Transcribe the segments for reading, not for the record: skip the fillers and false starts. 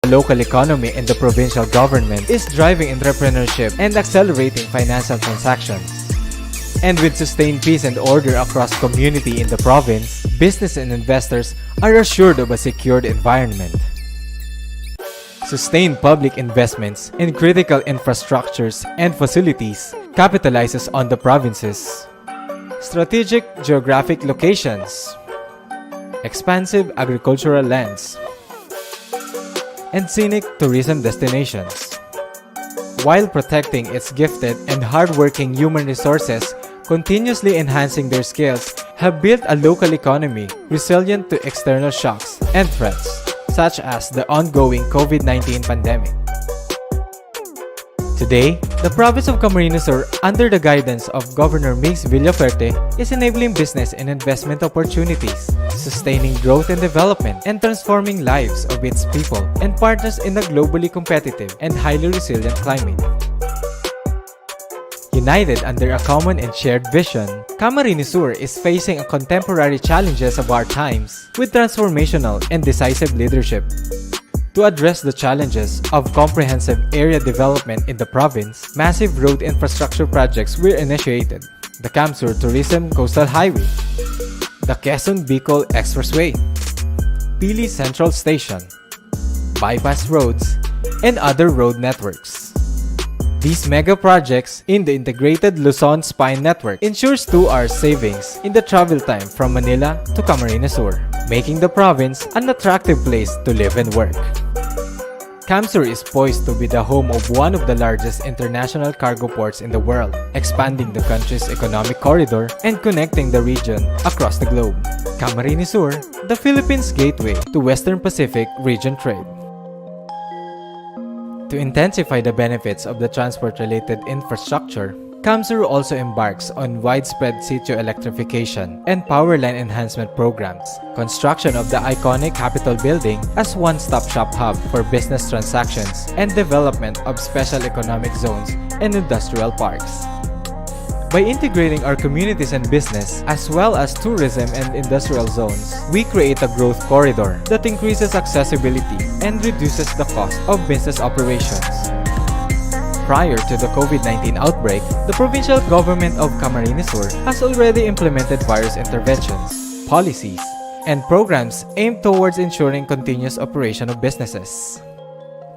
The local economy and the provincial government is driving entrepreneurship and accelerating financial transactions. And with sustained peace and order across community in the province, business and investors are assured of a secured environment. Sustained public investments in critical infrastructures and facilities capitalizes on the province's strategic geographic locations, expansive agricultural lands, and scenic tourism destinations, while protecting its gifted and hardworking human resources, continuously enhancing their skills, have built a local economy resilient to external shocks and threats, such as the ongoing COVID-19 pandemic. Today, the province of Camarines Sur, under the guidance of Governor Mix Villaferte, is enabling business and investment opportunities, sustaining growth and development, and transforming lives of its people and partners in a globally competitive and highly resilient climate. United under a common and shared vision, Camarines Sur is facing contemporary challenges of our times with transformational and decisive leadership. To address the challenges of comprehensive area development in the province, massive road infrastructure projects were initiated. The Camsur Tourism Coastal Highway, the Quezon BICOL Expressway, Pili Central Station, bypass roads, and other road networks. These mega projects in the integrated Luzon Spine Network ensures 2 hours savings in the travel time from Manila to Camarines Sur, making the province an attractive place to live and work. Camsur is poised to be the home of one of the largest international cargo ports in the world, expanding the country's economic corridor and connecting the region across the globe. Camarines Sur, the Philippines' gateway to Western Pacific region trade. To intensify the benefits of the transport-related infrastructure, Camsur also embarks on widespread sitio electrification and power line enhancement programs, construction of the iconic Capitol building as one-stop shop hub for business transactions, and development of special economic zones and industrial parks. By integrating our communities and business, as well as tourism and industrial zones, we create a growth corridor that increases accessibility and reduces the cost of business operations. Prior to the COVID-19 outbreak, the provincial government of Camarines Sur has already implemented various interventions, policies, and programs aimed towards ensuring continuous operation of businesses.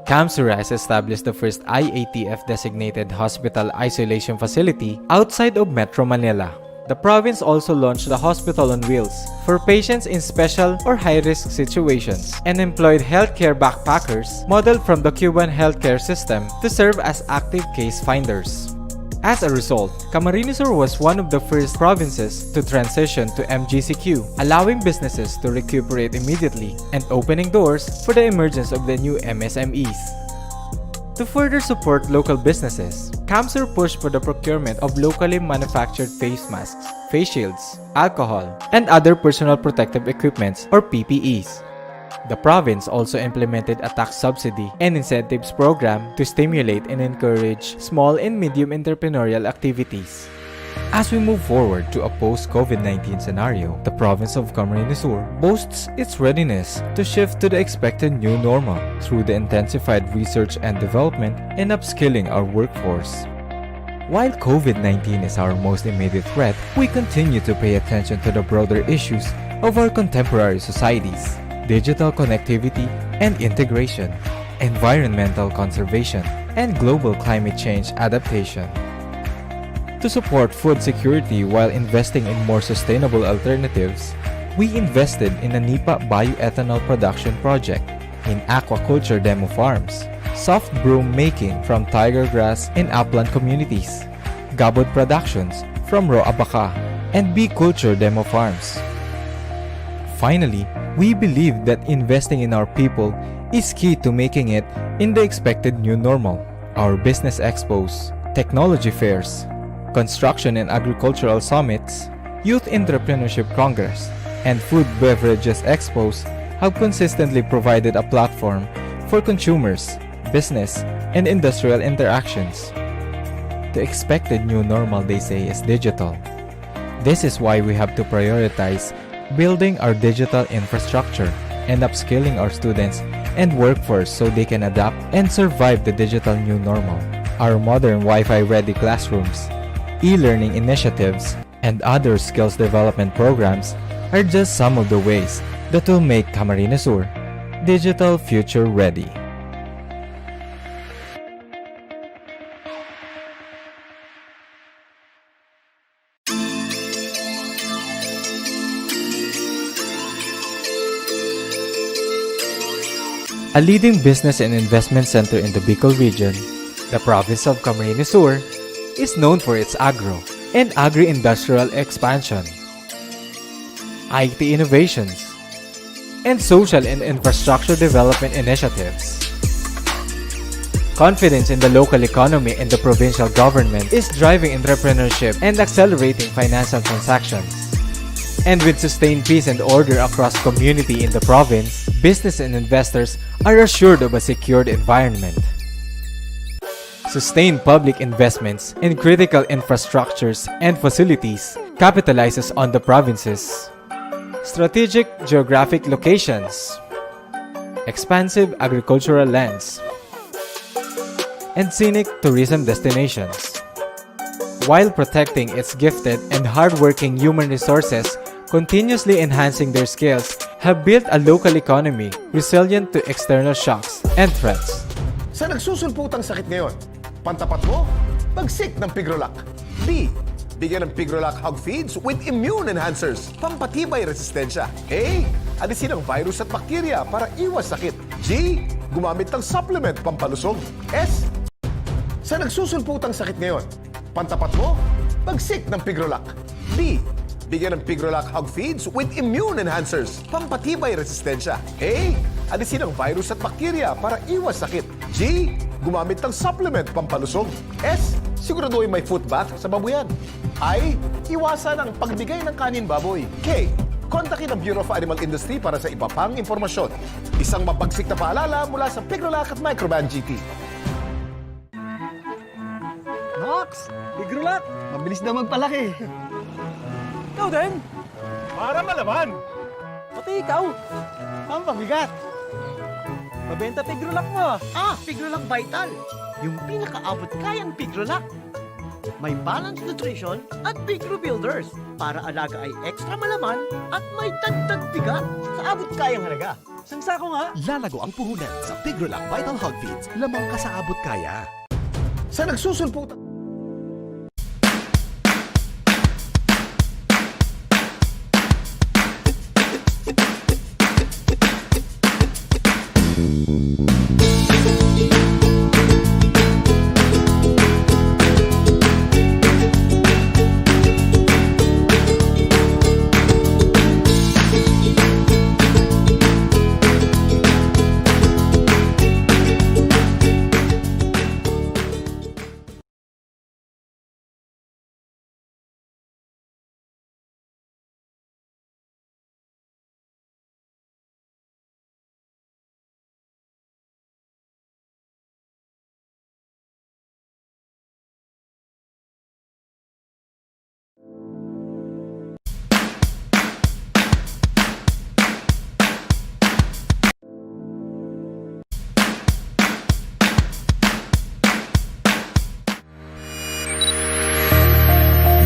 Camsur has established the first IATF-designated hospital isolation facility outside of Metro Manila. The province also launched the Hospital on Wheels for patients in special or high-risk situations and employed healthcare backpackers modeled from the Cuban healthcare system to serve as active case finders. As a result, Camarines Sur was one of the first provinces to transition to MGCQ, allowing businesses to recuperate immediately and opening doors for the emergence of the new MSMEs. To further support local businesses, Camsur pushed for the procurement of locally manufactured face masks, face shields, alcohol, and other personal protective equipments or PPEs. The province also implemented a tax subsidy and incentives program to stimulate and encourage small and medium entrepreneurial activities. As we move forward to a post-COVID-19 scenario, the province of Camarines Sur boasts its readiness to shift to the expected new normal through the intensified research and development and upskilling our workforce. While COVID-19 is our most immediate threat, we continue to pay attention to the broader issues of our contemporary societies: digital connectivity and integration, environmental conservation, and global climate change adaptation. To support food security while investing in more sustainable alternatives, we invested in a NIPA bioethanol production project, in aquaculture demo farms, soft broom making from tiger grass in upland communities, gabod productions from raw abaca, and bee culture demo farms. Finally, we believe that investing in our people is key to making it in the expected new normal. Our business expos, technology fairs, construction and agricultural summits, youth entrepreneurship congress, and food beverages expos have consistently provided a platform for consumers, business, and industrial interactions. The expected new normal, they say, is digital. This is why we have to prioritize building our digital infrastructure and upskilling our students and workforce so they can adapt and survive the digital new normal. Our modern Wi-Fi ready classrooms, e-learning initiatives, and other skills development programs are just some of the ways that will make Camarines Sur digital future ready. A leading business and investment center in the BICOL region, the province of Camarines Sur is known for its agro and agri-industrial expansion, IT innovations, and social and infrastructure development initiatives. Confidence in the local economy and the provincial government is driving entrepreneurship and accelerating financial transactions. And with sustained peace and order across community in the province, business and investors are assured of a secured environment. Sustained public investments in critical infrastructures and facilities capitalizes on the province's strategic geographic locations, expansive agricultural lands, and scenic tourism destinations, while protecting its gifted and hardworking human resources, continuously enhancing their skills, have built a local economy resilient to external shocks and threats. Sa nagsusulputang sakit ngayon, pantapat mo, pagsik ng Pigrolac. B. Bigyan ng Pigrolac Hog Feeds with immune enhancers, pampatibay resistensya. A. Alisin ang virus at bakterya para iwas sakit. G. Gumamit ng supplement pampalusog. S. Sa nagsusulputang sakit ngayon, pantapat mo, pagsik ng Pigrolac. B. Bigyan ng Pigrolac Hog Feeds with immune enhancers, pampatibay resistensya. A. Alisin ang virus at bakterya para iwas sakit. G. Gumamit ng supplement pampalusog. S. Siguraduhin may foot bath sa babuyan. I. Iwasan ang pagbigay ng kanin baboy. K. Kontakin ang Bureau of Animal Industry para sa iba pang impormasyon. Isang mapagsik na paalala mula sa Pigrolac at Microban GT. Max! Pigrolac! Mabilis daw magpalaki. Ikaw din? Para malaman! Pati ikaw! Ang pabigat! Mabenta Pigrolac mo! Pigrolac Vital. Yung pinakaabot kayang Pigrolac. May balanced nutrition at Pigro Builders para alaga ay extra malaman at may dagdag bigat sa abot kayang halaga. Sangsa ko nga! Lalago ang puhunan sa Pigrolac Vital Hog Feeds. Lamang ka sa abot kaya. Sa nagsusulputang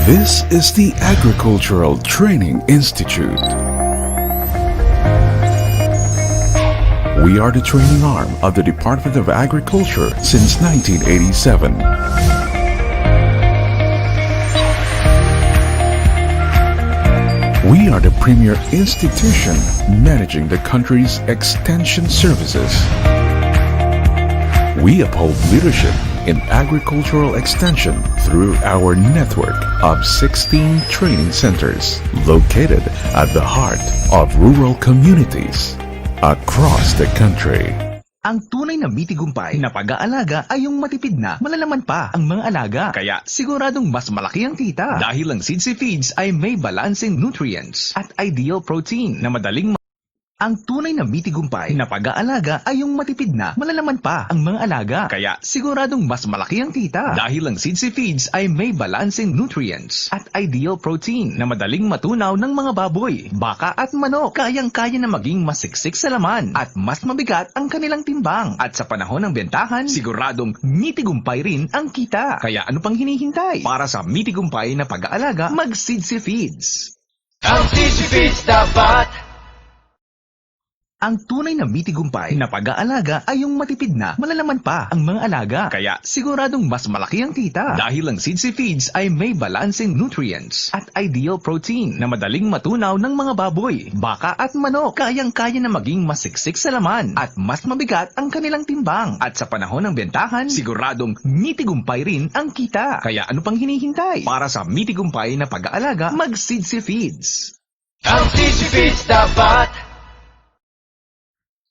This is the Agricultural Training Institute. We are the training arm of the Department of Agriculture since 1987. We are the premier institution managing the country's extension services. We uphold leadership in agricultural extension through our network of 16 training centers located at the heart of rural communities across the country. Ang tunay na mitigumpay na pag-aalaga ay yung matipid na malalaman pa ang mga alaga. Kaya siguradong mas malaki ang kita dahil ang Seeds Feeds ay may balancing nutrients at ideal protein na madaling Ang tunay na mitigumpay na pag-aalaga ay yung matipid na malalaman pa ang mga alaga. Kaya siguradong mas malaki ang kita. Dahil ang Seeds Feeds ay may balancing nutrients at ideal protein na madaling matunaw ng mga baboy, baka at manok. Kayang-kaya na maging masiksik sa laman at mas mabigat ang kanilang timbang. At sa panahon ng bentahan, siguradong mitigumpay rin ang kita. Kaya ano pang hinihintay? Para sa mitigumpay na pag-aalaga, mag-Seeds Feeds. Ang Seeds Feeds dapat Ang tunay na mitigumpay na pag-aalaga ay yung matipid na malalaman pa ang mga alaga. Kaya siguradong mas malaki ang kita. Dahil ang Seeds Feeds ay may balancing nutrients at ideal protein na madaling matunaw ng mga baboy, baka at manok. Kayang-kaya na maging masiksik sa laman at mas mabigat ang kanilang timbang. At sa panahon ng bentahan, siguradong mitigumpay rin ang kita. Kaya ano pang hinihintay? Para sa mitigumpay na pag-aalaga, mag-Seeds Feeds. ang Seeds Feeds dapat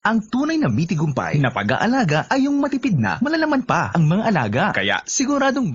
Ang tunay na mitigumpay na pag-aalaga ay yung matipid na malalaman pa ang mga alaga. Kaya siguradong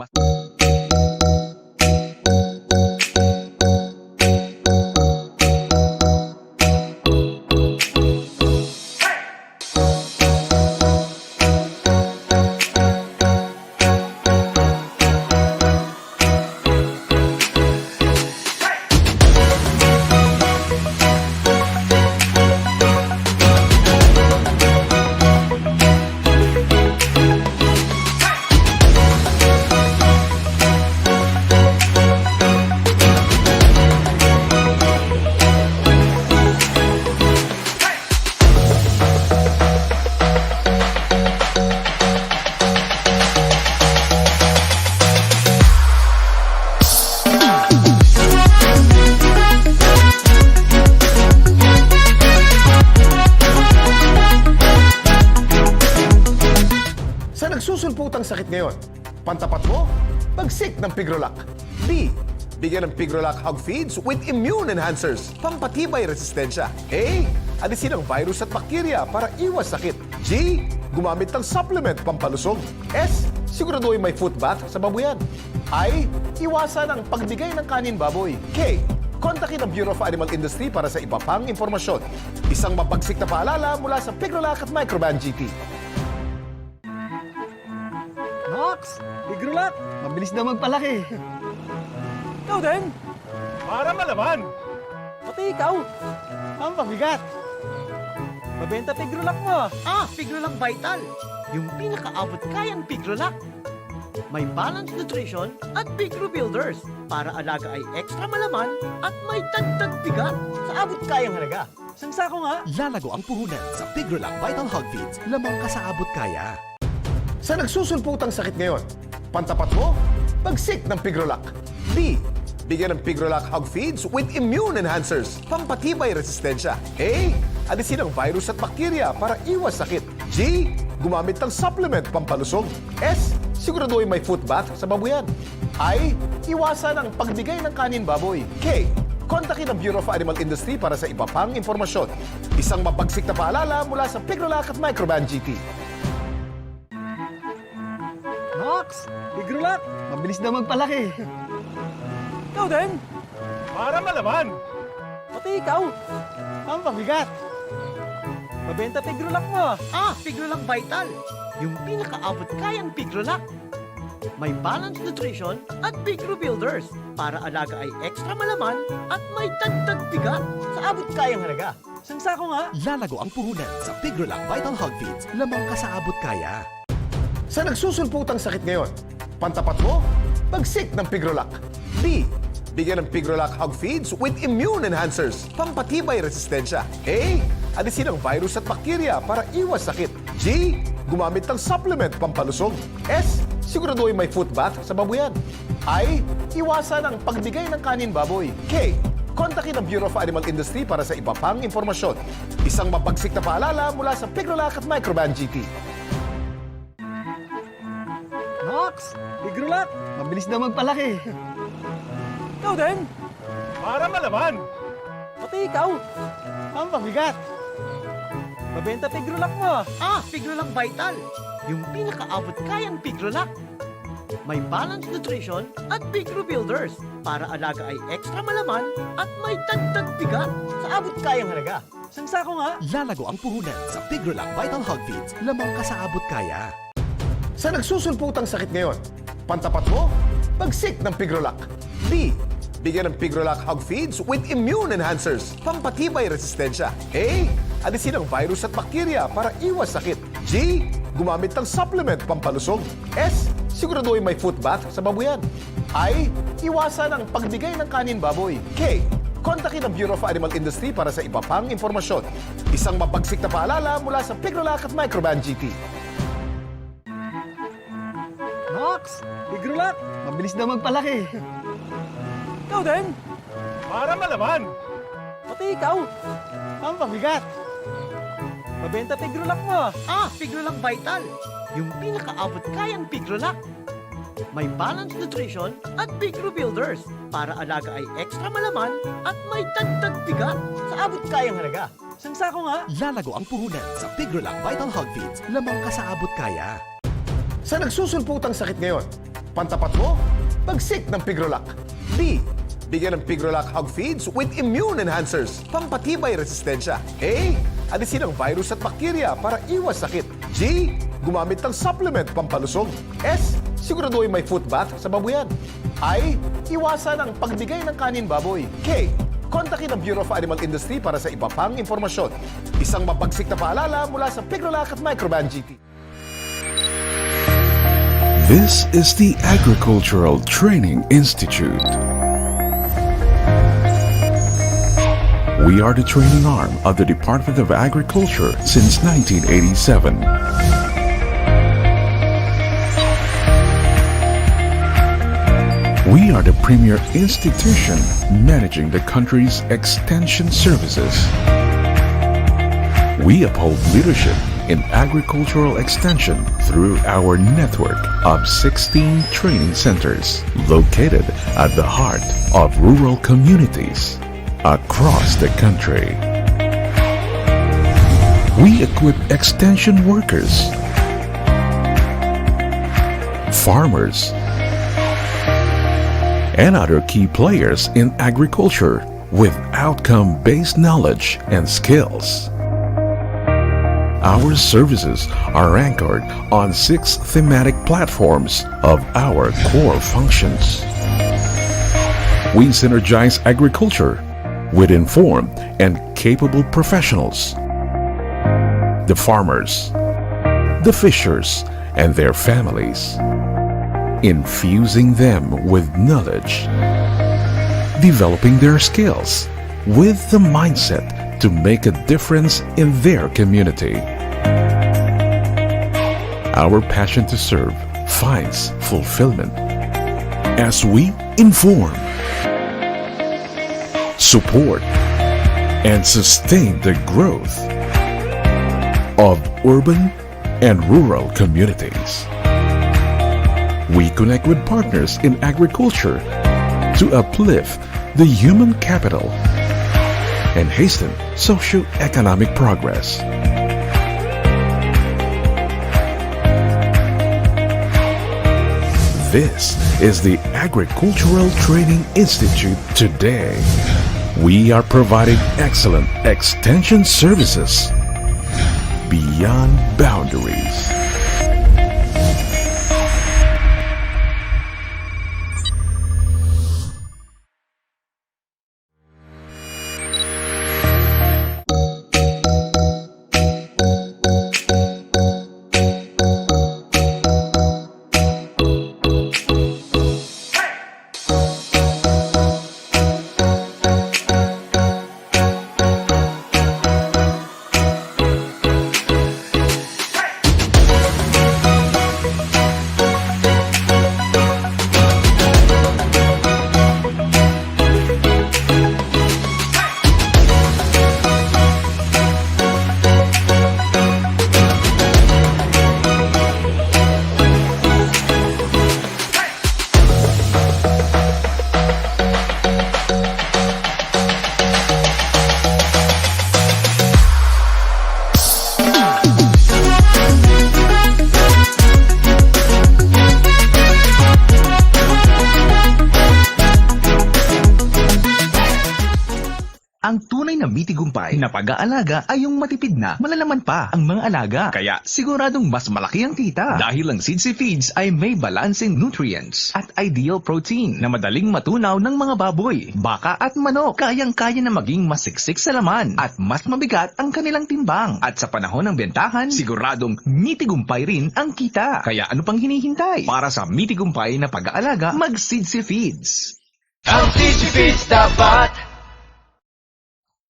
nagsusulputang sakit ngayon? Pantapat mo? Bagsik ng Pigrolac. B. Bigyan ng Pigrolac Hog Feeds with immune enhancers. Pampatibay resistensya. A. Alisin ang virus at bakterya para iwas sakit. G. Gumamit ng supplement pampalusog. S. Siguraduhin may foot bath sa babuyan. I. Iwasan ang pagbigay ng kanin baboy. K. Kontakin ang Bureau of Animal Industry para sa iba pang impormasyon. Isang mabagsik na paalala mula sa Pigrolac at Microban GT. Nox, Pigrolac, mabilis na magpalaki. Ikaw din. Para malaman! Pati ikaw. Ang pabigat. Mabenta Pigrolac mo. Pigrolac Vital. Yung pinakaabot kayang Pigrolac. May balanced nutrition at Pigro Builders para alaga ay extra malaman at may dagdag bigat sa abot kayang halaga. Sangsa ko nga. Lalago ang puhunan sa Pigrolac Vital Hog Feeds. Lamang ka sa abot kaya. Sa nagsusulputang sakit ngayon, pantapat mo? Bagsik ng Pigrolac. B. Bigyan ng Pigrolac Hog Feeds with immune enhancers. Pampatibay resistensya. A. Alisin ang virus at bakterya para iwas sakit. G. Gumamit ng supplement pampalusog. S. Siguraduhin may foot bath sa babuyan. I. Iwasan ang pagbigay ng kanin baboy. K. Kontakin ang Bureau of Animal Industry para sa iba pang impormasyon. Isang mabagsik na paalala mula sa Pigrolac at Microban GT. Nox, Pigrolac, mabilis na magpalaki. Ikaw din. Para malaman! Pati ikaw. Ang pabigat. Mabenta Pigrolac mo. Pigrolac Vital. Yung pinakaabot kayang Pigrolac. May balanced nutrition at Pigro Builders para alaga ay extra malaman at may dagdag bigat sa abot kayang halaga. Sangsa ko nga. Lalago ang puhunan sa Pigrolac Vital Hog Feeds. Lamang ka sa abot kaya. Sa nagsusulputang sakit ngayon, pantapat mo? Bagsik ng Pigrolac. B. Bigyan ng Pigrolac Hog Feeds with immune enhancers. Pampatibay resistensya. A. Alisin ang virus at bakterya para iwas sakit. G. Gumamit ng supplement pampalusog. S. Siguraduhin may foot bath sa babuyan. I. Iwasan ang pagbigay ng kanin baboy. K. Kontakin ang Bureau of Animal Industry para sa iba pang impormasyon. Isang mabagsik na paalala mula sa Pigrolac at Microban GT. Nox, Pigrolac, mabilis na magpalaki. Ikaw din. Para malaman! Pati ikaw. Ang pabigat. Mabenta Pigrolac mo. Pigrolac Vital. Yung pinakaabot kayang Pigrolac. May balanced nutrition at Pigro Builders para alaga ay extra malaman at may dagdag bigat sa abot kayang halaga. Isang sako nga. Lalago ang puhunan sa Pigrolac Vital Hog Feeds. Lamang ka sa abot kaya. Sa nagsusulputang sakit ngayon, pantapat mo, pagsik ng Pigrolac. B. Bigyan ng Pigrolac Hog Feeds with immune enhancers, pampatibay resistensya. A. Alisin ang virus at bakterya para iwas sakit. G. Gumamit ng supplement pampalusog. S. Siguraduhin may foot bath sa babuyan. I. Iwasan ang pagbigay ng kanin baboy. K. Kontakin ang Bureau of Animal Industry para sa iba pang impormasyon. Isang mabagsik na paalala mula sa Pigrolac at Microban GT. Nox, Pigrolac, mabilis na magpalaki. Ikaw din. Para malaman! Pati ikaw. Ang pabigat. Mabenta Pigrolac mo. Pigrolac Vital. Yung pinakaabot kayang Pigrolac. May balanced nutrition at Pigro Builders para alaga ay extra malaman at may dagdag bigat sa abot kayang halaga. Isang sako nga. Lalago ang puhunan sa Pigrolac Vital Hog Feeds. Lamang ka sa abot kaya. Sa nagsusulputang sakit ngayon, pantapat mo, pagsik ng Pigrolac. B. Bigyan ng Pigrolac Hog Feeds with immune enhancers, pampatibay resistensya. A. Alisin ang virus at bakterya para iwas sakit. G. Gumamit ng supplement pampalusog. S. Siguraduhin may foot bath sa babuyan. I. Iwasan ang pagbigay ng kanin baboy. K. Kontakin ang Bureau of Animal Industry para sa iba pang impormasyon. Isang mabagsik na paalala mula sa Pigrolac at Microban GT. This is the Agricultural Training Institute. We are the training arm of the Department of Agriculture since 1987. We are the premier institution managing the country's extension services. We uphold leadership in agricultural extension through our network of 16 training centers located at the heart of rural communities across the country. We equip extension workers, farmers, and other key players in agriculture with outcome-based knowledge and skills. Our services are anchored on 6 thematic platforms of our core functions. We synergize agriculture with informed and capable professionals, the farmers, the fishers, and their families, infusing them with knowledge, developing their skills with the mindset to make a difference in their community. Our passion to serve finds fulfillment as we inform, support, and sustain the growth of urban and rural communities. We connect with partners in agriculture to uplift the human capital and hasten socio-economic progress. This is the Agricultural Training Institute today. We are providing excellent extension services beyond boundaries. mitigompay na pag-aalaga ay yung matipid na malalaman pa ang mga alaga. Kaya siguradong mas malaki ang kita dahil ang Seeds Feeds ay may balancing nutrients at ideal protein na madaling matunaw ng mga baboy, baka at manok. Kayang-kaya na maging masiksik sa laman at mas mabigat ang kanilang timbang. At sa panahon ng bentahan, siguradong mitigumpay rin ang kita. Kaya ano pang hinihintay? Para sa mitigumpay na pag-aalaga, mag-Seeds Feeds. Ang Seeds Feeds dapat.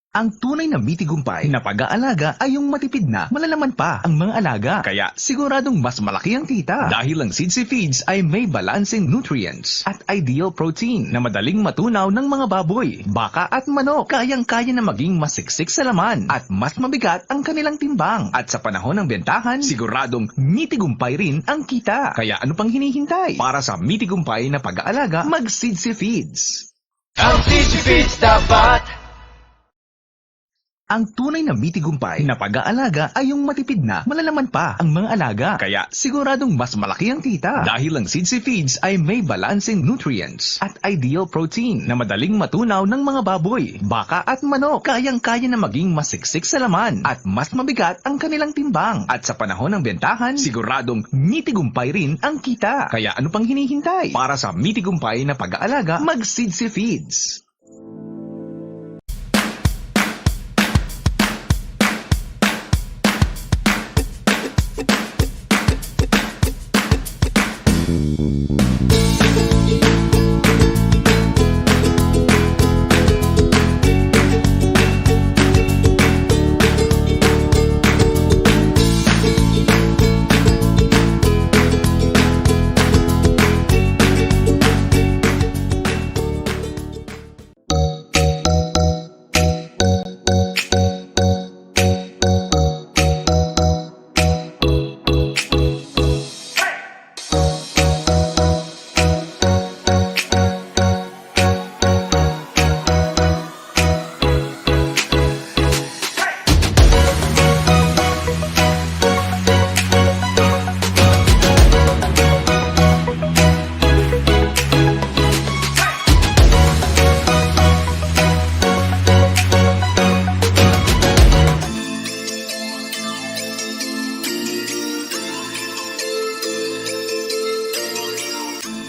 Ang tunay na mitigumpay na pag-aalaga ay yung matipid na malalaman pa ang mga alaga. Kaya siguradong mas malaki ang kita dahil ang Seeds Feeds ay may balancing nutrients at ideal protein na madaling matunaw ng mga baboy, baka at manok. Kayang-kaya na maging masiksik sa laman at mas mabigat ang kanilang timbang. At sa panahon ng bentahan, siguradong mitigumpay rin ang kita. Kaya ano pang hinihintay? Para sa mitigumpay na pag-aalaga, mag-Seeds Feeds. Ang Seeds Feeds dapat. Ang tunay na mitigumpay na pag-aalaga ay yung matipid na malalaman pa ang mga alaga. Kaya siguradong mas malaki ang kita dahil ang Seeds Feeds ay may balancing nutrients at ideal protein na madaling matunaw ng mga baboy, baka at manok. Kayang-kaya na maging masiksik sa laman at mas mabigat ang kanilang timbang. At sa panahon ng bentahan, siguradong mitigumpay rin ang kita. Kaya ano pang hinihintay? Para sa mitigumpay na pag-aalaga, mag-Seeds Feeds.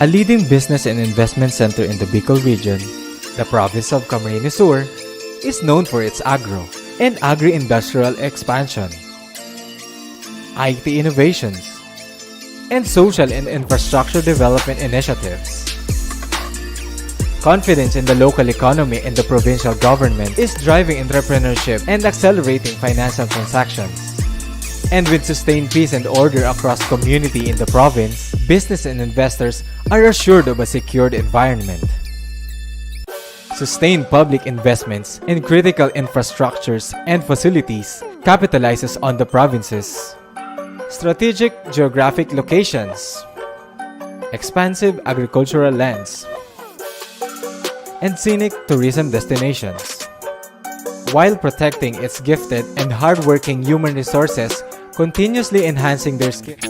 A leading business and investment center in the BICOL region, the province of Camarines Sur is known for its agro and agri-industrial expansion, IT innovations, and social and infrastructure development initiatives. Confidence in the local economy and the provincial government is driving entrepreneurship and accelerating financial transactions. And with sustained peace and order across community in the province, business and investors are assured of a secured environment. Sustained public investments in critical infrastructures and facilities capitalizes on the province's strategic geographic locations, expansive agricultural lands, and scenic tourism destinations, while protecting its gifted and hardworking human resources, continuously enhancing their skills.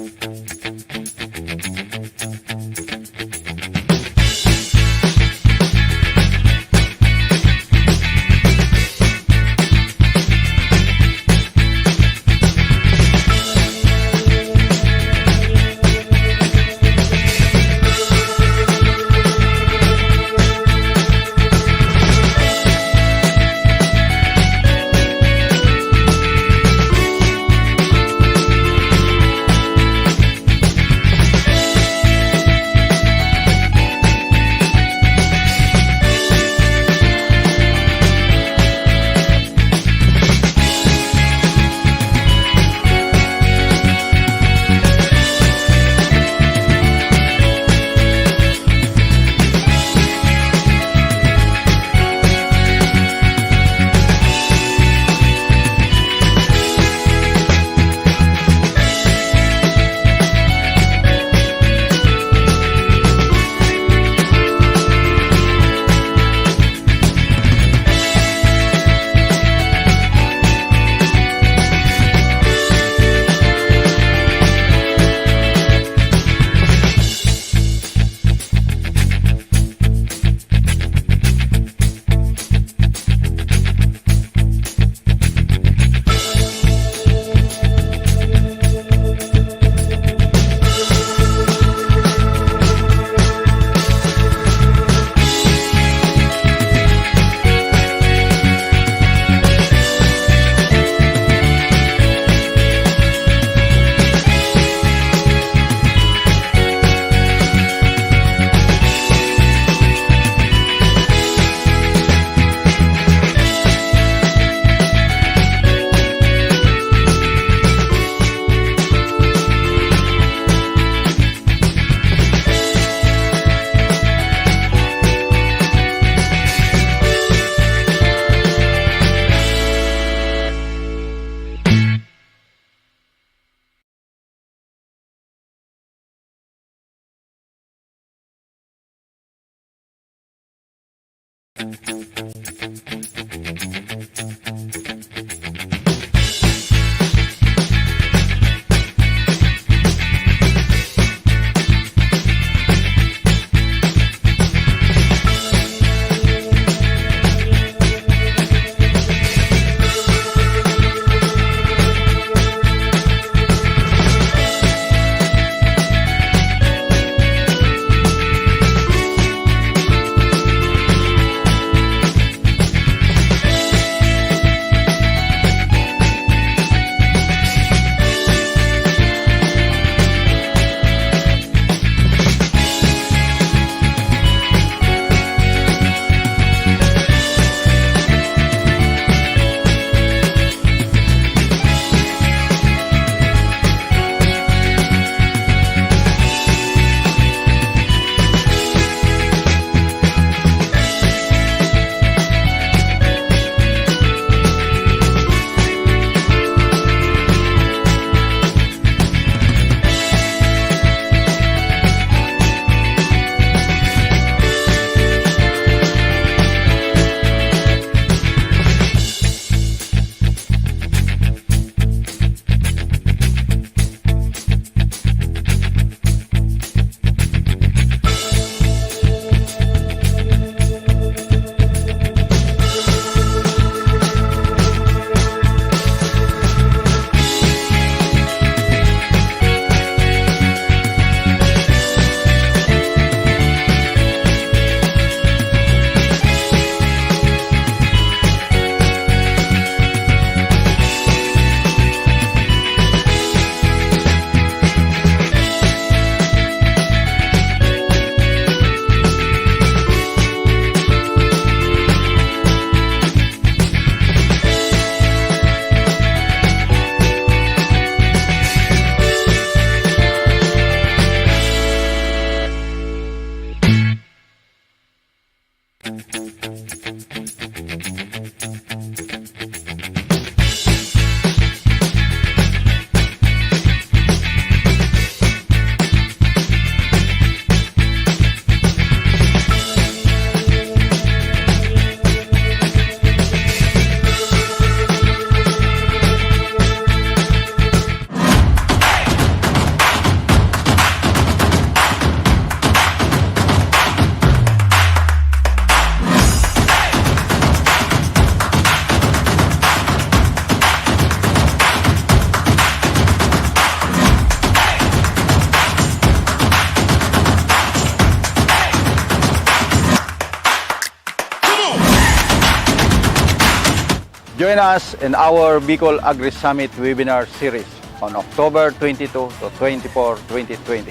Join us in our BICOL AGRI Summit webinar series on October 22 to 24, 2020.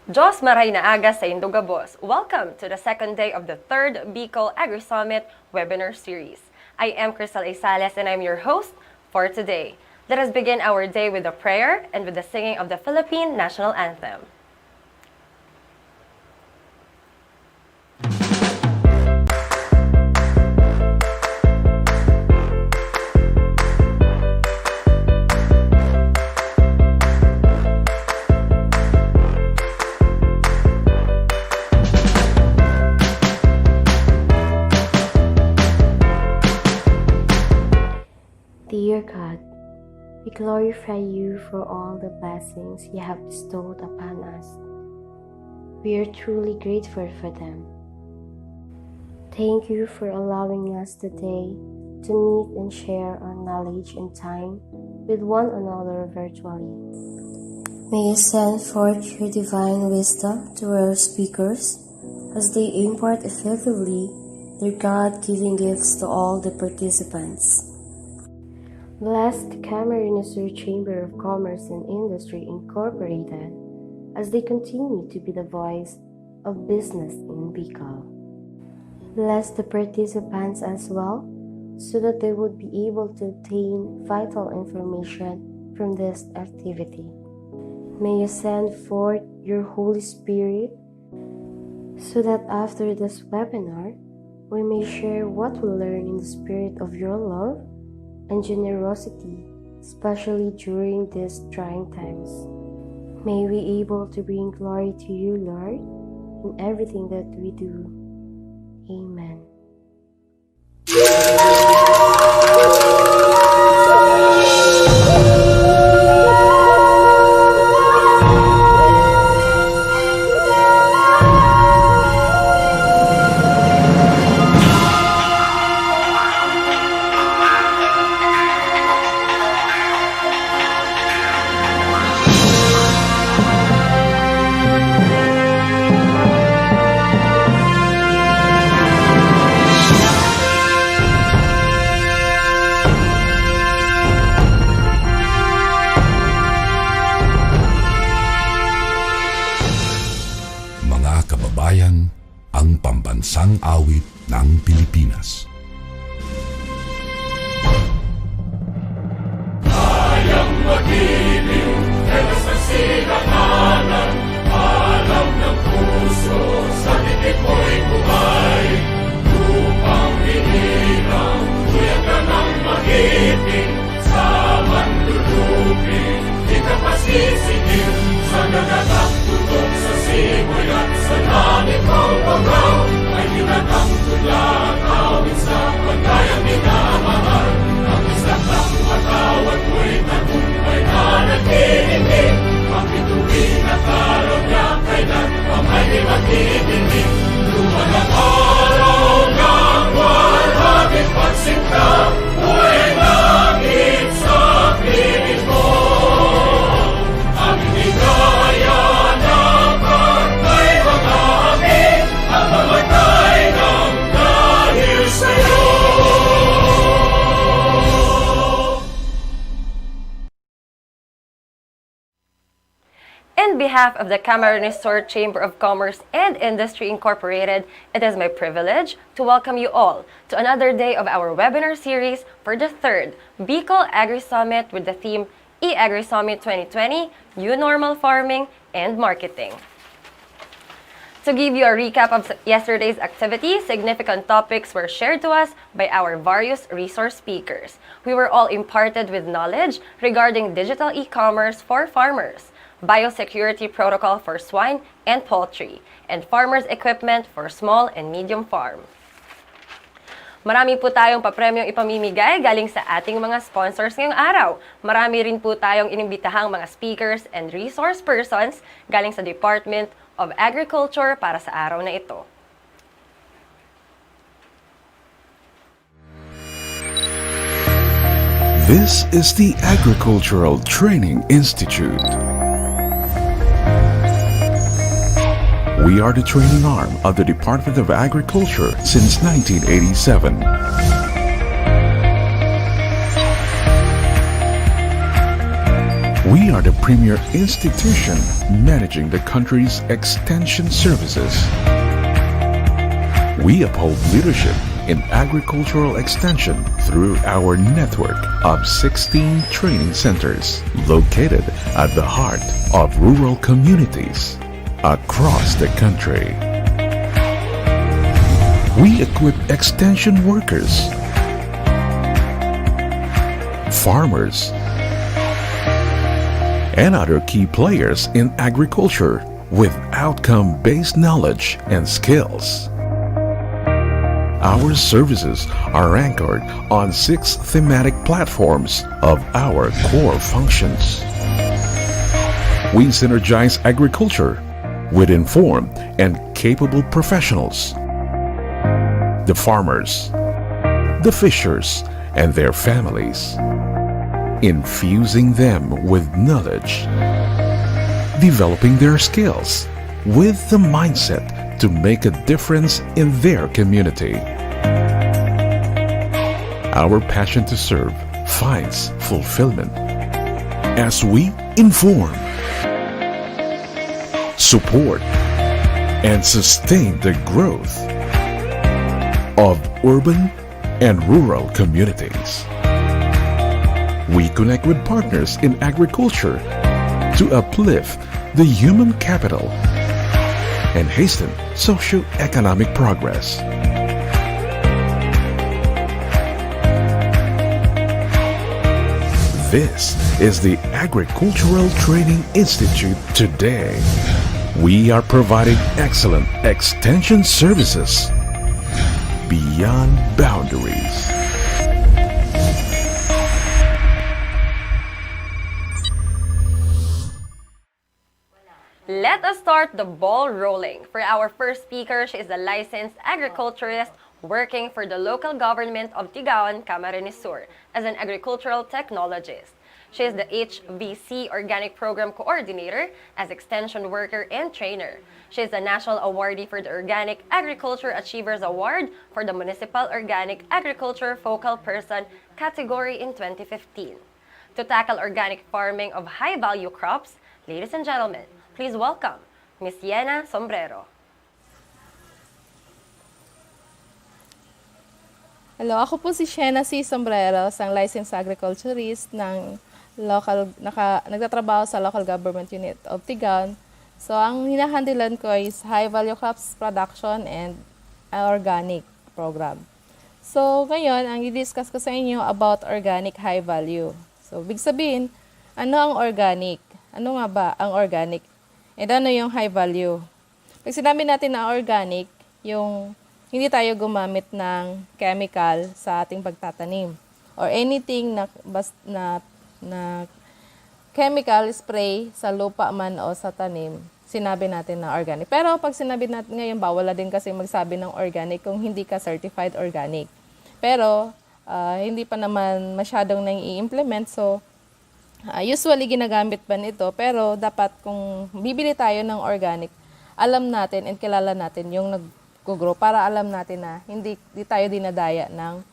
Diyos maray na aga sa Indogabos. Welcome to the second day of the third BICOL AGRI Summit webinar series. I am Crystal Isales and I'm your host for today. Let us begin our day with a prayer and with the singing of the Philippine National Anthem. Dear God, we glorify you for all the blessings you have bestowed upon us. We are truly grateful for them. Thank you for allowing us today to meet and share our knowledge and time with one another virtually. May you send forth your divine wisdom to our speakers as they impart effectively their God-given gifts to all the participants. Bless the Cameroon Chamber of Commerce and Industry Incorporated as they continue to be the voice of business in BICOL. Bless the participants as well so that they would be able to obtain vital information from this activity. May you send forth your Holy Spirit so that after this webinar, we may share what we learn in the spirit of your love and generosity, especially during these trying times. May we able to bring glory to you, Lord, in everything that we do. Amen. Mga kababayan, ang pambansang awit ng Pilipinas. On behalf of the Camarines Sur Chamber of Commerce and Industry Incorporated, it is my privilege to welcome you all to another day of our webinar series for the third BICOL AGRI Summit with the theme E-Agri Summit 2020, New Normal Farming and Marketing. To give you a recap of yesterday's activities, significant topics were shared to us by our various resource speakers. We were all imparted with knowledge regarding digital e-commerce for farmers, biosecurity protocol for swine and poultry, and farmers' equipment for small and medium farm. Marami po tayong papremyong ipamimigay galing sa ating mga sponsors ngayong araw. Marami rin po tayong inimbitahang mga speakers and resource persons galing sa Department of Agriculture para sa araw na ito. This is the Agricultural Training Institute. We are the training arm of the Department of Agriculture since 1987. We are the premier institution managing the country's extension services. We uphold leadership in agricultural extension through our network of 16 training centers located at the heart of rural communities across the country. We equip extension workers, farmers, and other key players in agriculture with outcome-based knowledge and skills. Our services are anchored on 6 thematic platforms of our core functions. We synergize agriculture with informed and capable professionals, the farmers, the fishers, and their families, infusing them with knowledge, developing their skills with the mindset to make a difference in their community. Our passion to serve finds fulfillment as we inform, support, and sustain the growth of urban and rural communities. We connect with partners in agriculture to uplift the human capital and hasten socio-economic progress. This is the Agricultural Training Institute today. We are providing excellent extension services beyond boundaries. Let us start the ball rolling. For our first speaker, she is a licensed agriculturist working for the local government of Tigaon, Camarines Sur as an agricultural technologist. She is the HVC Organic Program Coordinator as extension worker and trainer. She is the national awardee for the Organic Agriculture Achievers Award for the Municipal Organic Agriculture Focal Person category in 2015. To tackle organic farming of high-value crops, ladies and gentlemen, please welcome Ms. Yena Sombrero. Hello, ako po si Shena C. Sombrero, isang licensed agriculturist ng nagtatrabaho sa local government unit of Tigaon. So, ang hinahandilan ko is high value crops production and organic program. So, ngayon, ang i-discuss ko sa inyo about organic high value. So, big sabihin, ano ang organic? Ano nga ba ang organic? And ano yung high value? Pag sinabi natin na organic, yung hindi tayo gumamit ng chemical sa ating pagtatanim or anything na chemical spray sa lupa man o sa tanim, sinabi natin na organic. Pero pag sinabi natin ngayon, bawal na din kasi magsabi ng organic kung hindi ka certified organic. Pero hindi pa naman masyadong nang i-implement, so usually ginagamit pa nito, pero dapat kung bibili tayo ng organic, alam natin and kilala natin yung nag-grow para alam natin na hindi tayo dinadaya ng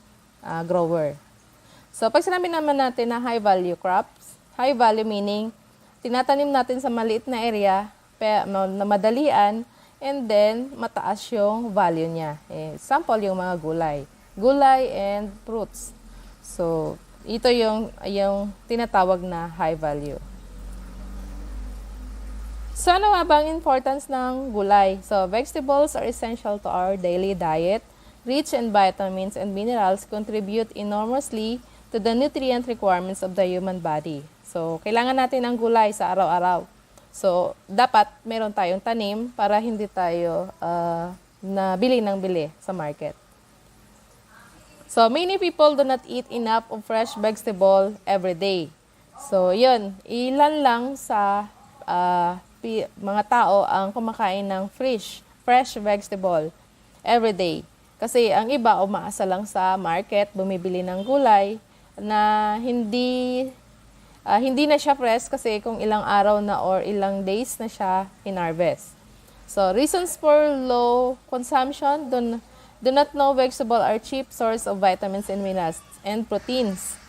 grower. So pag sinabi naman natin na high value crops, high value meaning tinatanim natin sa maliit na area na madalian and then mataas yung value niya. Example, yung mga gulay and fruits. So ito yung tinatawag na high value. So, ano nga ba ang importance ng gulay? So, vegetables are essential to our daily diet. Rich in vitamins and minerals, contribute enormously to the nutrient requirements of the human body. So, kailangan natin ng gulay sa araw-araw. So, dapat meron tayong tanim para hindi tayo bili sa market. So, many people do not eat enough of fresh vegetable every day. So, yun, ilan lang sa mga tao ang kumakain ng fresh vegetable every day. Kasi ang iba umaasa lang sa market, bumibili ng gulay na hindi na siya fresh kasi kung ilang araw na or ilang days na siya hinarvest. So, reasons for low consumption, do not know vegetable are cheap source of vitamins and minerals and proteins.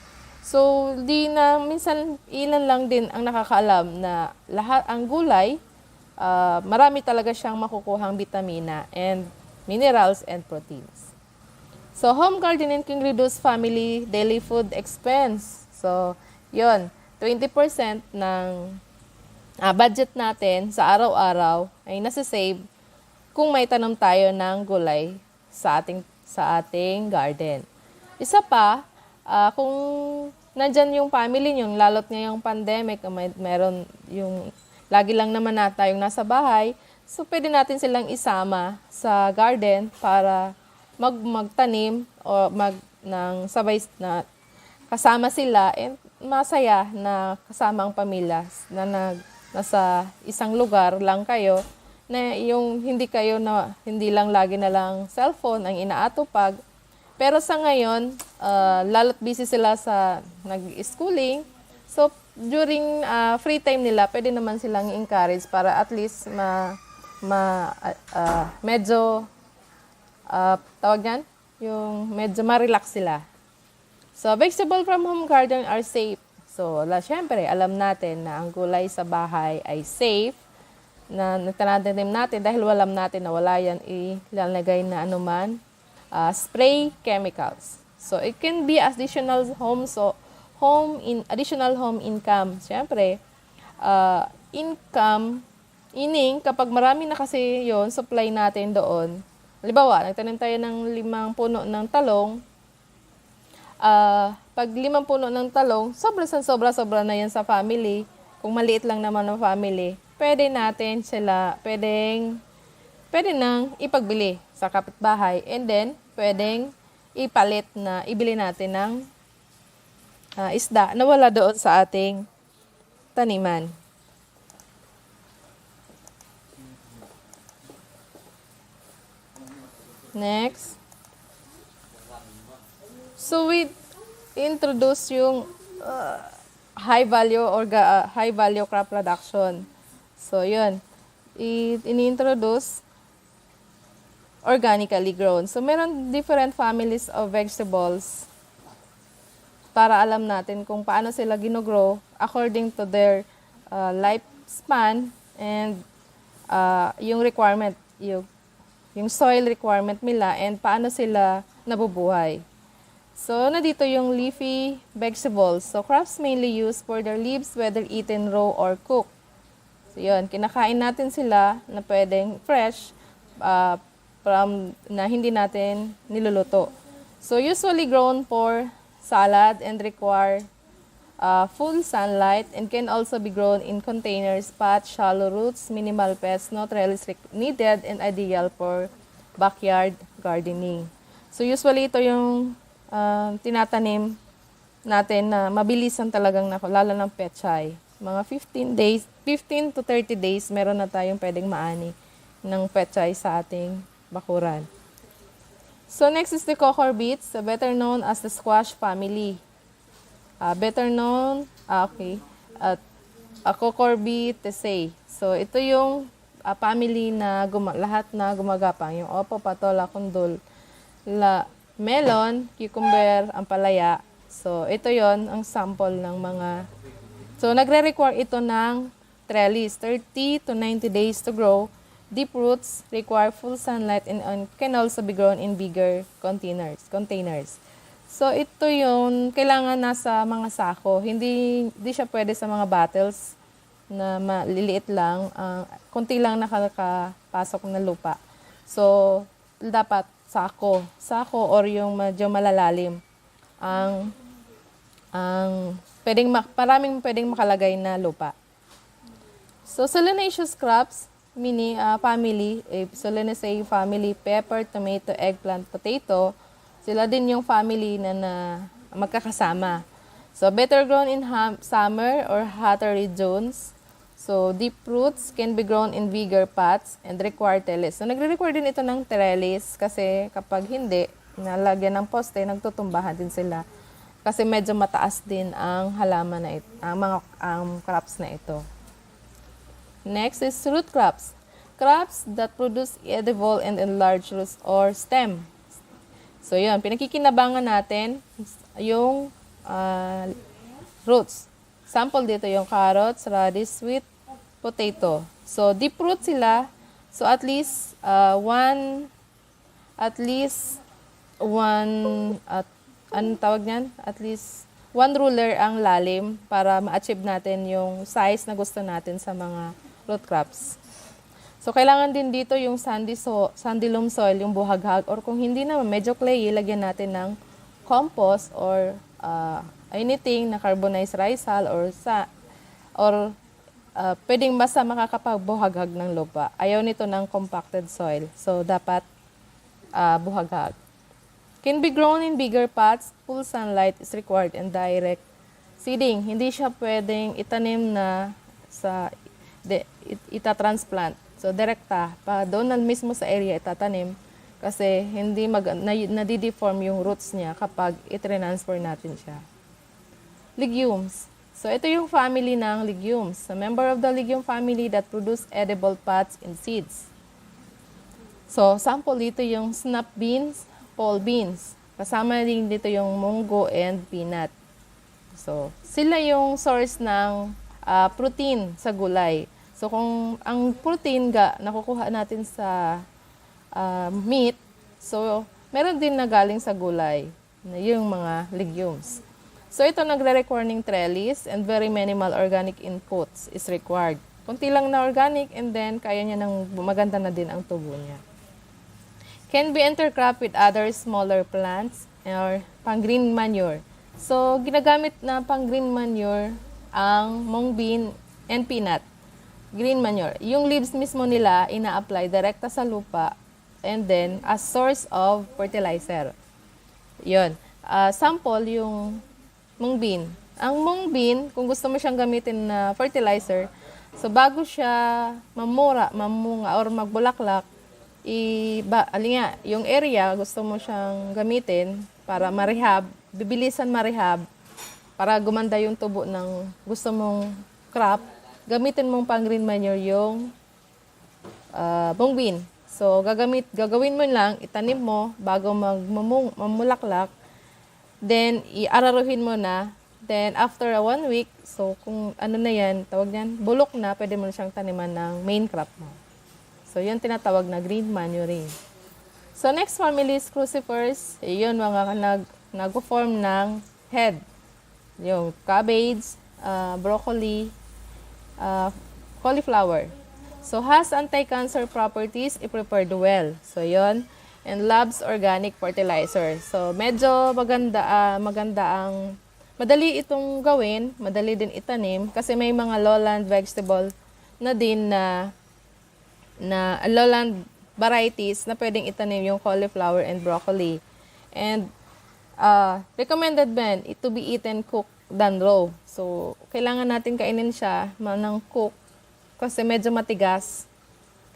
So, minsan ilan lang din ang nakakaalam na lahat ang gulay, marami talaga siyang makukuhang vitamina and minerals and proteins. So, home gardening can reduce family daily food expense. So, yun, 20% ng budget natin sa araw-araw ay nasa-save kung may tanom tayo ng gulay sa ating garden. Isa pa, kung nandyan yung family nyo, lalot ngayong pandemic, meron yung lagi lang naman tayong nasa bahay, so pwede natin silang isama sa garden para magtanim o ng sabay na kasama sila and masaya na kasama ang pamilya na nasa isang lugar lang kayo na yung hindi lang lagi na lang cellphone ang inaatupag. Pero sa ngayon, lalo't busy sila sa nag-schooling. So, during free time nila, pwede naman silang encourage para at least medyo, tawag yan, yung medyo ma-relax sila. So, vegetable from home garden are safe. So, syempre, alam natin na ang gulay sa bahay ay safe na nagtananim natin dahil alam natin na wala yan ilalagay na anuman spray chemicals. So, it can be additional additional home income. Siyempre, income, kapag marami na kasi yon supply natin doon. Halimbawa, nagtanim tayo ng 5 puno ng talong, pag 5 puno ng talong, sobra na yan sa family. Kung maliit lang naman ang family, pwede nang ipagbili sa kapitbahay. And then, pwedeng ipalit na ibili natin ng isda na wala doon sa ating taniman. Next. So we introduce yung high value crop production. So yun, ini-introduce organically grown. So meron different families of vegetables para alam natin kung paano sila ginogrow according to their lifespan and yung requirement, yung soil requirement nila and paano sila nabubuhay. So, nandito yung leafy vegetables. So, crops mainly used for their leaves whether eaten raw or cooked. So, yun, kinakain natin sila na pwedeng fresh na hindi natin niluluto. So, usually grown for salad and require full sunlight and can also be grown in containers, pots, shallow roots, minimal pests, no trellis needed, and ideal for backyard gardening. So usually ito yung tinatanim natin na mabilisan talagang lalo ng pechay. Mga 15 to 30 days, meron na tayong pwedeng maani ng pechay sa ating bakuran. So next is the cocoa beets, better known as the squash family. Cucurbitaceae. So, ito yung family na lahat na gumagapang. Yung opo, patola, kundol, melon, cucumber, ampalaya. So, ito yon ang sample ng mga... So, nagre-require ito ng trellis, 30 to 90 days to grow. Deep roots require full sunlight and can also be grown in bigger containers. So, ito yung kailangan nasa mga sako. Hindi siya pwede sa mga bottles na maliliit lang. Kunti lang nakakapasok na lupa. So, dapat sako. Sako or yung medyo malalalim. Maraming pwedeng makalagay na lupa. So, solanaceous crops, family, Solanaceae family, pepper, tomato, eggplant, potato, sila din yung family na magkakasama. So, better grown in summer or hotter regions. So, deep roots can be grown in bigger pots and require trellis. So, nagre-require din ito ng trellis kasi kapag hindi, nalagyan ng poste, nagtutumbahan din sila. Kasi medyo mataas din ang halaman na ito, ang crops na ito. Next is root crops. Crops that produce edible and enlarged roots or stem. So, yun. Pinakikinabangan natin yung roots. Sample dito yung carrots, radish, sweet potato. So, deep root sila. So, at least one ruler ang lalim para ma-achieve natin yung size na gusto natin sa mga root crops. So, kailangan din dito yung sandy loam soil, yung buhaghag. Or kung hindi naman, medyo clay, ilagyan natin ng compost or anything na carbonized rice hull or pwedeng basta makakapagbuhaghag ng lupa. Ayaw nito ng compacted soil. So, dapat buhaghag. Can be grown in bigger pots. Full sunlight is required and direct seeding. Hindi siya pwedeng itanim na itatransplant. So, direkta, doon na mismo sa area itatanim kasi hindi nadideform yung roots niya kapag itransfer natin siya. Legumes. So, ito yung family ng legumes. A member of the legume family that produce edible pods and seeds. So, sample dito yung snap beans, pole beans. Kasama din dito yung munggo and peanut. So, sila yung source ng protein sa gulay. So, kung ang protein nakukuha natin sa meat, so, meron din na galing sa gulay, yung mga legumes. So, ito nagre-require ng trellis and very minimal organic inputs is required. Kunti lang na organic and then kaya niya maganda na din ang tubo niya. Can be intercrop with other smaller plants or pang green manure. So, ginagamit na pang green manure ang mung bean and peanut. Green manure. Yung leaves mismo nila, ina-apply direkta sa lupa and then as source of fertilizer. Yun. Sample yung mung bean. Ang mung bean, kung gusto mo siyang gamitin na fertilizer, so bago siya mamunga or magbulaklak, yung area gusto mo siyang gamitin para ma-rehab, bibilisan ma-rehab, para gumanda yung tubo ng gusto mong crop, gamitin mong pang green manure yung mung bean. So, gagawin mo lang, itanim mo bago mamulaklak, then iararuhin mo na. Then, after 1 week, so kung ano na yan, tawag niyan, bulok na, pwede mo na siyang taniman ng main crop mo. So, yun tinatawag na green manuring. So, next family is crucifers. Yun, mga nag-form ng head. Yung cabbage, broccoli, cauliflower. So, has anti-cancer properties, i-prepared well. So, yun. And loves organic fertilizer. So, medyo maganda ang madali itong gawin, madali din itanim kasi may mga lowland vegetable na din na lowland varieties na pwedeng itanim yung cauliflower and broccoli. And recommended ben to be eaten cooked than raw. So, kailangan natin kainin siya ng cook kasi medyo matigas.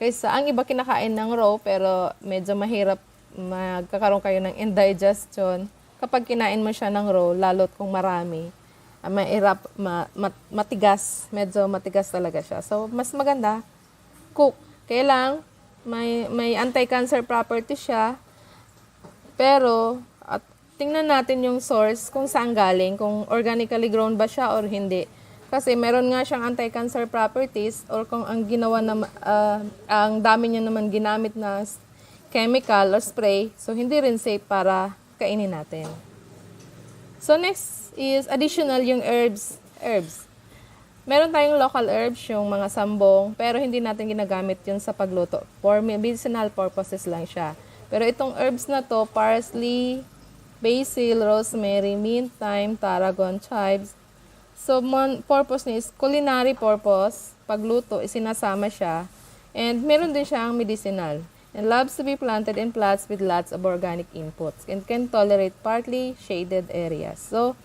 Kaysa ang iba kinakain ng raw pero medyo mahirap magkakaroon kayo ng indigestion. Kapag kinain mo siya ng raw, lalo't kung marami, mahirap, matigas, medyo matigas talaga siya. So, mas maganda, cook. Kaya lang, may anti-cancer property siya, pero tingnan natin yung source kung saan galing, kung organically grown ba siya or hindi. Kasi meron nga siyang anti-cancer properties or kung ang ginawa na, ang dami niya naman ginamit na chemical or spray, so hindi rin safe para kainin natin. So next is additional yung herbs. Meron tayong local herbs, yung mga sambong, pero hindi natin ginagamit yun sa pagluto. For medicinal purposes lang siya. Pero itong herbs na to, parsley, basil, rosemary, mint, thyme, tarragon, chives. So purpose niya is culinary purpose. Pagluto, isinasama siya. And meron din siyang medicinal. And loves to be planted in plots with lots of organic inputs and can tolerate partly shaded areas. So,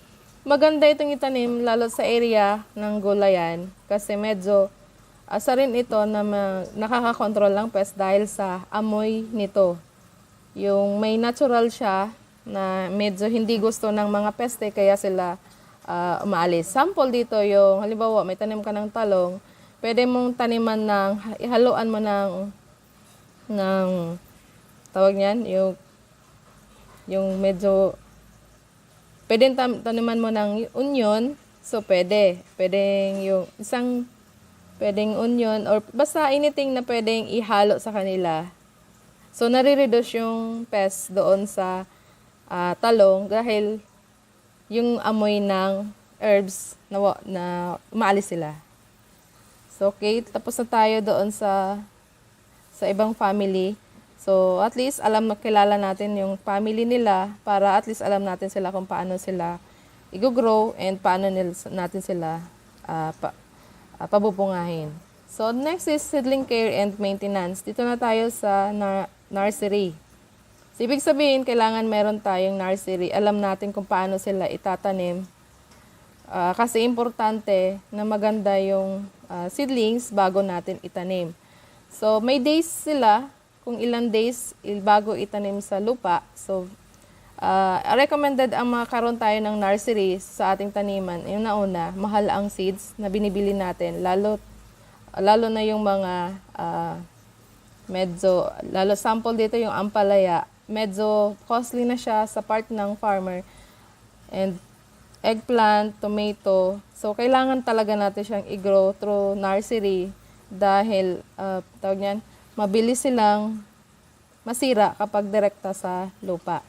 maganda itong itanim lalo sa area ng gulayan kasi medyo asa rin ito na nakakakontrol ng pest dahil sa amoy nito. Yung may natural siya na medyo hindi gusto ng mga peste kaya sila umaalis. Sample dito yung halimbawa may tanim ka ng talong, pwede mong taniman ihaluan mo ng tawag niyan, yung medyo pwedeng taniman mo ng onion, so pwedeng yung pwedeng onion or basta anything na pwedeng ihalo sa kanila. So nare-reduce yung pest doon sa talong dahil yung amoy ng herbs na umaalis sila. So okay, tapos na tayo doon sa ibang family. So, at least kilala natin yung family nila para at least alam natin sila kung paano sila i-grow and paano natin sila pabubungahin. So, next is seedling care and maintenance. Dito na tayo sa nursery. So, ibig sabihin, kailangan meron tayong nursery. Alam natin kung paano sila itatanim. Kasi importante na maganda yung seedlings bago natin itanim. So, may days sila, kung ilang days bago itanim sa lupa. So, recommended ang makaroon tayo ng nursery sa ating taniman. Yung nauna, mahal ang seeds na binibili natin. Lalo na yung mga lalo sample dito yung ampalaya. Medyo costly na siya sa part ng farmer. And eggplant, tomato. So, kailangan talaga natin siyang i-grow through nursery. Dahil, mabilis silang masira kapag direkta sa lupa.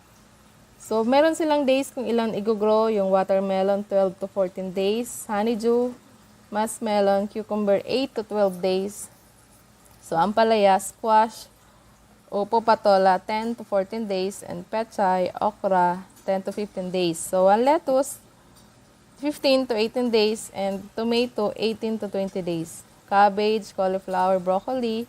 So, meron silang days kung ilan i-grow, yung watermelon 12 to 14 days, honeydew, muskmelon, cucumber 8 to 12 days. So, ampalaya, squash, upo patola 10 to 14 days, and pechay, okra 10 to 15 days. So, ang lettuce, 15 to 18 days, and tomato, 18 to 20 days. Cabbage, cauliflower, broccoli,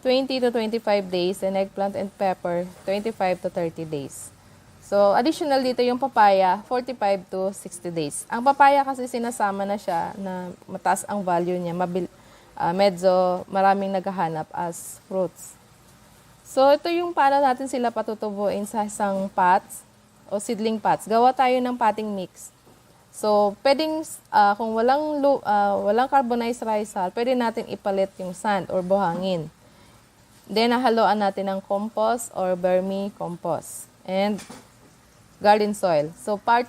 20 to 25 days, and eggplant and pepper, 25 to 30 days. So, additional dito yung papaya, 45 to 60 days. Ang papaya kasi sinasama na siya na mataas ang value niya, medyo maraming naghahanap as fruits. So, ito yung paano natin sila patutubuin sa isang pots o seedling pots. Gawa tayo ng potting mix. So, pwedeng, kung walang carbonized rice hull, pwede natin ipalit yung sand or buhangin. Then, nahaluan natin ng compost or vermicompost. And garden soil. So, part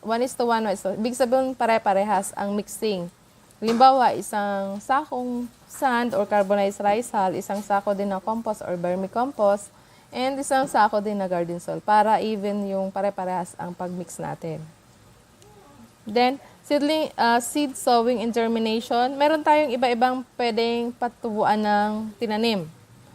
1:1. So, ibig sabihin pare-parehas ang mixing. Halimbawa, isang sakong sand or carbonized rice hull, isang sako din na compost or vermicompost, and isang sako din na garden soil para even yung pare-parehas ang pag-mix natin. Then, seed sowing and germination. Meron tayong iba-ibang pwedeng patubuan ng tinanim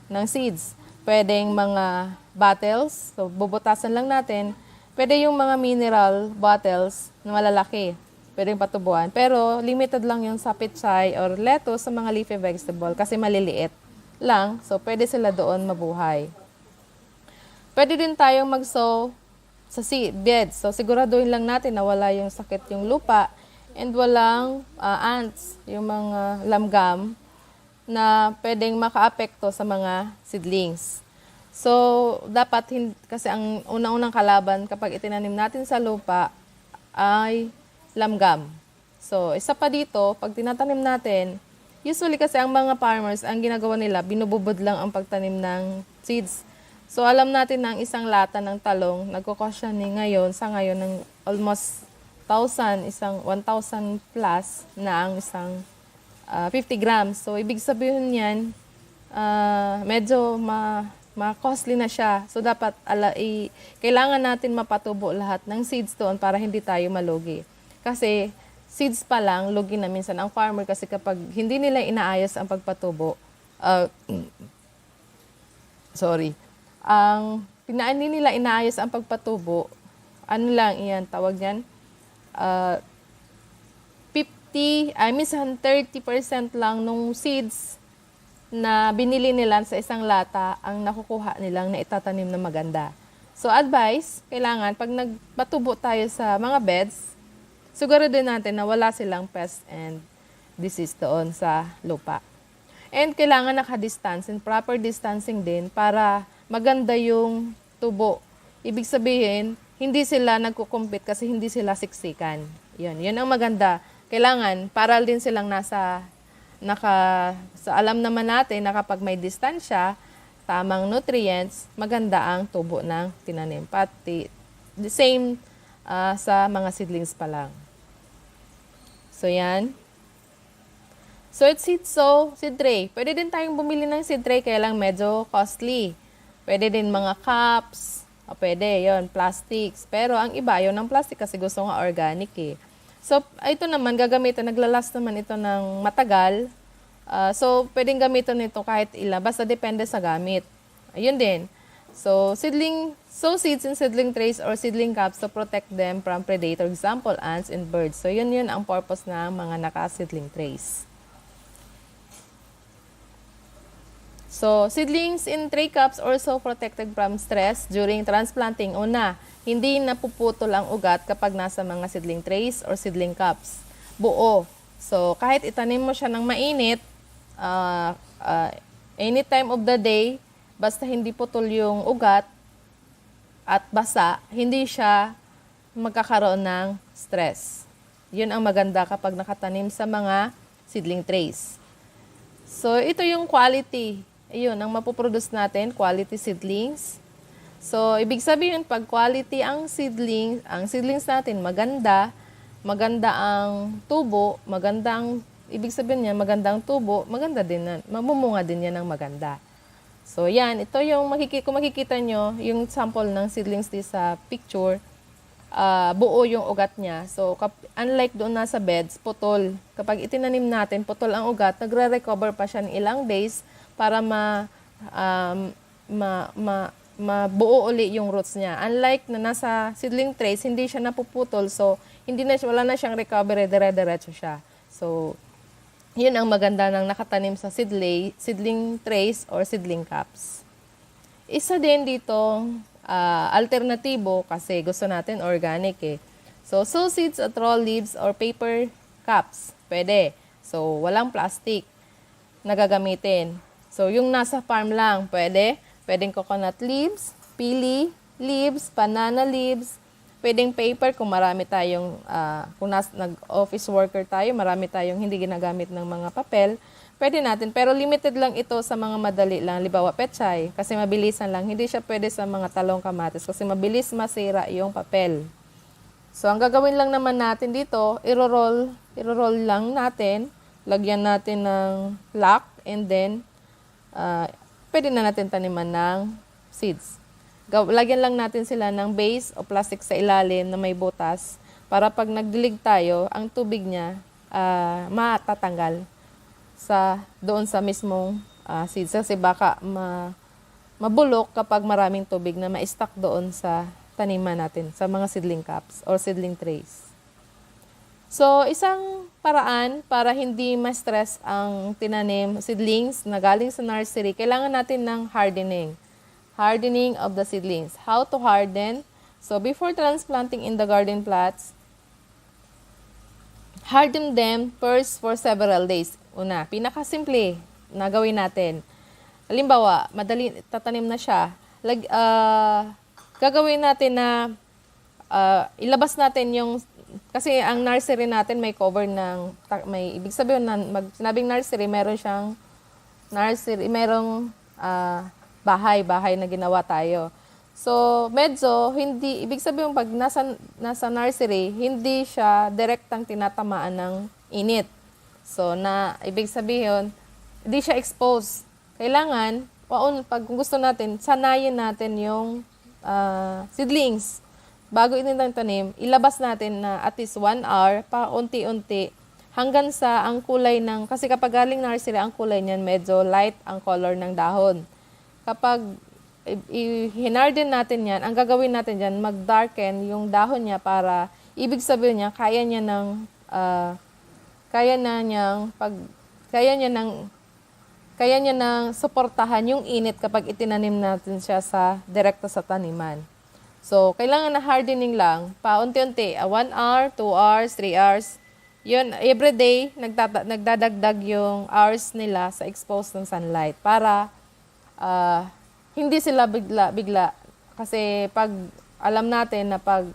ng seeds. Pwedeng mga bottles, so bubutasan lang natin. Pwede yung mga mineral bottles na malalaki, pwedeng patubuan. Pero limited lang yung sa pechay or lettuce sa mga leafy vegetable kasi maliliit lang. So, pwede sila doon mabuhay. Pwede din tayong mag-sow sa seed beds. So, siguraduhin lang natin na wala yung sakit yung lupa and walang ants, yung mga lamgam na pwedeng makaapekto sa mga seedlings. So, dapat, kasi ang unang-unang kalaban kapag itinanim natin sa lupa ay lamgam. So, isa pa dito, pag tinatanim natin, usually kasi ang mga farmers, ang ginagawa nila, binububod lang ang pagtanim ng seeds. So, alam natin na ang isang lata ng talong, nagkukos siya ngayon ng almost 1,000 plus na ang isang 50 grams. So, ibig sabihin yan, medyo ma-costly na siya. So, dapat kailangan natin mapatubo lahat ng seeds doon para hindi tayo malugi. Kasi, seeds pa lang, lugi na minsan ang farmer kasi kapag hindi nila inaayos ang pagpatubo, hindi nila inaayos ang pagpatubo, ano lang iyan, tawag yan, 30% lang nung seeds na binili nila sa isang lata ang nakukuha nilang na itatanim na maganda. So, advice, kailangan, pag nagpatubo tayo sa mga beds, siguro din natin na wala silang pest and disease doon sa lupa. And kailangan naka-distance and proper distancing din para maganda yung tubo. Ibig sabihin, hindi sila nagko-compete kasi hindi sila siksikan. Yun ang maganda. Kailangan, paral din silang sa alam naman natin na kapag may distansya, tamang nutrients, maganda ang tubo ng tinanim. Pati, the same sa mga seedlings pa lang. So, yan. So, it's seed tray. Pwede din tayong bumili ng seed tray, kaya lang medyo costly. Pwede din mga cups, o pwede, yon plastics. Pero ang iba, yun ng plastic kasi gusto nga organic eh. So, ito naman, gagamitin, naglalast naman ito ng matagal. So, pwedeng gamitin ito kahit ilan, basta depende sa gamit. Ayun din. So, sow seeds in seedling trays or seedling cups to protect them from predator, example, ants and birds. So, yun ang purpose ng mga naka-seedling trays. So, seedlings in tray cups also protected from stress during transplanting. Una, hindi napuputol ang ugat kapag nasa mga seedling trays or seedling cups. Buo. So, kahit itanim mo siya ng mainit, any time of the day, basta hindi putol yung ugat at basa, hindi siya magkakaroon ng stress. Yun ang maganda kapag nakatanim sa mga seedling trays. So, ito yung quality. Ayun, ang mapuproduce natin, quality seedlings. So, ibig sabihin, pag quality ang seedlings natin maganda ang tubo, ibig sabihin niya, magandang tubo, maganda din na, mamumunga din yan ng maganda. So, yan, ito yung, kung makikita nyo, yung sample ng seedlings di sa picture, buo yung ugat niya. So, unlike doon nasa beds, putol. Kapag itinanim natin, putol ang ugat, mabuo uli yung roots niya. Unlike na nasa seedling trays, hindi siya napuputol. So, wala na siyang recovery, dire-diretso siya. So, yun ang maganda ng nakatanim sa seedling trays or seedling cups. Isa din dito, alternatibo kasi gusto natin organic eh. So, sow seeds at raw leaves or paper cups, pwede. So, walang plastic na gagamitin. So, yung nasa farm lang, pwede. Pwedeng coconut leaves, pili leaves, banana leaves, pwedeng paper kung marami tayong, kung nag-office worker tayo, marami tayong hindi ginagamit ng mga papel, pwede natin. Pero limited lang ito sa mga madali lang. Libawa, pechay, kasi mabilisan lang. Hindi siya pwede sa mga talong kamatis kasi mabilis masira yung papel. So, ang gagawin lang naman natin dito, i-roll lang natin, lagyan natin ng lock, and then, pwede na natin taniman ng seeds. Lagyan lang natin sila ng base o plastic sa ilalim na may butas para pag nagdilig tayo, ang tubig niya matatanggal doon sa mismong seeds. Kasi baka mabulok kapag maraming tubig na ma-stuck doon sa taniman natin, sa mga seedling cups or seedling trays. So, isang paraan para hindi ma-stress ang tinanim seedlings na galing sa nursery, kailangan natin ng hardening. Hardening of the seedlings. How to harden? So, before transplanting in the garden plots, harden them first for several days. Una, pinakasimple na gawin natin. Halimbawa, tatanim na siya. Gagawin natin na ilabas natin yung, kasi ang nursery natin may cover ng, ibig sabihin na sinabing nursery, meron siyang merong bahay na ginawa tayo. So, medyo, ibig sabihin pag nasa nursery, hindi siya direktang tinatamaan ng init. So, ibig sabihin, hindi siya exposed. Kailangan, pag gusto natin, sanayin natin yung seedlings. Bago tanim, ilabas natin na at least 1 hour, pa unti-unti, hanggang sa ang kulay kasi kapag galing nursery, ang kulay niyan medyo light ang color ng dahon. Kapag hinarden natin yan, ang gagawin natin dyan, mag-darken yung dahon niya para, ibig sabihin niya, kaya niya nang suportahan yung init kapag itinanim natin siya direkta sa taniman. So, kailangan na hardening lang, paunti-unti, 1 hour, 2 hours, 3 hours. Yun, everyday, nagdadagdag yung hours nila sa exposed ng sunlight para hindi sila bigla. Kasi alam natin na pag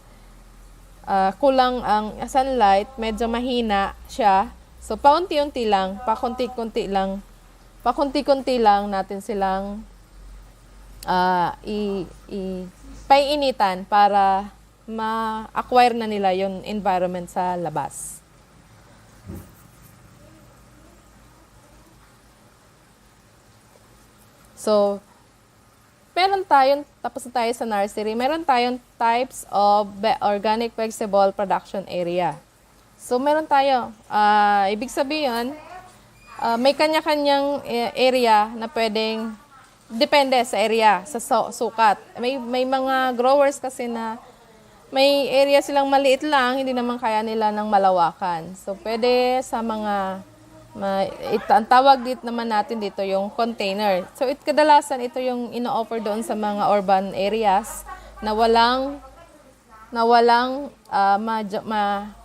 kulang ang sunlight, medyo mahina siya. So, paunti-unti lang, pakunti-kunti lang natin silang painitan para ma-acquire na nila yung environment sa labas. So, tapos na tayo sa nursery, meron tayong types of organic vegetable production area. So, meron tayo, ibig sabihin, may kanya-kanyang area na pwedeng, depende sa area, sa sukat. May mga growers kasi na may area silang maliit lang, hindi naman kaya nila ng malawakan. So, pwede sa ang tawag naman natin dito yung container. So, kadalasan ito yung ino-offer doon sa mga urban areas na walang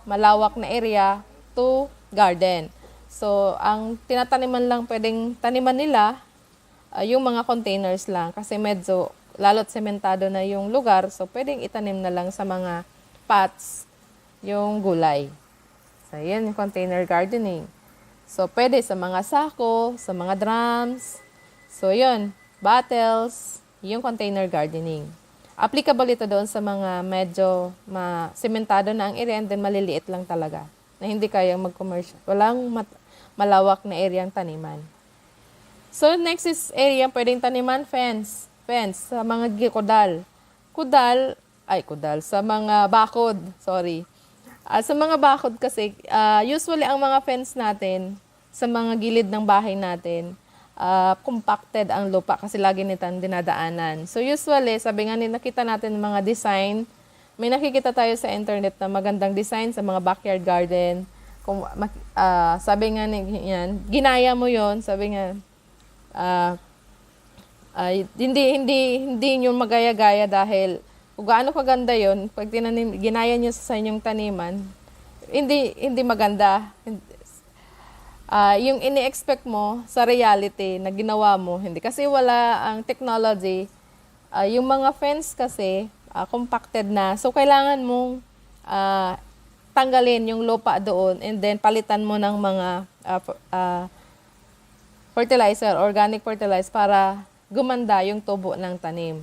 malawak na area to garden. So, ang tinataniman lang pwedeng taniman nila, yung mga containers lang kasi medyo lalo't sementado na yung lugar, so pwedeng itanim na lang sa mga pots yung gulay. So, yan yung container gardening. So, pwede sa mga sako, sa mga drums. So, yun, bottles, yung container gardening. Applicable ito doon sa mga medyo sementado na ang area and then maliliit lang talaga na hindi kayang mag-commercial. Walang malawak na area ang taniman. So, next is area, pwedeng taniman fence sa mga kudal. Sa mga bakod, sorry. Sa mga bakod kasi, usually ang mga fence natin, sa mga gilid ng bahay natin, compacted ang lupa kasi lagi nitang dinadaanan. So usually, sabi nga nakita natin mga design, may nakikita tayo sa internet na magandang design sa mga backyard garden. Kung sabi nga yan, ginaya mo yon, sabi nga hindi niyo magaya-gaya dahil kung gaano kaganda yon, pag ginaya niyo sa inyong taniman, hindi maganda. Yung ini-expect mo sa reality na ginawa mo, hindi. Kasi wala ang technology. Yung mga fence kasi, compacted na. So, kailangan mong tanggalin yung lupa doon and then palitan mo ng mga fertilizer, organic fertilizer para gumanda yung tubo ng tanim.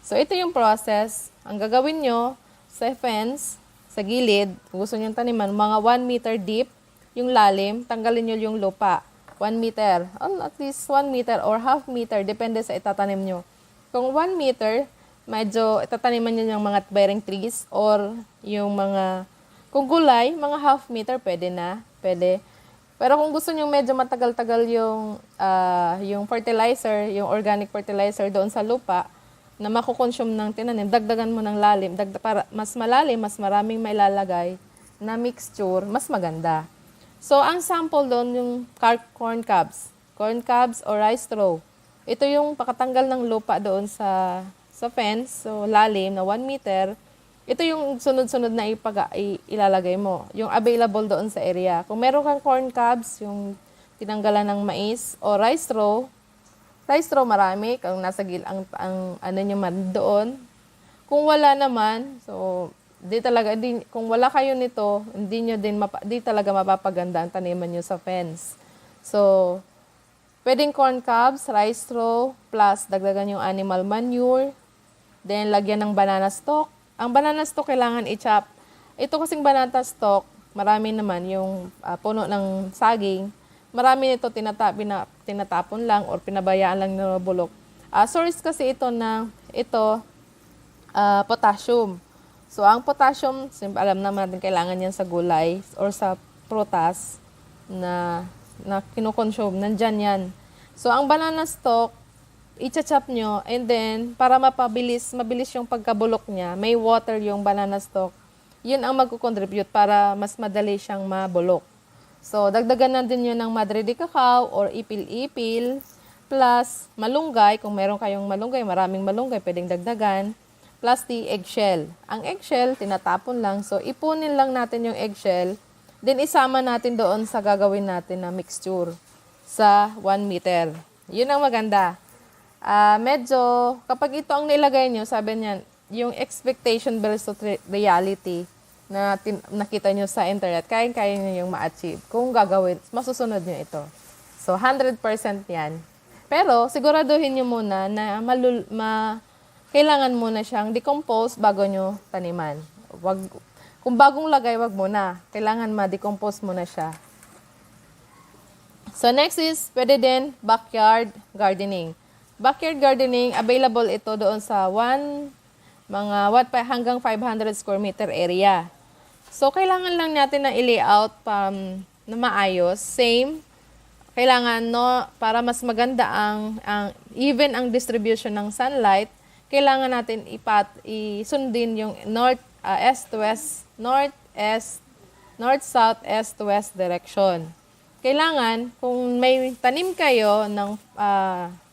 So, ito yung process. Ang gagawin nyo sa fence, sa gilid, kung gusto nyo taniman, mga 1 meter deep, yung lalim, tanggalin nyo yung lupa. 1 meter, at least 1 meter or half meter, depende sa itatanim nyo. Kung 1 meter, medyo itataniman nyo yung mga bearing trees or yung mga, kung gulay, mga half meter, pwede na, pwede. Pero kung gusto nyo medyo matagal-tagal yung fertilizer, yung organic fertilizer doon sa lupa, na makukonsume ng tinanim, dagdagan mo ng lalim, para mas malalim, mas maraming mailalagay na mixture, mas maganda. So, ang sample doon yung corn cobs o rice straw. Ito yung pakatanggal ng lupa doon sa fence, so lalim na 1 meter. Ito yung sunod-sunod na ilalagay mo, yung available doon sa area. Kung meron kang corn cobs, yung tinanggalan ng mais, o rice straw marami, kung nasa ang ano nyo man doon. Kung wala naman, so kung wala kayo nito, di talaga mapapaganda ang taniman nyo sa fence. So, pwedeng corn cobs, rice straw, plus dagdagan yung animal manure, then lagyan ng banana stalk. Ang banana stalk kailangan i-chop. Ito kasing banana stalk, marami naman yung puno ng saging. Marami nito tinatapon lang or pinabayaan lang na bulok. Source kasi ito potassium. So, ang potassium, alam naman natin kailangan yan sa gulay or sa prutas na kinukonsume. Nandyan yan. So, ang banana stalk, i-chop nyo and then para mabilis yung pagkabulok niya, may water yung banana stalk. Yun ang magkukontribute para mas madali siyang mabulok. So, dagdagan na din yun ng madre de cacao or ipil-ipil plus malunggay. Kung meron kayong malunggay, maraming malunggay, pwedeng dagdagan. Plus the eggshell. Ang eggshell, tinatapon lang. So, ipunin lang natin yung eggshell. Then, isama natin doon sa gagawin natin na mixture sa 1 meter. Yun ang maganda. Medyo, kapag ito ang nilagay nyo, sabi niyan, yung expectation versus reality na nakita nyo sa internet, kaya nyo yung ma-achieve. Kung gagawin, masusunod nyo ito. So, 100% yan. Pero, siguraduhin nyo muna na kailangan muna siyang decompose bago nyo taniman. Kung bagong lagay, wag muna. Kailangan ma-decompose muna siya. So next is, pwede din backyard gardening. Backyard gardening, available ito doon sa hanggang 500 square meter area. So kailangan lang natin na i-layout na maayos. Same. Kailangan para mas maganda even ang distribution ng sunlight, kailangan natin isundin yung north-south, east-west direction. Kailangan, kung may tanim kayo ng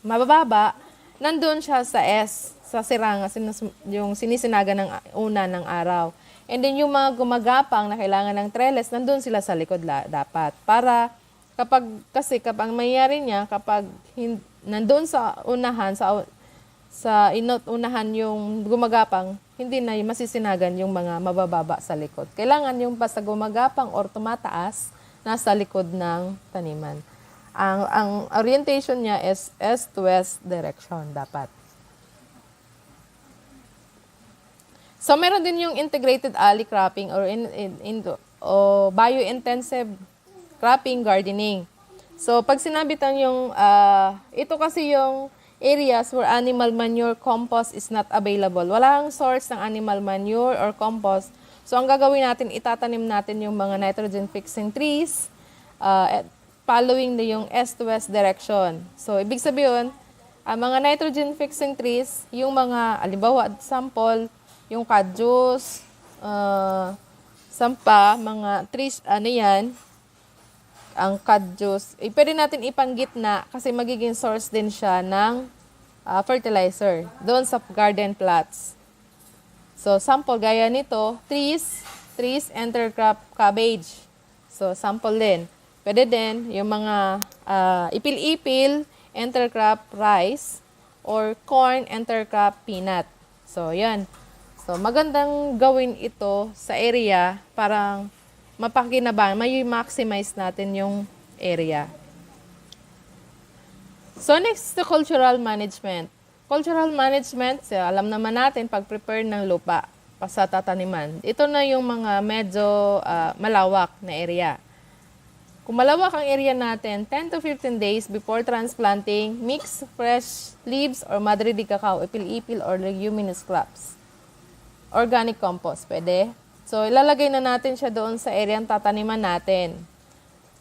mabababa, nandun siya sa sa siranga, yung sinisinaga ng una ng araw. And then yung mga gumagapang na kailangan ng trellis, nandun sila sa likod dapat. Para kapag mayayari niya, kapag nandun sa unahan, sa unahan yung gumagapang, hindi na masisinagan yung mga mabababa sa likod. Kailangan yung basta gumagapang or tumataas, nasa likod ng taniman. Ang orientation niya is east-west direction dapat. So, meron din yung integrated alley cropping or bio-intensive cropping gardening. So, pag sinabitan yung, ito kasi yung areas where animal manure compost is not available. Walang source ng animal manure or compost. So, ang gagawin natin, itatanim natin yung mga nitrogen-fixing trees, following na yung east to west direction. So, ibig sabihin, ang mga nitrogen-fixing trees, yung mga, alimbawa, sample, yung kadyos, sampa, mga trees, ano yan, ang kadyos, pwede natin ipanggitna kasi magiging source din siya ng fertilizer doon sa garden plots. So, sample gaya nito, trees, intercrop cabbage. So, sample din. Pwede din yung mga ipil-ipil, intercrop rice, or corn, intercrop peanut. So, yan. So, magandang gawin ito sa area para mapakinabang, may maximize natin yung area. So, next to cultural management. Cultural management, alam naman natin, pag-prepare ng lupa sa tataniman. Ito na yung mga medyo malawak na area. Kung malawak ang area natin, 10 to 15 days before transplanting, mix fresh leaves or madre de cacao, ipil-ipil or leguminous crops. Organic compost, pwede. So, ilalagay na natin siya doon sa area ang tataniman natin.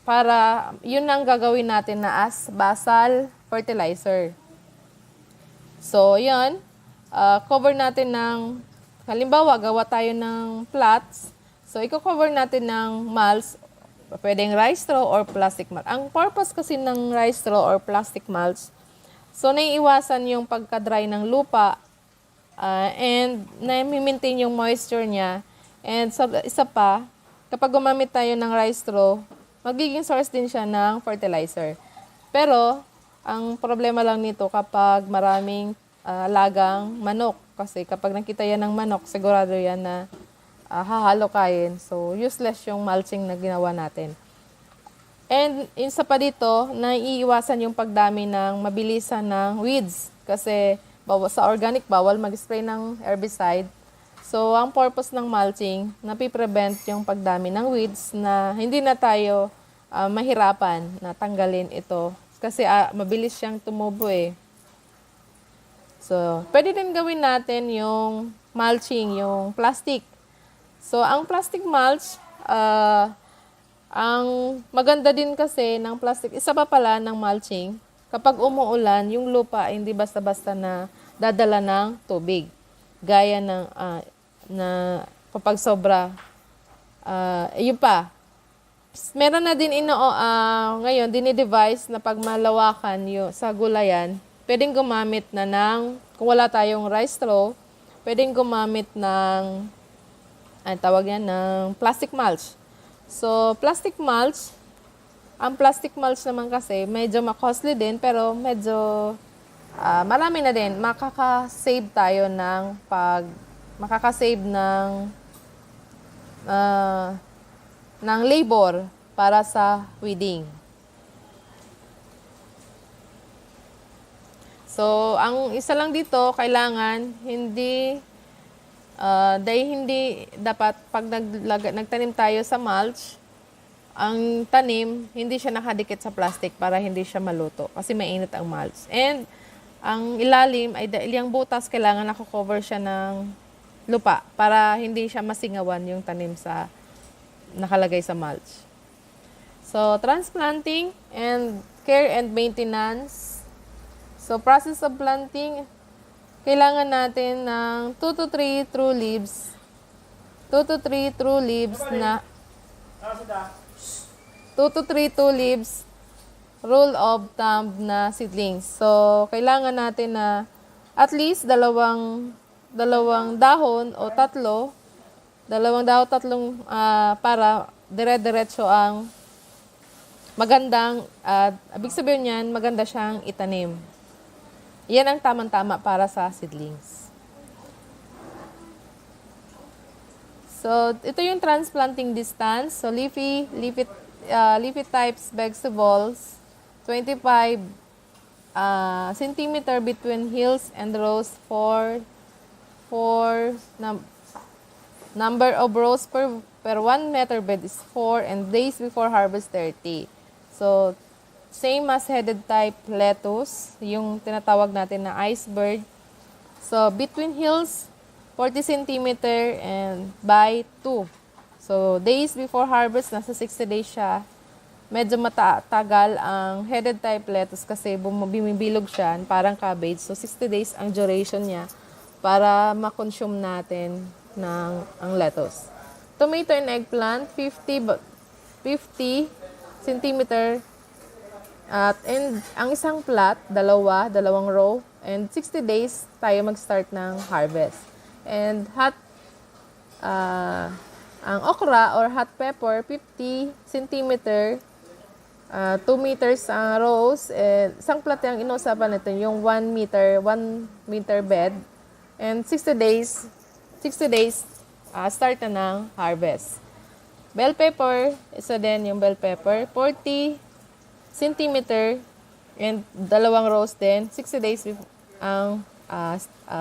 Para, yun ang gagawin natin na as basal fertilizer. So, yun. Cover natin ng, halimbawa, gawa tayo ng plots. So, i-cover natin ng mulch, pwedeng rice straw or plastic mulch. Ang purpose kasi ng rice straw or plastic mulch, so, naiiwasan yung pagka-dry ng lupa and na-maintain yung moisture niya. And isa pa, kapag gumamit tayo ng rice straw, magiging source din siya ng fertilizer. Pero, ang problema lang nito kapag maraming alagang manok. Kasi kapag nakita yan ng manok, sigurado yan na hahalo kain. So, useless yung mulching na ginawa natin. And isa pa dito, naiiwasan yung pagdami ng mabilisan ng weeds. Kasi sa organic, bawal mag-spray ng herbicide. So, ang purpose ng mulching, napiprevent yung pagdami ng weeds na hindi na tayo mahirapan na tanggalin ito. Kasi mabilis siyang tumubo eh. So, pwede din gawin natin yung mulching, yung plastic. So, ang plastic mulch, ang maganda din kasi ng plastic, isa pa pala ng mulching, kapag umuulan, yung lupa hindi basta-basta na dadala ng tubig. Gaya ng na kapag sobra, yun pa. Meron na din ngayon, dini-device na pag malawakan sa gulayan, pwedeng gumamit na ng, kung wala tayong rice straw, pwedeng gumamit ng, tawag yan, ng plastic mulch. So, plastic mulch, ang plastic mulch naman kasi, medyo ma-costly din, pero medyo marami na din. Makaka-save tayo ng makaka-save ng labor para sa weeding. So, ang isa lang dito, kailangan hindi dapat pag nagtanim tayo sa mulch, ang tanim, hindi siya nakadikit sa plastic para hindi siya maluto kasi mainit ang mulch. And ang ilalim ay yung butas, kailangan nako-cover siya ng lupa para hindi siya masingawan yung tanim sa nakalagay sa mulch. So, transplanting and care and maintenance. So, process of planting, kailangan natin ng 2 to 3 true leaves. 2 to 3 true leaves na 2 to 3 true leaves rule of thumb na seedlings. So, kailangan natin na at least dalawang dahon o tatlong para dire-diretso ang magandang, ibig sabihin niyan, maganda siyang itanim. Yan ang tamang-tama para sa seedlings. So, ito yung transplanting distance. So, leafy types vegetables, 25 centimeter between hills and rows for number of rows per 1 meter bed is 4 and days before harvest 30. So, same as headed type lettuce, yung tinatawag natin na iceberg. So, between hills, 40 centimeter and by 2. So, days before harvest, nasa 60 days siya. medyo matagal ang headed type lettuce kasi bumibilog siya, parang cabbage. So 60 days ang duration niya para ma-consume natin ang lettuce. Tomato and eggplant, 50 centimeter. And ang isang plot, dalawang row. And 60 days tayo mag-start ng harvest. And ang okra or hot pepper, 50 centimeter, 2 meters ang rows. Isang plot yung inusapan natin, yung 1 meter bed. And 60 days, start na ng harvest. Bell pepper, isa din yung bell pepper, 40 centimeter and dalawang rows din, 60 days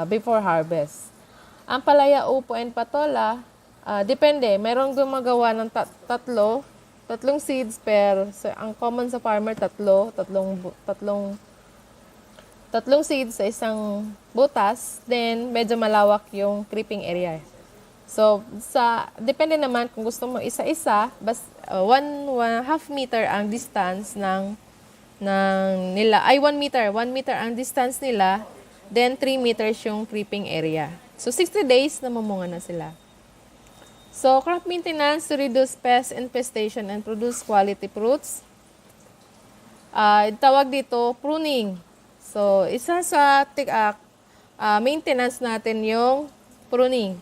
before harvest. Ang palaya, upo, and patola, depende. Merong gumagawa ng tatlong seeds so, ang common sa farmer, tatlong seeds sa isang butas, then medyo malawak yung creeping area. So, depende naman kung gusto mo isa-isa, 1.5 meter ang distance nila, 1 meter ang distance nila, then 3 meters yung creeping area. So, 60 days na mamunga na sila. So, crop maintenance to reduce pest infestation and produce quality fruits. Tawag dito, pruning. So, isa sa maintenance natin yung pruning.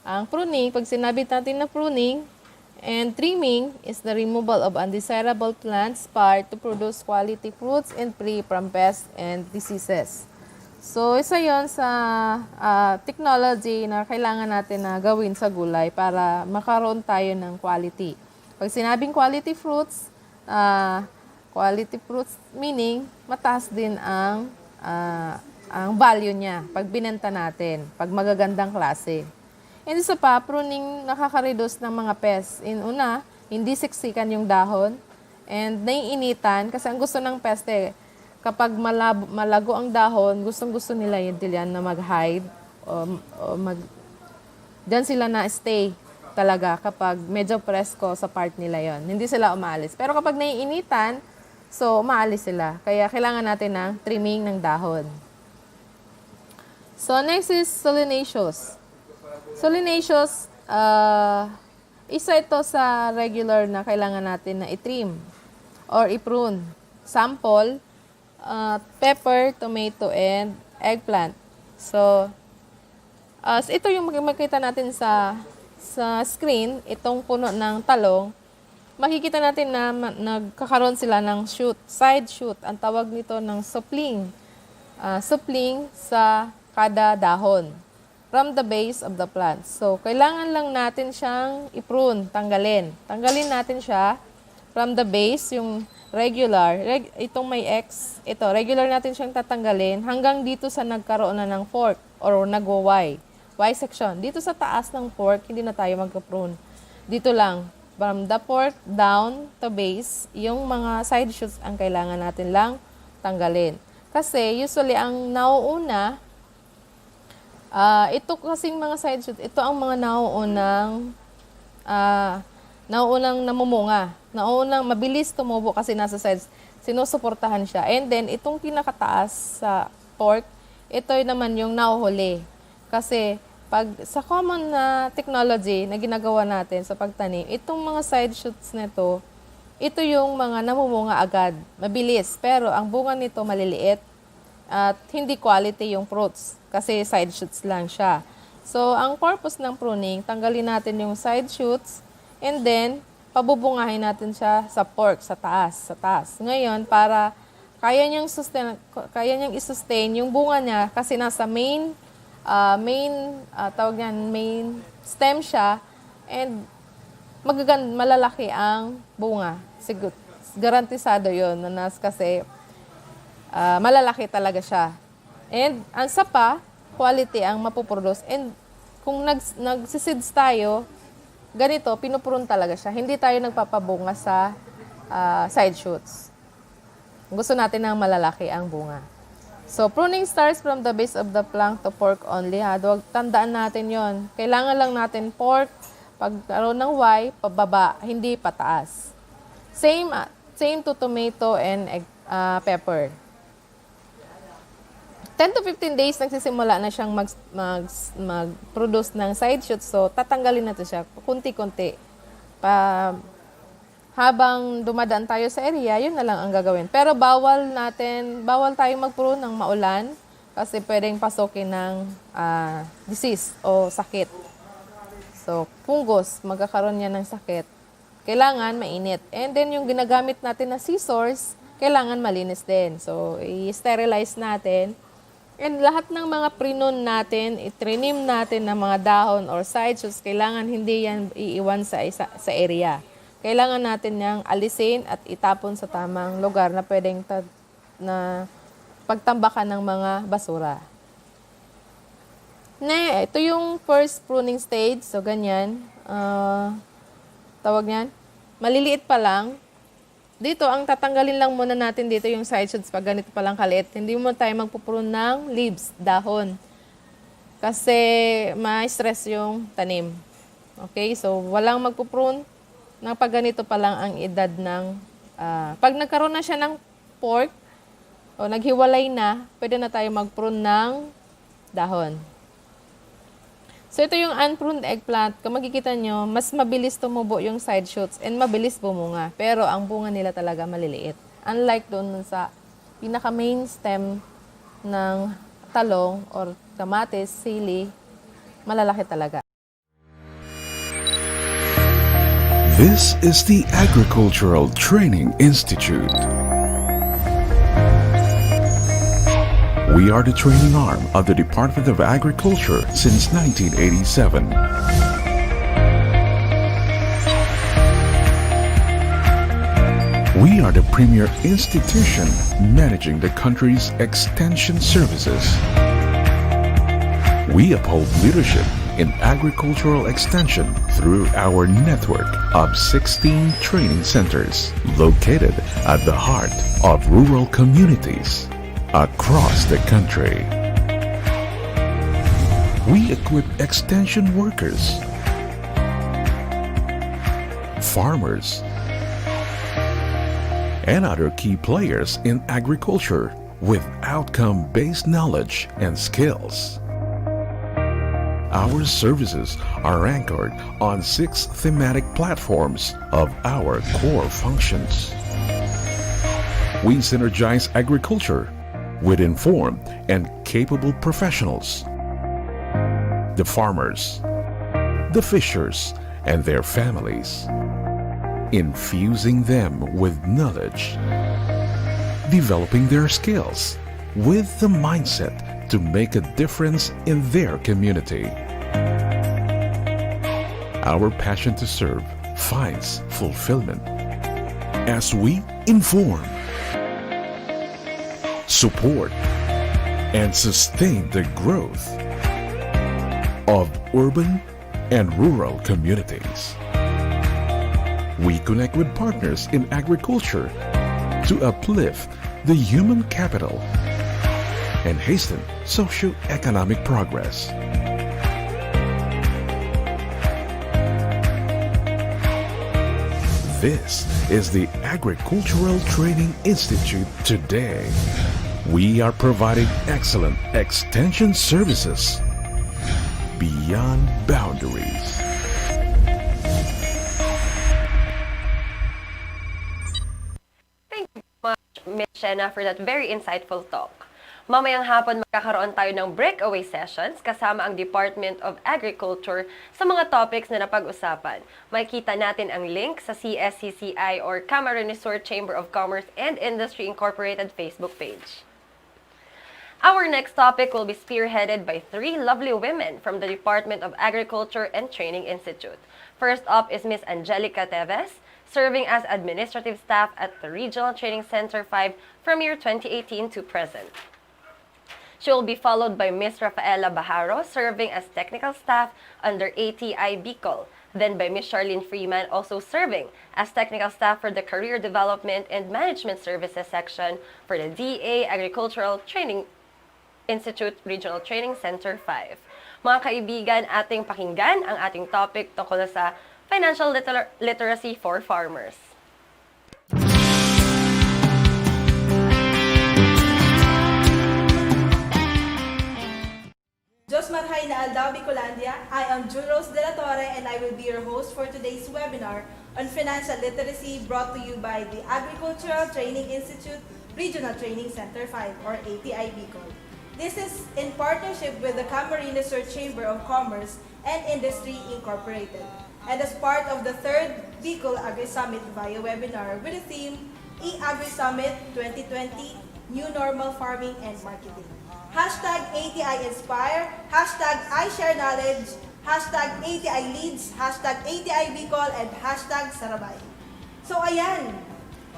Ang pruning, pag sinabi natin na pruning and trimming is the removal of undesirable plants part to produce quality fruits and free from pests and diseases. So, isa yon sa technology na kailangan natin na gawin sa gulay para makaroon tayo ng quality. Pag sinabing quality fruits meaning mataas din ang value niya pag binenta natin, pag magagandang klase. And isa pa, pruning nakaka-reduce ng mga pests. Una, hindi siksikan yung dahon and naiinitan kasi ang gusto ng pest kapag malago ang dahon, gustong-gusto nila yan na mag-hide diyan sila na stay talaga kapag medyo presko sa part nila yon. Hindi sila umaalis. Pero kapag naiinitan, so umaalis sila. Kaya kailangan natin ng trimming ng dahon. So next is solanaceous. Solanaceous, isa ito sa regular na kailangan natin na i-trim or i-prune. Sample, pepper, tomato, and eggplant. So, ito yung makikita natin sa screen, itong puno ng talong. Makikita natin na nagkakaroon sila ng shoot, side shoot. Ang tawag nito ng sapling. Sapling sa kada dahon from the base of the plant. So, kailangan lang natin siyang i-prune, tanggalin. Tanggalin natin siya from the base, yung regular. Itong may X, ito, regular natin siyang tatanggalin hanggang dito sa nagkaroon na ng fork or nag-Y. Y section. Dito sa taas ng fork, hindi na tayo magka-prune. Dito lang. From the fork down to base, yung mga side shoots ang kailangan natin lang tanggalin. Kasi usually ang nauuna, ito kasing mga side shoots, ito ang mga nauunang namumunga. Nauunang mabilis tumubo kasi nasa sides, sinusuportahan siya. And then, itong pinakataas sa fork, ito naman yung nauhuli. Kasi, pag sa common na technology na ginagawa natin sa pagtanim, itong mga side shoots nito, ito yung mga namumunga agad, mabilis. Pero ang bunga nito maliliit at hindi quality yung fruits kasi side shoots lang siya. So, ang purpose ng pruning, tanggalin natin yung side shoots and then pabubungahin natin siya sa fork, sa taas. Ngayon, para kaya niyang i-sustain yung bunga niya kasi nasa main stem siya and malalaki ang bunga. Siguro, garantisado yon na kasi malalaki talaga siya. And ang sapa, quality ang mapuproduce. And kung nagsisids tayo, ganito, pinuprune talaga siya. Hindi tayo nagpapabunga sa side shoots. Gusto natin ng malalaki ang bunga. So, pruning starts from the base of the plant to fork only. Huwag tandaan natin yon. Kailangan lang natin fork, pagkaroon ng Y, pababa, hindi pataas. Same to tomato and pepper. 10 to 15 days nagsisimula na siyang mag-produce ng side shoots. So, tatanggalin natin siya kunti-kunti. Habang dumadaan tayo sa area, yun na lang ang gagawin. Pero bawal tayo mag-prune ng maulan kasi pwedeng pasukin ng disease o sakit. So, fungus, magkakaroon niya ng sakit. Kailangan mainit. And then, yung ginagamit natin na scissors, kailangan malinis din. So, i-sterilize natin. And lahat ng mga prinon natin, itrinim natin ng mga dahon or side shoots, kailangan hindi yan iiwan sa area. Kailangan natin yang alisin at itapon sa tamang lugar na pwedeng na pagtambakan ng mga basura. Ito yung first pruning stage. So, ganyan. Tawag niyan. Maliliit pa lang. Dito, ang tatanggalin lang muna natin dito yung side shoots pag ganito pa lang kaliit. Hindi mo tayo magpuprune ng leaves, dahon. Kasi ma-stress yung tanim. Okay? So, walang magpuprune na pag ganito pa lang ang edad ng... pag nagkaroon na siya ng fork o naghiwalay na, pwede na tayo magprune ng dahon. So, ito yung unpruned eggplant. Kung makikita nyo, mas mabilis tumubo yung side shoots and mabilis bumunga. Pero ang bunga nila talaga maliliit. Unlike doon sa pinaka-main stem ng talong or kamatis, sili, malalaki talaga. This is the Agricultural Training Institute. We are the training arm of the Department of Agriculture since 1987. We are the premier institution managing the country's extension services. We uphold leadership in agricultural extension through our network of 16 training centers located at the heart of rural communities across the country. We equip extension workers, farmers, and other key players in agriculture with outcome-based knowledge and skills. Our services are anchored on 6 thematic platforms of our core functions. We synergize agriculture with informed and capable professionals, the farmers, the fishers, and their families, infusing them with knowledge, developing their skills with the mindset to make a difference in their community. Our passion to serve finds fulfillment as we inform, support, and sustain the growth of urban and rural communities. We connect with partners in agriculture to uplift the human capital and hasten socio-economic progress. This is the Agricultural Training Institute today. We are providing excellent extension services beyond boundaries. Thank you so much, Ms. Shena, for that very insightful talk. Mamayang hapon magkakaroon tayo ng breakaway sessions kasama ang Department of Agriculture sa mga topics na napag-usapan. Makikita natin ang link sa CSCCI or Camarines Sur Chamber of Commerce and Industry Incorporated Facebook page. Our next topic will be spearheaded by 3 lovely women from the Department of Agriculture and Training Institute. First up is Ms. Angelica Teves, serving as administrative staff at the Regional Training Center 5 from year 2018 to present. She will be followed by Ms. Rafaela Bajaro, serving as technical staff under ATI BICOL, then by Ms. Charlene Freeman, also serving as technical staff for the Career Development and Management Services section for the DA Agricultural Training Institute Regional Training Center 5. Mga kaibigan, ating pakinggan ang ating topic tungkol sa financial literacy for farmers. Diyos marhay na Aldao, Bicolandia. I am Juros de la Torre and I will be your host for today's webinar on financial literacy brought to you by the Agricultural Training Institute Regional Training Center 5 or ATI BICOL. This is in partnership with the Camarines Sur Chamber of Commerce and Industry Incorporated and as part of the 3rd BICOL Agri Summit via webinar with the theme E-Agri Summit 2020 New Normal Farming and Marketing. Hashtag ATI Inspire, hashtag I Share Knowledge, hashtag ATI Leads, hashtag ATI BICOL, and hashtag Sarabay. So ayan,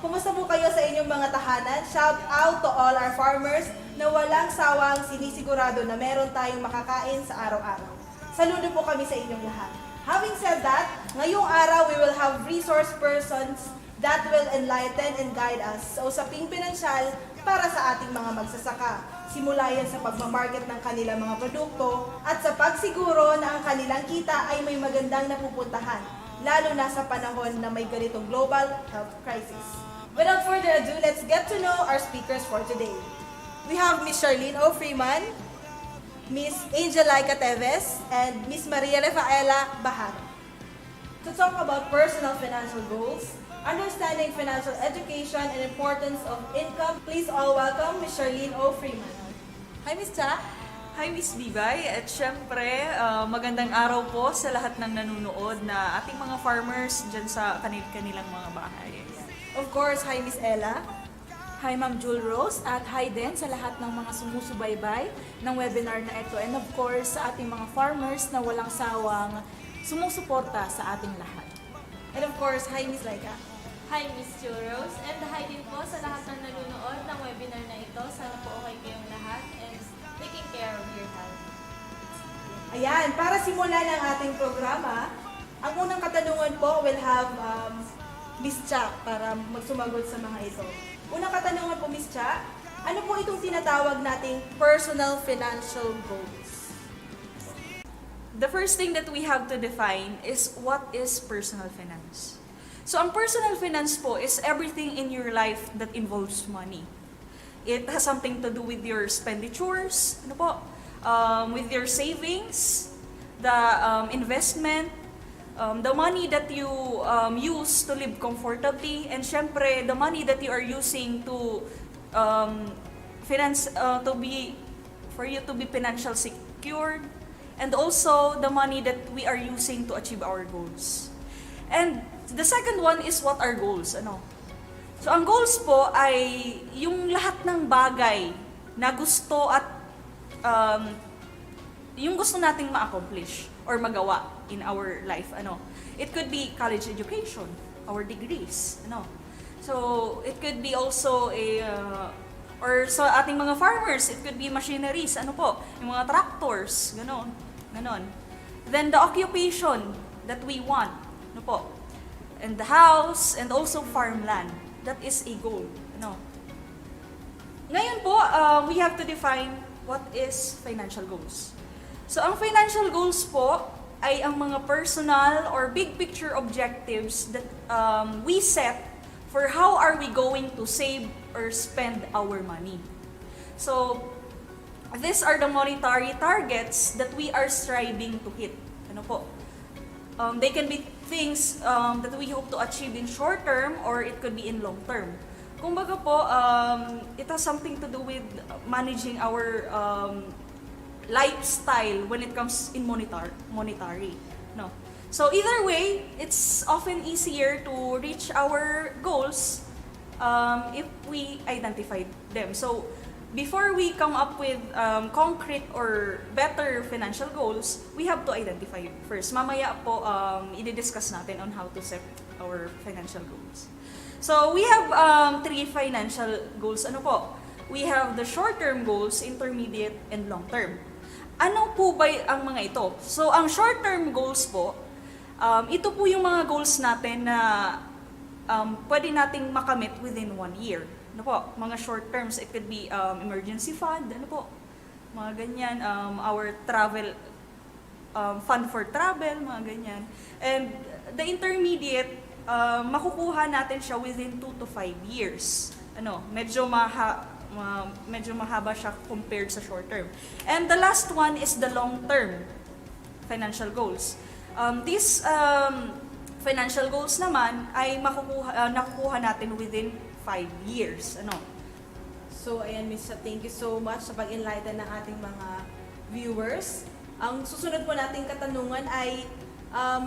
kumusta po kayo sa inyong mga tahanan? Shout out to all our farmers na walang sawang sinisigurado na meron tayong makakain sa araw-araw. Saludo po kami sa inyong lahat. Having said that, ngayong araw we will have resource persons that will enlighten and guide us sa usaping pinansyal para sa ating mga magsasaka. Simula yan sa pagmamarket ng kanilang mga produkto at sa pagsiguro na ang kanilang kita ay may magandang napupuntahan, lalo na sa panahon na may ganitong global health crisis. Without further ado, let's get to know our speakers for today. We have Ms. Charlene O. Freeman, Ms. Angelica Teves, and Ms. Maria Rafaela Bahar. To talk about personal financial goals, understanding financial education and importance of income, please all welcome Ms. Charlene O. Freeman. Hi, Ms. Cha. Hi, Ms. Bibay. At syempre, magandang araw po sa lahat ng nanonood na ating mga farmers dyan sa kanilang mga bahay. Of course, hi, Ms. Ella. Hi, Ma'am Jewel Rose. At hi din sa lahat ng mga sumusubaybay ng webinar na ito. And of course, sa ating mga farmers na walang sawang sumusuporta sa ating lahat. And of course, hi, Ms. Laika. Hi, Ms. Churros, and hi din po sa lahat ng nanonood ng webinar na ito. Sana po okay kayong lahat and taking care of your health. Ayan, para simulan ang ating programa, ang unang katanungan po will have Ms. Cha para magsumagot sa mga ito. Unang katanungan po, Ms. Cha, ano po itong tinatawag nating personal financial goals? The first thing that we have to define is what is personal finance. So, ang personal finance po is everything in your life that involves money. It has something to do with your expenditures, with your savings, the investment, the money that you use to live comfortably, and syempre, the money that you are using to finance, for you to be financial secured, and also the money that we are using to achieve our goals. And the second one is what are goals, So, ang goals po ay yung lahat ng bagay na gusto at yung gusto nating ma-accomplish or magawa in our life, It could be college education, our degrees, So, it could be also or sa ating mga farmers, it could be machineries, yung mga tractors, ganon. Then the occupation that we want, and the house, and also farmland. That is a goal. Ngayon po, we have to define what is financial goals. So, ang financial goals po ay ang mga personal or big picture objectives that we set for how are we going to save or spend our money. So, these are the monetary targets that we are striving to hit. They can be things that we hope to achieve in short term or it could be in long term. Kumbaga po, it has something to do with managing our lifestyle when it comes in monetary. So either way, it's often easier to reach our goals if we identify them. So before we come up with concrete or better financial goals, we have to identify first. Mamaya po, i-discuss natin on how to set our financial goals. So, we have 3 financial goals. We have the short-term goals, intermediate, and long-term. Ano po ba ang mga ito? So, ang short-term goals po, ito po yung mga goals natin na pwede nating makamit within 1 year. Mga short terms, it could be emergency fund, mga ganyan, our travel, fund for travel, mga ganyan. And the intermediate, makukuha natin siya within 2 to 5 years. Medyo medyo mahaba siya compared sa short term. And the last one is the long-term financial goals. These financial goals naman ay nakukuha natin within 5 years. So, ayan, Miss Cha, thank you so much sa pag-enlighten ng ating mga viewers. Ang susunod po nating katanungan ay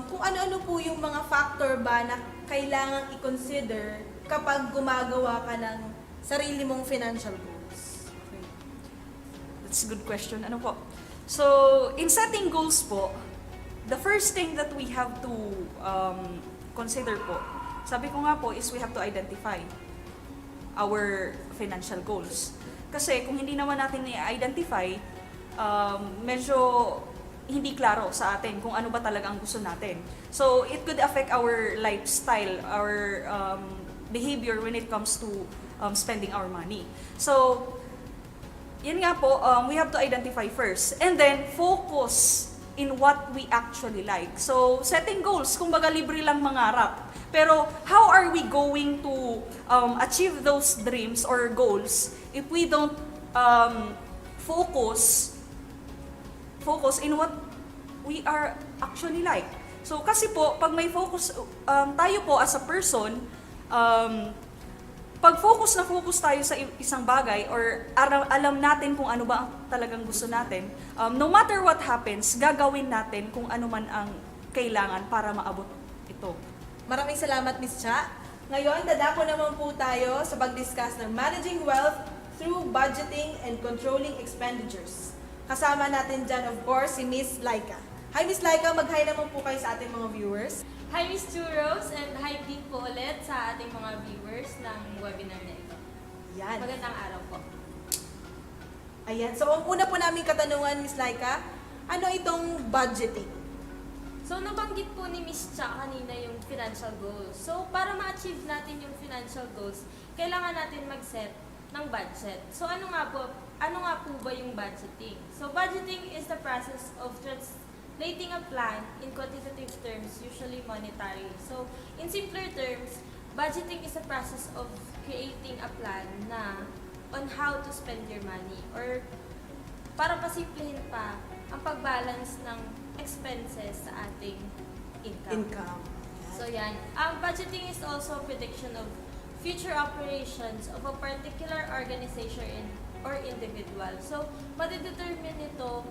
kung ano-ano po yung mga factor ba na kailangang i-consider kapag gumagawa ka ng sarili mong financial goals. Okay. That's a good question. So, in setting goals po, the first thing that we have to consider po, sabi ko nga po, is we have to identify our financial goals. Kasi kung hindi naman natin i-identify, medyo hindi klaro sa atin kung ano ba talaga ang gusto natin. So, it could affect our lifestyle, our behavior when it comes to spending our money. So, yun nga po, we have to identify first. And then, focus in what we actually like. So, setting goals, kumbaga libre lang mangarap. Pero, how are we going to achieve those dreams or goals if we don't focus in what we are actually like? So, kasi po, pag may focus, tayo po as a person, pag focus tayo sa isang bagay or alam natin kung ano ba ang talagang gusto natin, no matter what happens, gagawin natin kung ano man ang kailangan para maabot ito. Maraming salamat, Miss Cha. Ngayon, dadako naman po tayo sa pag-discuss ng managing wealth through budgeting and controlling expenditures. Kasama natin dyan, of course, si Miss Laika. Hi, Miss Laika. Mag-hi naman po kayo sa ating mga viewers. Hi, Miss Churros, and hi din po ulit sa ating mga viewers ng webinar na ito. Yan. Magandang araw po. Ayan. So, ang una po namin katanungan, Miss Laika, ano itong budgeting? So, nabanggit po ni Miss Cha kanina yung financial goals. So, para ma-achieve natin yung financial goals, kailangan natin mag-set ng budget. So, ano nga po ba yung budgeting? So, budgeting is the process of translating a plan in quantitative terms, usually monetary. So, in simpler terms, budgeting is a process of creating a plan on how to spend your money, or para pasimplihin pa, ang pag-balance ng expenses sa ating income. So yan. Budgeting is also a prediction of future operations of a particular organization or individual. So, madidetermine ito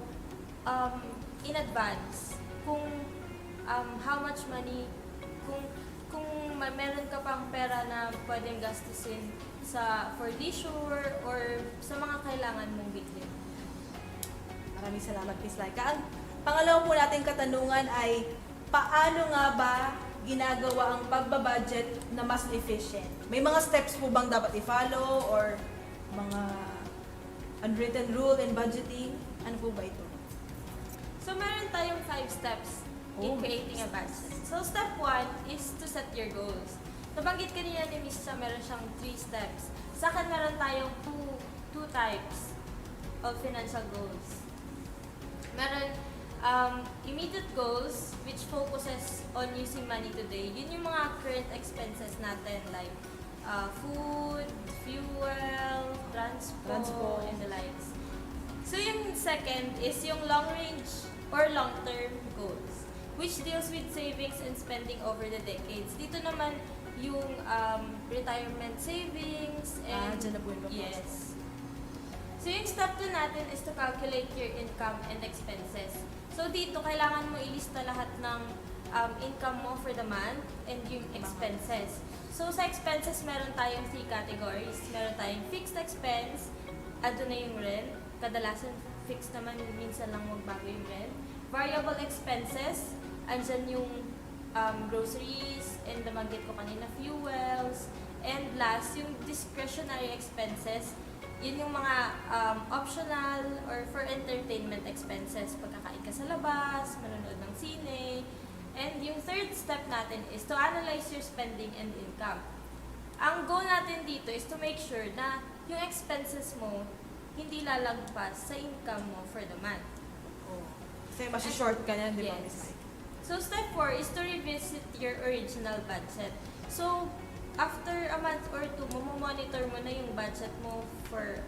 in advance kung how much money, kung meron ka pang pera na pwedeng gastusin for leisure or sa mga kailangan mong bilhin. Maraming salamat, Miss Laika. Ang pangalawa po nating katanungan ay, paano nga ba ginagawa ang pagbabudget na mas efficient? May mga steps po bang dapat i-follow or mga unwritten rule in budgeting? Ano po ba ito? So, meron tayong 5 steps in creating a budget. So, step 1 is to set your goals. Nabanggit kanina ni Miss Cha, meron siyang 3 steps. Sa akin, meron tayong two types of financial goals. Meron immediate goals, which focuses on using money today. Yun yung mga current expenses natin, like food, fuel, transport, and the likes. So yung second is yung long-range or long-term goals, which deals with savings and spending over the decades. Dito naman yung retirement savings and dyan na po yung yes. So yung step 2 natin is to calculate your income and expenses. So dito, kailangan mo ilista lahat ng income mo for the month and yung expenses. So sa expenses, meron tayong 3 categories. Meron tayong fixed expense, ado na yung rent. Kadalasan fixed naman, minsan lang magbago yung rent. Variable expenses, andyan yung groceries, and nabanggit ko kanina, fuels. And last, yung discretionary expenses, yun yung mga optional or for entertainment expenses. Pagkakain ka sa labas, manonood ng sine. And yung third step natin is to analyze your spending and income. Ang goal natin dito is to make sure na yung expenses mo hindi lalagpas sa income mo for the month. Kasi masi-short ka yan, di ba, Miss Yes. So step 4 is to revisit your original budget. So, after a month month or two, monitor mo na yung budget mo for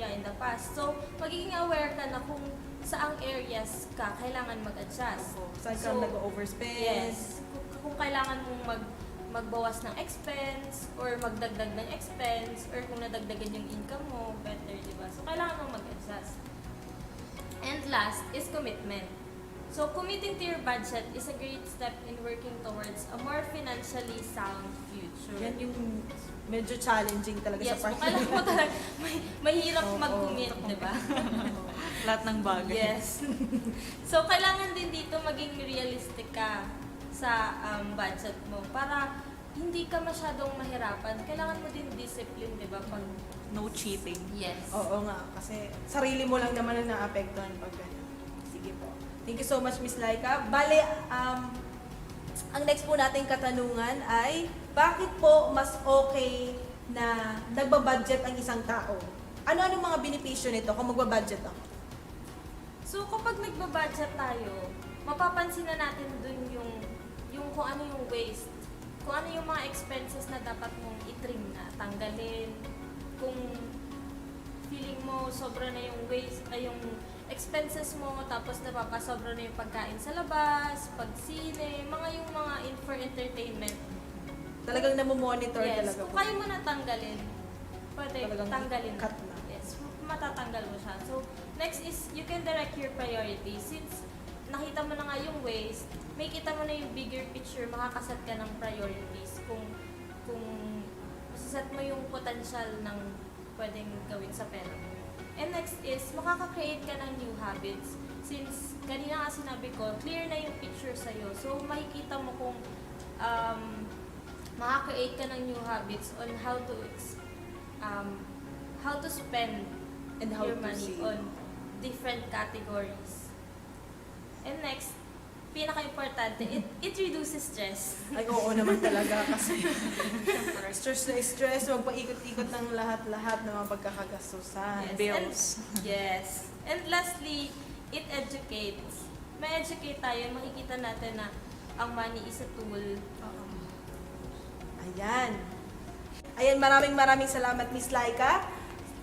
in the past. So, magiging aware ka na kung saang areas ka kailangan mag-adjust. Saan ka nag-overspend? Yes. Kung kailangan mong magbawas ng expense or magdagdag ng expense or kung nadagdagan yung income mo, better, di ba? So, kailangan mong mag-adjust. And last is commitment. So, committing to your budget is a great step in working towards a more financially sound future. Yan yung medyo challenging talaga yes, sa part. Yes, kailangan mo talaga, mahirap mag-commit, di ba? Lahat ng bagay. Yes. So, kailangan din dito maging realistic ka sa budget mo para hindi ka masyadong mahirapan. Kailangan mo din discipline, di ba? Pag no cheating. Yes. Oo nga, kasi sarili mo lang naman ang naapektuhan pag ganyan. Sige po. Thank you so much, Miss Laika. Bale, ang next po nating katanungan ay, bakit po mas okay na nagbabudget ang isang tao? Ano-ano mga benepisyo nito kung magbabudget ako? So, kapag nagbabudget tayo, mapapansin na natin dun yung kung ano yung waste, kung ano yung mga expenses na dapat mong i-trim na, tanggalin, kung feeling mo sobra na yung waste, ay yung expenses mo, tapos napapasobra na yung pagkain sa labas, pagsine, yung mga for entertainment. Talagang namomonitor yes, talaga kung po. kaya mo na tanggalin, pwede Talagang tanggalin. cut na. Yes, matatanggal mo siya. So, next is you can direct your priorities. Since nakita mo na nga yung waste, may kita mo na yung bigger picture, makakaset ka ng priorities kung masaset mo yung potential ng pwedeng gawin sa pera mo. And next is, makaka-create ka ng new habits. Since kanina nga sinabi ko, clear na yung picture sa'yo. So, makikita mo kung makaka-create ka ng new habits on how to spend and how your to money save on different categories. And next, pinaka-importante, it reduces stress. Ay, oo naman talaga kasi stress na stress, huwag paikot-ikot ng lahat-lahat ng mga pagkakagastusan. Yes. Bills. Yes. And lastly, it educates. May educate tayo, makikita natin na ang money is a tool. Ayan. Ayan, maraming salamat, Miss Laika.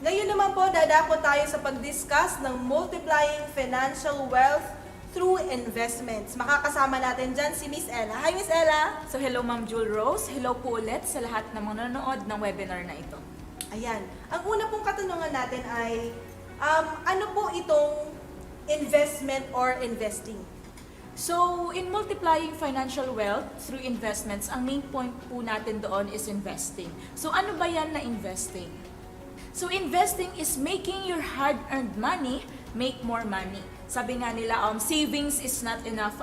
Ngayon naman po, dadako tayo sa pag-discuss ng multiplying financial wealth through investments. Makakasama natin dyan si Miss Ella. Hi, Miss Ella! So, hello Ma'am Jewel Rose. Hello po ulit sa lahat ng mga nanonood ng webinar na ito. Ayan. Ang una pong katanungan natin ay, ano po itong investment or investing? So, in multiplying financial wealth through investments, ang main point po natin doon is investing. So, ano ba yan na investing? So, investing is making your hard-earned money make more money. Sabi nga nila, savings is not enough.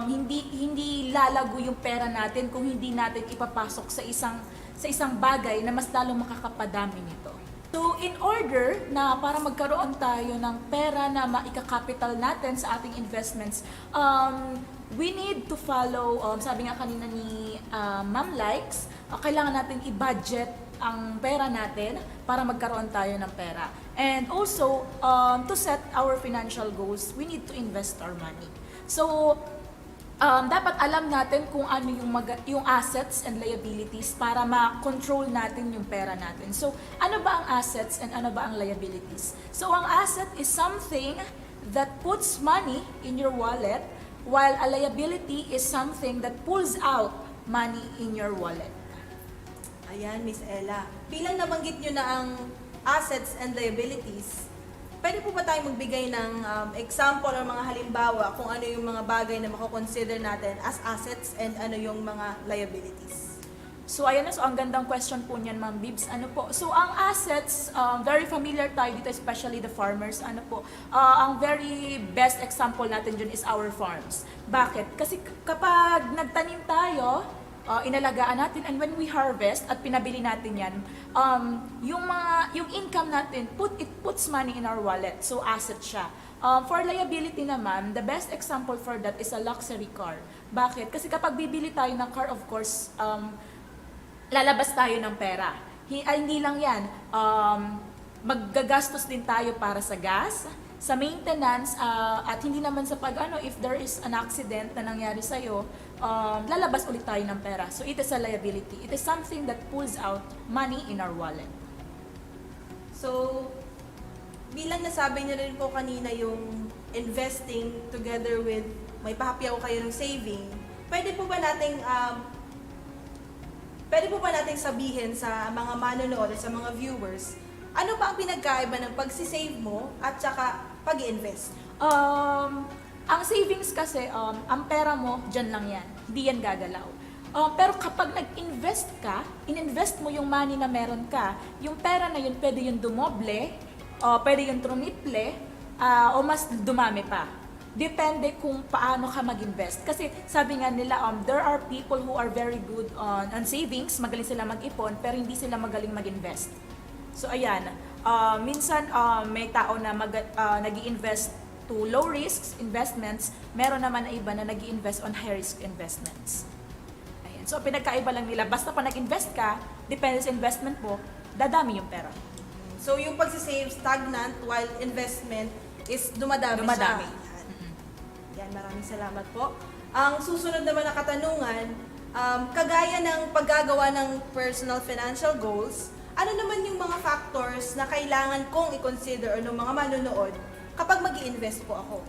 Hindi lalago yung pera natin kung hindi natin ipapasok sa isang bagay na mas lalong makakapadami nito. So, in order na para magkaroon tayo ng pera na maika-capital natin sa ating investments, we need to follow, sabi nga kanina ni Ma'am Likes, kailangan natin i-budget ang pera natin para magkaroon tayo ng pera. And also, to set our financial goals, we need to invest our money. So, dapat alam natin kung ano yung assets and liabilities para ma-control natin yung pera natin. So, ano ba ang assets and ano ba ang liabilities? So, ang asset is something that puts money in your wallet, while a liability is something that pulls out money in your wallet. Ayan, Miss Ella. Bilang nabanggit nyo na ang assets and liabilities, pwede po ba tayo magbigay ng example o mga halimbawa kung ano yung mga bagay na mako-consider natin as assets and ano yung mga liabilities? So, ayan na. So, ang gandang question po niyan, Ma'am Bibs. Ano po? So, ang assets, very familiar tayo dito, especially the farmers. Ano po? Ang very best example natin dyan is our farms. Bakit? Kasi kapag nagtanim tayo, inalagaan natin, and when we harvest at pinabili natin yan, yung income natin, it puts money in our wallet. So, asset siya. For liability naman, the best example for that is a luxury car. Bakit? Kasi kapag bibili tayo ng car, of course, lalabas tayo ng pera. Hindi lang yan. Maggagastos din tayo para sa gas, sa maintenance, at hindi naman sa if there is an accident na nangyari sa'yo, lalabas ulit tayo ng pera. So it is a liability. It is something that pulls out money in our wallet. So, bilang nasabi niyo rin po kanina yung investing together with may pahapyaw kayo ng saving, pwede po ba nating sabihin sa mga manonood at sa mga viewers, ano ba ang pinagkaiba ng pagsisave mo at saka pag-invest? Ang savings kasi, ang pera mo, dyan lang yan. Hindi yan gagalaw. Pero kapag nag-invest ka, ininvest mo yung money na meron ka, yung pera na yun, pwede yung dumoble, pwede yung trumiple, o mas dumami pa. Depende kung paano ka mag-invest. Kasi sabi nga nila, there are people who are very good on savings, magaling sila mag-ipon, pero hindi sila magaling mag-invest. So ayan, minsan may tao na nag-i-invest to low risks investments, meron naman na iba na nag-i-invest on high risk investments. Ayan. So pinagkaiba lang nila, basta pa nag-invest ka, depende sa investment mo, dadami yung pera. So yung pagsisave stagnant while investment is dumadami Dumadami. siya. Yan, maraming salamat po. Ang susunod naman na katanungan, kagaya ng paggagawa ng personal financial goals, ano naman yung mga factors na kailangan kong i-consider o ng mga manonood kapag mag-i-invest po ako?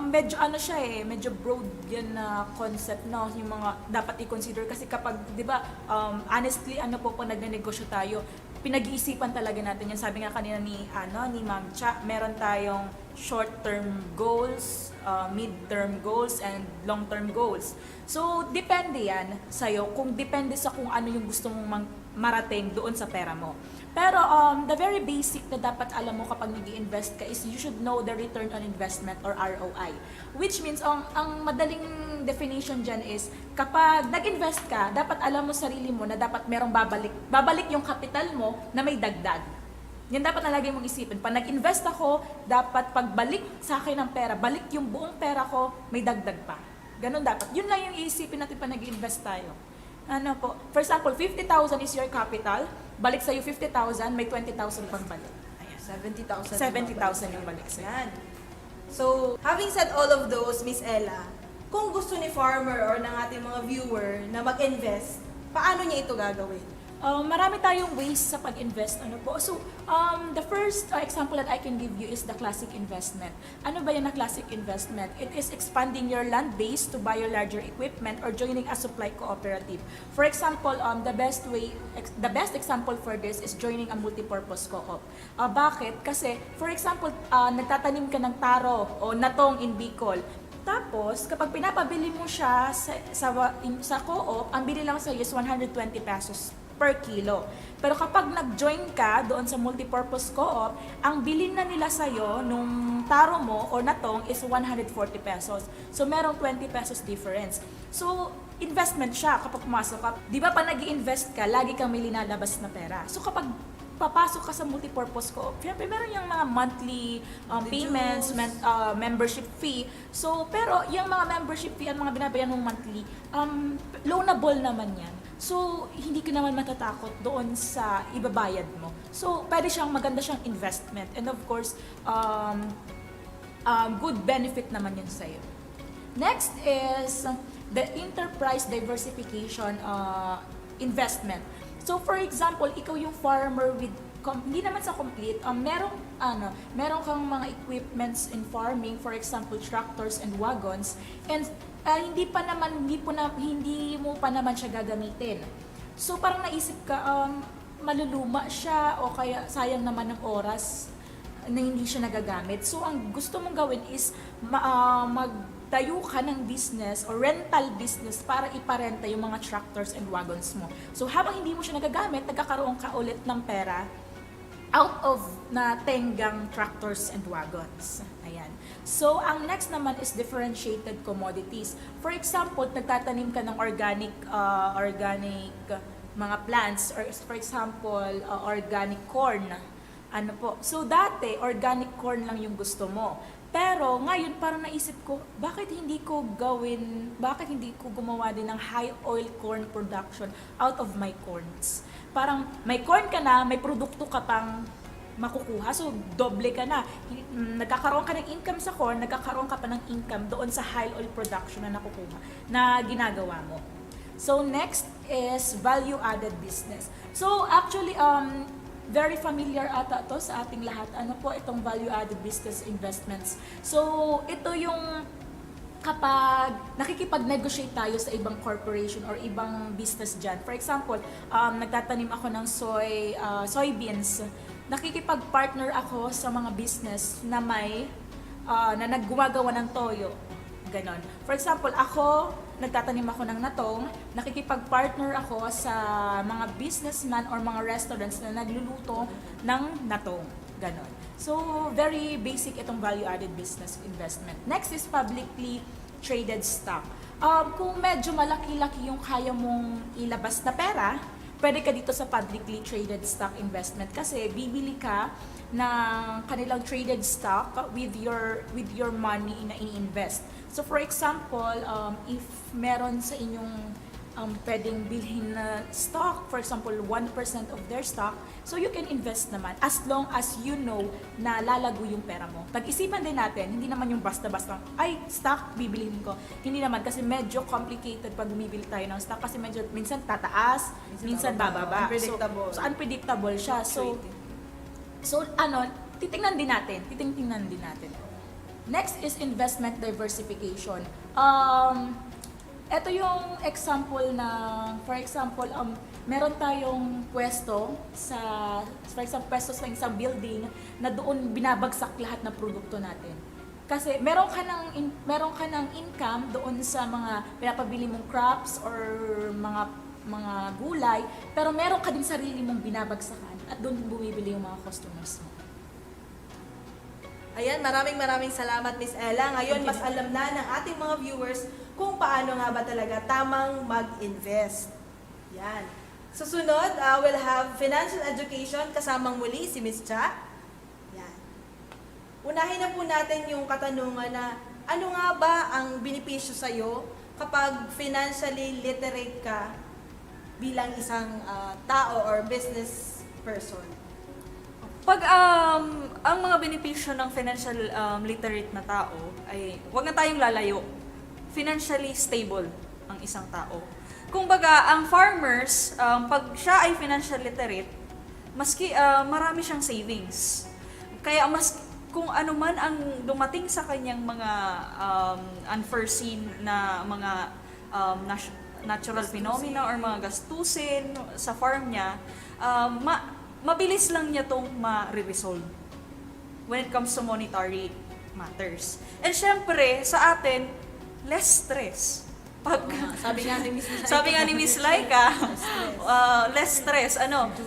Medyo ano siya medyo broad yan na concept, no, yung mga dapat i-consider kasi kapag, di ba, honestly, ano po pag nagnenegosyo tayo, pinag-iisipan talaga natin yan. Sabi nga kanina ni Ma'am Cha, meron tayong short-term goals, mid-term goals, and long-term goals. So, depende yan sa'yo, depende sa kung ano yung gusto mong marating doon sa pera mo. Pero the very basic na dapat alam mo kapag nag-i-invest ka is you should know the return on investment or ROI. Which means, ang madaling definition dyan is, kapag nag-invest ka, dapat alam mo sarili mo na dapat merong babalik. Babalik yung capital mo na may dagdag. Yan dapat na lagi mong isipin. Pag nag-invest ako, dapat pagbalik sa akin ng pera, balik yung buong pera ko, may dagdag pa. Ganun dapat. Yun lang yung iisipin natin pag nag-invest tayo. Ano po, for example, 50,000 is your capital, balik sa'yo 50,000, may 20,000 pang balik. Ayan, 70,000. 70,000 yung balik sa'yo. Yan. So, having said all of those, Miss Ella, kung gusto ni farmer or ng ating mga viewer na mag-invest, paano niya ito gagawin? Marami tayong ways sa pag-invest. Ano po? So, the first example that I can give you is the classic investment. Ano ba yan na classic investment? It is expanding your land base to buy your larger equipment or joining a supply cooperative. For example, the best example for this is joining a multipurpose co-op. Bakit? Kasi, for example, nagtatanim ka ng taro o natong in BICOL. Tapos, kapag pinapabili mo siya sa co-op, ang bili lang sa'yo is 120 pesos per kilo. Pero kapag nag-join ka doon sa multipurpose co-op, ang bilhin na nila sa'yo nung taro mo or natong is 140 pesos. So, merong 20 pesos difference. So, investment siya kapag pumasok ka. Di ba pa nag-i-invest ka, lagi kang may linalabas na pera. So, kapag papasok ka sa multipurpose co-op, syempre meron yung mga monthly payments, membership fee. So, pero yung mga membership fee at mga binabayan mong monthly, loanable naman yan. So, hindi ka naman matatakot doon sa ibabayad mo. So, maganda siyang investment. And of course, good benefit naman yun sa'yo. Next is the enterprise diversification investment. So, for example, ikaw yung farmer with hindi naman sa complete, meron kang mga equipments in farming, for example, tractors and wagons, and hindi mo pa naman siya gagamitin. So parang naisip ka, maluluma siya o kaya sayang naman ng oras na hindi siya nagagamit. So ang gusto mong gawin is magtayo ka ng business or rental business para iparenta yung mga tractors and wagons mo. So habang hindi mo siya nagagamit, nagkakaroon ka ulit ng pera out of na tenggang tractors and wagons. Ayan. So, ang next naman is differentiated commodities. For example, nagtatanim ka ng organic mga plants or for example, organic corn. Ano po? So, dati, organic corn lang yung gusto mo. Pero, ngayon, parang naisip ko, bakit hindi ko gumawa din ng high oil corn production out of my corns? Parang may corn ka na, may produkto ka pang makukuha. So, doble ka na. Nagkakaroon ka ng income sa corn, nagkakaroon ka pa ng income doon sa high oil production na nakukuha, na ginagawa mo. So, next is value-added business. So, actually, very familiar ata to sa ating lahat. Ano po itong value-added business investments? So, ito yung kapag nakikipag-negotiate tayo sa ibang corporation or ibang business dyan. For example, nagtatanim ako ng soybeans. Nakikipag-partner ako sa mga business na na naggumagawa ng toyo. Ganon. For example, nagtatanim ako ng natong, nakikipag-partner ako sa mga businessman or mga restaurants na nagluluto ng natong. Ganon. So, very basic itong value-added business investment. Next is publicly traded stock. Kung medyo malaki-laki yung kaya mong ilabas na pera, pwede ka dito sa publicly traded stock investment kasi bibili ka ng kanilang traded stock with your money na i-invest. So for example, if meron sa inyong pwedeng bilhin na stock, for example, 1% of their stock, so you can invest naman as long as you know na lalago yung pera mo. Pag-isipan din natin, hindi naman yung basta-basta, ay, stock, bibilihin ko. Hindi naman, kasi medyo complicated pag bumibili tayo ng stock kasi medyo, minsan tataas, minsan bababa. Unpredictable. So unpredictable siya. So titingnan din natin. Next is investment diversification. Ito yung example na, for example, meron tayong pwesto sa isang building na doon binabagsak lahat ng produkto natin. Kasi meron ka ng income doon sa mga pinapabili mong crops or mga gulay, pero meron ka din sarili mong binabagsakan at doon bumibili yung mga customers mo. Ayan, maraming salamat, Miss Ella. Ngayon, mas alam na ng ating mga viewers kung paano nga ba talaga tamang mag-invest. Yan. Susunod, we'll have financial education kasamang muli si Miss Cha. Yan. Unahin na po natin yung katanungan na ano nga ba ang benepisyo sa'yo kapag financially literate ka bilang isang tao or business person? Pag ang mga benepisyo ng financial literate na tao ay wag na tayong lalayo. Financially stable ang isang tao. Kumbaga, ang farmers, pag siya ay financial literate, maski marami siyang savings. Kaya kung ano man ang dumating sa kanyang mga unforeseen na mga natural phenomena or mga gastusin sa farm niya, mabilis lang niya itong ma-resolve when it comes to monetary matters. And syempre, sa atin, less stress. Sabi nga ni Miss Laika, less stress.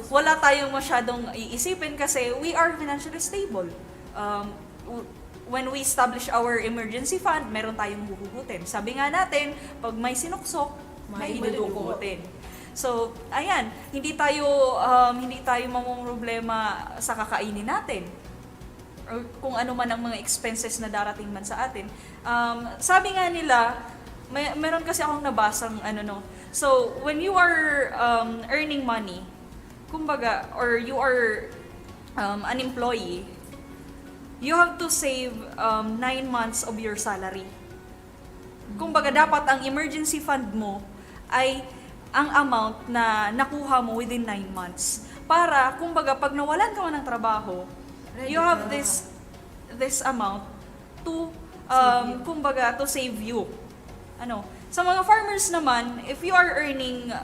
Wala tayong masyadong iisipin kasi we are financially stable. When we establish our emergency fund, meron tayong huhugutin. Sabi nga natin, pag may sinuksok, may hinudukutin. So, ayan, hindi tayo mamumroblema sa kakainin natin or kung ano man ang mga expenses na darating man sa atin. Sabi nga nila, meron kasi akong nabasang So, when you are earning money, kumbaga, or you are an employee, you have to save 9 months of your salary. Kumbaga, dapat ang emergency fund mo ay ang amount na nakuha mo within 9 months. Para, kumbaga, pag nawalan ka man ng trabaho, you have this amount to, kumbaga, to save you. Sa mga farmers naman, if you are earning,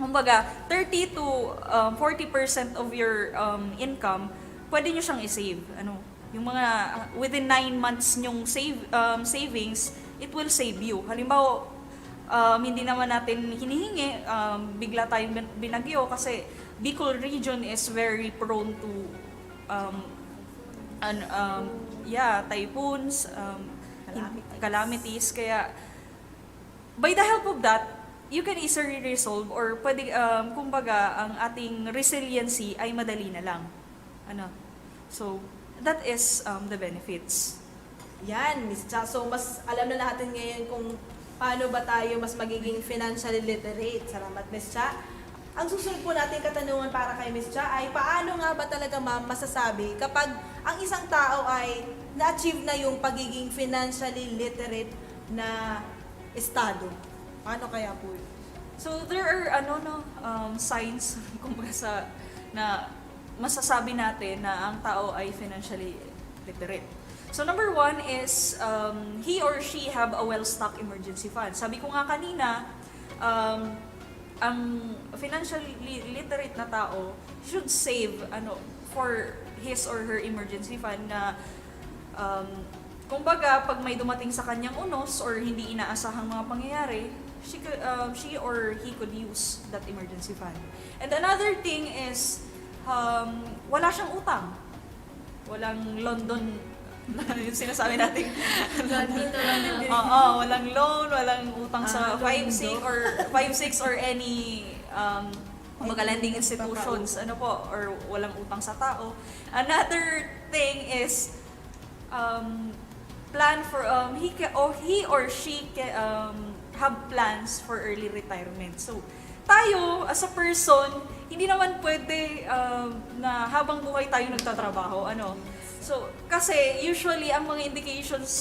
kumbaga, 30 to 40% of your income, pwede nyo siyang i-save. Yung mga, within 9 months nyong savings, it will save you. Halimbawa, hindi naman natin hinihingi, bigla tayong binagyo kasi BICOL region is very prone to typhoons, calamities. Kaya by the help of that, you can easily resolve or pwede, kumbaga, ang ating resiliency ay madali na lang. So, that is the benefits. Yan, Miss Cha. So, mas alam na natin ngayon kung paano ba tayo mas magiging financially literate. Salamat, Miss Cha. Ang susunod po natin katanungan para kay Ms. Cha ay paano nga ba talaga ma'am masasabi kapag ang isang tao ay na-achieve na yung pagiging financially literate na estado? Paano kaya po yun? So there are signs kumbaga na masasabi natin na ang tao ay financially literate. So number one is he or she have a well-stocked emergency fund. Sabi ko nga kanina, ang financially literate na tao should save for his or her emergency fund na kumbaga pag may dumating sa kanyang unos or hindi inaasahang mga pangyayari, she or he could use that emergency fund. And another thing is wala siyang utang. Walang London yung sinasabi natin. Walang loan, walang utang sa 5-6 or any kumbaga lending institutions, or walang utang sa tao. Another thing is plan for he or she have plans for early retirement. So tayo as a person, hindi naman pwede na habang buhay tayo nagtatrabaho, So, kasi usually ang mga indications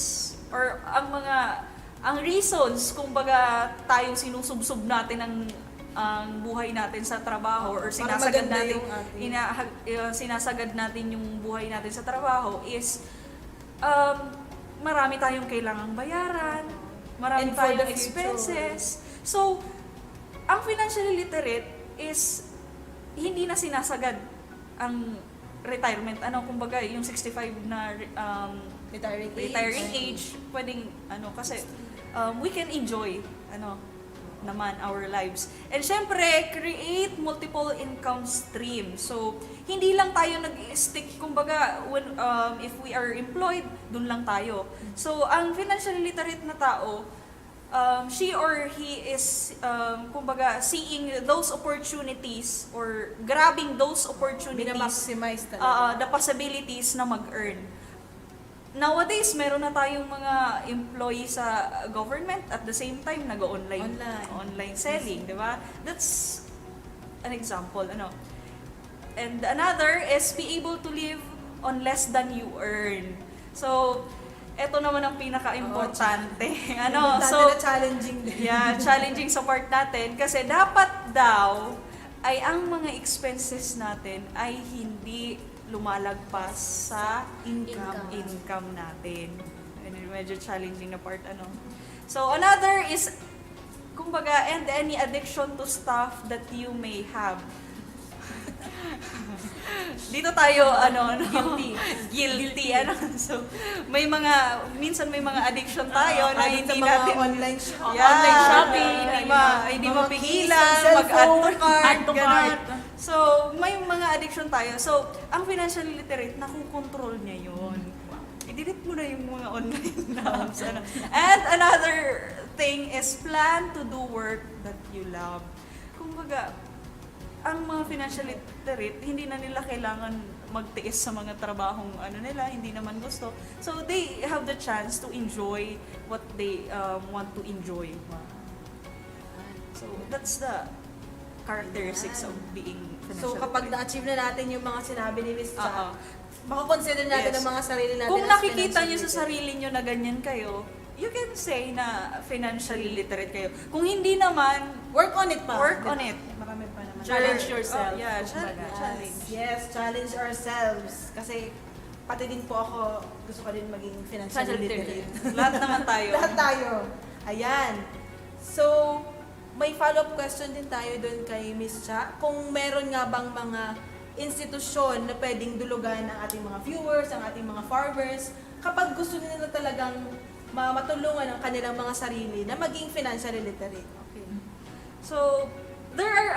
or ang reasons kung baga tayong sinusubsob natin ang buhay natin sa trabaho or sinasagad natin sinasagad natin yung buhay natin sa trabaho is marami tayong kailangang bayaran, marami tayong expenses. So, ang financially literate is hindi na sinasagad ang retirement, kumbaga yung 65 na retiring age, pwedeng kasi we can enjoy naman our lives. And syempre, create multiple income streams. So, hindi lang tayo nag-stick, kumbaga, if we are employed, dun lang tayo. So, ang financially literate na tao, she or he is kumbaga seeing those opportunities or grabbing those opportunities, Bina-maximize talaga. the possibilities na mag-earn. Nowadays, meron na tayong mga employee sa government at the same time online selling, di ba? That's an example, And another is be able to live on less than you earn. So, eto naman ang pinaka-importante. So, challenging din. Yeah, challenging sa part natin kasi dapat daw ay ang mga expenses natin ay hindi lumalagpas sa income natin. And medyo challenging na part, So, another is, kumbaga, and any addiction to stuff that you may have. Dito tayo, guilty, So, minsan may mga addiction tayo na hindi natin, online shopping, hindi mapigilan, mag-add to cart, So, may mga addiction tayo. So, ang financially literate, nakukontrol niya yun. I-delete mo na yung mga online apps. And another thing is plan to do work that you love. Kumbaga, ang mga financially literate, hindi na nila kailangan magtiis sa mga trabahong nila, hindi naman gusto. So, they have the chance to enjoy what they want to enjoy. So, that's the characteristics of being financially So, kapag na-achieve na natin yung mga sinabi ni Ms. Cha, makakonsider natin ang mga sarili natin. Kung nakikita nyo sa sarili nyo na ganyan kayo, you can say na financially literate kayo. Kung hindi naman, work on it pa. Work on it. Marami pa naman. Challenge yourself. Challenge. Yes, challenge ourselves. Kasi pati din po ako, gusto ko din maging financially literate. Lahat naman tayo. Lahat tayo. Ayan. So, may follow-up question din tayo doon kay Ms. Cha. Kung meron nga bang mga institusyon na pwedeng dulugan ang ating mga viewers, ang ating mga farmers, kapag gusto nila talagang matulungan ang kanilang mga sarili na maging financially literate. Okay. So, there are,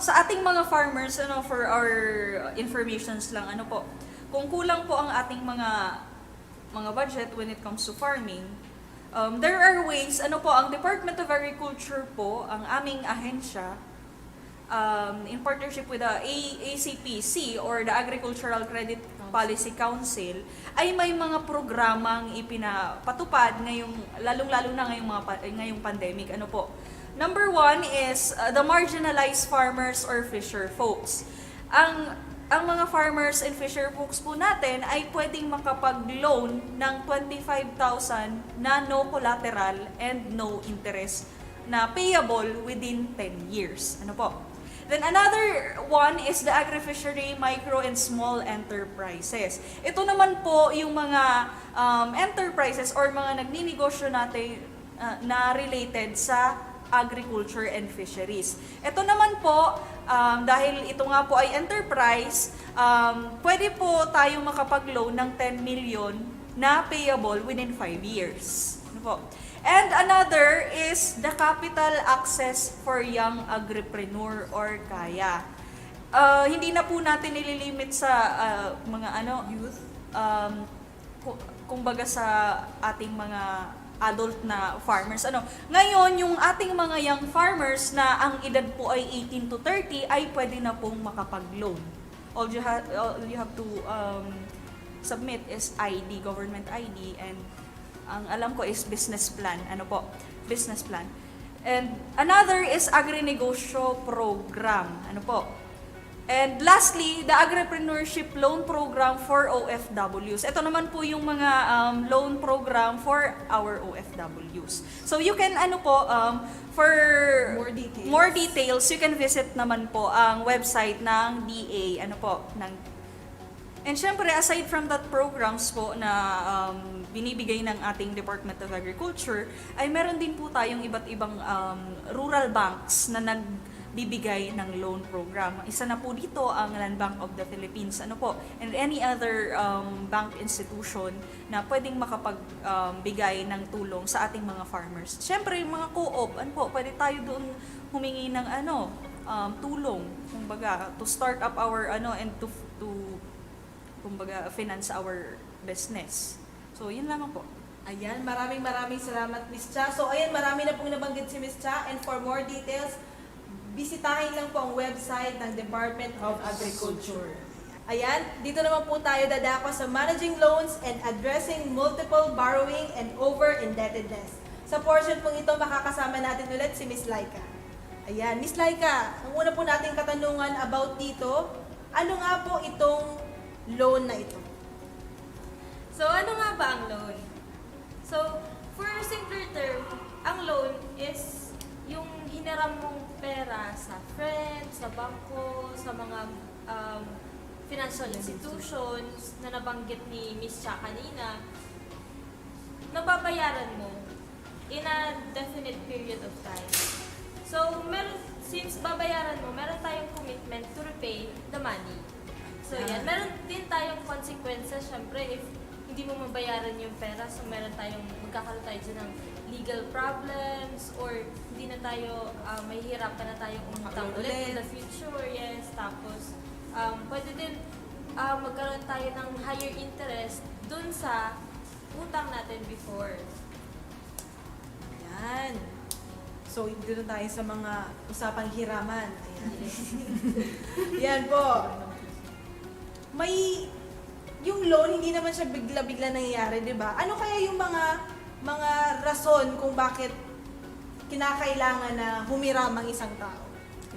sa ating mga farmers, for our informations lang, kung kulang po ang ating mga budget when it comes to farming, there are ways, ang Department of Agriculture po, ang aming ahensya, in partnership with the ACPC or the Agricultural Credit Policy Council, ay may mga programang ipinapatupad ngayong, lalong-lalo na ngayong pandemic. Number one is the marginalized farmers or fisher folks. Ang mga farmers and fisher folks po natin ay pwedeng makapag-loan ng 25,000 na no collateral and no interest na payable within 10 years. Ano po? Then another one is the agri-fishery micro and small enterprises. Ito naman po yung mga enterprises or mga nagninegosyo natin na related sa agriculture and fisheries. Ito naman po, dahil ito nga po ay enterprise, pwede po tayong makapag-loan ng 10 million na payable within 5 years. Ano po? And another is the capital access for young agripreneur or kaya. Hindi na po natin nililimit sa mga youth, kumbaga sa ating mga adult na farmers. Ngayon, yung ating mga young farmers na ang edad po ay 18 to 30 ay pwede na pong makapag-loan. All you have to submit is ID, government ID, and ang alam ko is business plan. Business plan. And another is agri-negosyo program. And lastly, the agripreneurship loan program for OFWs. Ito naman po yung mga loan program for our OFWs. So you can for more details, you can visit naman po ang website ng DA, And syempre, aside from that programs po na binibigay ng ating Department of Agriculture, ay meron din po tayong iba't ibang rural banks na nagbibigay ng loan program. Isa na po dito ang Land Bank of the Philippines, and any other bank institution na pwedeng makapagbigay ng tulong sa ating mga farmers. Syempre, yung mga co-op, pwede tayo doon humingi ng tulong, kumbaga, to start up our and to kumbaga, finance our business. So, yun lamang po. Ayan, maraming salamat, Miss Cha. So, ayan, marami na pong nabanggit si Miss Cha. And for more details, bisitahin lang po ang website ng Department of Agriculture. Ayan, dito naman po tayo dadako sa managing loans and addressing multiple borrowing and over-indebtedness. Sa portion pong ito, makakasama natin ulit si Miss Laika. Ayan, Miss Laika, ang una po nating katanungan about dito, ano nga po itong loan na ito? So, ano nga ba ang loan? So, for a simpler term, ang loan is yung hiniram mong pera sa friends, sa bangko, sa mga financial institutions na nabanggit ni Miss Cha kanina, nababayaran mo in a definite period of time. So, since babayaran mo, meron tayong commitment to repay the money. So, yan. Meron din tayong consequences, syempre, if hindi mo mabayaran yung pera, so magkakaroon tayo dyan ng legal problems, or hindi na tayo, mahihirapan na tayong umutang ulit in the future, yes. Tapos, pwede din magkaroon tayo ng higher interest dun sa utang natin before. Ayan. So, dito tayo sa mga usapang hiraman. Ayan. Yan po. Yung loan, hindi naman siya bigla-bigla nangyayari, di ba? Ano kaya yung mga rason kung bakit kinakailangan na humiram ang isang tao?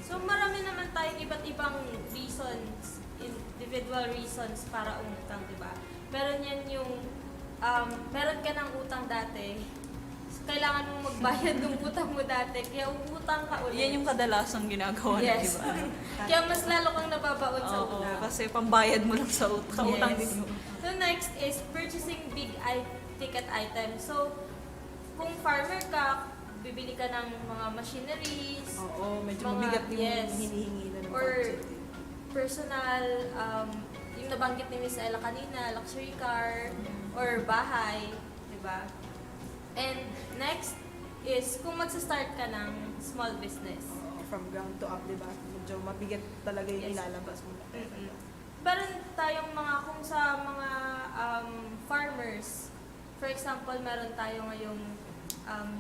So, marami naman tayong iba't ibang reasons, individual reasons para umutang, di ba? Meron yan yung, meron ka ng utang dati, kailangan mong magbayad ng utang mo dati, kaya umutang ka ulit. Yan yung kadalasang ginagawa na, yes. diba? Kaya mas lalo kang nababaon sa utang. Kasi pambayad mo lang sa utang Yes. din mo. So next is purchasing big ticket items. So, kung farmer ka, bibili ka ng mga machineries. Oo, medyo mabigat yung hinihingi na ng or personal, yung nabanggit ni Miss Ella kanina, luxury car, or bahay, di ba? And next is kung magsa-start ka ng small business. From ground to up, di ba? Medyo mabigat talaga yung ilalabas mo. Meron tayong kung sa mga farmers, for example, meron tayo ngayong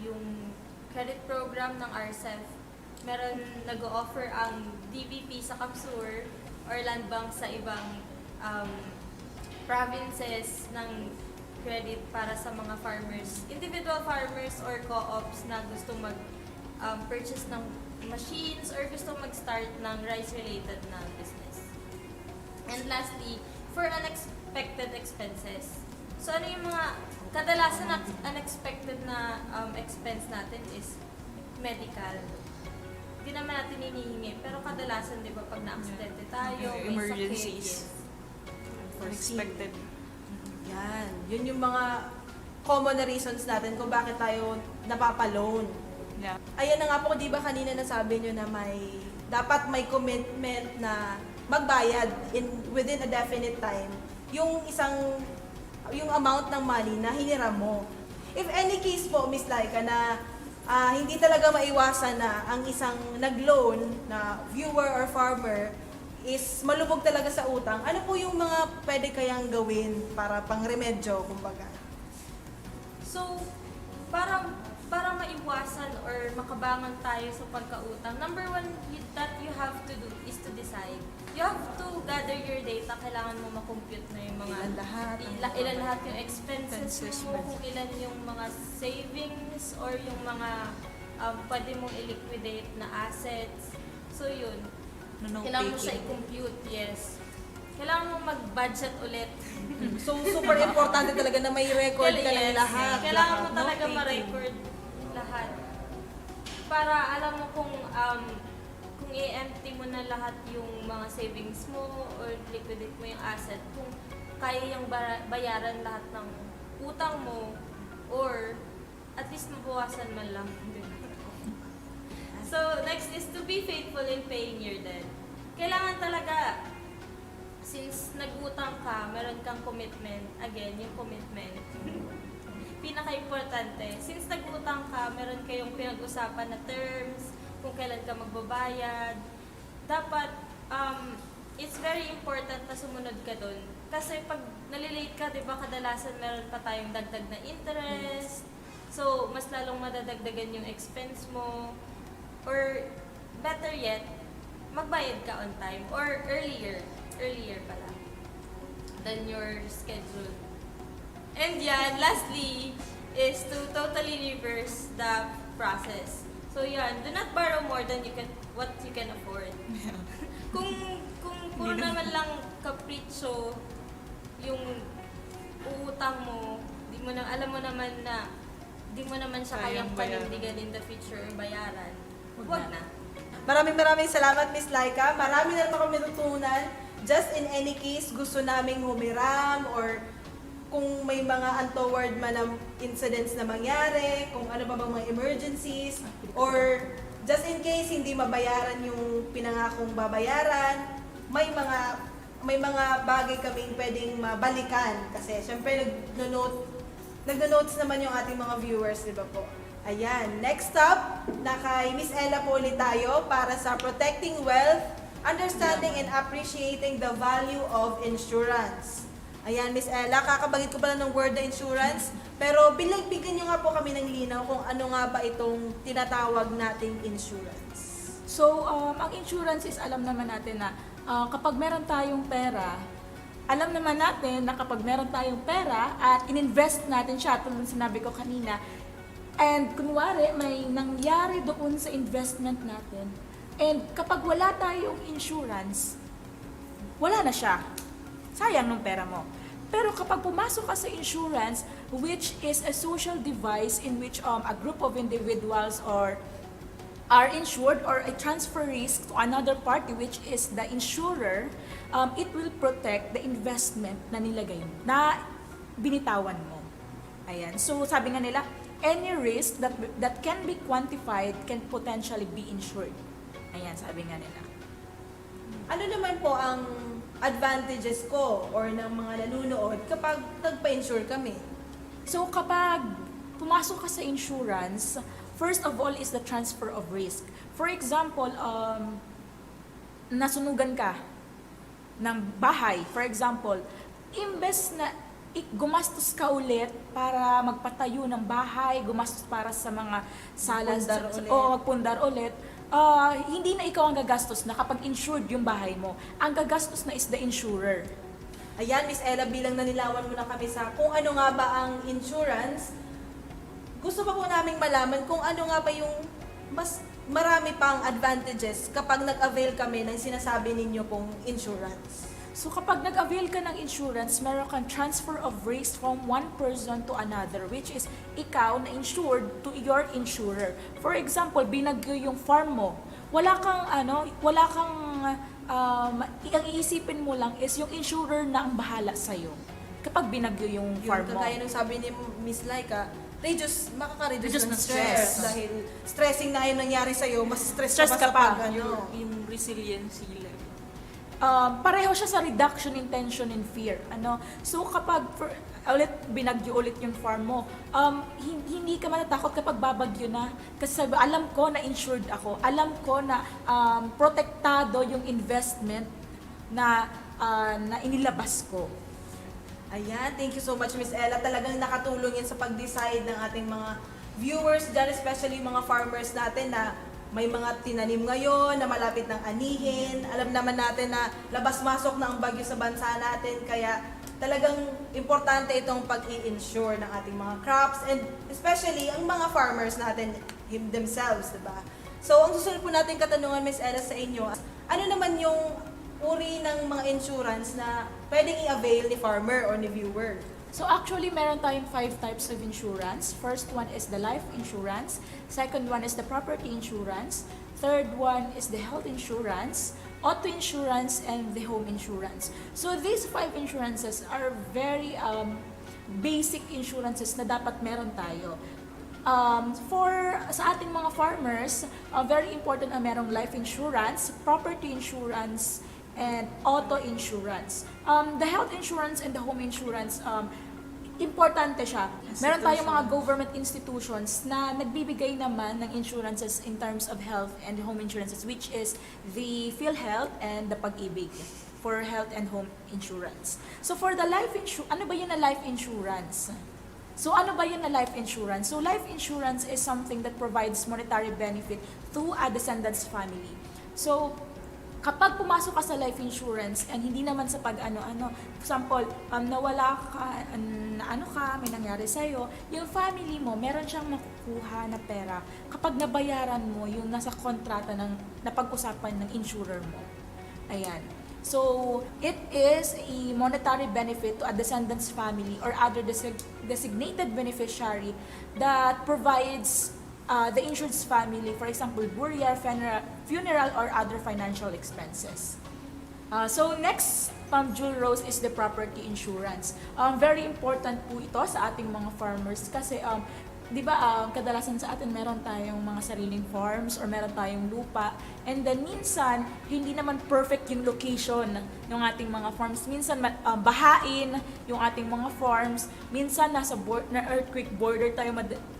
yung credit program ng RCEF. Meron nag-o-offer ang DBP sa Kamsur or Land Bank sa ibang provinces ng credit para sa mga farmers, individual farmers or co-ops na gusto purchase ng machines or gusto mag-start ng rice-related na business. And lastly, for unexpected expenses. So ano yung mga kadalasan na unexpected na expense natin is medical. Hindi naman natin hinihingi, pero kadalasan, di ba, pag na-aksidente tayo, may Emergencies. sakit, Unexpected. Yan. Yun yung mga common na reasons natin kung bakit tayo napapaloan. Yeah. Ayan na nga po, di ba kanina nasabi nyo na dapat may commitment na magbayad within a definite time yung amount ng money na hiniram mo. If any case po, Miss Laika, na hindi talaga maiwasan na ang isang nag-loan na viewer or farmer is malubog talaga sa utang, ano po yung mga pwede kayang gawin para pang-remedyo, kumbaga? So, para maiwasan or makabangan tayo sa pagkautang, number one that you have to do is to decide. You have to gather your data. Kailangan mo makompute na yung mga ilan lahat yung expenses mo, kung ilan yung mga savings or yung mga pwede mong i-liquidate na assets. So yun. Kailangan mo siya i-compute, yes. Kailangan mo mag-budget ulit. So, super importante talaga na may record ka ng lahat. Kailangan mo talaga ma-record lahat. Para alam mo kung i-empty mo na lahat yung mga savings mo or liquidate mo yung asset, kung kaya yung bayaran lahat ng utang mo or at least mabawasan man lang. So, next is to be faithful in paying your debt. Kailangan talaga, since nag-utang ka, meron kang commitment. Again, yung commitment. Pinaka-importante. Since nag-utang ka, meron kayong pinag-usapan na terms, kung kailan ka magbabayad. Dapat, it's very important na sumunod ka dun. Kasi pag nalilate ka, di ba, kadalasan meron pa tayong dagdag na interest. So, mas lalong madadagdagan yung expense mo. Or, better yet, magbayad ka on time. Or earlier pala than your schedule. And yan, lastly, is to totally reverse the process. So yan, do not borrow more than what you can afford. Kung puro naman lang kapritsyo yung uutang mo, alam mo naman na di mo naman siya kayang panindigan in the future or bayaran, huwag na. Maraming salamat, Miss Laika. Marami na naman kami natutunan. Just in any case, gusto naming humiram or kung may mga untoward man na incidents na mangyari, kung ano pa bang mga emergencies, or just in case hindi mabayaran yung pinangakong babayaran, may mga bagay kaming pwedeng mabalikan kasi syempre nagno-notes naman yung ating mga viewers, di ba po? Ayan, next up, kay Miss Ella po ulit tayo para sa Protecting Wealth, Understanding and Appreciating the Value of Insurance. Ayan, Miss Ella, kakabagit ko pala ng word na insurance, pero bigyan nyo nga po kami ng linaw kung ano nga ba itong tinatawag nating insurance. So, ang insurance is alam naman natin na kapag meron tayong pera, alam naman natin na kapag meron tayong pera at ininvest natin siya, tulad ng sinabi ko kanina, and kunwari may nangyari doon sa investment natin, and kapag wala tayong insurance, wala na siya. Sayang ng pera mo. Pero kapag pumasok ka sa insurance, which is a social device in which a group of individuals are insured or a transfer risk to another party, which is the insurer, it will protect the investment na nilagay mo, na binitawan mo. Ayan. So sabi nga nila, any risk that can be quantified can potentially be insured. Ayan, sabi nga nila. Ano naman po ang advantages ko or ng mga nanunood kapag nagpa-insure kami? So kapag pumasok ka sa insurance, first of all is the transfer of risk. For example, nasunugan ka ng bahay. For example, imbes na gumastos ka ulit para magpatayo ng bahay, gumastos para sa mga salas o magpundar ulit, hindi na ikaw ang gagastos na kapag insured yung bahay mo. Ang gagastos na is the insurer. Ayan, Miss Ella, bilang nanilawan mo na kami sa kung ano nga ba ang insurance, gusto pa po naming malaman kung ano nga ba yung mas marami pang advantages kapag nag-avail kami ng sinasabi ninyo pong insurance. So kapag nag-avail ka ng insurance, meron kang transfer of risk from one person to another, which is ikaw na insured to your insurer. For example, binagyo yung farm mo. Wala kang ang iisipin mo lang is yung insurer na ang bahala sa'yo kapag binagyo yung farm mo. Kagaya nung sabi ni Miss Laika, makaka-reduce ng stress. Dahil stressing na yung nangyari sa'yo, mas stress ka pa pa. Yung resiliency level. Pareho siya sa reduction in tension and fear. So kapag binagyo ulit yung farm mo, hindi ka matatakot kapag babagyo na. Kasi alam ko na insured ako. Alam ko na protektado yung investment na inilabas ko. Ayan, thank you so much, Miss Ella. Talagang nakatulong yan sa pag-decide ng ating mga viewers dyan, especially mga farmers natin na may mga tinanim ngayon na malapit ng anihin. Alam naman natin na labas-masok na ang bagyo sa bansa natin, kaya talagang importante itong pag-i-insure ng ating mga crops and especially ang mga farmers natin themselves, diba? So, ang susunod po natin katanungan, Miss Ella, sa inyo, ano naman yung uri ng mga insurance na pwedeng i-avail ni farmer or ni viewer? So actually, meron tayong 5 types of insurance. First one is the life insurance. Second one is the property insurance. Third one is the health insurance, auto insurance, and the home insurance. So these 5 insurances are very basic insurances na dapat meron tayo. Sa ating mga farmers, very important na merong life insurance, property insurance, and auto insurance. The health insurance and the home insurance, importante siya. Meron tayong mga government institutions na nagbibigay naman ng insurances in terms of health and home insurances, which is the PhilHealth and the Pag-ibig for health and home insurance. So for the life insurance, ano ba yun na life insurance? So ano ba yun na life insurance? So life insurance is something that provides monetary benefit to a descendant's family. So kapag pumasok ka sa life insurance and hindi naman sa example, nawala ka, may nangyari sa'yo, yung family mo, meron siyang makukuha na pera kapag nabayaran mo yung nasa kontrata ng napag-usapan ng insurer mo. Ayan. So, it is a monetary benefit to a descendant's family or other designated beneficiary that provides the insured's family, for example, burial, funeral, or other financial expenses. So next, Jewel Rose, is the property insurance. Very important po ito sa ating mga farmers kasi di ba kadalasan sa atin meron tayong mga sariling farms or meron tayong lupa, and then minsan hindi naman perfect yung location ng ating mga farms. Minsan bahain yung ating mga farms, minsan nasa earthquake border tayo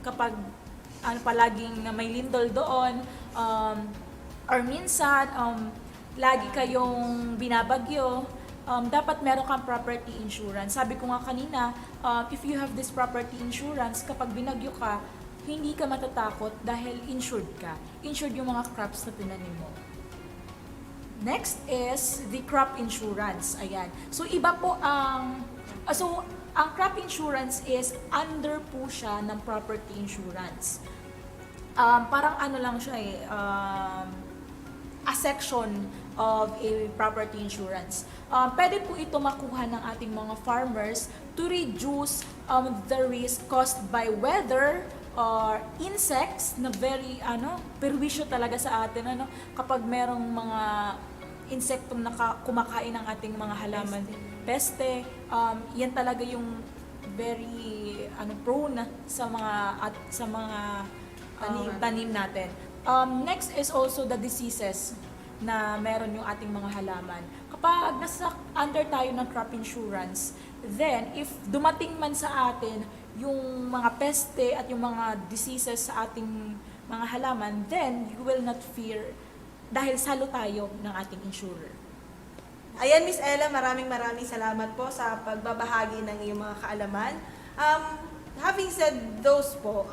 kapag palaging may lindol doon, or minsan lagi kayong binabagyo, dapat meron kang property insurance. Sabi ko nga kanina, if you have this property insurance, kapag binagyo ka, hindi ka matatakot dahil insured ka. Insured yung mga crops na tinanim mo. Next is the crop insurance. Ayan. So iba po ang crop insurance is under po siya ng property insurance. Parang lang siya a section of a property insurance. Pwede po ito makuha ng ating mga farmers to reduce the risk caused by weather or insects na very perwisyo talaga sa atin kapag merong mga insektong kumakain ng ating mga halaman. Peste, yan talaga yung very prone sa mga tanim natin. Next is also the diseases na meron yung ating mga halaman. Kapag under tayo ng crop insurance, then if dumating man sa atin yung mga peste at yung mga diseases sa ating mga halaman, then you will not fear dahil salo tayo ng ating insurer. Ayan, Miss Ella, maraming salamat po sa pagbabahagi ng iyong mga kaalaman. Having said those po,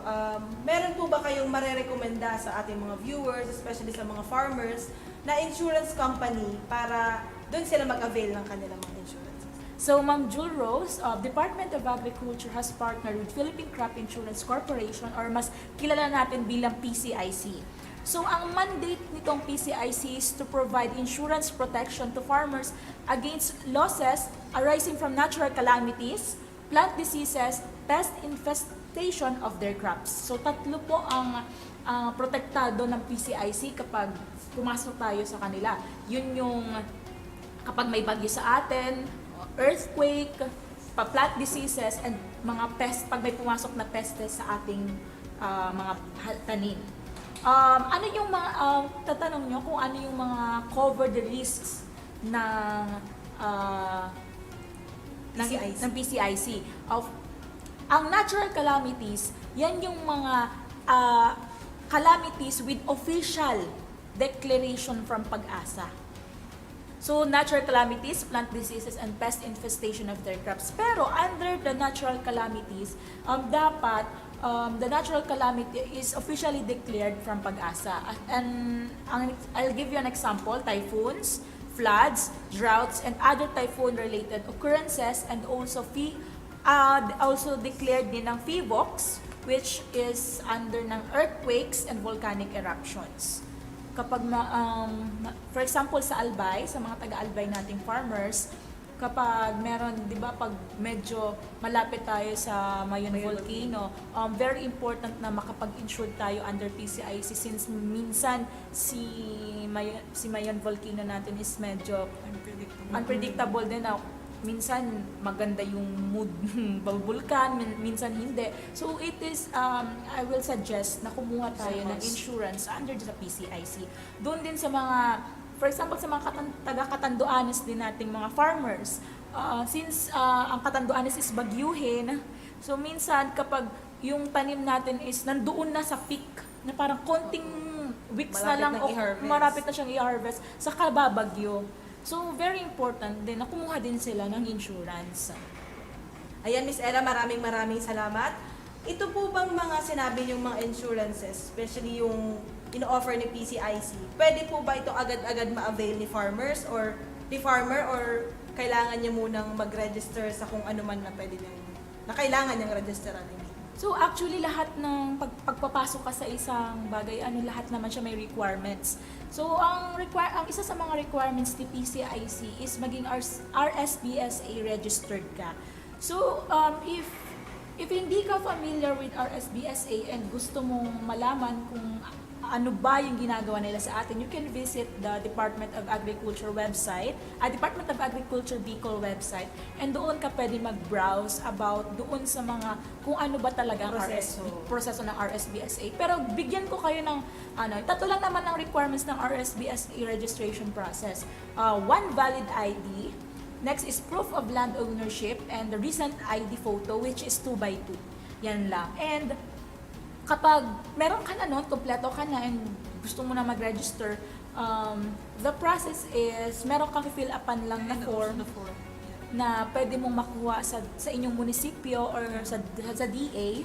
meron po ba kayong marerekomenda sa ating mga viewers, especially sa mga farmers, na insurance company para doon sila mag-avail ng kanilang mga insurance? So, Ma'am Jewel Rose, Department of Agriculture has partnered with Philippine Crop Insurance Corporation, or mas kilala natin bilang PCIC. So ang mandate nitong PCIC is to provide insurance protection to farmers against losses arising from natural calamities, plant diseases, pest infestation of their crops. So tatlo po ang protektado ng PCIC kapag pumasok tayo sa kanila. Yun yung kapag may bagyo sa atin, earthquake, plant diseases, and mga pest, pag may pumasok na pestes sa ating mga tanim. Ano yung mga, tatanong nyo kung ano yung mga covered risks ng PCIC. Ang natural calamities, yan yung mga calamities with official declaration from Pag-asa. So, natural calamities, plant diseases, and pest infestation of their crops. Pero, under the natural calamities, dapat, the natural calamity is officially declared from Pag-asa. And I'll give you an example, typhoons, floods, droughts, and other typhoon-related occurrences, and also declared din ng FIVOX, which is under ng earthquakes and volcanic eruptions. Kapag, for example, sa Albay, sa mga taga-Albay nating farmers, kapag meron, di ba, pag medyo malapit tayo sa Mayon Volcano, very important na makapag-insure tayo under PCIC since minsan si Mayon Volcano natin is medyo unpredictable din na minsan maganda yung mood vulkan, minsan hindi. So it is, I will suggest na kumuha tayo ng insurance under sa PCIC. Doon din sa mga, for example, sa mga taga-Catanduanes din nating mga farmers, since ang Catanduanes is bagyuhin, so minsan kapag yung tanim natin is nandoon na sa peak, na parang konting weeks na lang, marapit na siyang i-harvest, saka babagyo. So, very important din na kumuha din sila ng insurance. Ayan, Miss Ella, maraming salamat. Ito po bang mga sinabi niyong mga insurances, especially yung ino-offer ni PCIC, pwede po ba ito agad-agad ma-avail ni farmer or kailangan niya munang mag-register sa kung ano man na pwede niyang, na kailangan niyang registeran? So actually lahat ng pagpapasok ka sa isang bagay, lahat naman siya may requirements. So ang isa sa mga requirements ni PCIC is maging RSBSA registered ka. So if hindi ka familiar with RSBSA and gusto mong malaman kung ano ba yung ginagawa nila sa atin, you can visit the Department of Agriculture website, Department of Agriculture BICOL website, and doon ka pwede mag-browse about doon sa mga kung ano ba talaga ang proseso ng RSBSA. Pero bigyan ko kayo ng tatlo lang naman ng requirements ng RSBSA registration process. One valid ID, next is proof of land ownership, and the recent ID photo, which is 2x2. Yan lang. And kapag meron ka na nun, kompleto ka na and gusto mo na mag-register, the process is meron kang fill upan lang na form na pwede mong makuha sa inyong munisipyo or sa DA.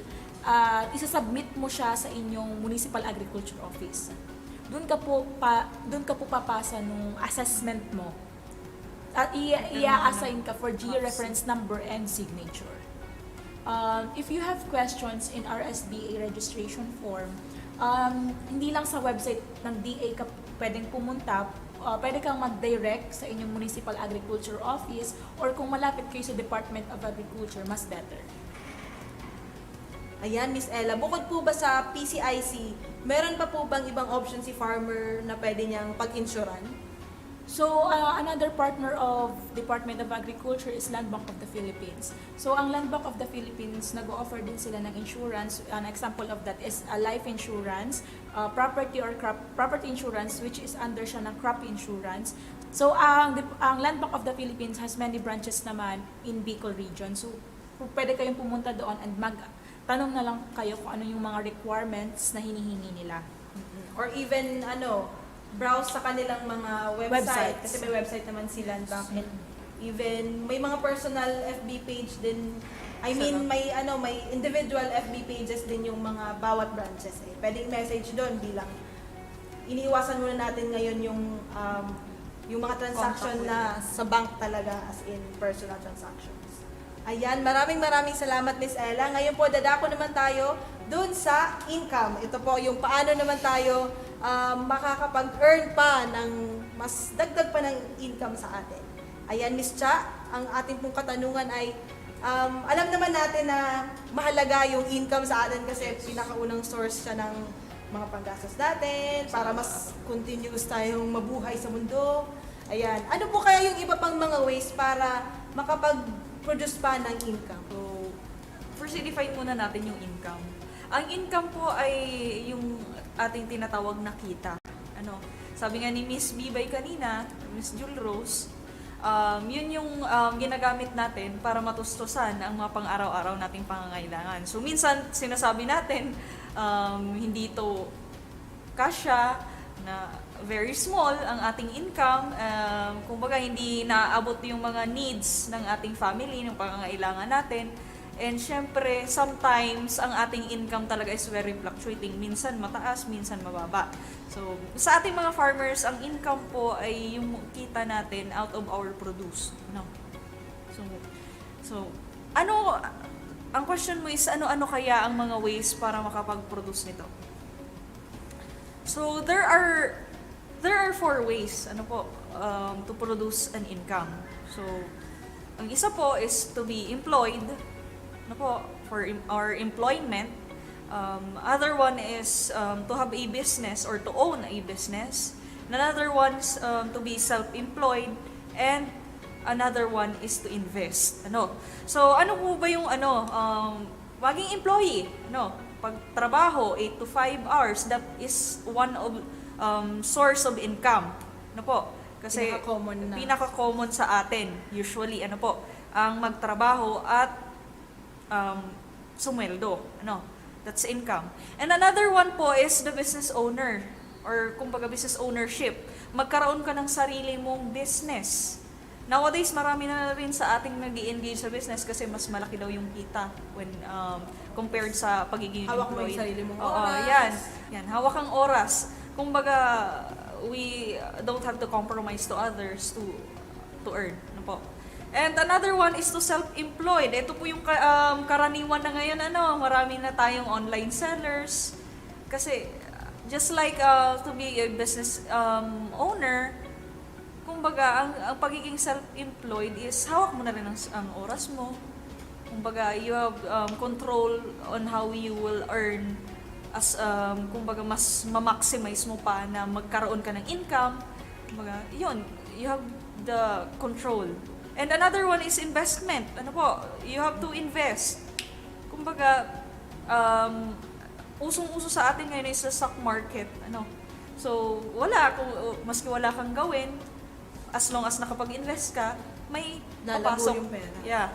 Isasubmit mo siya sa inyong Municipal Agriculture Office. Doon ka po papasa nung assessment mo. At i-assign ka for georeference number and signature. If you have questions in RSBA registration form, hindi lang sa website ng DA ka pwedeng pumunta, pwede kang mag-direct sa inyong Municipal Agriculture Office or kung malapit kayo sa Department of Agriculture, mas better. Ayan, Miss Ella, bukod po ba sa PCIC, meron pa po bang ibang option si farmer na pwede niyang pag-insuran? So, another partner of Department of Agriculture is Land Bank of the Philippines. So, ang Land Bank of the Philippines, nag-o-offer din sila ng insurance. An example of that is a life insurance, property insurance, which is under siya ng crop insurance. So, ang Land Bank of the Philippines has many branches naman in BICOL region. So, pwede kayong pumunta doon and tanong na lang kayo kung ano yung mga requirements na hinihingi nila. Or even, browse sa kanilang mga website. Kasi may website naman si Land Bank. And even, may mga personal FB page din. May individual FB pages din yung mga bawat branches. Pwede i-message doon bilang iniiwasan muna natin ngayon yung mga transaction na sa bank talaga as in personal transactions. Ayan, maraming salamat, Miss Ella. Ngayon po, dadako naman tayo dun sa income. Ito po yung paano naman tayo makakapag-earn pa ng mas dagdag pa ng income sa atin. Ayan, Miss Cha, ang ating pong katanungan ay, alam naman natin na mahalaga yung income sa atin kasi pinakaunang source siya ng mga panggastos natin para mas continuous tayong mabuhay sa mundo. Ayan. Ano po kaya yung iba pang mga ways para makapag-produce pa ng income? So, first i-define muna natin yung income. Ang income po ay yung ating tinatawag na kita. Sabi nga ni Miss Bibay kanina, Miss Jul Rose, yun yung ginagamit natin para matustusan ang mga pang-araw-araw nating pangangailangan. So minsan sinasabi natin, hindi to kasya, na very small ang ating income, kumbaga hindi naaabot yung mga needs ng ating family, ng pangangailangan natin. And syempre, sometimes ang ating income talaga is very fluctuating. Minsan mataas, minsan mababa. So, sa ating mga farmers, ang income po ay yung kita natin out of our produce. So, ang question mo is, ano-ano kaya ang mga ways para makapag-produce nito? So, there are 4 ways to produce an income. So, ang isa po is to be employed, for our employment. Other one is to have a business or to own a business. Another one is to be self-employed, and another one is to invest. So ano po ba yung maging employee? Pagtrabaho 8 to 5 hours, that is one of source of income. Kasi pinaka-common sa atin usually ang magtrabaho at sumweldo. That's income. And another one po is the business owner, or kumbaga business ownership. Magkaroon ka ng sarili mong business. Nowadays, marami na rin sa ating nag-i-engage sa business kasi mas malaki daw yung kita when compared sa pagiging hawak employed. Hawak mo yung sarili mong oras. Yan. Hawak ang oras. Kumbaga, we don't have to compromise to others to earn. And another one is to self-employed. Ito po yung karaniwan na ngayon, marami na tayong online sellers. Kasi, just like to be a business owner, kumbaga, ang pagiging self-employed is hawak mo na rin ang oras mo. Kumbaga, you have control on how you will earn as, kumbaga, mas ma-maximize mo pa na magkaroon ka ng income. Kumbaga, yun, you have the control. And another one is investment. You have to invest. Kumbaga, usong-uso sa atin ngayon is sa stock market. So, maski wala kang gawin, as long as nakapag-invest ka, may papasok. Yung pera. Yeah.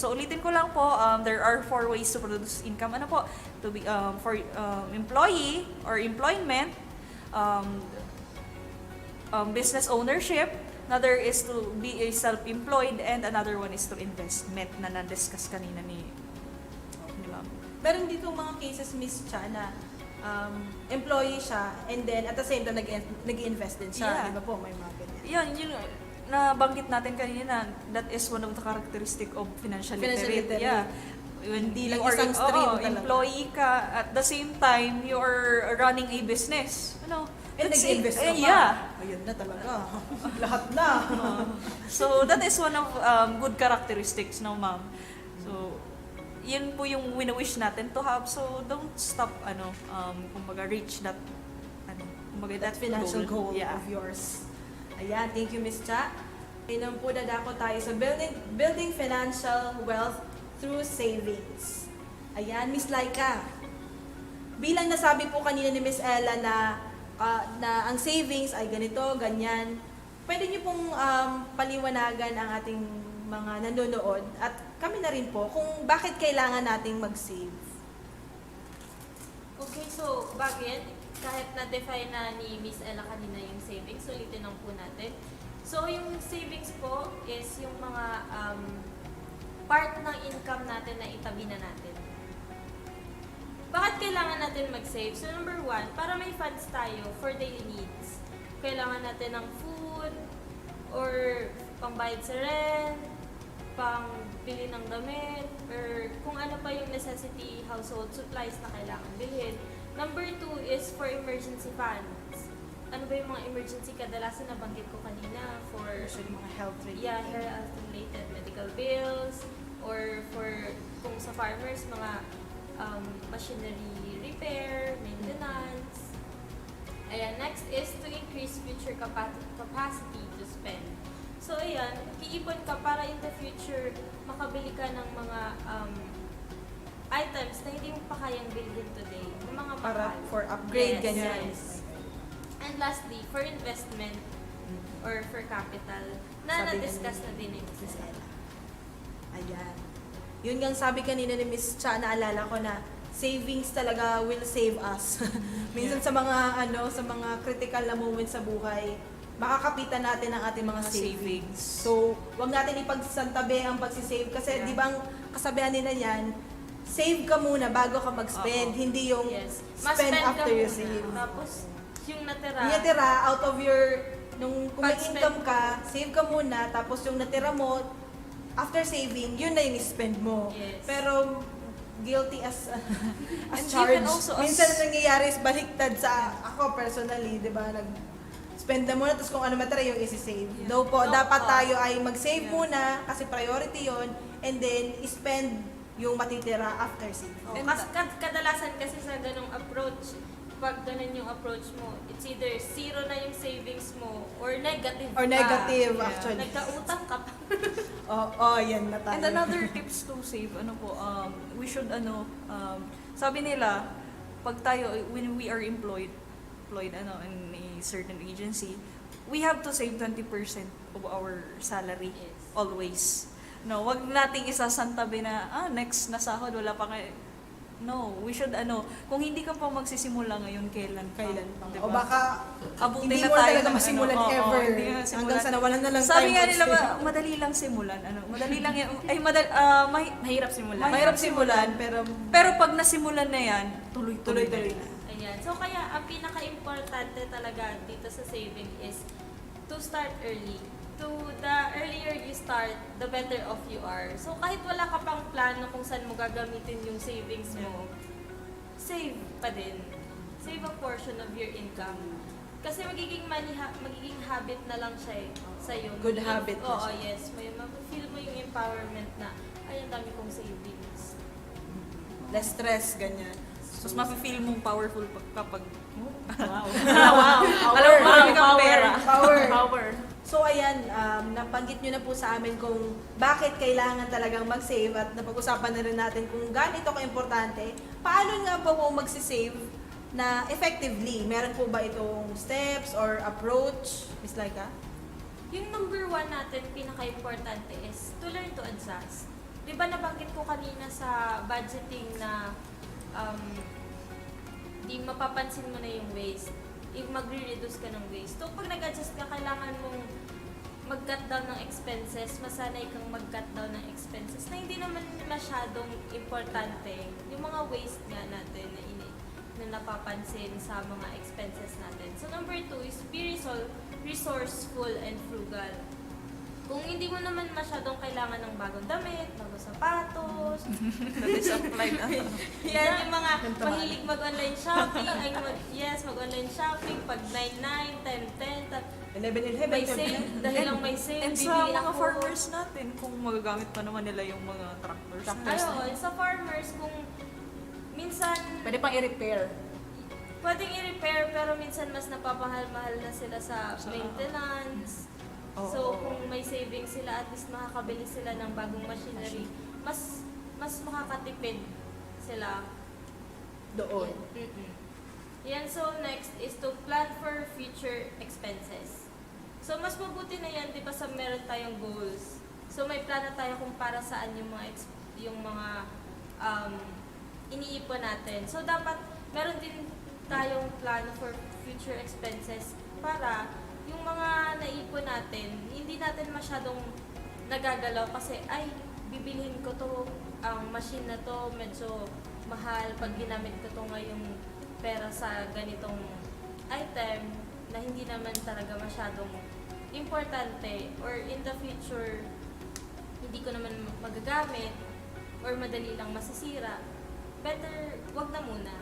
So, ulitin ko lang po, there are 4 ways to produce income. To be, for employee or employment, business ownership, another is to be a self-employed, and another one is to investment na na-discuss kanina ni Ma'am. Meron dito mga cases, Miss Cha, na employee siya and then at the same time nag-invest din siya. Di ba po, may mga ganyan. Yun nabanggit natin kanina, that is one of the characteristic of financial literate. Yeah. When Hindi you lang are isang stream employee ka, at the same time, you are running a business. And nag-invest ka pa. Yeah. Ayun na talaga. Lahat na. So, that is one of good characteristics, ma'am. So, yun po yung wini-wish natin to have. So, don't stop, kumbaga, reach that, that financial goal yeah. of yours. Ayan, thank you, Miss Cha. Ngayon po dadako tayo sa building financial wealth through savings. Ayan, Miss Laika. Bilang nasabi po kanina ni Miss Ella na ang savings ay ganito, ganyan. Pwede niyo pong paliwanagan ang ating mga nanonood at kami na rin po kung bakit kailangan nating mag-save. Okay, so bakit? Kahit na-define na ni Miss Ella kanina yung savings, ulitin lang po natin. So yung savings po is yung mga part ng income natin na itabi na natin. Bakit kailangan natin mag-save? So number 1, para may funds tayo for daily needs. Kailangan natin ng food, or pambayad sa rent, pang-bili ng damit, or kung ano pa yung necessity household supplies na kailangan bilhin. Number 2 is for emergency fund. ano ba yung mga emergency kadalasan nabanggit ko kanina for Usually mga health related. yeah, health related medical bills or for kung sa farmers mga machinery repair, maintenance. Ayan, next is to increase future capacity to spend. So ayan, iipon ka para in the future makabili ka ng mga items na hindi mo pa kayang bilhin today. Ng mga Para mahal. for upgrade, Yes, ganyan. yes. And lastly, for investment or for capital, na Sabi na-discuss nga na ni din ni Mrs. Ella. Ayan. Yun nga sabi kanina ni Miss Cha, naalala ko na savings talaga will save us. Minsan sa mga sa mga critical na moments sa buhay, makakapitan natin ang ating mga savings. So, wag natin ipagsantabi ang pagsisave kasi di ba ang kasabihan nila yan, save ka muna bago ka mag-spend, hindi yung spend after you save. Tapos, yung natira. Yung natira, out of your, kung may Pag-spend income ka, save ka muna, tapos yung natira mo, after saving, yun na yung spend mo. Yes. Pero, guilty as And charged. even also as- Minsan nangyayari is baliktad sa ako personally, di ba? Spend na muna, tapos kung ano matira yung isi-save. No po, dapat tayo ay mag-save muna, kasi priority yon, and then, spend yung matitira after saving. Kadalasan kasi sa ganong approach, pag ganun yung approach mo, it's either zero na yung savings mo or negative Or pa. negative, actually. Nagkautang ka pa. Yan na tayo. And another tips to save, we should, sabi nila, pag tayo, when we are employed in a certain agency, we have to save 20% of our salary, always. No, wag nating isasantabi na, next na sahod, wala pa kayo. No, we should, kung hindi ka pa magsisimula ngayon, kailan pa? Diba? O baka, Abutin hindi na mo tayo talaga ng masimulan ever. hindi na simulan. Hanggang sa nawalan na lang Sabi time nga to nila, save. madali lang simulan. Madali lang yan. Mahirap simulan. Mahirap simulan, pero pag nasimulan na yan, tuloy-tuloy na. Ayan. So, kaya ang pinaka-importante talaga dito sa saving is to start early. The earlier you start, the better off you are. So, kahit wala ka pang plano kung saan mo gagamitin yung savings mo, save pa din. Save a portion of your income. Kasi magiging habit na lang siya sa'yo. Good habit na Oo, siya. yes. Feel mo yung empowerment na, ay, ang dami kong savings. Less stress, ganyan. Tapos mafe-feel mong powerful kapag, Wow. Alam mo, marami kang pera. Power. So ayan, nabanggit nyo na po sa amin kung bakit kailangan talagang mag-save at napag-usapan na rin natin kung ganito ka-importante. Paano nga ba po mag-save na effectively? Meron po ba itong steps or approach? Miss Laika? Yung number 1 natin, pinaka-importante is to learn to adjust. Di ba nabanggit ko kanina sa budgeting na di mapapansin mo na yung waste. If magre-reduce ka ng waste. So, pag nag-adjust ka, kailangan mong mag-cut down ng expenses, masanay kang mag-cut down ng expenses na hindi naman masyadong importante. Yung mga waste nga natin na napapansin sa mga expenses natin. So, number 2 is be resourceful and frugal. Kung hindi mo naman masyadong kailangan ng bagong damit, bagong sapatos, na-disapplied yan yung mga mahilig mag-online shopping, mag-online shopping, pag 9-9, 10-10, 11-11, may sale, dahil lang may sale, And sa bibili mga ako. farmers natin, kung magagamit pa naman nila yung mga tractors. Ayun, sa farmers, kung minsan, Pwede pang i-repair. pwedeng i-repair, pero minsan mas napapahal-mahal na sila sa maintenance. So, kung may savings sila, at least makakabili sila ng bagong machinery, mas makakatipid sila Doon. Yan, so next is to plan for future expenses. So, mas mabuti na yan, di ba, sa meron tayong goals. So, may plan na tayo kung para saan yung mga iniipon natin. So, dapat meron din tayong plano for future expenses para yung mga naipon natin, hindi natin masyadong nagagalaw kasi, ay, bibilhin ko to, ang machine na to, medyo mahal pag ginamit ko to ngayong pera sa ganitong item na hindi naman talaga masyadong importante or in the future, hindi ko naman magagamit or madali lang masisira. Better, wag na muna.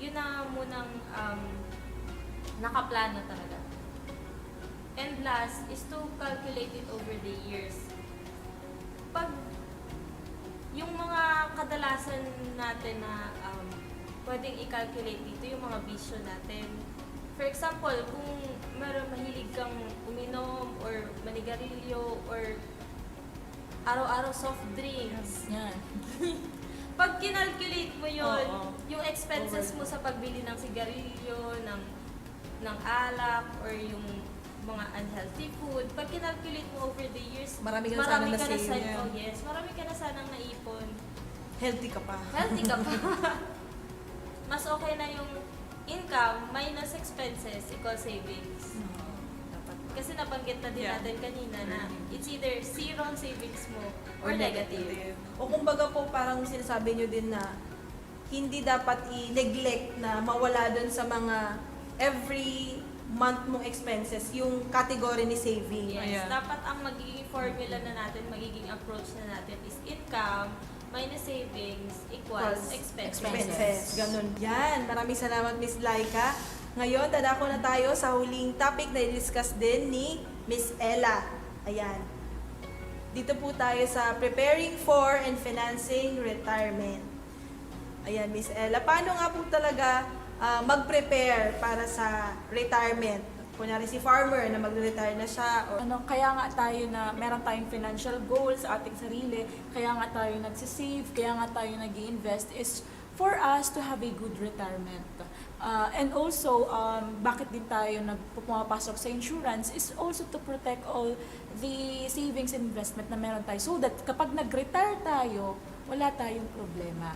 Yun na munang nakaplano talaga. And last is to calculate it over the years. Pag yung mga kadalasan natin na pwedeng i-calculate dito, yung mga bisyo natin. For example, kung mahilig kang uminom or manigarilyo or araw-araw soft drinks. Yan. Pag kinalculate mo yun, yung expenses mo sa pagbili ng sigarilyo, ng alak, or yung mga unhealthy food, pag kinalculate mo over the years, Marami ka na sanang na-save. oh yes, marami ka na sanang naipon. Healthy ka pa. Healthy ka pa. Mas okay na yung income minus expenses equal savings. Kasi nabanggit na din natin kanina na it's either zero ang savings mo or negative. O kumbaga po parang sinasabi nyo din na hindi dapat i-neglect na mawala doon sa mga every month mong expenses yung category ni saving. Yes, dapat ang magiging formula na natin, magiging approach na natin is income minus savings equals expenses. Ganun. Yan. Maraming salamat, Miss Laika. Ngayon, dadako na tayo sa huling topic na i-discuss din ni Miss Ella. Ayan. Dito po tayo sa preparing for and financing retirement. Ayan, Miss Ella. Paano nga po talaga mag-prepare para sa retirement? Kunyari si farmer na mag-retire na siya. Or Kaya nga tayo na meron tayong financial goals sa ating sarili, kaya nga tayo nagsisave, kaya nga tayo nag-i-invest is for us to have a good retirement. And also, bakit din tayo pumapasok sa insurance is also to protect all the savings and investment na meron tayo so that kapag nag-retire tayo, wala tayong problema.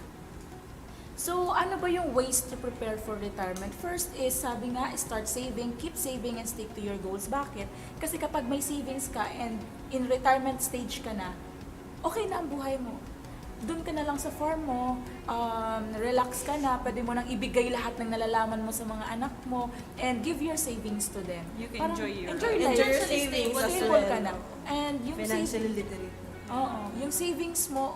So, ano ba yung ways to prepare for retirement? First is, sabi nga, start saving, keep saving and stick to your goals. Bakit? Kasi kapag may savings ka and in retirement stage ka na, okay na ang buhay mo. Doon ka na lang sa farm mo, relax ka na, pwede mo nang ibigay lahat ng nalalaman mo sa mga anak mo, and give your savings to them. You can enjoy your savings as Stable well. ka na. And yung Financially literate. yung savings mo,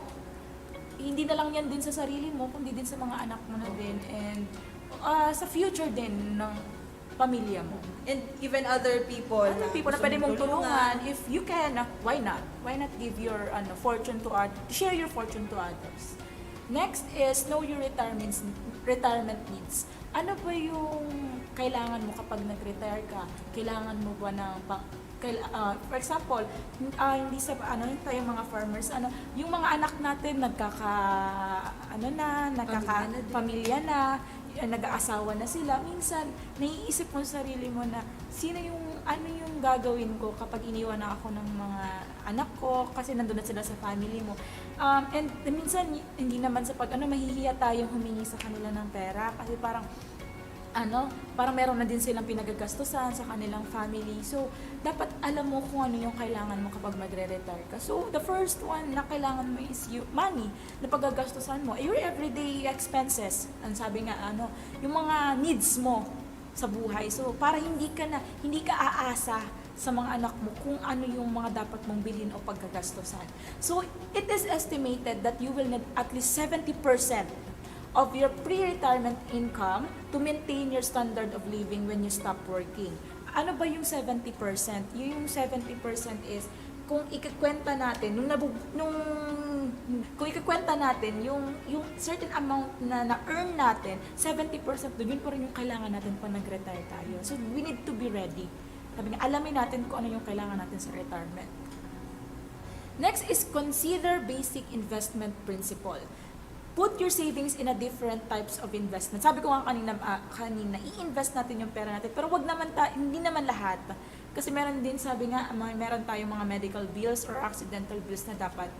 hindi na lang yan din sa sarili mo, kundi din sa mga anak mo na din, and sa future din ng pamilya mo. And even other people. Other people na pwede mong tulungan. If you can, why not? Why not give your fortune to others? Share your fortune to others. Next is know your retirement needs. Ano ba yung kailangan mo kapag nag-retire ka? Kailangan mo ba ng for example, hindi sa tayo mga farmers, yung mga anak natin nagkaka-pamilya na, nag-aasawa na sila. Minsan, naiisip mo sa sarili mo na ano yung gagawin ko kapag iniwan na ako ng mga anak ko kasi nandun na sila sa family mo. And minsan, hindi naman sa mahihiya tayong humingi sa kanila ng pera kasi parang meron na din silang pinagagastusan sa kanilang family. So, dapat alam mo kung ano yung kailangan mo kapag magre-retire ka. So, the first one na kailangan mo is money na paggagastusan mo. Your everyday expenses. Ang sabi nga, yung mga needs mo sa buhay. So, para hindi ka aasa sa mga anak mo kung ano yung mga dapat mong bilhin o paggagastusan. So, it is estimated that you will need at least 70% of your pre-retirement income to maintain your standard of living when you stop working. Ano ba yung 70%? Yung 70% is kung ikakwenta natin yung certain amount na na-earn natin, 70% doon, yun pa rin yung kailangan natin pag nag-retire tayo. So we need to be ready. Sabi nga, alamin natin kung ano yung kailangan natin sa retirement. Next is consider basic investment principle. Put your savings in a different types of investment. Sabi ko nga kanina, i-invest natin yung pera natin. Pero hindi naman lahat. Kasi meron din, sabi nga, meron tayong mga medical bills or accidental bills na dapat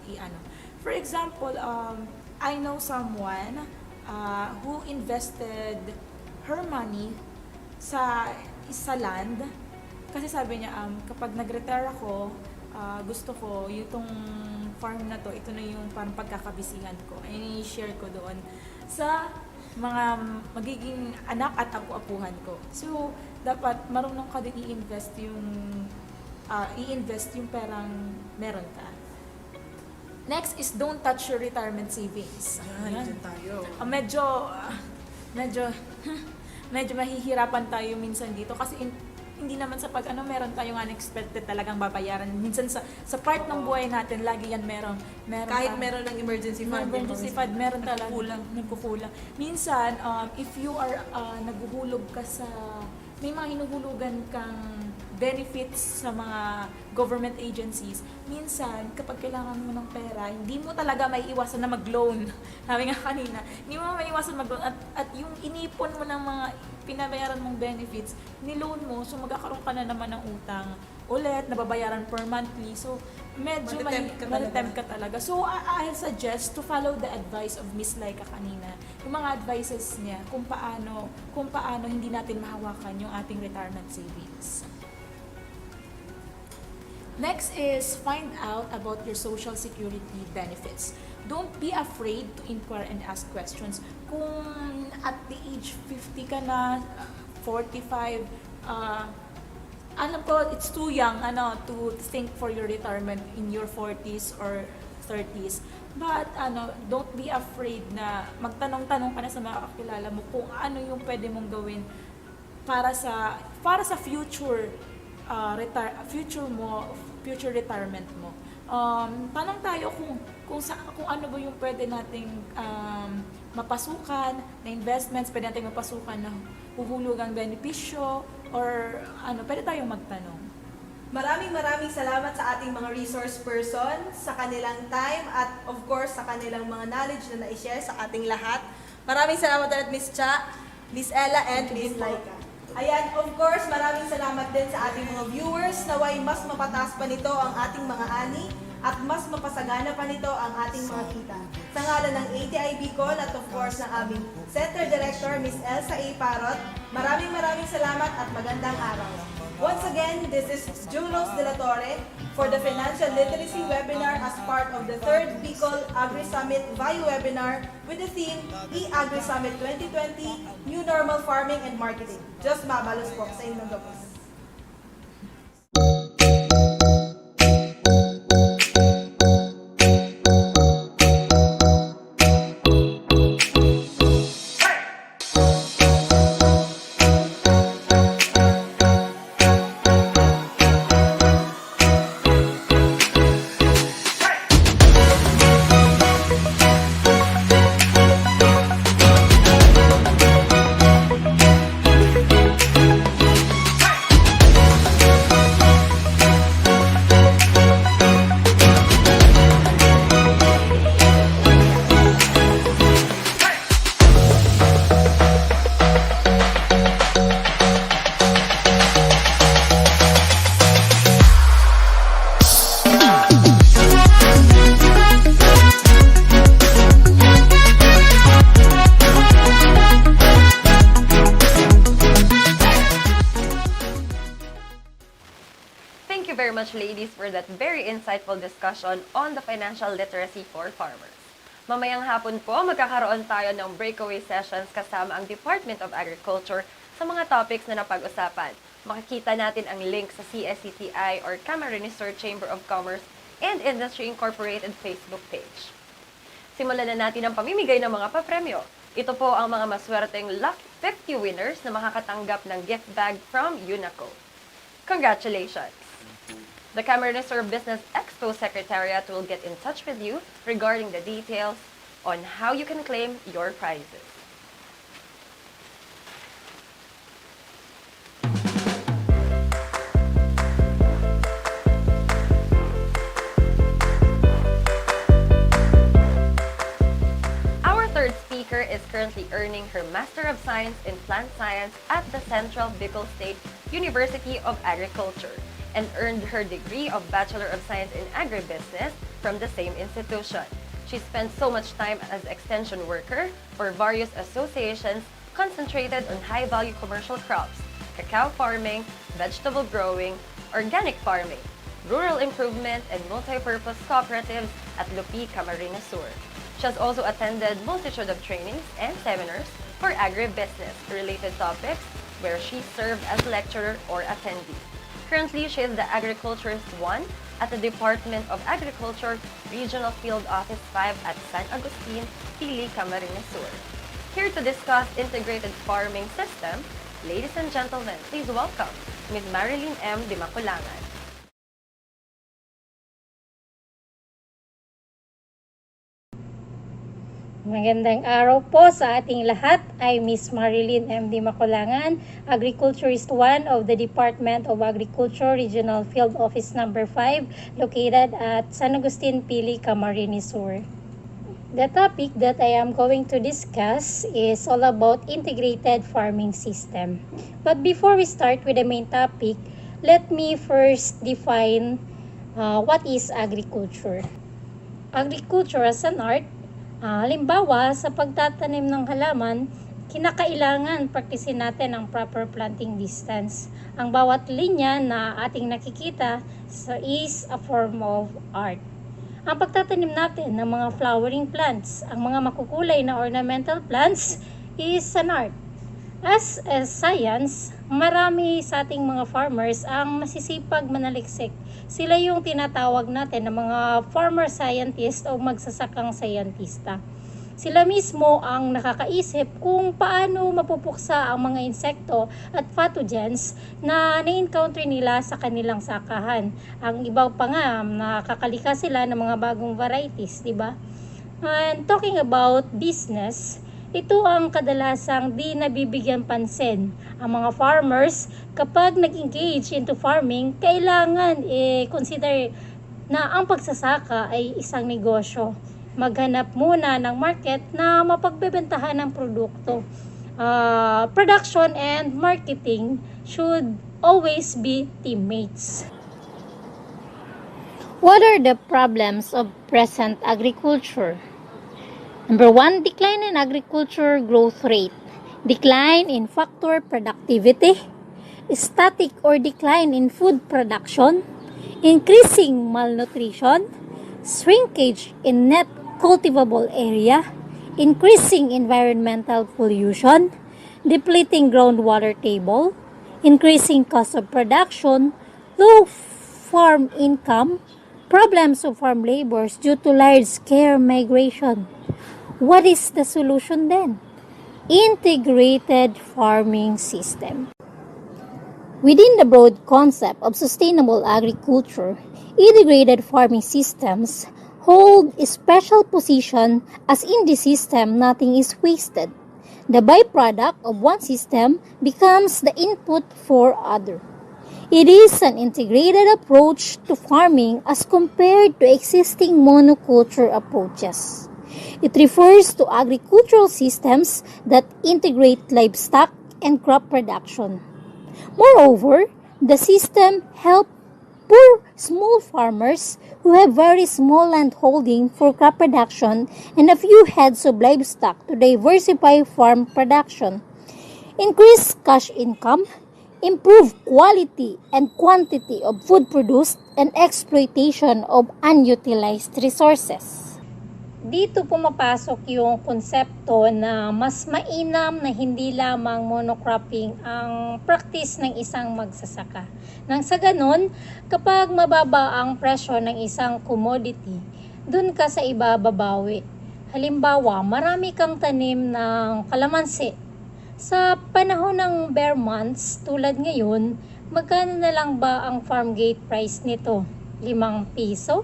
For example, I know someone who invested her money sa land. Kasi sabi niya, kapag nag-retire ako, gusto ko itong farm na to, ito na yung parang pagkakabisihan ko. I-share ko doon sa mga magiging anak at apu-apuhan ko. So, dapat marunong ka din i-invest yung perang meron ka. Next is don't touch your retirement savings. Ayan, tayo. Medyo mahihirapan tayo minsan dito kasi hindi naman sa pag meron tayong unexpected talagang babayaran. Minsan sa part ng buhay natin, lagi yan meron Kahit meron ng emergency fund. Meron talaga nagkukulang. Minsan, if you are naghuhulog ka may mga hinuhulugan kang benefits sa mga government agencies, minsan, kapag kailangan mo ng pera, hindi mo talaga may iwasan na mag-loan. Sabi nga kanina, hindi mo may iwasan mag-loan. At yung inipon mo ng mga pinabayaran mong benefits, niloan mo, so magkakaroon ka na naman ng utang ulit, nababayaran per monthly. So, medyo matitempt ka talaga. So, I suggest to follow the advice of Miss Laika kanina. Yung mga advices niya kung paano hindi natin mahawakan yung ating retirement savings. Next is find out about your social security benefits. Don't be afraid to inquire and ask questions. Kung at the age 50 ka na, 45, alam ko it's too young to think for your retirement in your 40s or 30s. But don't be afraid na magtanong-tanong ka na sa mga kakilala mo kung ano yung pwede mong gawin para sa future future retirement mo. Tanong tayo kung ano ba yung pwede nating mapasukan na investments, pwede nating mapasukan na huhulugang benepisyo, or pwede tayong magtanong. Maraming salamat sa ating mga resource person, sa kanilang time, at of course sa kanilang mga knowledge na na-share sa ating lahat. Maraming salamat ulit Miss Cha, Miss Ella, and Miss Laika. Ayan, of course, maraming salamat din sa ating mga viewers. Naway mas mapataas pa nito ang ating mga ani at mas mapasagana pa nito ang ating mga kita. Sa ngalan ng ATI BICOL at of course ng aming Center Director, Miss Elsa A. Parot, maraming salamat at magandang araw. Once again, this is Juros de la Torre for the Financial Literacy Webinar as part of the 3rd BICOL AGRI Summit via webinar with the theme E-AGRI Summit 2020, New Normal Farming and Marketing. Just mabalos po sa inyong gabos. much, ladies, for that very insightful discussion on the financial literacy for farmers. Mamayang hapon po, magkakaroon tayo ng breakaway sessions kasama ang Department of Agriculture sa mga topics na napag-usapan. Makikita natin ang link sa CSCTI or Camarines Sur Chamber of Commerce and Industry Incorporated Facebook page. Simulan na natin ang pamimigay ng mga papremyo. Ito po ang mga maswerteng Lucky 50 winners na makakatanggap ng gift bag from UNACO. Congratulations! The Camarines Sur Business Expo Secretariat will get in touch with you regarding the details on how you can claim your prizes. Our third speaker is currently earning her Master of Science in Plant Science at the Central BICOL State University of Agriculture and earned her degree of Bachelor of Science in Agribusiness from the same institution. She spent so much time as extension worker for various associations concentrated on high-value commercial crops, cacao farming, vegetable growing, organic farming, rural improvement, and multi-purpose cooperatives at Lupi, Camarines Sur. She has also attended multitude of trainings and seminars for agribusiness-related topics where she served as lecturer or attendee. Currently, she is the Agriculturist 1 at the Department of Agriculture Regional Field Office 5 at San Agustin, Pili, Camarines Sur. Here to discuss integrated farming system, Ladies and gentlemen, please welcome Ms. Marilyn M. Dimaculangan. Magandang araw po sa ating lahat. I Miss Marilyn M. Dimaculangan, Agriculturist 1 of the Department of Agriculture Regional Field Office Number 5 located at San Agustin, Pili, Camarines Sur. The topic that I am going to discuss is all about integrated farming system. But before we start with the main topic, let me first define what is agriculture. Agriculture as an art. Halimbawa, sa pagtatanim ng halaman, kinakailangan praktisin natin ang proper planting distance. Ang bawat linya na ating nakikita is a form of art. Ang pagtatanim natin ng mga flowering plants, ang mga makukulay na ornamental plants is an art. As a science, marami sa ating mga farmers ang masisipag manaliksik. Sila yung tinatawag natin ng mga farmer scientist o magsasakang scientista. Sila mismo ang nakakaisip kung paano mapupuksa ang mga insekto at pathogens na na-encounter nila sa kanilang sakahan. Ang iba pa nga, nakakalikha sila ng mga bagong varieties, di ba? And talking about business, ito ang kadalasang di nabibigyan pansin. Ang mga farmers, kapag nag-engage into farming, kailangan consider na ang pagsasaka ay isang negosyo. Maghanap muna ng market na mapagbebentahan ng produkto. Production and marketing should always be teammates. What are the problems of present agriculture? Number 1, decline in agriculture growth rate, decline in factor productivity, static or decline in food production, increasing malnutrition, shrinkage in net cultivable area, increasing environmental pollution, depleting groundwater table, increasing cost of production, low farm income, problems of farm labors due to large-scale migration. What is the solution then? Integrated farming system. Within the broad concept of sustainable agriculture, integrated farming systems hold a special position as in the system nothing is wasted. The byproduct of one system becomes the input for other. It is an integrated approach to farming as compared to existing monoculture approaches. It refers to agricultural systems that integrate livestock and crop production. Moreover, the system helps poor small farmers who have very small land holding for crop production and a few heads of livestock to diversify farm production, increase cash income, improve quality and quantity of food produced, and exploitation of unutilized resources. Dito pumapasok yung konsepto na mas mainam na hindi lamang monocropping ang practice ng isang magsasaka. Nang sa ganun, kapag mababa ang presyo ng isang commodity, dun ka sa iba babawi. Halimbawa, marami kang tanim ng kalamansi. Sa panahon ng bare months tulad ngayon, magkano na lang ba ang farm gate price nito? 5 piso?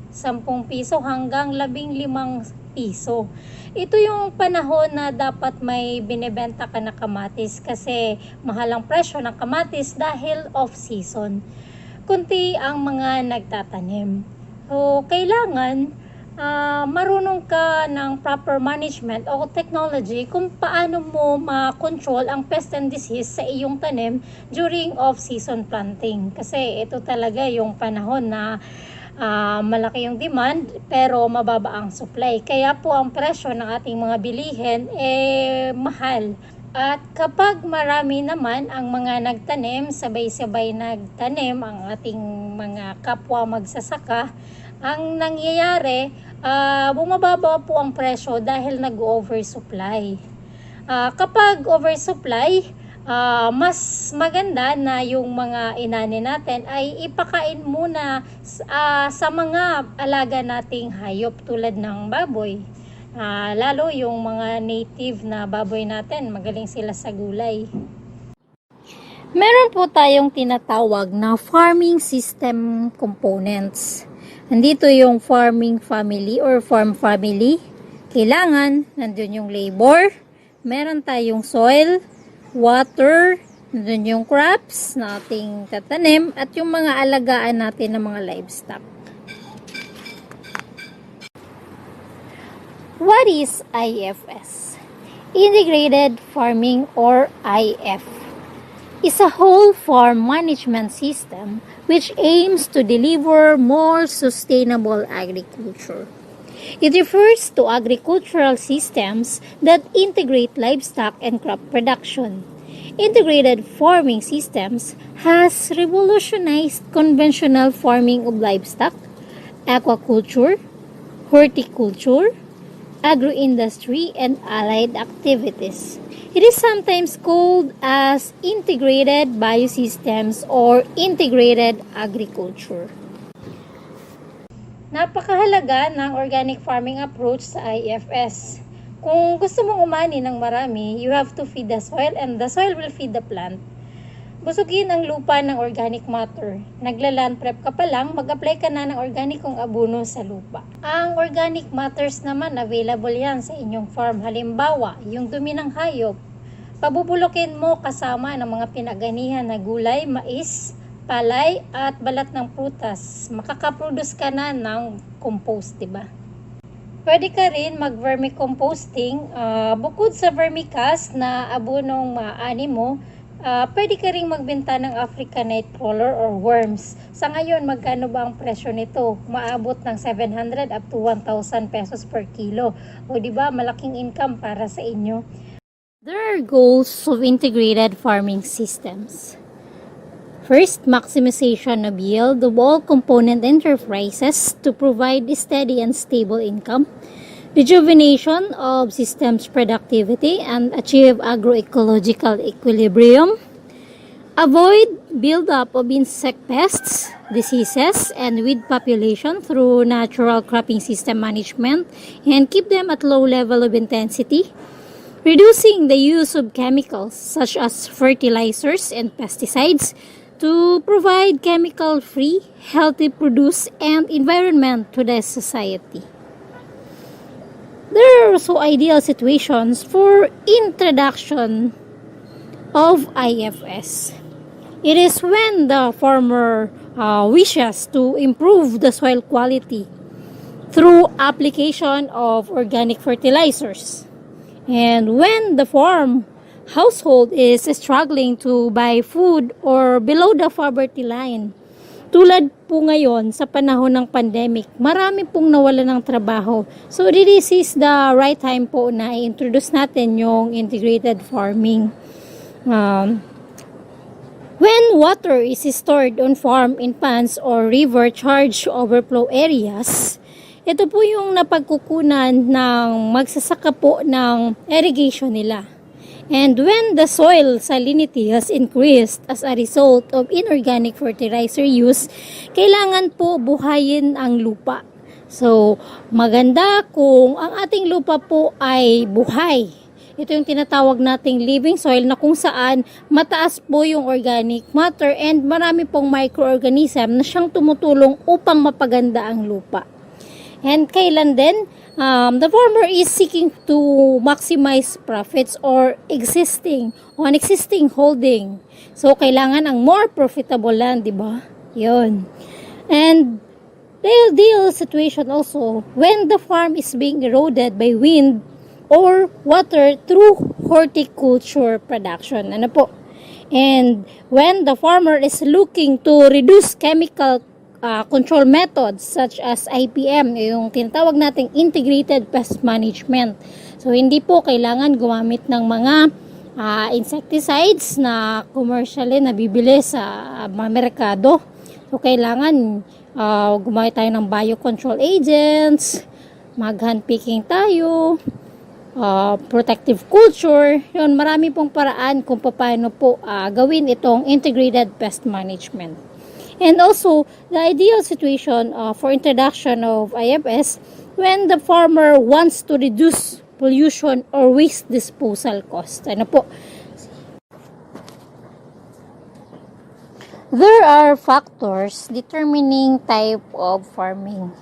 10 piso hanggang 15 piso. Ito yung panahon na dapat may binebenta ka na kamatis kasi mahal ang presyo ng kamatis dahil off-season. Kunti ang mga nagtatanim. So, kailangan marunong ka ng proper management o technology kung paano mo ma-control ang pest and disease sa iyong tanim during off-season planting. Kasi ito talaga yung panahon na malaki yung demand pero mababa ang supply. Kaya po ang presyo ng ating mga bilihin mahal. At kapag marami naman ang mga nagtanim, sabay-sabay nagtanim ang ating mga kapwa magsasaka, ang nangyayari, bumababa po ang presyo dahil nag-oversupply. Kapag oversupply, mas maganda na yung mga inani natin ay ipakain muna sa mga alaga nating hayop tulad ng baboy. Lalo yung mga native na baboy natin, magaling sila sa gulay. Meron po tayong tinatawag na farming system components. Nandito yung farming family or farm family. Kailangan, nandun yung labor, meron tayong soil, water, nandun yung crops na ating tatanim, at yung mga alagaan natin ng mga livestock. What is IFS? Integrated Farming or IF is a whole farm management system which aims to deliver more sustainable agriculture. It refers to agricultural systems that integrate livestock and crop production. Integrated farming systems has revolutionized conventional farming of livestock, aquaculture, horticulture, agro-industry, and allied activities. It is sometimes called as integrated biosystems or integrated agriculture. Napakahalaga ng organic farming approach sa IFS. Kung gusto mong umani ng marami, you have to feed the soil and the soil will feed the plant. Busugin ang lupa ng organic matter. Nagla-land prep ka pa lang, mag-apply ka na ng organikong abono sa lupa. Ang organic matters naman, available yan sa inyong farm. Halimbawa, yung dumi ng hayop, pabubulokin mo kasama ng mga pinaganihan na gulay, mais, palay, at balat ng prutas. Makakaproduce ka na ng compost, diba? Pwede ka rin mag-vermicomposting. Bukod sa vermicast na abonong maani mo, pwede ka rin magbenta ng Africanite crawler or worms. Sa ngayon, magkano ba ang presyo nito? Maabot ng 700 up to 1,000 pesos per kilo. O diba, malaking income para sa inyo. There are goals of integrated farming systems. First, maximization of yield of all component enterprises to provide steady and stable income. Rejuvenation of systems productivity and achieve agroecological equilibrium. Avoid buildup of insect pests, diseases, and weed population through natural cropping system management and keep them at low level of intensity. Reducing the use of chemicals such as fertilizers and pesticides to provide chemical-free, healthy produce and environment to the society. There are also ideal situations for introduction of IFS. It is when the farmer wishes to improve the soil quality through application of organic fertilizers. And when the farm household is struggling to buy food or below the poverty line. Tulad po ngayon sa panahon ng pandemic, marami pong nawala ng trabaho. So this is the right time po na i-introduce natin yung integrated farming. When water is stored on farm in ponds or river charge overflow areas, ito po yung napagkukunan ng magsasaka po ng irrigation nila. And when the soil salinity has increased as a result of inorganic fertilizer use, kailangan po buhayin ang lupa. So, maganda kung ang ating lupa po ay buhay. Ito yung tinatawag nating living soil na kung saan mataas po yung organic matter and marami pong microorganism na siyang tumutulong upang mapaganda ang lupa. And kailan din, the farmer is seeking to maximize profits or existing holding. So, kailangan ang more profitable land, di ba? Yun. And the ideal situation also, when the farm is being eroded by wind or water through horticulture production. Ano po? And when the farmer is looking to reduce chemical control methods such as IPM, yung tinatawag nating integrated pest management. So, hindi po kailangan gumamit ng mga insecticides na commercially nabibili sa mga merkado. So, kailangan gumamit tayo ng biocontrol agents, mag-handpicking tayo, protective culture. Yun, marami pong paraan kung paano po gawin itong integrated pest management. And also, the ideal situation for introduction of IFS when the farmer wants to reduce pollution or waste disposal cost. Ano po? There are factors determining type of farming.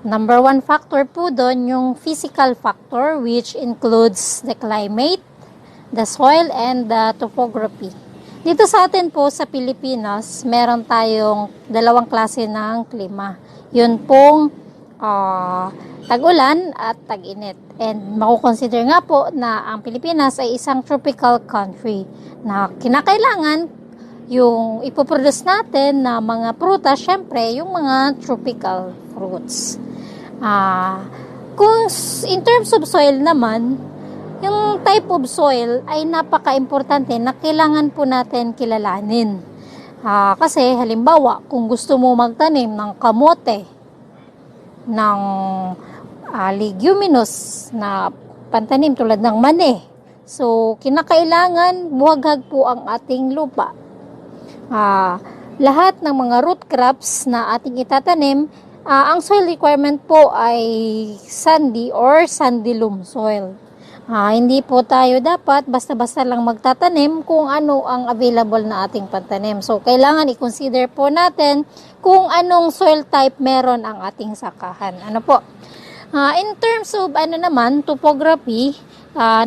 Number one factor po doon yung physical factor, which includes the climate, the soil, and the topography. Dito sa atin po sa Pilipinas, meron tayong dalawang klase ng klima. Yun pong tag-ulan at tag-init. And makukonsider nga po na ang Pilipinas ay isang tropical country na kinakailangan yung ipoproduce natin na mga prutas, syempre yung mga tropical fruits. Kung in terms of soil naman, yung type of soil ay napaka-importante na kailangan po natin kilalanin. Kasi halimbawa, kung gusto mo magtanim ng kamote, ng leguminous na pantanim tulad ng mani, so kinakailangan buhaghag po ang ating lupa. Lahat ng mga root crops na ating itatanim, ang soil requirement po ay sandy or sandy loam soil. Hindi po tayo dapat basta-basta lang magtatanim kung ano ang available na ating pantanim. So, kailangan i-consider po natin kung anong soil type meron ang ating sakahan. Ano po? In terms of topography,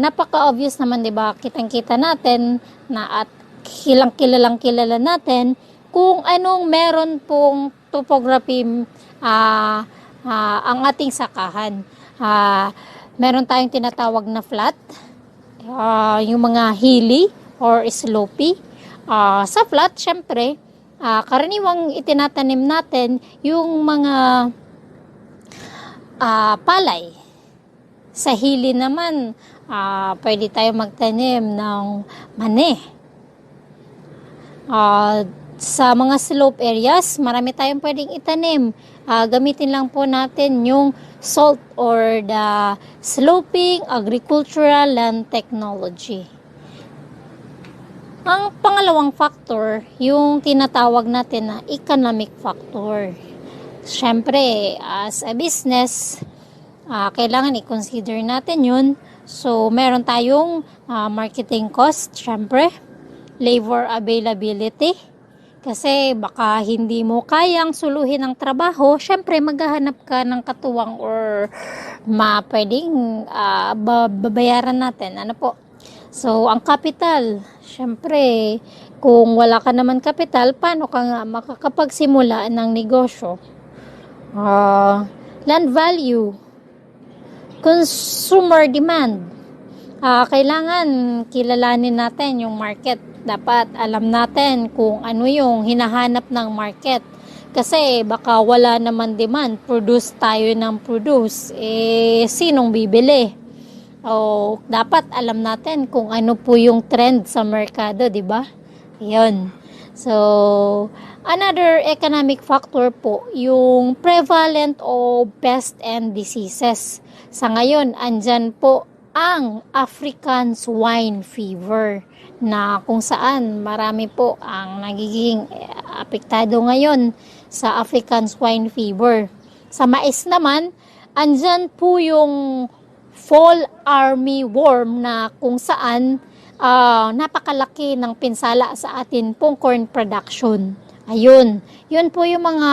napaka-obvious naman, 'di ba? Kitang-kita natin na at kilala natin kung anong meron pong topography ang ating sakahan. Meron tayong tinatawag na flat, yung mga hilly or slopey. Sa flat, syempre, karaniwang itinatanim natin yung mga palay. Sa hilly naman, pwede tayo magtanim ng mani. Sa mga slope areas, marami tayong pwedeng itanim. Gamitin lang po natin yung SALT or the Sloping Agricultural Land Technology. Ang pangalawang factor, yung tinatawag natin na economic factor. Siyempre, as a business, kailangan i-consider natin yun. So, meron tayong marketing cost, siyempre, labor availability. Kasi baka hindi mo kayang suluhin ang trabaho, syempre maghahanap ka ng katuwang or pwedeng babayaran natin. Ano po? So, ang capital, syempre, kung wala ka naman capital, paano ka nga makakapagsimula ng negosyo? Land value, consumer demand. Kailangan kilalanin natin yung market. Dapat alam natin kung ano yung hinahanap ng market. Kasi baka wala naman demand, produce tayo ng produce. Sinong bibili? Dapat alam natin kung ano po yung trend sa merkado, di ba? Yun. So, another economic factor po, yung prevalent of pests and diseases. Sa ngayon, andyan po ang African swine fever na kung saan marami po ang nagiging apektado ngayon sa African swine fever. Sa mais naman, andyan po yung fall armyworm na kung saan napakalaki ng pinsala sa atin pong corn production. Ayun, yun po yung mga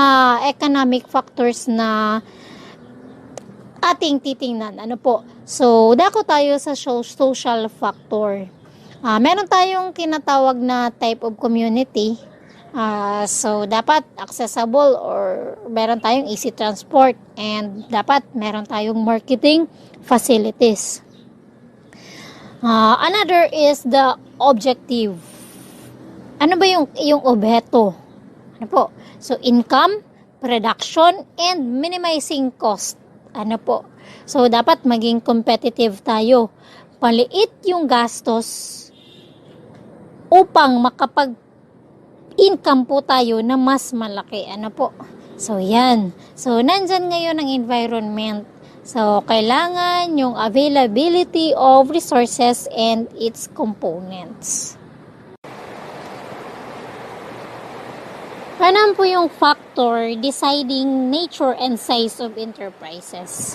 economic factors na ating titingnan. Ano po? So, dako tayo sa social factor. Meron tayong kinatawag na type of community. So, dapat accessible or meron tayong easy transport and dapat meron tayong marketing facilities. Another is the objective. Ano ba yung objeto? Ano po? So, income, production, and minimizing cost. Ano po? So, dapat maging competitive tayo. Paliit yung gastos upang makapag-income po tayo na mas malaki. Ano po? So, yan. So, nandyan ngayon ang environment. So, kailangan yung availability of resources and its components. Ano po yung factor deciding nature and size of enterprises?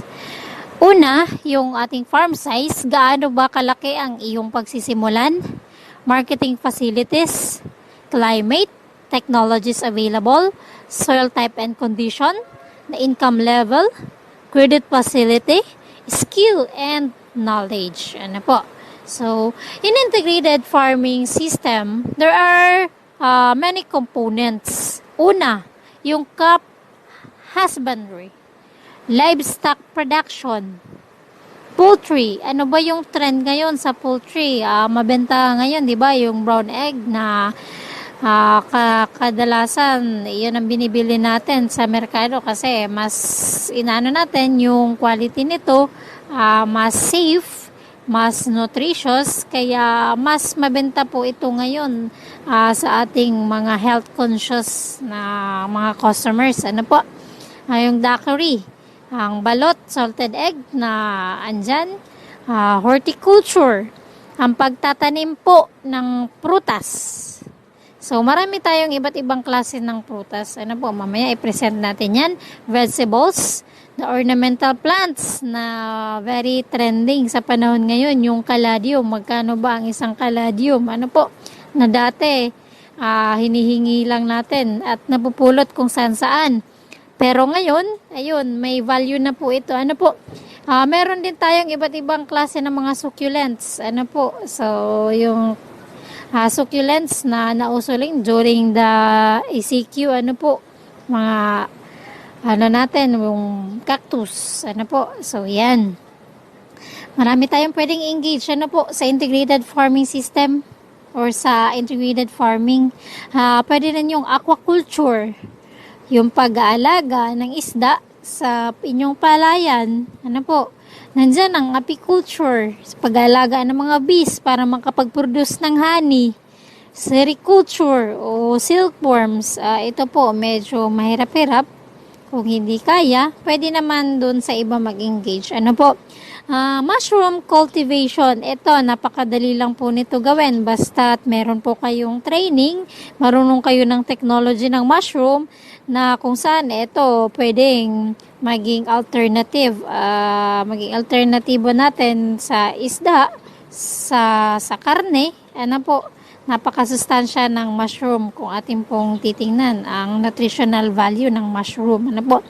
Una, yung ating farm size, gaano ba kalaki ang iyong pagsisimulan? Marketing facilities, climate, technologies available, soil type and condition, the income level, credit facility, skill, and knowledge. Ano po? So, in integrated farming system, there are many components. Una, yung crop husbandry, livestock production, poultry. Ano ba yung trend ngayon sa poultry? Mabenta ngayon, di ba? Yung brown egg na kadalasan, yun ang binibili natin sa merkado kasi mas inaano natin yung quality nito, mas safe, mas nutritious, kaya mas mabenta po ito ngayon sa ating mga health conscious na mga customers. Ano po? Yung daiquiri, ang balot, salted egg na andyan, horticulture, ang pagtatanim po ng prutas. So, marami tayong iba't ibang klase ng prutas. Ano po, mamaya i-present natin yan. Vegetables, the ornamental plants na very trending sa panahon ngayon, yung caladium. Magkano ba ang isang caladium? Ano po, na dati, hinihingi lang natin at napupulot kung saan-saan. Pero ngayon, ayun, may value na po ito. Ano po, meron din tayong iba't ibang klase ng mga succulents. Ano po, so yung succulents na nausuling during the ECQ, ano po, mga ano natin, yung cactus, ano po, so yan. Marami tayong pwedeng engage, ano po, sa integrated farming system or sa integrated farming. Pwede rin yung aquaculture, yung pag-aalaga ng isda sa inyong palayan, ano po. Nandyan ang apiculture, pag-aalaga ng mga bees para makapag-produce ng honey. Sericulture o silkworms, ito po medyo mahirap-hirap. Kung hindi kaya, pwede naman dun sa iba mag-engage. Ano po? Mushroom cultivation, ito napakadali lang po nito gawin. Basta't meron po kayong training, marunong kayo ng technology ng mushroom, na kung saan ito pwedeng maging alternative, maging alternatibo natin sa isda, sa karne. Ano po, napakasustansya ng mushroom kung ating pong titingnan ang nutritional value ng mushroom. Ano po,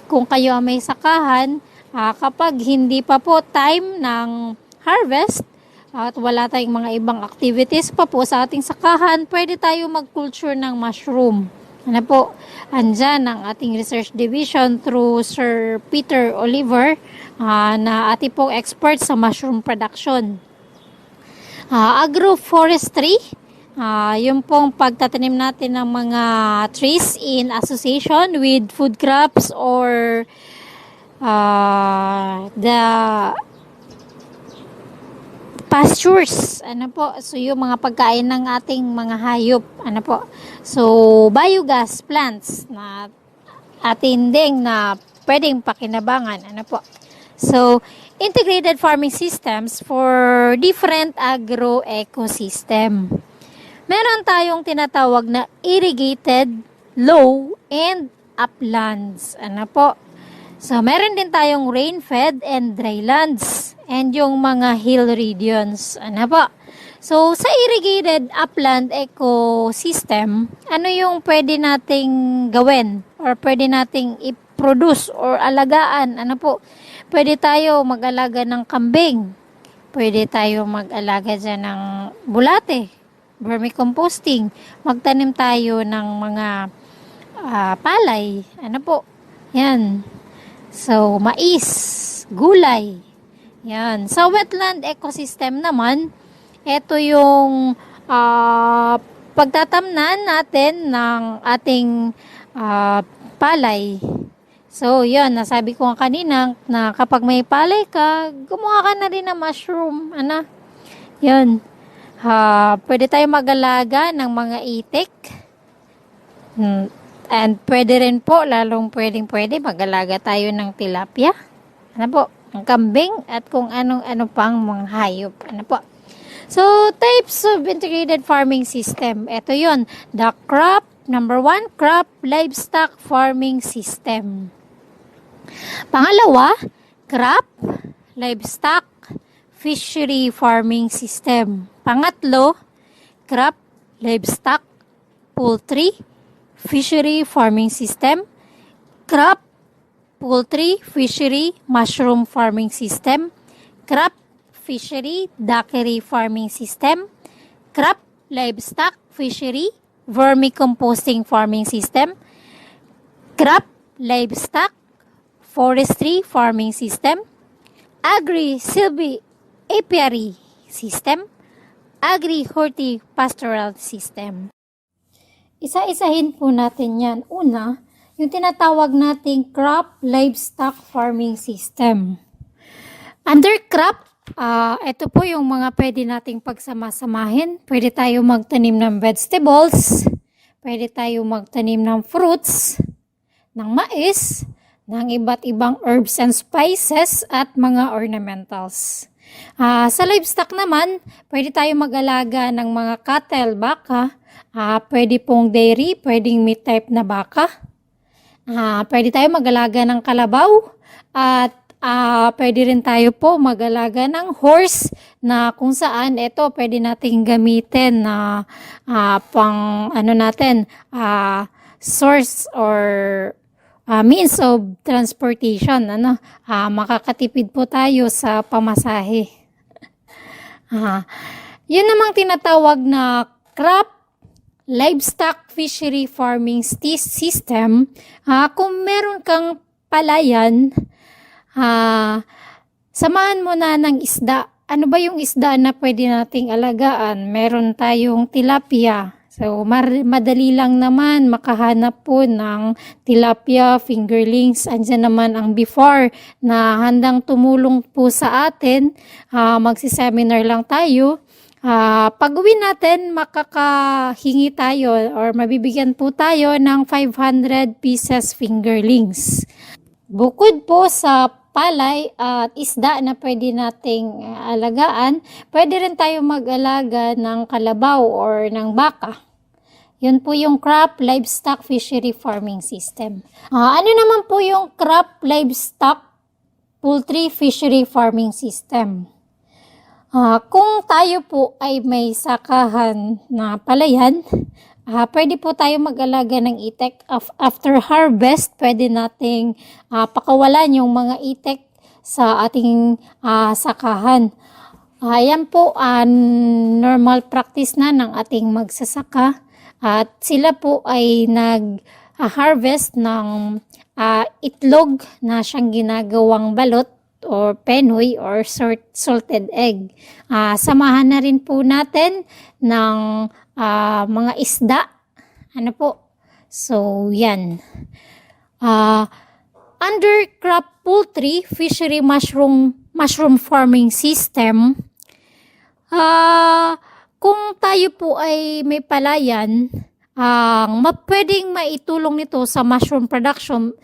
kung kayo may sakahan, kapag hindi pa po time ng harvest at wala tayong mga ibang activities pa po sa ating sakahan, pwede tayo mag-culture ng mushroom. Ano po, andyan ang ating research division through Sir Peter Oliver, na ating pong expert sa mushroom production. Agroforestry, yung pong pagtatanim natin ng mga trees in association with food crops or the pastures, ano po, so yung mga pagkain ng ating mga hayop, ano po, so biogas plants na atin ding na pwedeng pakinabangan, ano po. So integrated farming systems for different agro ecosystem. Meron tayong tinatawag na irrigated low and uplands, ano po. So meron din tayong rain-fed and drylands and yung mga hill regions. Ano po? So, sa irrigated upland ecosystem, ano yung pwede nating gawin or pwede nating i-produce or alagaan? Ano po? Pwede tayo mag-alaga ng kambing. Pwede tayo mag-alaga dyan ng bulate, vermicomposting. Magtanim tayo ng mga palay. Ano po? Yan. So, mais, gulay. Yan. Sa wetland ecosystem naman, ito yung pagtatamnan natin ng ating palay. So, yun, nasabi ko kanina na kapag may palay ka, gumawa ka na rin ng mushroom. Ano? Yun. Pwede tayo mag-alaga ng mga itik. And pwede rin po, lalong pwede mag-alaga tayo ng tilapia. Ano po? Ang kambing at kung anong-ano pang mga hayop. Ano po? So, types of integrated farming system. Ito yon, the crop, number 1, crop livestock farming system. Pangalawa, crop, livestock, fishery farming system. Pangatlo, crop, livestock, poultry, fishery farming system, crop, poultry, fishery, mushroom farming system, crop, fishery, duckery farming system, crop, livestock, fishery, vermicomposting farming system, crop, livestock, forestry farming system, AGRI silvi apiary system, AGRI hortipastoral system. Isa-isahin po natin yan. Una, yung tinatawag nating crop livestock farming system. Under crop, ito po yung mga pwede nating pagsamasamahin. Pwede tayo magtanim ng vegetables, pwede tayo magtanim ng fruits, ng mais, ng iba't ibang herbs and spices at mga ornamentals. Sa livestock naman, pwede tayo mag-alaga ng mga cattle, baka, pwede pong dairy, pwedeng meat type na baka. Pwede tayo mag-alaga ng kalabaw at pwede rin tayo po mag-alaga ng horse na kung saan ito pwede nating gamitin na pang source or means of transportation. Makakatipid po tayo sa pamasahe. Yun namang tinatawag na crop livestock fishery farming system. Kung meron kang palayan, samahan mo na ng isda. Ano ba yung isda na pwede nating alagaan? Meron tayong tilapia. So, madali lang naman makahanap po ng tilapia, fingerlings. Andyan naman ang before na handang tumulong po sa atin. Magsiseminar lang tayo. Pag-uwi natin, makakahingi tayo or mabibigyan po tayo ng 500 pieces fingerlings. Bukod po sa palay at isda na pwede nating alagaan, pwede rin tayo mag-alaga ng kalabaw or ng baka. Yun po yung crop livestock fishery farming system. Ano naman po yung crop livestock poultry fishery farming system? Kung tayo po ay may sakahan na palayan, pwede po tayo mag-alaga ng itik. After harvest, pwede nating pakawalan yung mga itik sa ating sakahan. Yan po normal practice na ng ating magsasaka. At sila po ay nag-harvest ng itlog na siyang ginagawang balot or penoy or salted egg. Samahan na rin po natin ng mga isda. Ano po? So, yan. Under crop poultry, fishery mushroom farming system, kung tayo po ay may palayan, pwedeng maitulong nito sa mushroom production.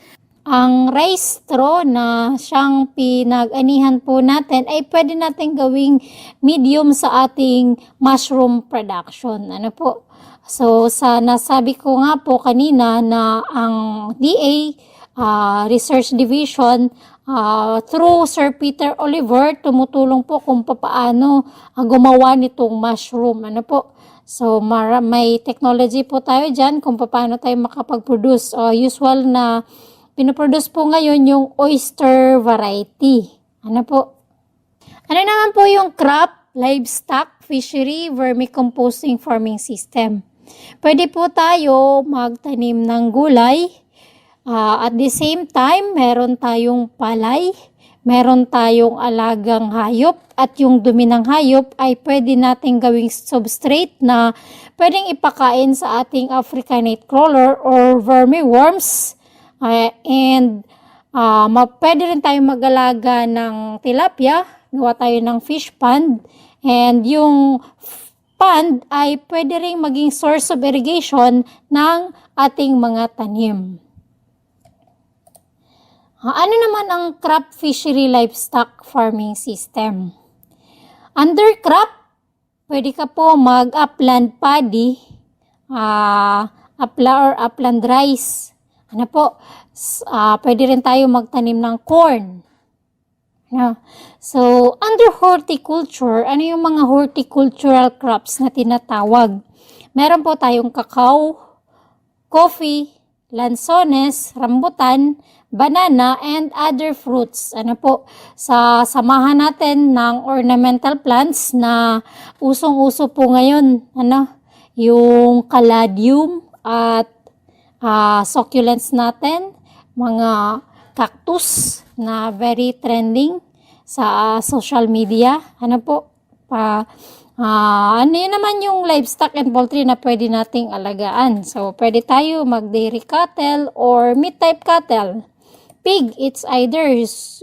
Ang rice straw na siyang pinag-anihan po natin ay pwede natin gawing medium sa ating mushroom production. Ano po? So, nasabi ko nga po kanina na ang DA Research Division through Sir Peter Oliver, tumutulong po kung paano gumawa nitong mushroom. Ano po? So, may technology po tayo dyan kung paano tayo makapag-produce. Usual na pinoproduce po ngayon yung oyster variety. Ano po? Ano naman po yung crop, livestock, fishery, vermicomposting farming system? Pwede po tayo magtanim ng gulay. At the same time, meron tayong palay, meron tayong alagang hayop, at yung dumi ng hayop ay pwede natin gawing substrate na pwedeng ipakain sa ating Africanate crawler or vermiworms. Pwede rin tayo mag-alaga ng tilapia, gawa tayo ng fish pond, and yung pond ay pwede rin maging source of irrigation ng ating mga tanim. Ano naman ang crop fishery livestock farming system? Under crop, pwede ka po mag-upland paddy, upland rice. Ano po? Pwede rin tayo magtanim ng corn. So, under horticulture, ano yung mga horticultural crops na tinatawag? Meron po tayong cacao, coffee, lansones, rambutan, banana, and other fruits. Samahan natin ng ornamental plants na usong-uso po ngayon. Yung caladium at succulents natin, mga cactus na very trending sa social media. Yun naman yung livestock and poultry na pwede nating alagaan. So, pwede tayo mag-dairy cattle or meat type cattle. Pig, it's either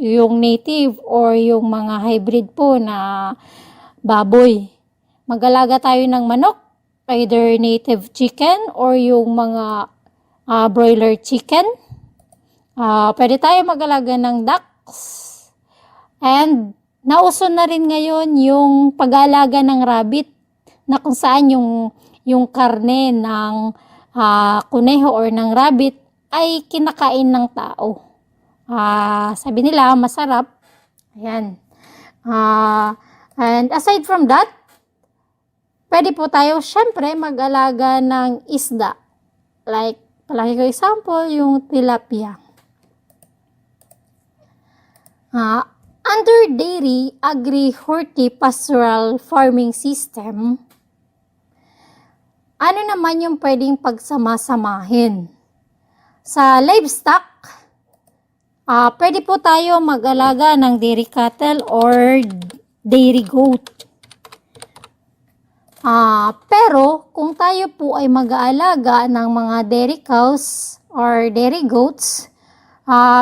yung native or yung mga hybrid po na baboy. Mag-alaga tayo ng manok, either native chicken or yung mga broiler chicken. Pwede tayo mag-alaga ng ducks. And nauso na rin ngayon yung pag-aalaga ng rabbit na kung saan yung karne ng kuneho or ng rabbit ay kinakain ng tao. Sabi nila, masarap. Ayan. And aside from that, pwede po tayo syempre mag-alaga ng isda. Like, palagi ko example, yung tilapia. Under dairy, agri, hortipastoral farming system, ano naman yung pwedeng pagsama-samahin? Sa livestock, pwede po tayo mag-alaga ng dairy cattle or dairy goat. Pero kung tayo po ay mag-aalaga ng mga dairy cows or dairy goats,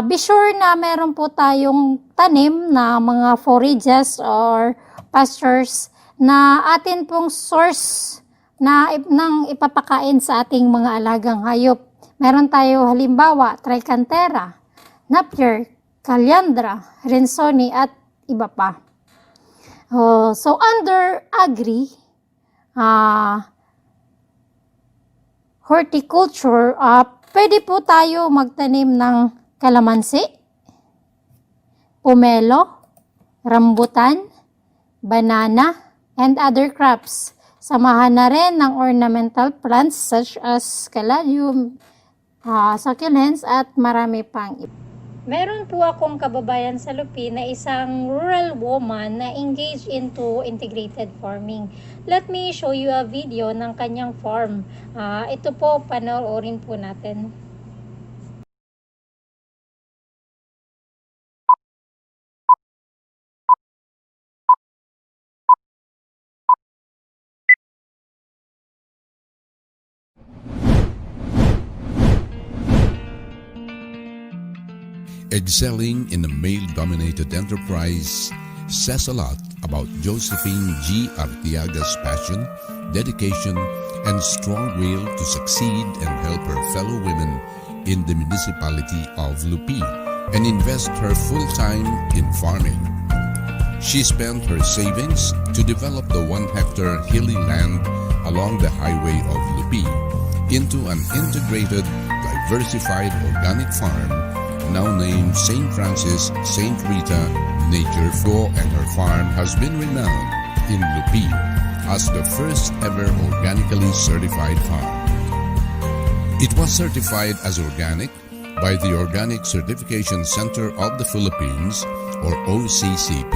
be sure na meron po tayong tanim na mga forages or pastures na atin pong source ng ipapakain sa ating mga alagang hayop. Meron tayo halimbawa, Tricantera, Napier, Calyandra, Rensoni at iba pa. So under Agri, horticulture, pwede po tayo magtanim ng kalamansi, pomelo, rambutan, banana, and other crops. Samahan na rin ng ornamental plants such as caladium, succulents, at marami pang iba. Meron po akong kababayan sa Lupi na isang rural woman na engaged into integrated farming. Let me show you a video ng kanyang farm. Ito po, panoorin po natin. Excelling in a male-dominated enterprise says a lot about Josephine G. Artiaga's passion, dedication, and strong will to succeed and help her fellow women in the municipality of Lupi and invest her full time in farming. She spent her savings to develop the 1-hectare hilly land along the highway of Lupi into an integrated, diversified organic farm now named St. Francis St. Rita Nature Flow, and her farm has been renowned in Lupi as the first ever organically certified farm. It was certified as organic by the Organic Certification Center of the Philippines, or OCCP,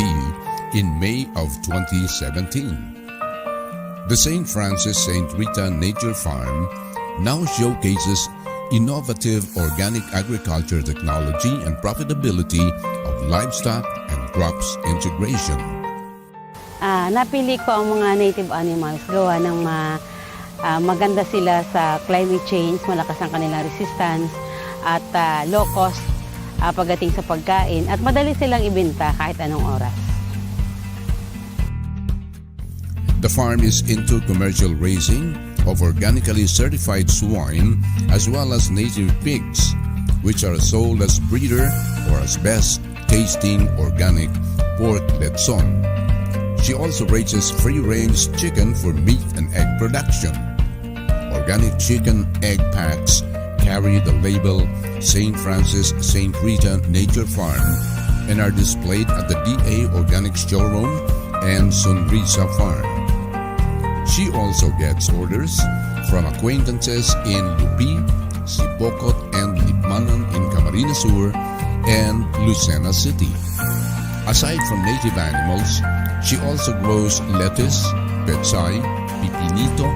in May of 2017. The St. Francis St. Rita Nature Farm now showcases innovative organic agriculture technology and profitability of livestock and crops integration. Napili ko ang mga native animals gawa ng maganda sila sa climate change, malakas ang kanilang resistance at low cost pagdating sa pagkain at madali silang ibenta kahit anong oras. The farm is into commercial raising of organically certified swine as well as native pigs, which are sold as breeder or as best tasting organic pork letson. She also raises free-range chicken for meat and egg production. Organic chicken egg packs carry the label St. Francis St. Rita Nature Farm and are displayed at the DA Organic Showroom and Sunrisa Farm. She also gets orders from acquaintances in Lupi Sibocot and Lipmanan in Camarines Sur and Lucena City. Aside from native animals, she also grows lettuce, pechay, pipinito,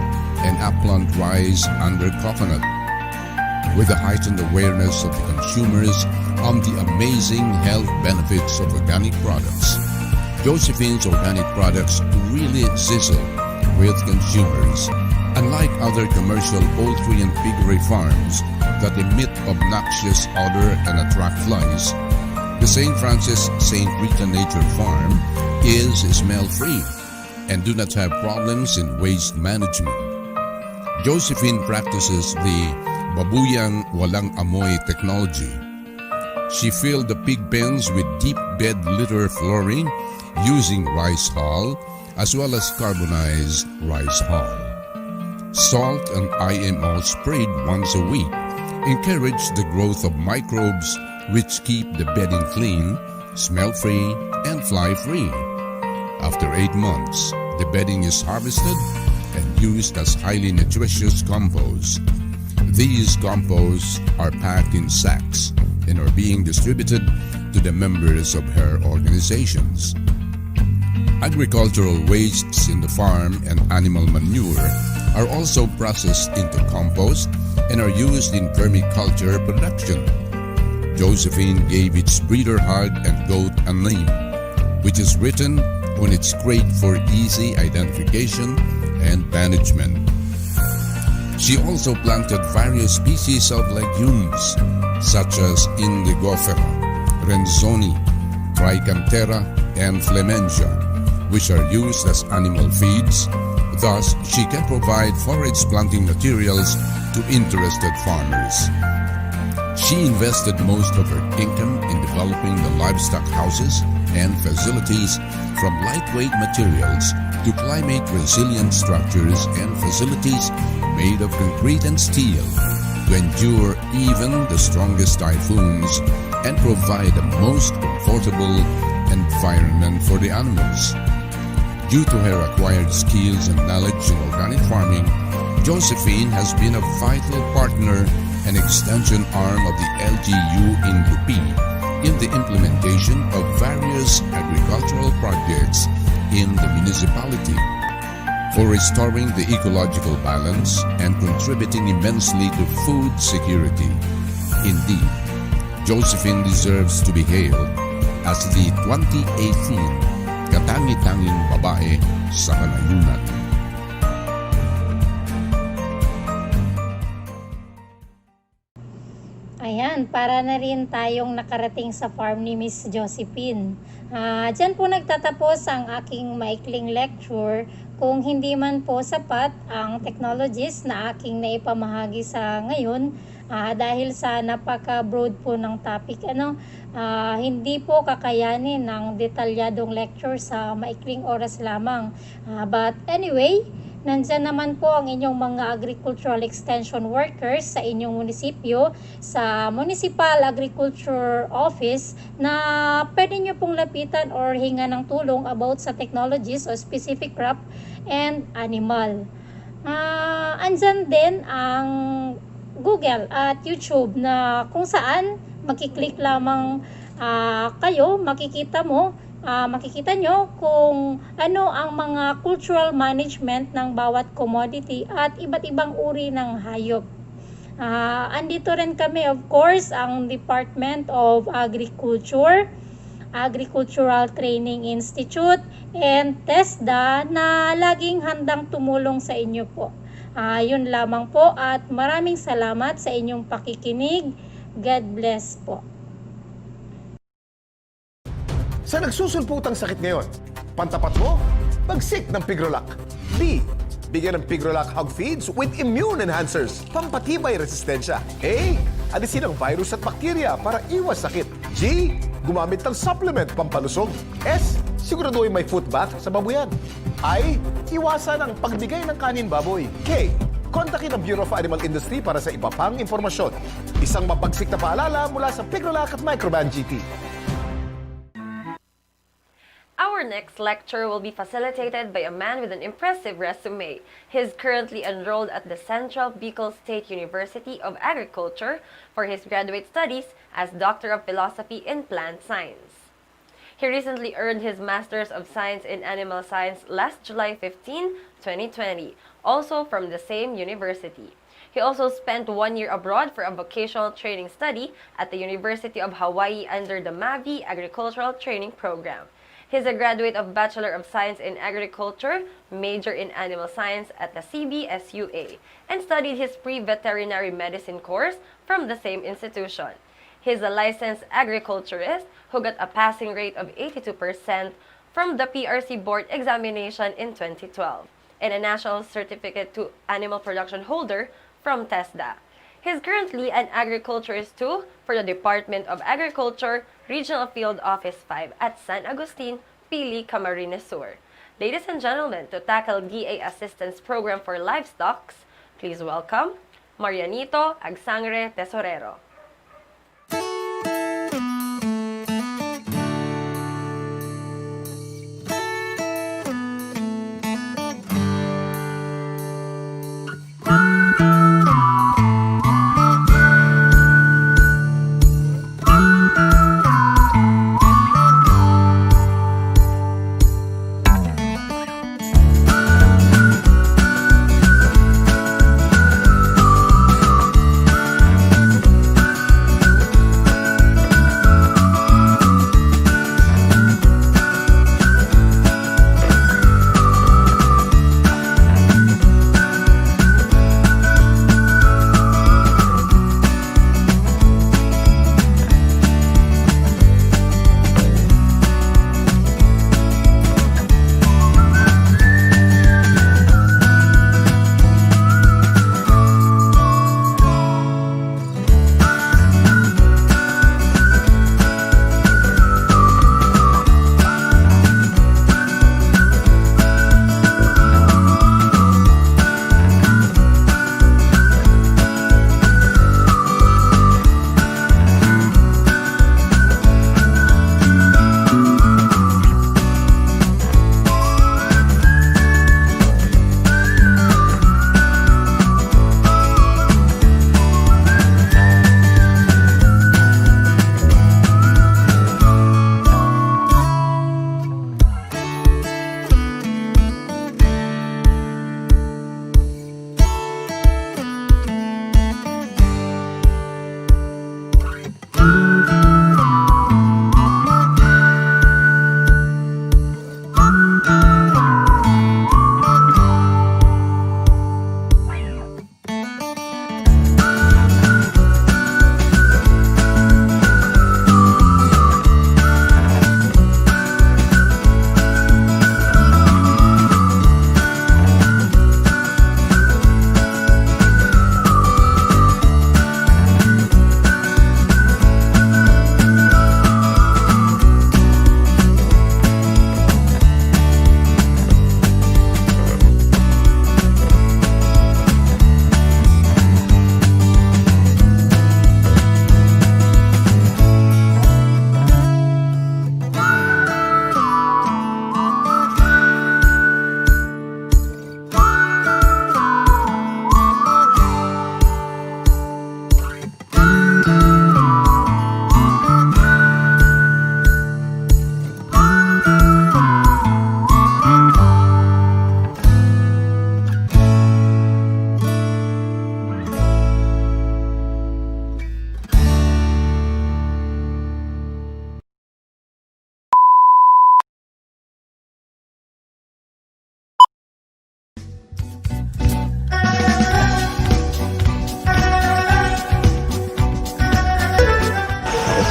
and upland rice under coconut. With a heightened awareness of the consumers on the amazing health benefits of organic products, Josephine's organic products really sizzle with consumers. Unlike other commercial poultry and piggery farms that emit obnoxious odor and attract flies, the St. Francis St. Rita Nature Farm is smell-free and do not have problems in waste management. Josephine practices the babuyang walang amoy technology. She filled the pig pens with deep bed litter flooring using rice hull as well as carbonized rice hull. Salt and IMO sprayed once a week encourage the growth of microbes which keep the bedding clean, smell-free, and fly-free. After 8 months, the bedding is harvested and used as highly nutritious compost. These composts are packed in sacks and are being distributed to the members of her organizations. Agricultural wastes in the farm and animal manure are also processed into compost and are used in permaculture production. Josephine gave its breeder hog and goat a name, which is written on its crate for easy identification and management. She also planted various species of legumes such as indigofera, renzoni, trichantera, and flementia, which are used as animal feeds. Thus, she can provide forage planting materials to interested farmers. She invested most of her income in developing the livestock houses and facilities, from lightweight materials to climate-resilient structures and facilities made of concrete and steel to endure even the strongest typhoons and provide the most comfortable environment for the animals. Due to her acquired skills and knowledge in organic farming, Josephine has been a vital partner and extension arm of the LGU in Lupi in the implementation of various agricultural projects in the municipality, for restoring the ecological balance and contributing immensely to food security. Indeed, Josephine deserves to be hailed as the 2018 katangi-tanging babae sa kanayunan. Ayan, para na rin tayong nakarating sa farm ni Miss Josephine. Diyan po nagtatapos ang aking maikling lecture. Kung hindi man po sapat ang technologies na aking naipamahagi sa ngayon, dahil sa napaka-broad po ng topic, hindi po kakayanin ng detalyadong lecture sa maikling oras lamang. But anyway, nandyan naman po ang inyong mga agricultural extension workers sa inyong munisipyo, sa Municipal Agriculture Office, na pwede nyo pong lapitan or hinga ng tulong about sa technologies o specific crop and animal. Andyan din ang Google at YouTube na kung saan makiklik lamang kayo, makikita nyo kung ano ang mga cultural management ng bawat commodity at iba't ibang uri ng hayop. Andito rin kami, of course, ang Department of Agriculture, Agricultural Training Institute, and TESDA na laging handang tumulong sa inyo po. Yun lamang po at maraming salamat sa inyong pakikinig. God bless po. Sa nagsusulputang sakit ngayon, pantapat mo, bagsik ng Pigrolac. B. Bigyan ng Pigrolac Hog Feeds with immune enhancers, pampatibay resistensya. A. Alisin ang virus at bakterya para iwas sakit. G. Gumamit ng supplement pampalusog. S. Siguraduhin may foot bath sa babuyan. I. Iwasan ang pagbigay ng kanin baboy. K. Kontakin ang Bureau of Animal Industry para sa iba pang impormasyon. Isang mabagsik na paalala mula sa Pigrolac at Microban GT. Our Our next lecture will be facilitated by a man with an impressive resume. He is currently enrolled at the Central BICOL State University of Agriculture for his graduate studies as Doctor of Philosophy in Plant Science. He recently earned his Master's of Science in Animal Science last July 15, 2020, also from the same university. He also spent 1 year abroad for a vocational training study at the University of Hawaii under the MAVI Agricultural Training Program. He is a graduate of Bachelor of Science in Agriculture, major in Animal Science at the CBSUA, and studied his pre-veterinary medicine course from the same institution. He is a licensed agriculturist who got a passing rate of 82% from the PRC Board examination in 2012, and a National Certificate to Animal Production holder from TESDA. He is currently an agriculturist too for the Department of Agriculture, Regional Field Office 5 at San Agustin, Pili, Camarines Sur. Ladies and gentlemen, to tackle DA Assistance Program for Livestock, please welcome Marianito Agsangre Tesorero.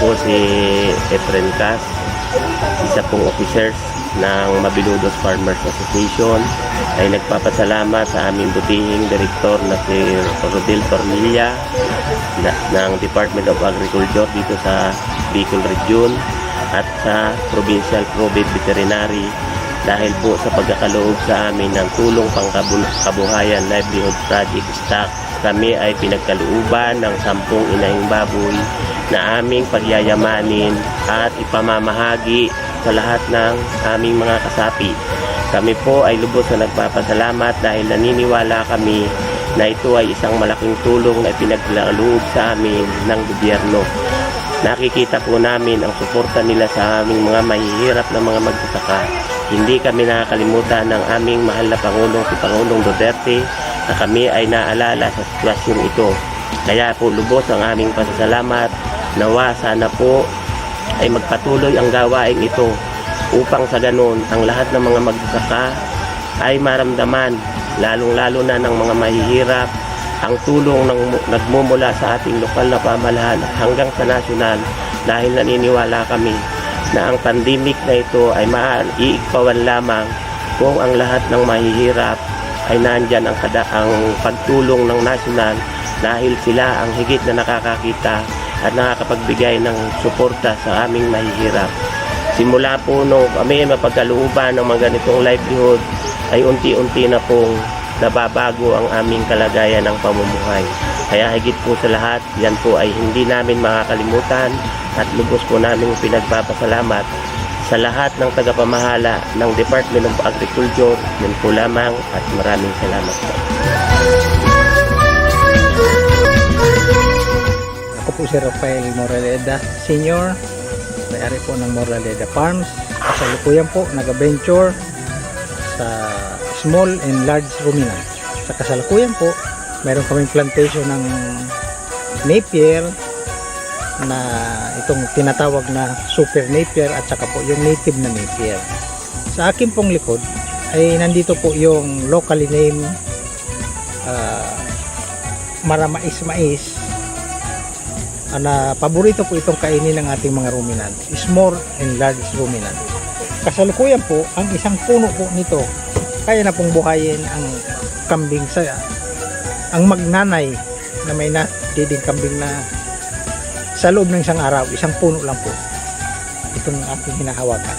po si Efren Cas, isa pong officers ng Mabiludos Farmers Association, ay nagpapasalamat sa aming butihing direktor na si Rodel Tornilla ng Department of Agriculture dito sa Bicol Region at sa Provincial Provid Veterinary dahil po sa pagkakaloob sa amin ng tulong pangkabuhayan livelihood project stock. Kami ay pinagkalooban ng 10 inahing baboy na aming pagyayamanin at ipamamahagi sa lahat ng aming mga kasapi. Kami po ay lubos na nagpapasalamat dahil naniniwala kami na ito ay isang malaking tulong na pinaglaloob sa amin ng gobyerno. Nakikita po namin ang suporta nila sa aming mga mahihirap na mga magsasaka. Hindi kami nakakalimutan ng aming mahal na Pangulong si Pangulong Duterte na kami ay naalala sa sitwasyong ito. Kaya po lubos ang aming pasasalamat. Nawa sana po ay magpatuloy ang gawain ito upang sa ganun ang lahat ng mga magsasaka ay maramdaman, lalong-lalo na ng mga mahihirap, ang tulong ng nagmumula sa ating lokal na pamahalaan hanggang sa nasyonal, dahil naniniwala kami na ang pandemic na ito ay maiikpawan lamang kung ang lahat ng mahihirap ay nandyan ang pagtulong ng nasyonal, dahil sila ang higit na nakakakita at nakakapagbigay ng suporta sa aming mahihirap. Simula po nung kami mapagkalooban ng mga ganitong livelihood ay unti-unti na pong nababago ang aming kalagayan ng pamumuhay. Kaya higit po sa lahat, yan po ay hindi namin makakalimutan at lubos po namin pinagpapasalamat sa lahat ng tagapamahala ng Department of Agriculture. Yan po lamang at maraming salamat po. Ako po si Rafael Moraleda Senior, may-ari po ng Moraleda Farms. Kasalukuyan po nag-venture sa small and large ruminants. Sa kasalukuyan po, meron kaming plantation ng Napier na itong tinatawag na Super Napier at saka po yung native na Napier. Sa akin pong likod ay nandito po yung locally named maramais-mais na paborito po itong kainin ng ating mga ruminants, small and large ruminants. Kasalukuyan po, ang isang puno po nito kaya na pong buhayin ang kambing ang magnanay na may natiding kambing na sa loob ng isang araw, isang puno lang po itong aking hinahawakan.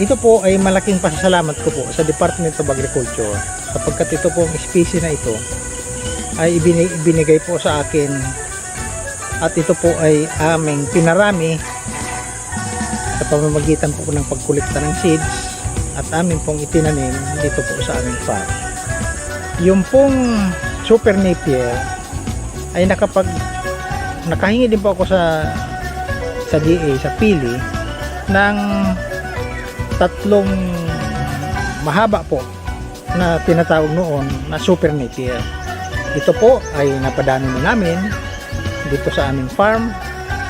Ito po ay malaking pasasalamat ko po sa Department of Agriculture sapagkat ito pong species na ito ay ibinigay po sa akin at ito po ay aming pinarami sa pamamagitan po ng pagkolekta ng seeds at amin pong itinanim dito po sa aming farm. Yung pong Super Napier ay nakahingi din po ako sa DA, sa Pili ng 3 mahaba po na tinatawag noon na Super Napier. Ito po ay napadami namin dito sa aming farm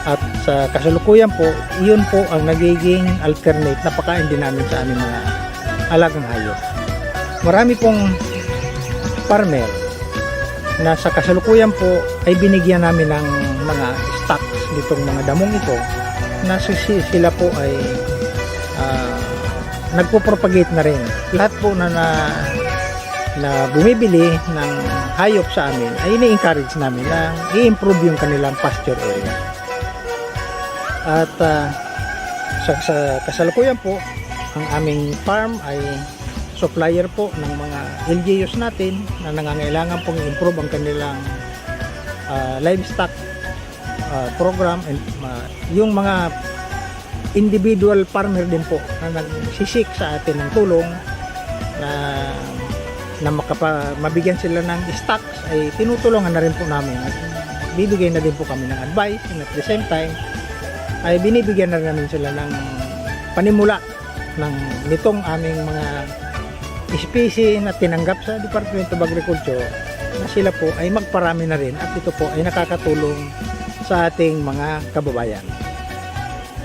at sa kasalukuyan po, iyon po ang nagiging alternate na pagkain din namin sa aming mga alagang hayop. Marami pong farmer na sa kasalukuyan po ay binigyan namin ng mga stocks ditong mga damong ito na sila po ay nagpo-propagate na rin. Lahat po na bumibili ng hayop sa amin ay ini-encourage namin na i-improve yung kanilang pasture area. At sa kasalukuyan po, ang aming farm ay supplier po ng mga LGUs natin na nangangailangan pong i-improve ang kanilang livestock program and yung mga individual farmer din po na nagsisik sa atin ng tulong na mabigyan sila ng stocks ay tinutulungan na rin po namin at bibigyan na din po kami ng advice and at the same time ay binibigyan na rin namin sila ng panimula nitong aming mga species na tinanggap sa Department of Agriculture na sila po ay magparami na rin at ito po ay nakakatulong sa ating mga kababayan.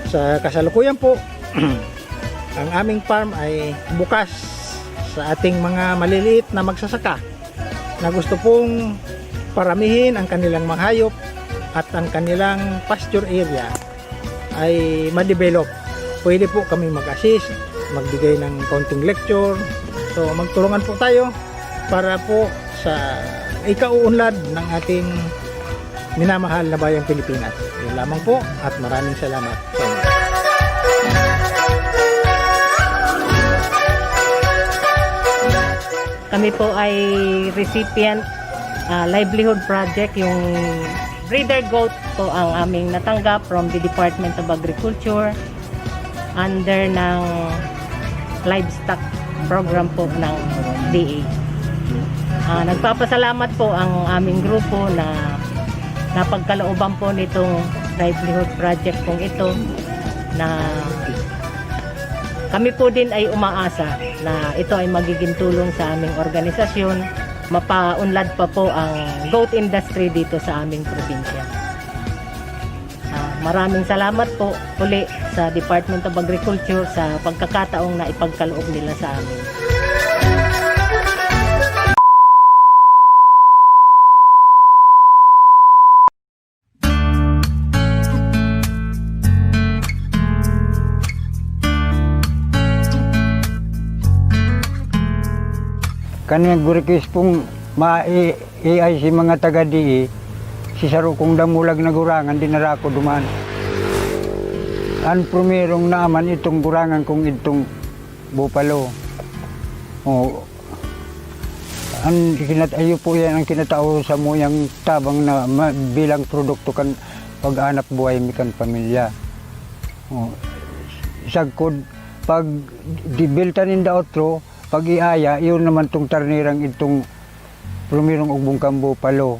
Sa kasalukuyan po ang aming farm ay bukas sa ating mga maliliit na magsasaka na gusto pong paramihin ang kanilang mga hayop at ang kanilang pasture area ay ma-develop. Pwede po kami mag-assist, magbigay ng konting lecture. So magtulungan po tayo para po sa ikauunlad ng ating minamahal na bayang Pilipinas. Yun lamang po at maraming salamat sa inyo. Kami po ay recipient livelihood project, yung breeder goat po ang aming natanggap from the Department of Agriculture under ng livestock program po ng DA. Nagpapasalamat po ang aming grupo na napagkalooban po nitong livelihood project pong ito na kami po din ay umaasa na ito ay magiging tulong sa aming organisasyon, mapaunlad pa po ang goat industry dito sa aming probinsya. Maraming salamat po uli sa Department of Agriculture sa pagkakataong na ipagkaloob nila sa amin. Kani nag-request pong ma-AI si mga taga-DE, si saro kong damulag na gurangan, dinara ko duman. Ang primerong naman itong gurangan kong itong bupalo. Ayo po yan ang kinatao sa muyang tabang na bilang produkto kan pag-anak buhay mikan pamilya. Sagkod, pag dibiltan in the outro, pag iaya, iyon naman tong tarnirang itong primerong ugbong kambo palo.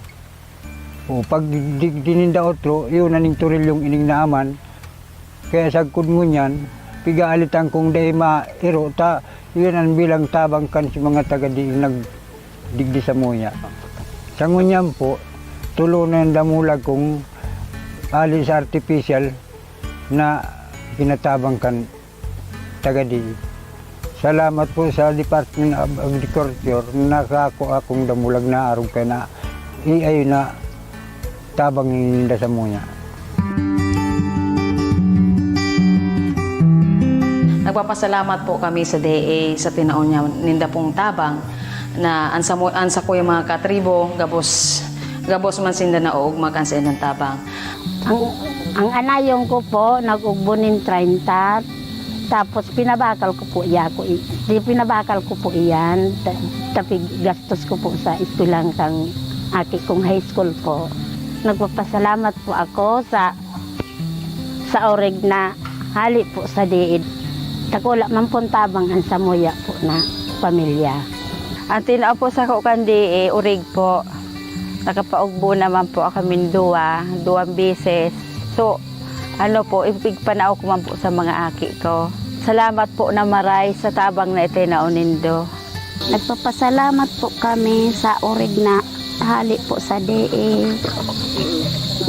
Pag dininda outro, iyon naning turilyong ining naaman. Kaya sagkod mo niyan, pigaalitan kong dahi mairo, iyon ang bilang tabang kan si mga taga-diing nagdigdi sa muya. Sa ngunyan po, tulo na yung damulag kong alis artificial na pinatabang kan taga-diing. Salamat po sa Department of Agriculture, nakako akong damulag na arong kaya na iay na tabang ninda sa muya. Nagpapasalamat po kami sa DA sa tinaon niya ninda pong tabang na ansa ko yung mga katribo, gabos man sinda na og makansa ng tabang. Ang anayong ko po, nag-ugbunin 30, tapos pinabakal ko po iyan, tapi gastos ko po sa eskwelahan kang aki kong high school po. Nagpapasalamat po ako sa oreg na hali po sa diid. Takula man po tabang ang samuya po na pamilya. Ang tinao po sa kukan di urig po. Nakapaugbo naman po kami duwang beses. So, ipigpanao ko man po sa mga aki ko. Salamat po na maray sa tabang na itinao nindo. Nagpapasalamat po kami sa orig na hali po sa DE.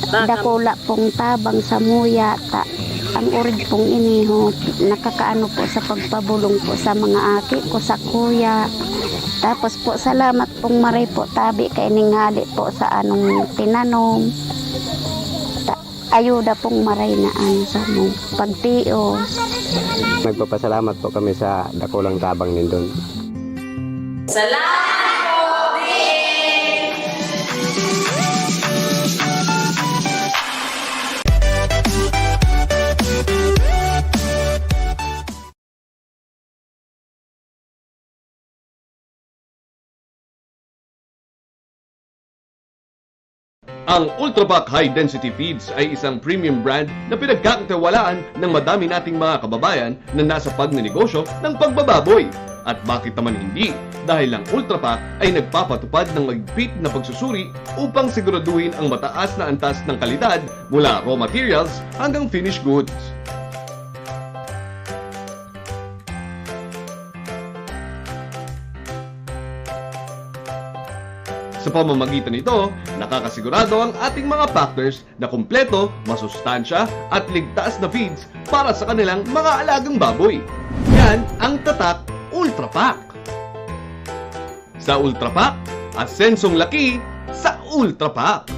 Dakula pong tabang sa muya. Ang orig pong iniho, nakakaano po sa pagpabulong po sa mga aki ko sa kuya. Tapos po salamat pong maray po tabi kay ninghali po sa anong tinanom. Ayuda pong maray na sa mong pagtios. Nagpapasalamat po kami sa dakulang tabang nindon. Salamat po din! Ang Ultrapac High Density Feeds ay isang premium brand na pinagkakatiwalaan ng madami nating mga kababayan na nasa pagnenegosyo ng pagbababoy. At bakit naman hindi? Dahil ang Ultrapac ay nagpapatupad ng mahigpit na pagsusuri upang siguraduhin ang mataas na antas ng kalidad mula raw materials hanggang finished goods. Sa pamamagitan nito, nakakasigurado ang ating mga factors na kumpleto, masustansya at ligtas na feeds para sa kanilang mga alagang baboy. Yan ang tatak Ultrapac. Sa Ultrapac, asensong laki sa Ultrapac.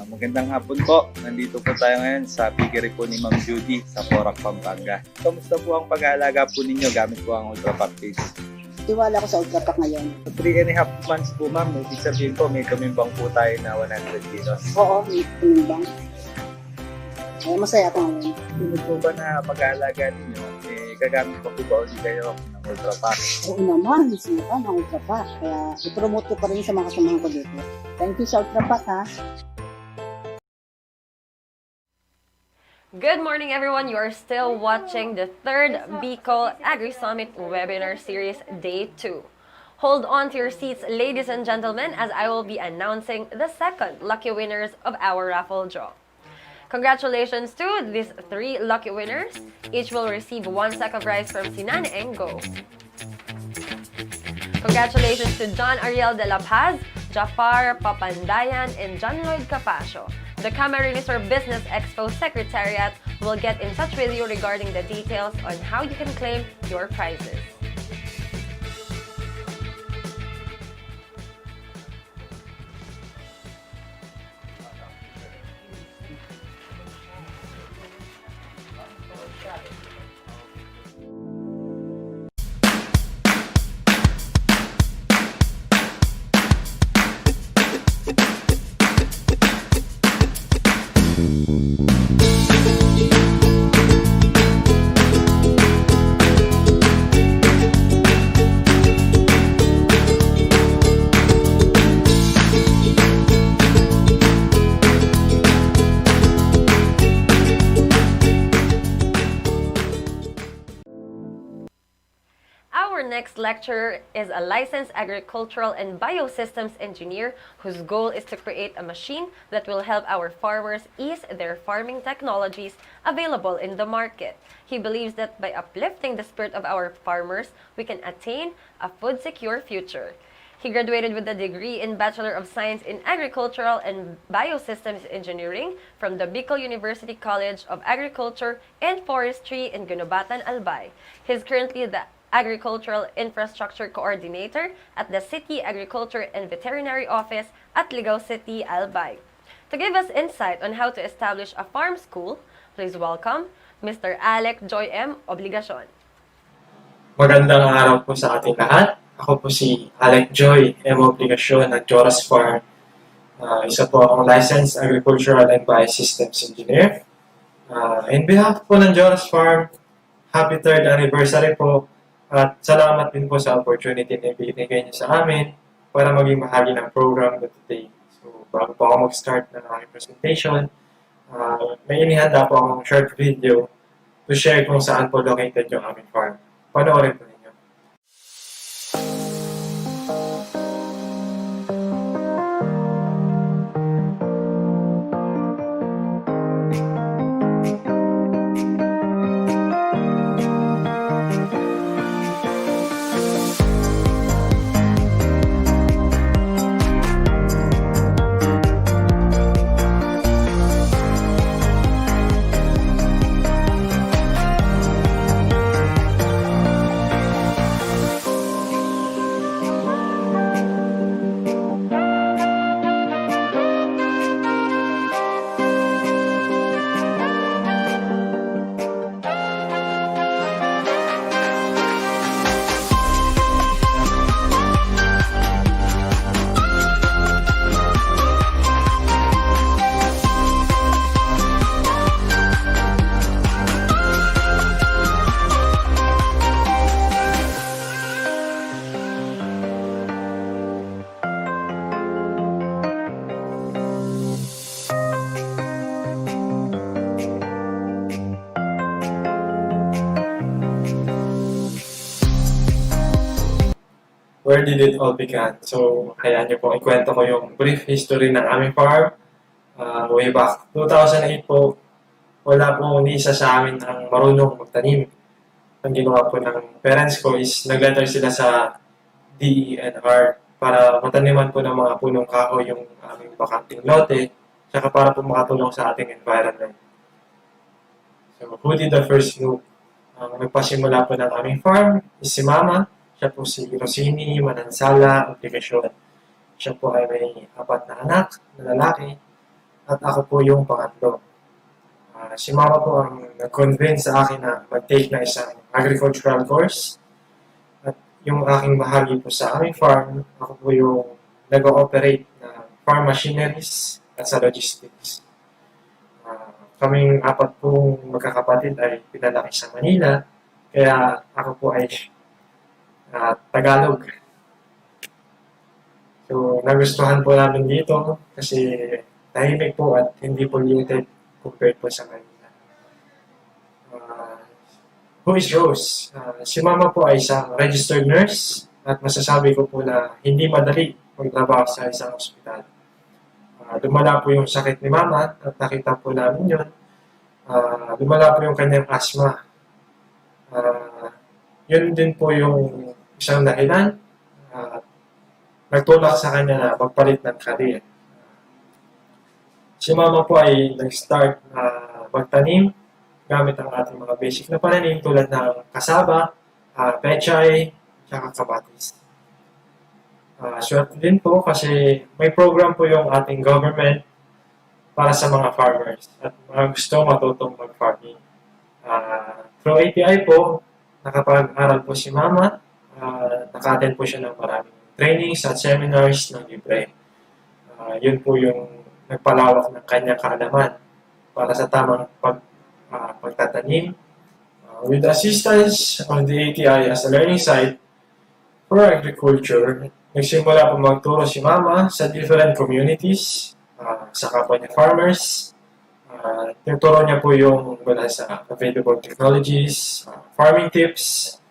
Magandang hapon po. Nandito po tayo ngayon sa piggery po ni Ma'am Judy sa Porac, Pampanga. Kamusta po ang pag-aalaga po ninyo gamit po ang Ultrapac feeds? Tiwala ko sa Ultrapac ngayon. 3.5 months po ma'am, ibig sabihin po may tumimbang po tayo na 100 kilos. Oo, may tumimbang. Masaya ako ngayon. Tunod po ba na pag-aalaga ninyo, gagamit pa po ba ulit kayo ng Ultrapac? Oo naman, gusto ka ng Ultrapac. Kaya ipromote ko pa rin sa mga kasamahan ko dito. Thank you sa Ultrapac ha. Good morning, everyone. You are still watching the third BICOL Agri Summit webinar series, Day 2. Hold on to your seats, ladies and gentlemen, as I will be announcing the second lucky winners of our raffle draw. Congratulations to these 3 lucky winners. Each will receive 1 sack of rice from Sinan and Go. Congratulations to John Ariel de la Paz, Jafar Papandayan, and John Lloyd Capasio. The Camarines or Business Expo Secretariat will get in touch with you regarding the details on how you can claim your prizes. Our next lecturer is a licensed agricultural and biosystems engineer whose goal is to create a machine that will help our farmers ease their farming technologies available in the market. He believes that by uplifting the spirit of our farmers, we can attain a food-secure future. He graduated with a degree in Bachelor of Science in Agricultural and Biosystems Engineering from the BICOL University College of Agriculture and Forestry in Gunubatan, Albay. He is currently the Agricultural Infrastructure Coordinator at the City Agriculture and Veterinary Office at Ligao City, Albay. To give us insight on how to establish a farm school, please welcome Mr. Alec Joy M. Obligacion. Magandang araw po sa ating lahat. Ako po si Alec Joy M. Obligacion ng Joras Farm. Isa po akong licensed Agricultural and Biosystems Engineer. In behalf po ng Joras Farm, happy 3rd anniversary po. At salamat din po sa opportunity na ibinigay niyo sa amin para maging bahagi ng program for today. So, bago po ako mag-start ng aking presentation, may inihanda po akong short video to share kung saan po located yung aming farm. Panoorin po ninyo. Where did it all begin? So, hayaan niyo po, ikwento ko yung brief history ng aming farm. Way back 2008 po, wala po ni isa sa amin ang marunong magtanim. Ang ginawa po ng parents ko is nag-letter sila sa DENR para mataniman po ng mga punong kahoy yung aming bakanting lote, saka para po makatulong sa ating environment. So, who did the first move? Nagpasimula po ng aming farm is si Mama. Siya po si Rosini Manansala Obligacion. Siya po ay may 4 na anak na lalaki at ako po yung pangatlo. Si Mama po ang nag-convince sa akin na mag-take na isang agricultural course. At yung aking bahagi po sa aming farm, ako po yung nag-ooperate na farm machineries at sa logistics. Kaming 4 pong magkakapatid ay pinalaki sa Manila, kaya ako po ay Tagalog. So, nagustuhan po namin dito kasi tahimik po at hindi polluted compared po sa Manila. Who is Rose? Si Mama po ay isang registered nurse at masasabi ko po na hindi madali magtrabaho sa isang ospital. Lumala po yung sakit ni Mama at nakita po namin yun. Lumala po yung kanyang asthma. Yun din po yung isang dahilan. Nagtulak sa kanya na magpalit ng career. Si Mama po ay nag-start magtanim gamit ang ating mga basic na pananim tulad ng kasaba, pechay, at kamatis. Swerte din po kasi may program po yung ating government para sa mga farmers at mga gusto matutong mag-farming. Through API po, nakapag-aral po si Mama, naka-attend po siya ng maraming trainings at seminars ng libre. Yun po yung nagpalawak ng kanyang kaalaman para sa tamang pagtatanim. With the assistance of the ATI as a learning site for agriculture, nagsimula po magturo si Mama sa different communities, sa kapwa niya farmers. Tinuturo niya po yung mula sa available technologies, farming tips,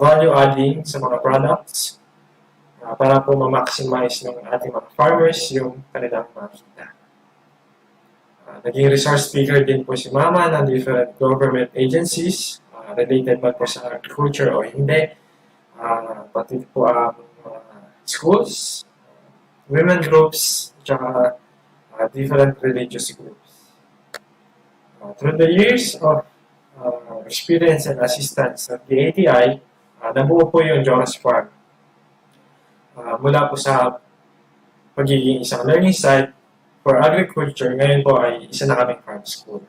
value adding sa mga products, para po ma-maximize ng ating mga farmers yung kanilang makita. Naging resource speaker din po si Mama ng different government agencies, related man po sa agriculture o hindi, pati po ang schools, women groups, at different religious groups. Through the years of experience and assistance at the ATI, nabuo po yung Jonas Farm. Mula po sa pagiging isang learning site for agriculture, ngayon po ay isa na kaming farm school.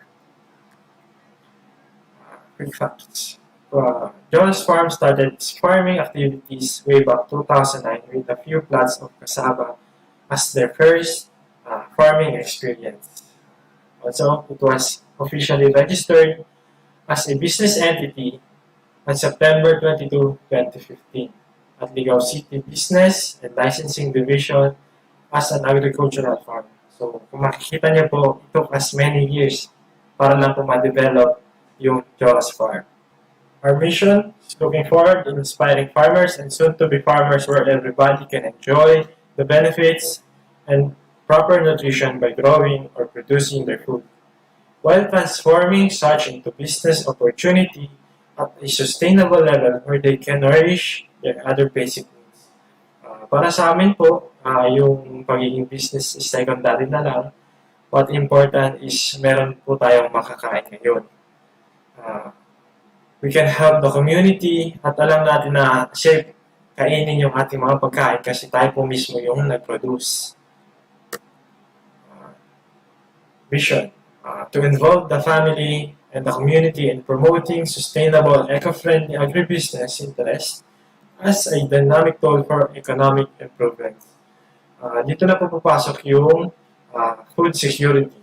Quick facts. Jonas Farm started its farming activities way back 2009 with a few plots of cassava as their first farming experience. Also, it was officially registered as a business entity on September 22, 2015 at Ligao City Business and Licensing Division as an agricultural farm. So, kung makikita niyo po, it took us many years para lang po ma-develop yung Jonas Farm. Our mission is looking forward in inspiring farmers and soon-to-be farmers where everybody can enjoy the benefits and proper nutrition by growing or producing their food, while transforming such into business opportunity at a sustainable level where they can nourish their other basic needs. Para sa amin po, yung pagiging business is secondary na lang. What important is meron po tayong makakain ngayon. We can help the community at alam natin na safe kainin yung ating mga pagkain kasi tayo po mismo yung nag-produce. Vision. To involve the family and the community in promoting sustainable, eco-friendly agribusiness interests as a dynamic tool for economic improvement. Dito na po papasok yung food security.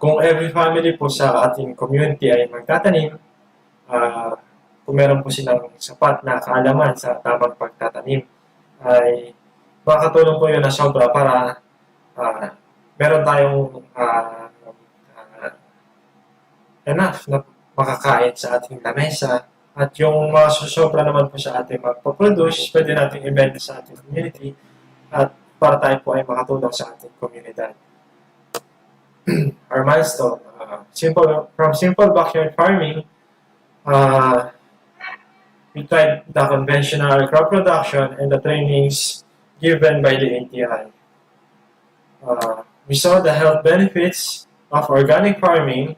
Kung every family po sa ating community ay magtatanim, kung meron po silang sapat na kaalaman sa tamang pagtatanim, ay makakatulong po yun na sobra para meron tayong enough na makakain sa ating lamesa. At yung mga susobra naman po sa ating magpaproduce, pwede natin ibenta sa ating community at para tayo po ay makatulong sa ating komunidad. Our milestone, from simple backyard farming, we tried the conventional crop production and the trainings given by the ATI. We saw the health benefits of organic farming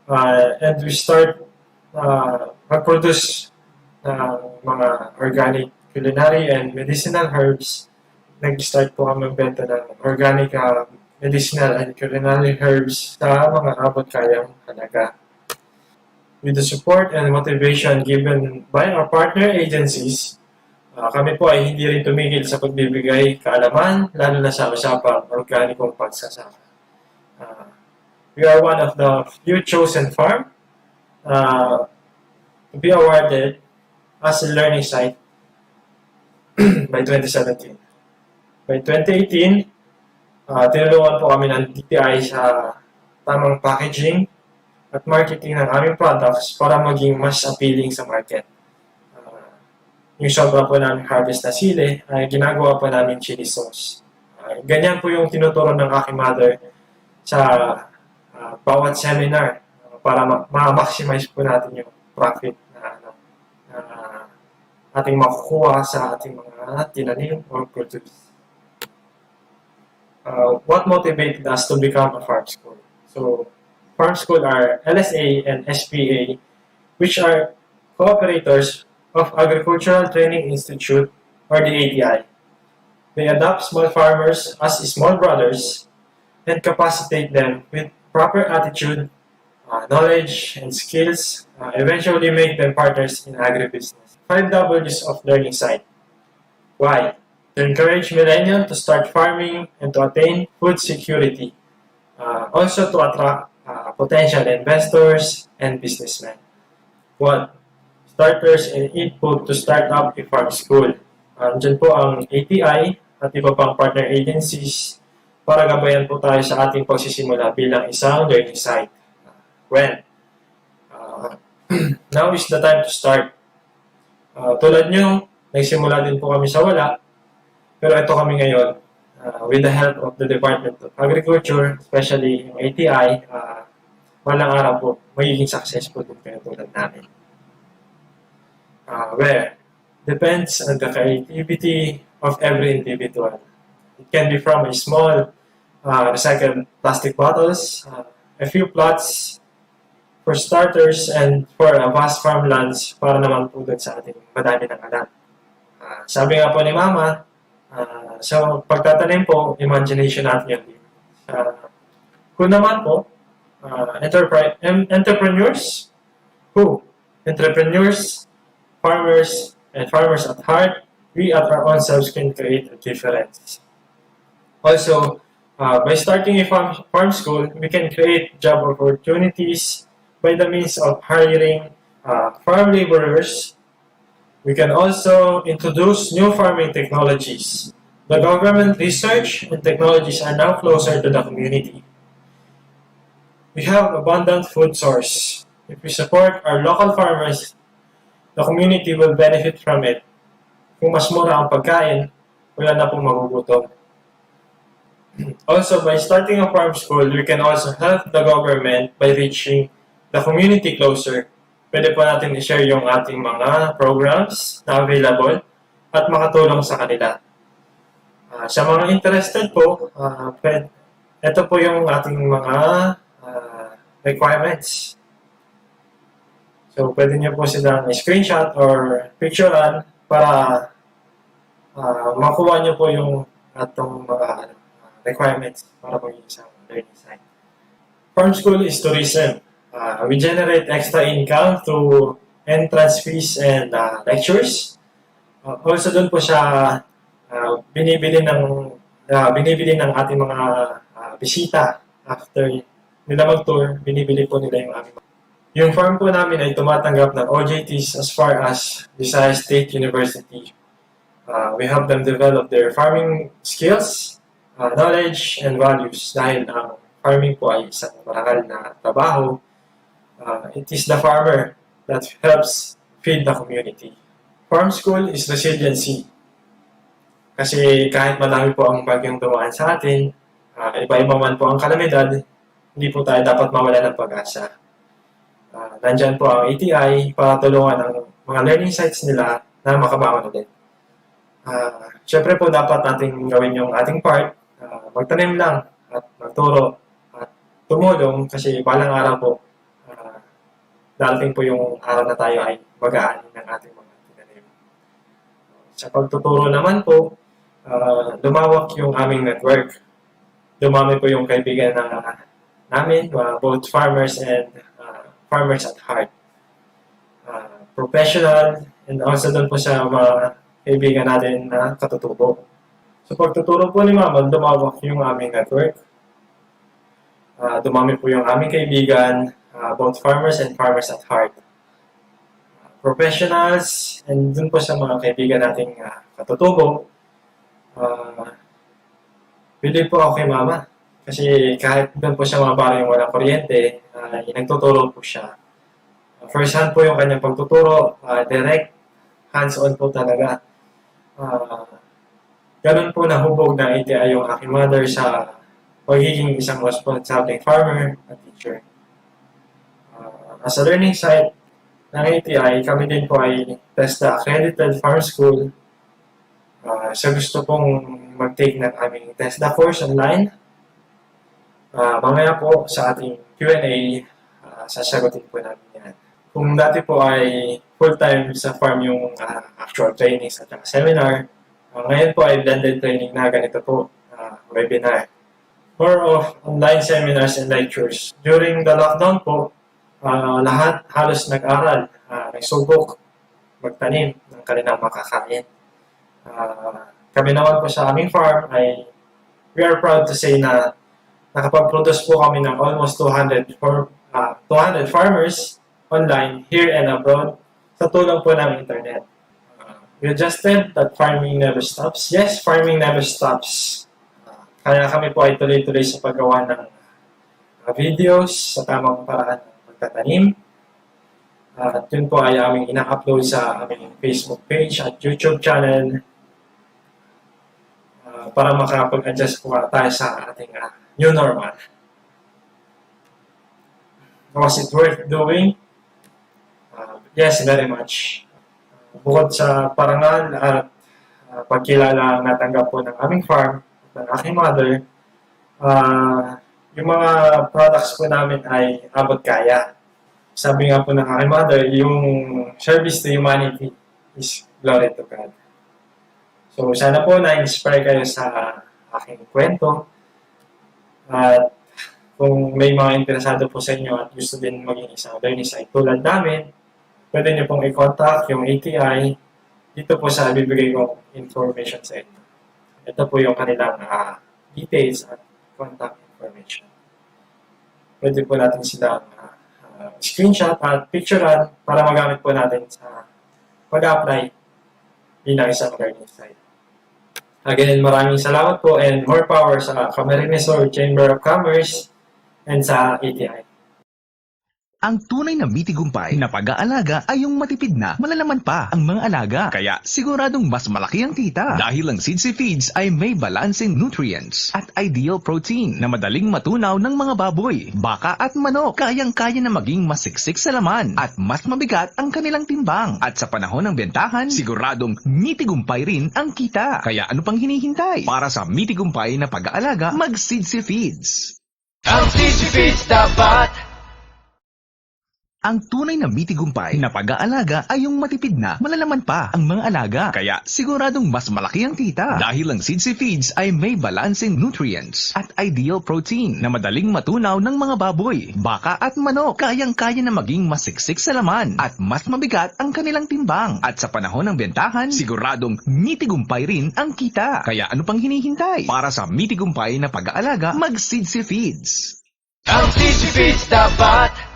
and we start mag-produce ng mga organic culinary and medicinal herbs. Nag-start po kami magbenta ng organic medicinal and culinary herbs sa mga abot kayang halaga. With the support and motivation given by our partner agencies, kami po ay hindi rin tumigil sa pagbibigay kaalaman, lalo na sa usapang organikong pagsasaka. We are one of the few chosen farm to be awarded as a learning site by 2017. By 2018, tinulungan po kami ng DTI sa tamang packaging at marketing ng aming products para maging mas appealing sa market. Yung sobra po namin harvest na sili, ay ginagawa po namin chili sauce. Ganyan po yung tinuturo ng aking mother sa bawat seminar para ma-maximize po natin yung profit na ating makukuha sa ating mga tinanim or produce. What motivated us to become a farm school? So, farm school are LSA and SPA, which are cooperators of Agricultural Training Institute, or the ATI. They adopt small farmers as small brothers and capacitate them with proper attitude, knowledge, and skills, eventually make them partners in agribusiness. 5 W's of learning site. Why? To encourage millennials to start farming and to attain food security. Also to attract potential investors and businessmen. 1. Starters and input to start up a farm school. Diyan po ang ATI at iba pang partner agencies para gabayan po tayo sa ating pagsisimula bilang isang learning site. When? Now is the time to start. Tulad nyo, nagsimula din po kami sa wala, pero ito kami ngayon with the help of the Department of Agriculture, especially yung ATI, walang araw po, magiging successful din kayo tulad namin. Where? Depends on the creativity of every individual. It can be from a small recycled plastic bottles, a few plots for starters, and for a vast farmlands para naman po dun sa ating madami ng anak. Sabi nga po ni Mama, sa pagtatanim po, imagination natin yun. Kung naman po, entrepreneurs, who? Entrepreneurs, farmers, and farmers at heart, we at our own selves can create a difference. Also, by starting a farm school, we can create job opportunities by the means of hiring farm laborers. We can also introduce new farming technologies. The government research and technologies are now closer to the community. We have abundant food source. If we support our local farmers, the community will benefit from it. Kung mas mura ang pagkain, wala na pong magugutom. Also, by starting a farm school, we can also help the government by reaching the community closer. Pwede po natin i-share yung ating mga programs na available at makatulong sa kanila. Sa mga interested po, ito po yung ating mga requirements. So, pwede nyo po silang screenshot or picturean para makuha nyo po yung atong mga requirements para po yung isang learning site. Farm school is tourism. We generate extra income through entrance fees and lectures. Also, doon po siya binibili ng ating mga bisita after nila mag-tour, binibili po nila yung aming. Yung farm po namin ay tumatanggap ng OJTs as far as Visayas State University. We help them develop their farming skills, knowledge, and values dahil ang farming po ay isang marangal na trabaho. It is the farmer that helps feed the community. Farm school is resiliency. Kasi kahit madami po ang bagyong dumaan sa atin, iba-iba man po ang kalamidad, hindi po tayo dapat mawala ng pag-asa. Nandyan po ang ATI para tulungan ang mga learning sites nila na makabangon ulit. Siyempre po dapat natin gawin yung ating part, magtanim lang at magturo at tumulong kasi balang araw po, darating po yung araw na tayo ay mag-aanin ng ating mga tinanim. Sa pagtuturo naman po, lumawak yung aming network. Dumami po yung kaibigan namin, both farmers and farmers at heart. Professional, and also doon po sa mga kaibigan natin na katutubo. So pagtuturo po ni Mama, lumawak yung aming network. Dumami po yung aming kaibigan, both farmers and farmers at heart. Professionals, and doon po sa mga kaibigan nating katutubo. Believe po ako kay Mama. Kasi kahit doon po siya mga baryo walang kuryente, nagtuturo po siya. First hand po yung kanyang pagtuturo, direct, hands-on po talaga. Ganun po nahubog ng ATI yung aking mother sa pagiging isang responsible farmer at teacher. As a learning site ng ATI, kami din po ay TESDA Accredited Farm School. Sa gusto pong mag-take ng aming TESDA course online, mamaya po sa ating Q&A, sasagutin po namin yan. Kung dati po ay full-time sa farm yung actual trainings at seminar, ngayon po ay blended training na ganito po, webinar. More of online seminars and lectures. During the lockdown po, lahat halos nag-aral, nagsubok, magtanim ng kanilang makakain. Kami naman po sa aming farm ay we are proud to say na nakapag-produce po kami ng almost 200 farmers online, here and abroad, sa tulong po ng internet. We adjusted that farming never stops. Yes, farming never stops. Kaya kami po ay tuloy-tuloy sa paggawa ng videos sa tamang paraan ng pagtatanim. At yun po ay aming ina-upload sa aming Facebook page at YouTube channel para makapag-adjust po tayo sa ating new normal. Was it worth doing? Yes, very much. Bukod sa parangal at pagkilala natanggap po ng aming farm, ng aking mother, yung mga products po namin ay abot kaya. Sabi nga po ng aking mother, yung service to humanity is glory to God. So sana po na-inspire kayo sa aking kwento. At kung may mga interesado po sa inyo at gusto din maging isang learning site tulad namin, pwede niyo pong i-contact yung ATI dito po sa bibigay kong information sa inyo. Ito po yung kanilang details at contact information. Pwede po natin silang screenshot at picturean para magamit po natin sa pag-apply bilang isang learning site. Again, maraming salamat po and more power sa Camarines Sur Chamber of Commerce and sa ATI. Ang tunay na mitigumpay na pag-aalaga ay yung matipid na malalaman pa ang mga alaga. Kaya siguradong mas malaki ang kita. Dahil ang Seeds Feeds ay may balancing nutrients at ideal protein na madaling matunaw ng mga baboy, baka at manok. Kayang-kaya na maging masiksik sa laman at mas mabigat ang kanilang timbang. At sa panahon ng bentahan, siguradong mitigumpay rin ang kita. Kaya ano pang hinihintay? Para sa mitigumpay na pag-aalaga, mag-Seeds Feeds. Ang Seeds Feeds dapat! Ang tunay na mitigumpay na pag-aalaga ay yung matipid na malalaman pa ang mga alaga. Kaya siguradong mas malaki ang kita. Dahil ang Seeds Feeds ay may balancing nutrients at ideal protein na madaling matunaw ng mga baboy, baka at manok. Kayang-kaya na maging masiksik sa laman at mas mabigat ang kanilang timbang. At sa panahon ng bentahan, siguradong mitigumpay rin ang kita. Kaya ano pang hinihintay? Para sa mitigumpay na pag-aalaga, mag-Seeds Feeds. Ang Seeds Feeds dapat!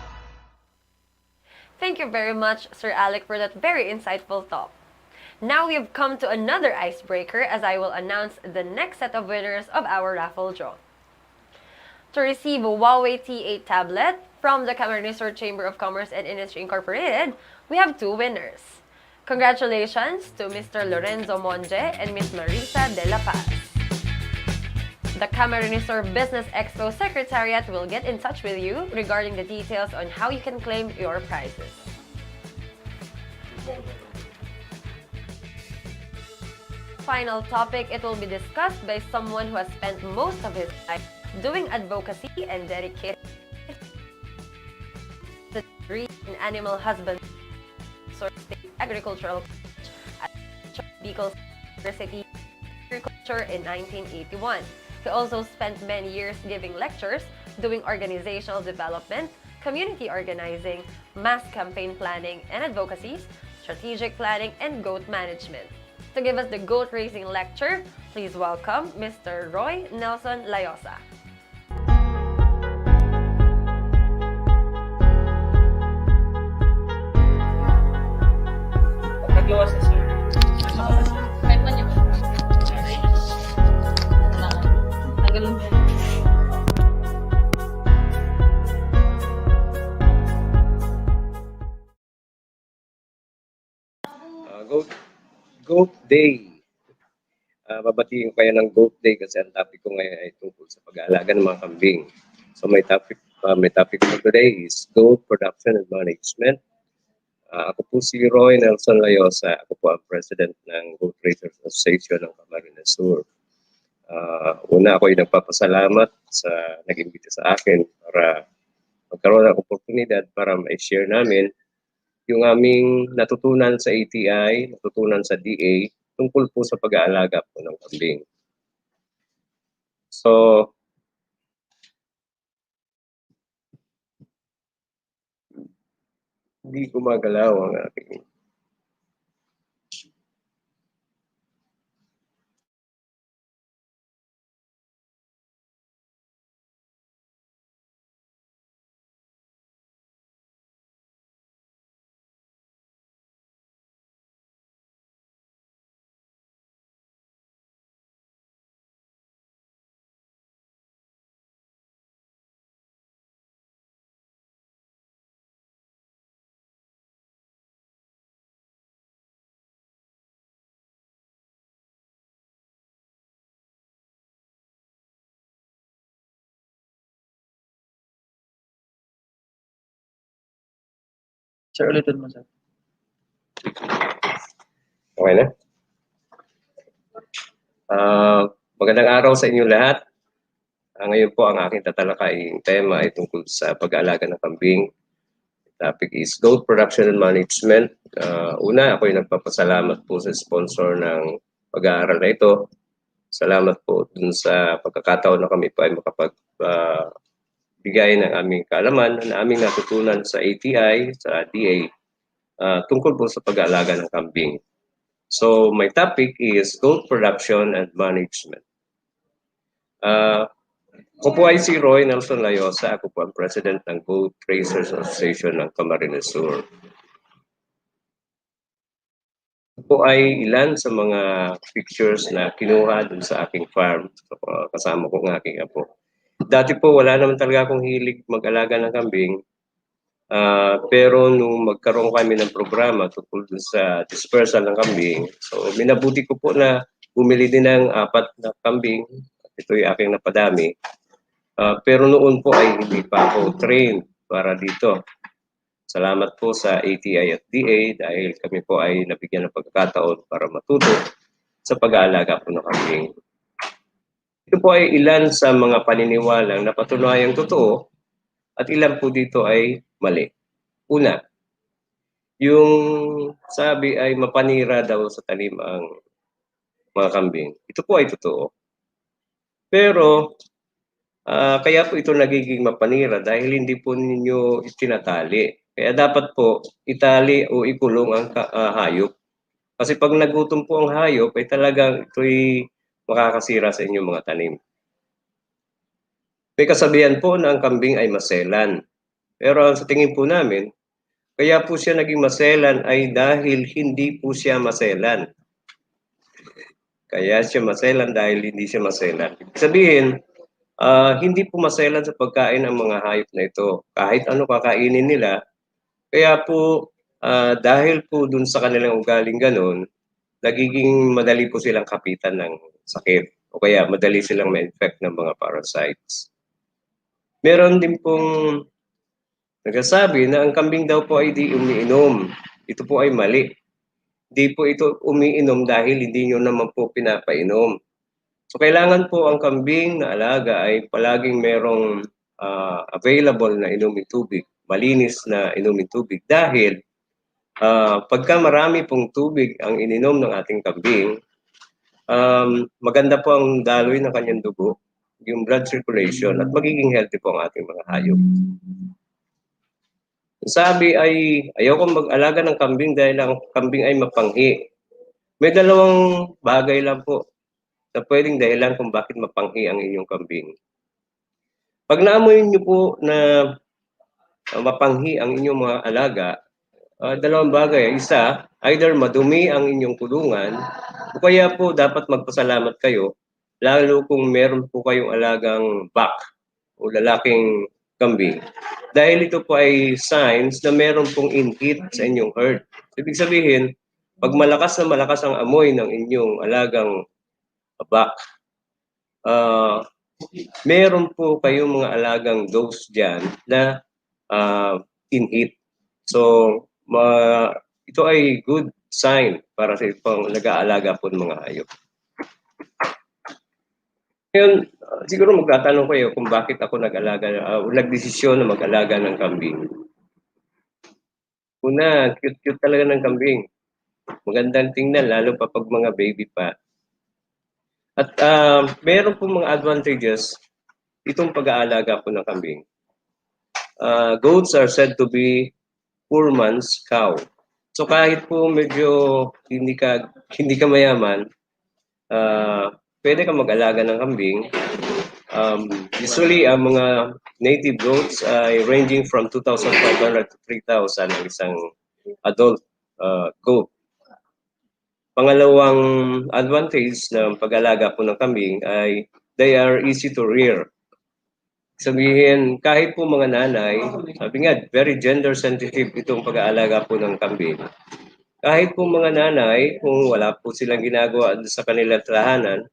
Thank you very much, Sir Alec, for that very insightful talk. Now we've come to another icebreaker as I will announce the next set of winners of our raffle draw. To receive a Huawei T8 tablet from the Camarines Sur Chamber of Commerce and Industry Incorporated, we have two winners. Congratulations to Mr. Lorenzo Monje and Ms. Marisa De La Paz. The Camarines Sur Business Expo Secretariat will get in touch with you regarding the details on how you can claim your prizes. Final topic, it will be discussed by someone who has spent most of his life doing advocacy and dedicated the degree in animal husbandry State Agricultural at BICOL University Agriculture in 1981. He also spent many years giving lectures, doing organizational development, community organizing, mass campaign planning and advocacies, strategic planning, and goat management. To give us the goat racing lecture, please welcome Mr. Roy Nelson Layosa. Naglawas na, sir. Goat Day. Babatiin ko kayo ng Goat Day kasi ang topic ko ngayon ay tungkol sa pag-aalaga ng mga kambing. So my topic for today is goat production and management. Ako po si Roy Nelson Layosa. Ako po ang president ng Goat Raisers Association ng Camarines Sur. Una ako ay nagpapasalamat sa nag-imbita sa akin para magkaroon ng oportunidad para ma-share namin yung aming natutunan sa ATI, natutunan sa DA, tungkol po sa pag-aalaga po ng kambing. So, hindi gumagalaw ang aking Sir, ulitin mo, sir. Okay na? Magandang araw sa inyo lahat. Ngayon po ang aking tatalakayin tema ay tungkol sa pag-aalaga ng kambing. The topic is goat production and management. Una, ako ay nagpapasalamat po sa sponsor ng pag-aaral na ito. Salamat po dun sa pagkakataon na kami po ay bigay ng aming kaalaman na aming natutunan sa ATI, sa DA, tungkol po sa pag-aalaga ng kambing. So, my topic is goat production and management. Ako po ay si Roy Nelson Layosa. Ako po ang president ng Goat Raisers Association ng Camarines Sur. Ito po ay ilan sa mga pictures na kinuha dun sa aking farm. So, kasama ko ng aking apo. Dati po wala naman talaga akong hilig mag-alaga ng kambing. Pero nung magkaroon kami ng programa tungkol sa dispersal ng kambing, so minabuti ko po na bumili din ng 4 na kambing. Ito yung aking napadami. Pero noon po ay hindi pa ako trained para dito. Salamat po sa ATI at DA dahil kami po ay nabigyan ng pagkakataon para matuto sa pag-aalaga po ng kambing. Ito po ay ilan sa mga paniniwalang napatunayang totoo at ilan po dito ay mali. Una, yung sabi ay mapanira daw sa tanim ang mga kambing. Ito po ay totoo. Pero kaya po ito nagiging mapanira dahil hindi po ninyo itinatali. Kaya dapat po itali o ikulong ang hayop. Kasi pag nagutom po ang hayop, ay talagang ito'y makakasira sa inyong mga tanim. May kasabihan po na ang kambing ay maselan. Pero sa tingin po namin, kaya po siya naging maselan ay dahil hindi po siya maselan. Kaya siya maselan dahil hindi siya maselan. Ibig sabihin, hindi po maselan sa pagkain ang mga hayop na ito. Kahit ano kakainin nila, kaya po dahil po dun sa kanilang ugaling ganun, nagiging madali po silang kapitan ng sakit. O kaya madali silang ma-infect ng mga parasites. Meron din pong nagsasabi na ang kambing daw po ay di umiinom. Ito po ay mali. Di po ito umiinom dahil hindi nyo naman po pinapainom. So kailangan po ang kambing na alaga ay palaging merong available na inuming tubig, malinis na inuming tubig dahil pagka marami pong tubig ang ininom ng ating kambing, maganda po ang daloy ng kanyang dugo, yung blood circulation at magiging healthy po ang ating mga hayop. Sabi ay ayaw kong mag-alaga ng kambing dahil ang kambing ay mapanghi. May dalawang bagay lang po na pwedeng dahilan kung bakit mapanghi ang inyong kambing. Pag naamoy niyo po na mapanghi ang inyong mga alaga, dalawang bagay. Isa, either madumi ang inyong kulungan o kaya po dapat magpasalamat kayo lalo kung meron po kayong alagang buck o lalaking kambing. Dahil ito po ay signs na meron pong in-heat sa inyong herd. Ibig sabihin, Pag malakas na malakas ang amoy ng inyong alagang bak, meron po kayong mga alagang does dyan na in heat. So, ito ay good sign para sa pang nag-aalaga po ng mga hayop. Ngayon, siguro magtatanong kayo kung bakit ako nagdesisyon na mag-alaga ng kambing. Una, cute-cute talaga ng kambing. Magandang tingnan, lalo pa pag mga baby pa. At meron po mga advantages itong pag-aalaga po ng kambing. Goats are said to be poor man's cow. So kahit po medyo hindi ka mayaman, pwede ka mag-alaga ng kambing. Usually, ang mga native goats ay ranging from 2,500 to 3,000 ang isang adult goat. Pangalawang advantage ng pag-alaga po ng kambing ay they are easy to rear. Sabihin, kahit po mga nanay, sabi nga, very gender sensitive itong pag-aalaga po ng kambing. Kahit po mga nanay, kung wala po silang ginagawa sa kanilang tahanan,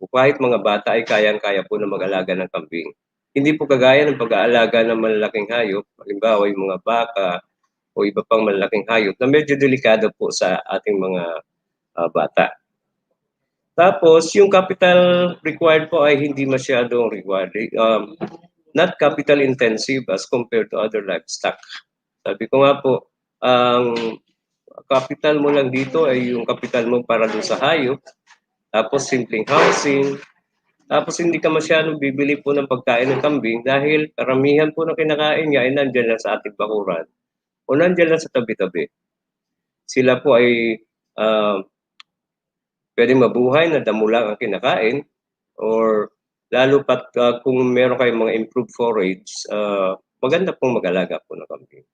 kahit mga bata ay kayang-kaya po na mag-alaga ng kambing. Hindi po kagaya ng pag-aalaga ng malalaking hayop, halimbawa yung mga baka o iba pang malalaking hayop na medyo delikado po sa ating mga bata. Tapos, yung capital required po ay hindi masyadong required. Not capital intensive as compared to other livestock. Sabi ko nga po, ang capital mo lang dito ay yung capital mo para doon sa hayop, tapos simpleng housing, tapos hindi ka masyadong bibili po ng pagkain ng kambing dahil karamihan po ng kinakain niya ay nandiyan lang sa ating bakuran o nandiyan lang sa tabi-tabi. Sila po ay pwedeng mabuhay na damo lang ang kinakain or lalo pat kung meron kayong mga improved forage, maganda pong mag-alaga po ng kambing.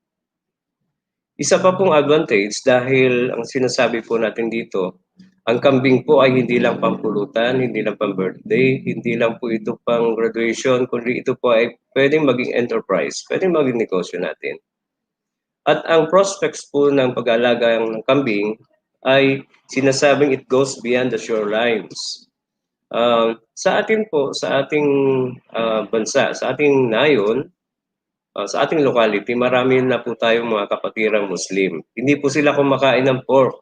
Isa pa pong advantage dahil ang sinasabi po natin dito, ang kambing po ay hindi lang pampulutan, hindi lang pang-birthday, hindi lang po ito pang graduation, kundi ito po ay pwedeng maging enterprise, pwedeng maging negosyo natin. At ang prospects po ng pag-aalaga ng kambing ay sinasabing it goes beyond the shorelines. Sa atin po, sa ating bansa, sa ating nayon, sa ating locality, marami na po tayong mga kapatirang Muslim. Hindi po sila kumakain ng pork.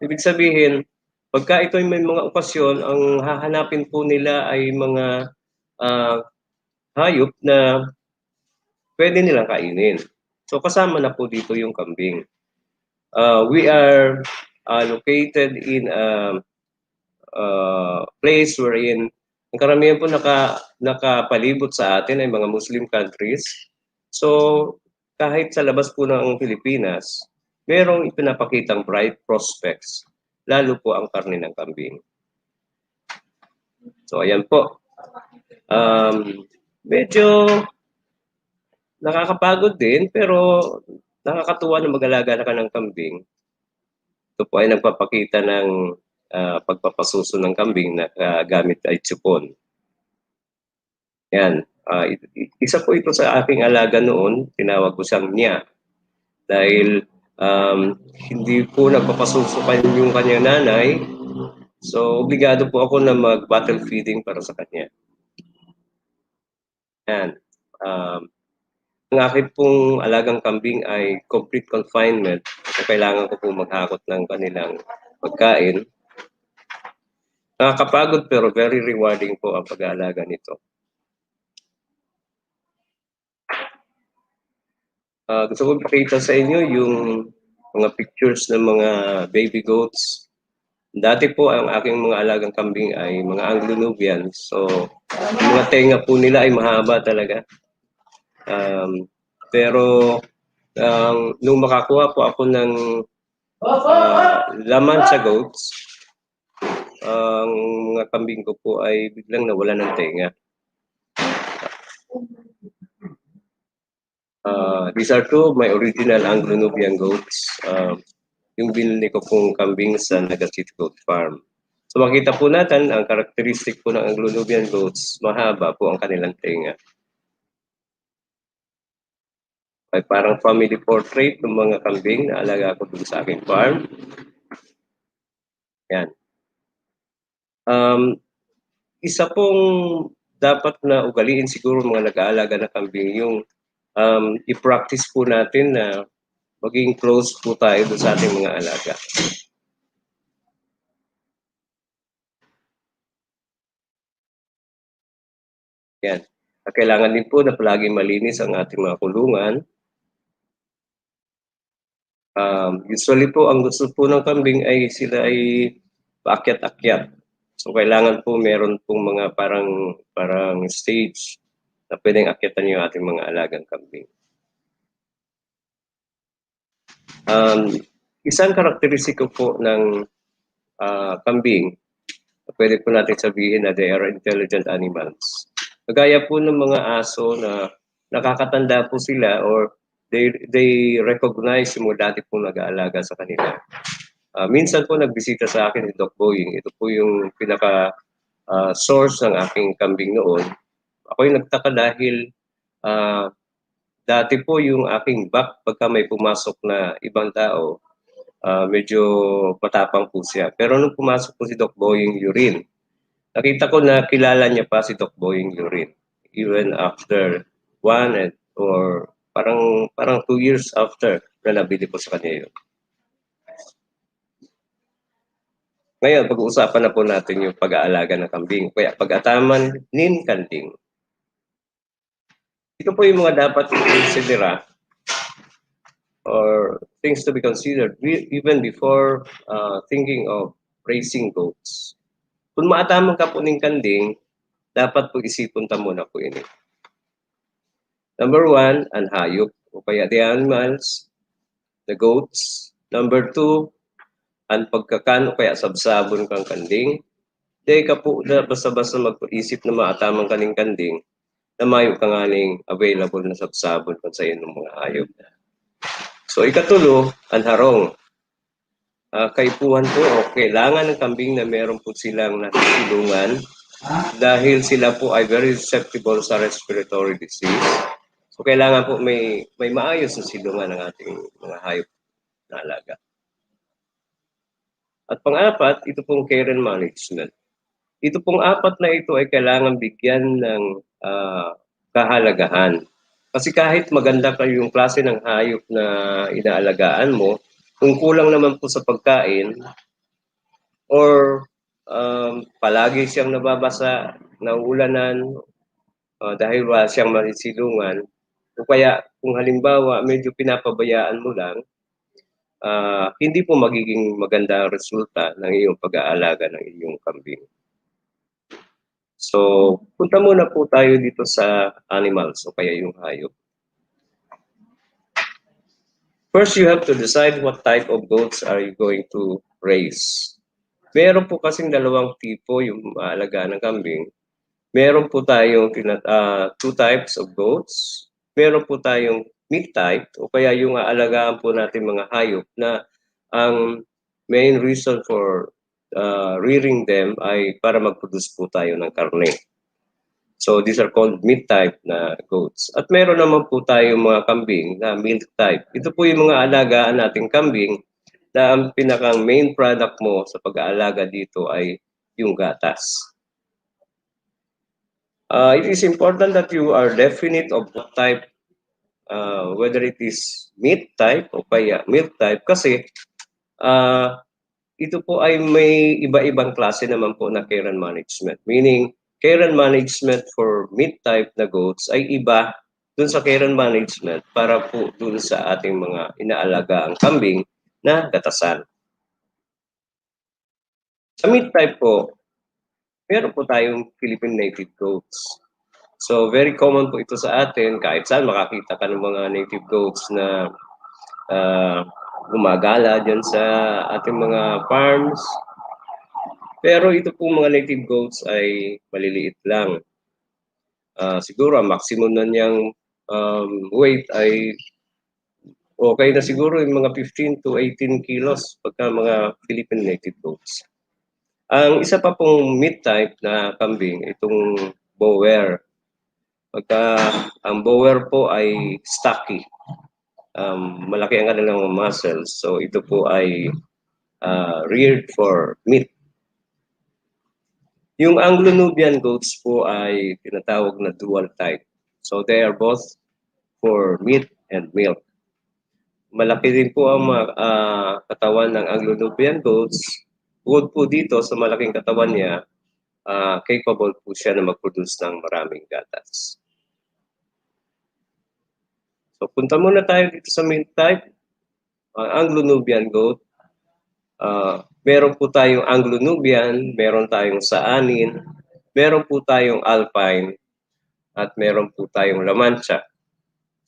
Ibig sabihin, pagka ito ay may mga okasyon, ang hahanapin po nila ay mga hayop na pwede nilang kainin. So kasama na po dito yung kambing. We are located in a place wherein ang karamihan po nakapalibot sa atin ay mga Muslim countries. So kahit sa labas po ng Pilipinas, merong ipinapakitang bright prospects, lalo po ang karne ng kambing. So ayan po. Medyo nakakapagod din, pero nakakatuwa na mag-alaga na ka ng kambing. Ito po ay nagpapakita ng pagpapasuso ng kambing na gamit ay tsupon. Yan. Isa po ito sa aking alaga noon, tinawag ko siyang Nya. Dahil hindi po nagpapasuso yung kanyang nanay, so obligado po ako na mag-bottle feeding para sa kanya. Yan. Ang aking pong alagang kambing ay complete confinement. So kailangan ko po maghakot ng kanilang pagkain. Nakakapagod pero very rewarding po ang pag-aalaga nito. Gusto ko ipakita sa inyo yung mga pictures ng mga baby goats. Dati po ang aking mga alagang kambing ay mga Anglo-Nubian. So yung mga tenga po nila ay mahaba talaga. Pero nung makakuha po ako ng laman sa goats, ang mga kambing ko po ay biglang nawala ng tenga. These are two of my original Anglo-Nubian goats. Yung binili ko pong kambing sa Nagasit Goat Farm. So makita po natin ang karakteristik po ng Anglo-Nubian goats, mahaba po ang kanilang tenga. ay parang family portrait ng mga kambing na alaga ko dun sa aking farm. Yan. Isa pong dapat na ugaliin siguro mga nag-aalaga ng kambing yung i-practice po natin na maging close po tayo dun sa ating mga alaga. Yan. Kailangan din po na palaging malinis ang ating mga kulungan. Usually po, ang gusto po ng kambing ay sila ay paakyat-akyat. So, kailangan po meron pong mga parang stage na pwedeng akyatan yung ating mga alagang kambing. Isang karakteristiko po ng kambing, pwede po natin sabihin na they are intelligent animals. Kagaya po ng mga aso na nakakatanda po sila or they recognize yung mga dati pong nag-aalaga sa kanila. Minsan po nagbisita sa akin si Doc Boying. Ito po yung pinaka source ng aking kambing noon. Ako'y nagtaka dahil dati po yung aking back pagka may pumasok na ibang tao, medyo matapang po siya. Pero nung pumasok po si Doc Boying urine, nakita ko na kilala niya pa si Doc Boying urine. Even after 1 or parang 2 years after na nabili ko sa kanya yun. Ngayon, pag-uusapan na po natin yung pag-aalaga ng kambing. Kaya pag-ataman nin kambing. Ito po yung mga dapat i-considera or things to be considered even before thinking of raising goats. Kung maataman ka po ng kambing, dapat po isipon ta muna po ini. Number 1, ang hayop o kaya the animals, the goats. Number 2, ang pagkakan o kaya sabsabon kang kanding. Di ka po na basta-basta mag-isip na maatamang kaning kanding na mayo ka nga ning available na sabsabon kung sa ng mga hayop. So ikatulo, ang harong. Kaipuhan po o kailangan ng kambing na meron po silang nasisilungan dahil sila po ay very susceptible sa respiratory disease. So kailangan po may maayos na silungan ng ating mga hayop na alaga. At pang-apat, ito pong care and management. Ito pong apat na ito ay kailangan bigyan ng kahalagahan. Kasi kahit maganda kayo yung klase ng hayop na inaalagaan mo, kung kulang naman po sa pagkain or palagi siyang nababasa, nauulanan, dahil wala siyang masisilungan, o kaya kung halimbawa medyo pinapabayaan mo lang, hindi po magiging maganda ang resulta ng iyong pag-aalaga ng iyong kambing. So, punta muna po tayo dito sa animals o kaya yung hayop. First, you have to decide what type of goats are you going to raise. Meron po kasing dalawang tipo yung maalagaan ng kambing. Meron po tayong 2 types of goats. Meron po tayong meat type o kaya yung aalagaan po natin mga hayop na ang main reason for rearing them ay para mag-produce po tayo ng karne. So these are called meat type na goats. At meron naman po tayong mga kambing na milk type. Ito po yung mga alagaan nating kambing na ang pinakang main product mo sa pag-aalaga dito ay yung gatas. It is important that you are definite of what type, whether it is meat type o kaya milk type, kasi ito po ay may iba-ibang klase naman po na care and management. Meaning, care and management for meat type na goats ay iba dun sa care and management para po dun sa ating mga inaalagaan kambing na gatasan. Sa meat type po, meron po tayong Philippine native goats. So, very common po ito sa atin. Kahit saan makakita ka ng mga native goats na gumagala dyan sa ating mga farms. Pero ito po mga native goats ay maliliit lang. Siguro ang maximum na niyang weight ay okay na siguro yung mga 15 to 18 kilos pagka mga Philippine native goats. Ang isa pa pong meat type na kambing, itong Boer. Pagka ang Boer po ay stocky. malaki ang kanilang muscles. So ito po ay reared for meat. Yung Anglo-Nubian goats po ay tinatawag na dual type. So they are both for meat and milk. Malaki din po ang katawan ng Anglo-Nubian goats. Bukod po dito sa malaking katawan niya, capable po siya na mag-produce ng maraming gatas. So punta muna tayo dito sa milk type. Anglo-Nubian goat. Meron po tayong Anglo-Nubian, meron tayong Saanin, meron po tayong Alpine, at meron po tayong La Mancha.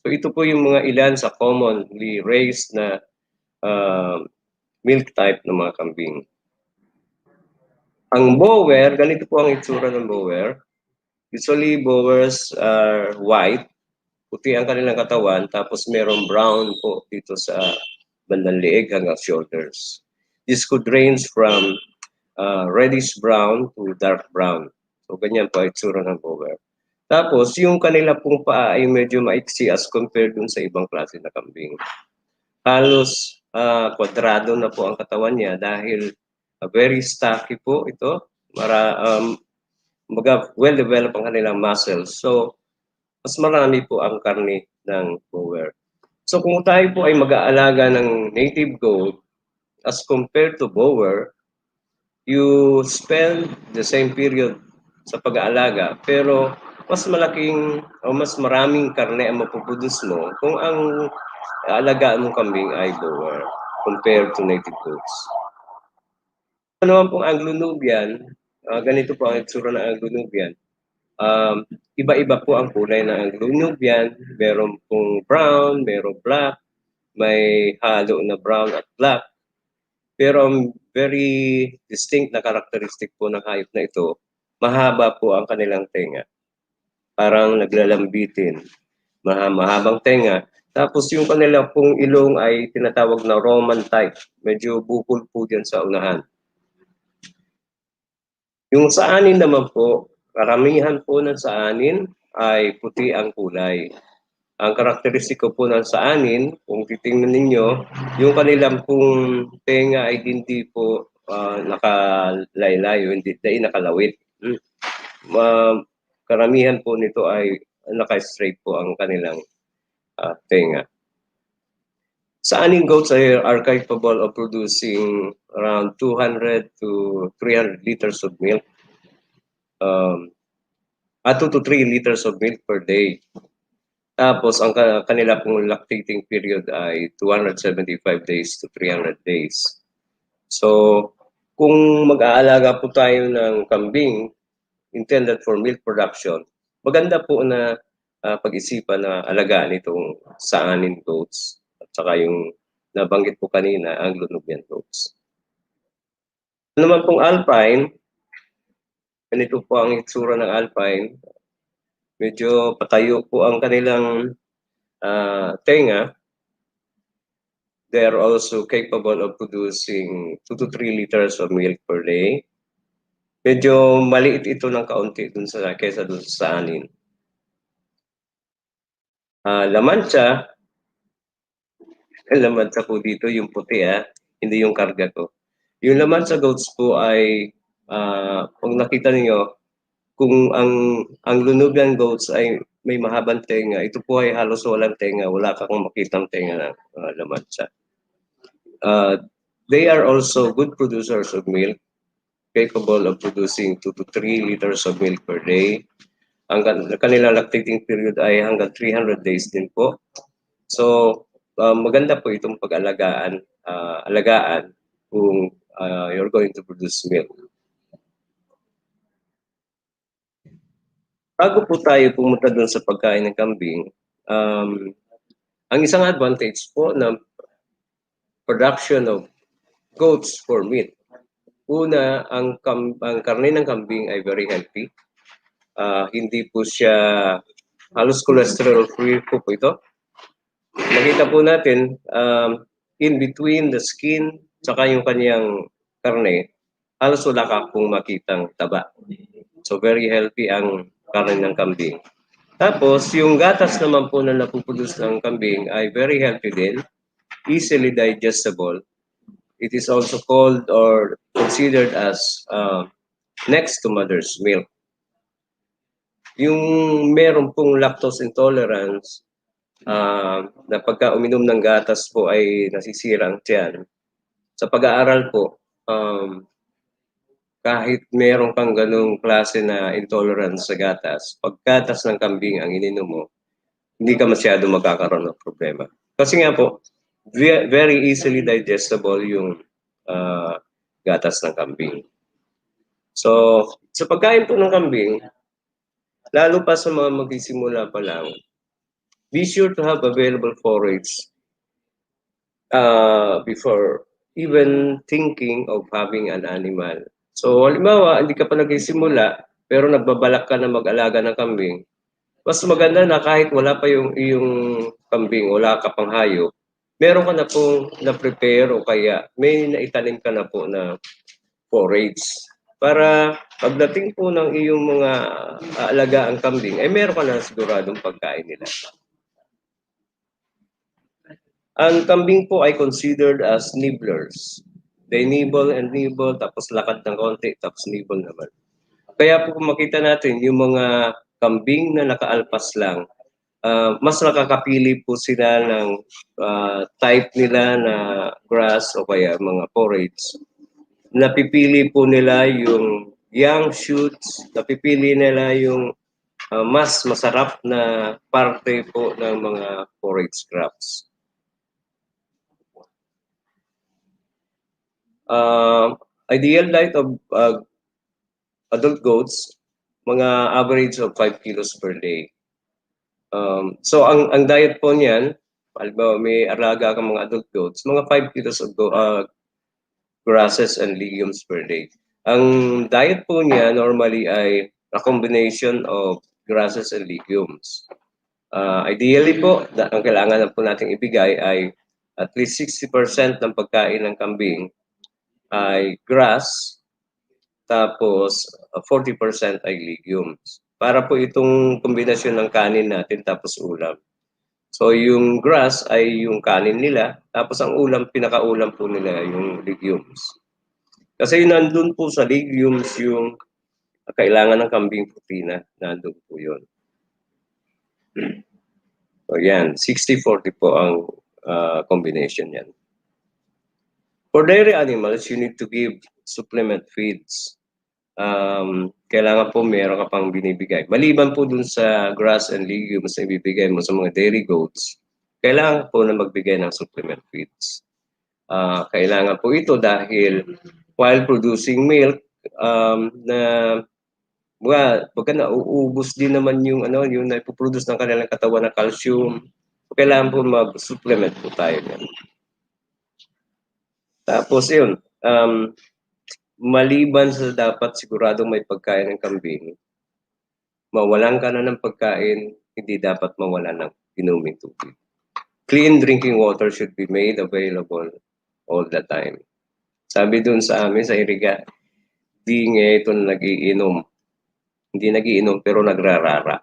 So ito po yung mga ilan sa commonly raised na milk type ng mga kambing. Ang bower, ganito po ang itsura ng bower. Usually bowers are white, puti ang kanilang katawan, tapos merong brown po dito sa bandang leeg hanggang shoulders. This could range from reddish brown to dark brown. So ganyan po ang itsura ng bower. Tapos yung kanila pong paa ay medyo maiksi as compared dun sa ibang klase na kambing. Halos kwadrado na po ang katawan niya dahil very stocky po ito. Well-developed ang kanilang muscles. So mas marami po ang karne ng bower. So kung tayo po ay mag-aalaga ng native goat as compared to bower, you spend the same period sa pag-aalaga pero mas malaking o mas maraming karne ang mapuproduce mo kung ang aalagaan mong kambing ay bower compared to native goats. Ano naman pong Anglo-Nubian, ganito po ang itsura ng Anglo-Nubian. Iba-iba po ang kulay ng Anglo-Nubian. Meron pong brown, meron black, may halo na brown at black. Pero ang very distinct na characteristic po ng hayop na ito, mahaba po ang kanilang tenga. Parang naglalambitin. Mahabang tenga. Tapos yung kanila pong ilong ay tinatawag na Roman type. Medyo bukol po dyan sa unahan. Yung saanin naman po, karamihan po ng saanin ay puti ang kulay. Ang karakteristiko po ng saanin, kung titingnan ninyo, yung kanilang pong tenga ay hindi po nakalaylayo, hindi nakalawit. Karamihan po nito ay naka-straight po ang kanilang tenga. Saanin goats are capable of producing around 200 to 300 liters of milk. 2 to 3 liters of milk per day. Tapos, ang kanila pong lactating period ay 275 days to 300 days. So, kung mag-aalaga po tayo ng kambing intended for milk production, maganda po na pag-isipan na alagaan itong saanin goats at saka yung nabanggit po kanina, Anglo-Nubian goats. Ano naman pong Alpine, ganito po ang itsura ng Alpine. Medyo patayo po ang kanilang tenga. They are also capable of producing 2 to 3 liters of milk per day. Medyo maliit ito ng kaunti kaysa dun sa saanin. La Mancha po dito, yung puti hindi yung karga ko. Yung La Mancha goats po ay, kung nakita niyo kung ang Anglo-Nubian goats ay may mahabang tenga, ito po ay halos walang tenga, wala kang makitang tenga ng La Mancha. They are also good producers of milk, capable of producing 2 to 3 liters of milk per day. Ang kanilang lactating period ay hanggang 300 days din po. So, maganda po itong pag-alagaan kung you're going to produce milk. Bago po tayo pumunta dun sa pagkain ng kambing, ang isang advantage po ng production of goats for meat. Una, ang karne ng kambing ay very healthy. Hindi po siya halos cholesterol free po ito. Makita po natin in between the skin saka yung kanyang karne, halos wala ka pong makitang taba. So very healthy ang karne ng kambing. Tapos, yung gatas naman po na napuproduce ng kambing ay very healthy din, easily digestible. It is also called or considered as next to mother's milk. Yung meron pong lactose intolerance, na pagka uminom ng gatas po ay nasisira ang tiyan. Sa pag-aaral po, kahit meron kang ganung klase na intolerance sa gatas, pag gatas ng kambing ang ininom mo, hindi ka masyado magkakaroon ng problema. Kasi nga po, very easily digestible yung gatas ng kambing. So, sa pagkain po ng kambing, lalo pa sa mga magsisimula pa lang, be sure to have available forage before even thinking of having an animal. So, halimbawa, hindi ka pa nagsisimula, pero nagbabalak ka na mag-alaga ng kambing, mas maganda na kahit wala pa yung iyong kambing, wala ka pang hayop, meron ka na pong na-prepare o kaya may naitanim ka na po na forage. Para pagdating po ng iyong mga aalagaan kambing, ay meron ka na siguradong pagkain nila. Ang kambing po ay considered as nibblers. They nibble and nibble, tapos lakad ng konti, tapos nibble naman. Kaya po kung makita natin yung mga kambing na nakaalpas lang, mas nakakapili po sila ng type nila na grass o kaya mga forage. Napipili po nila yung young shoots, napipili nila yung mas masarap na parte po ng mga forage crops. Ideal diet of adult goats, mga average of 5 kilos per day. So ang diet po niyan, halimbawa may alaga kang mga adult goats, mga 5 kilos of grasses and legumes per day. Ang diet po niya normally ay a combination of grasses and legumes. Ideally po, ang kailangan po nating ibigay ay at least 60% ng pagkain ng kambing ay grass, tapos 40% ay legumes. Para po itong kombinasyon ng kanin natin tapos ulam. So yung grass ay yung kanin nila, tapos ang ulam, pinakaulam po nila yung legumes. Kasi nandun po sa legumes yung kailangan ng kambing protina, nandun po yun. So yan, 60-40 po ang combination yan. For dairy animals, you need to give supplement feeds. Kailangan po meron ka pang binibigay. Maliban po dun sa grass and legumes na ibibigay mo sa mga dairy goats, kailangan po na magbigay ng supplement feeds. Kailangan po ito dahil while producing milk, pagka nauubos din naman yung yung naipoproduce ng kanilang katawan ng calcium, kailangan po mag-supplement po tayo yan. Tapos yun, maliban sa dapat siguradong may pagkain ng kambing, mawalan ka na ng pagkain, hindi dapat mawalan ng inuming tubig. Clean drinking water should be made available all the time. Sabi dun sa amin, sa iriga, di nga ito nagiinom. Hindi nagiinom pero nagrarara.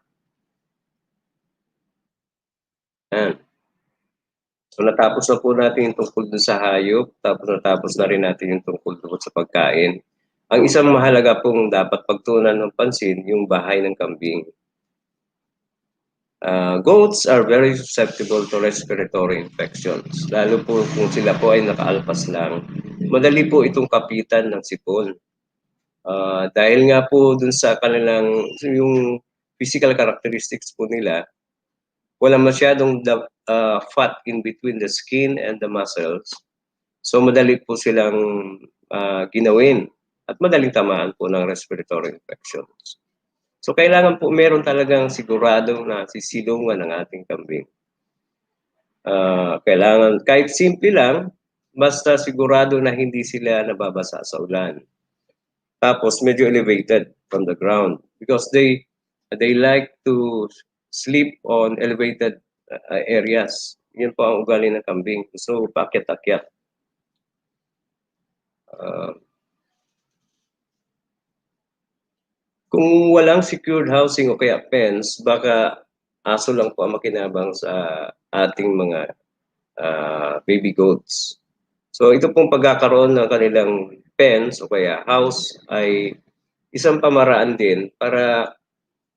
Yan. So natapos na po natin yung tungkol dun sa hayop, tapos natapos na rin natin yung tungkol dun sa pagkain. Ang isang mahalaga pong dapat pagtuunan ng pansin, yung bahay ng kambing. Goats are very susceptible to respiratory infections. Lalo po kung sila po ay nakaalpas lang. Madali po itong kapitan ng sipon. Dahil nga po dun sa kanilang, yung physical characteristics po nila, wala masyadong fat in between the skin and the muscles. So madali po silang ginawin at madaling tamaan po ng respiratory infections. So kailangan po meron talagang siguradong na sisilungan ng ating kambing. Kailangan kahit simple lang, basta sigurado na hindi sila nababasa sa ulan. Tapos medyo elevated from the ground because they like to sleep on elevated areas. Yun po ang ugali ng kambing. So paakyat-akyat. Kung walang secured housing o kaya fence, baka aso lang po ang makinabang sa ating mga baby goats. So ito pong pagkakaroon ng kanilang fence o kaya house ay isang pamaraan din para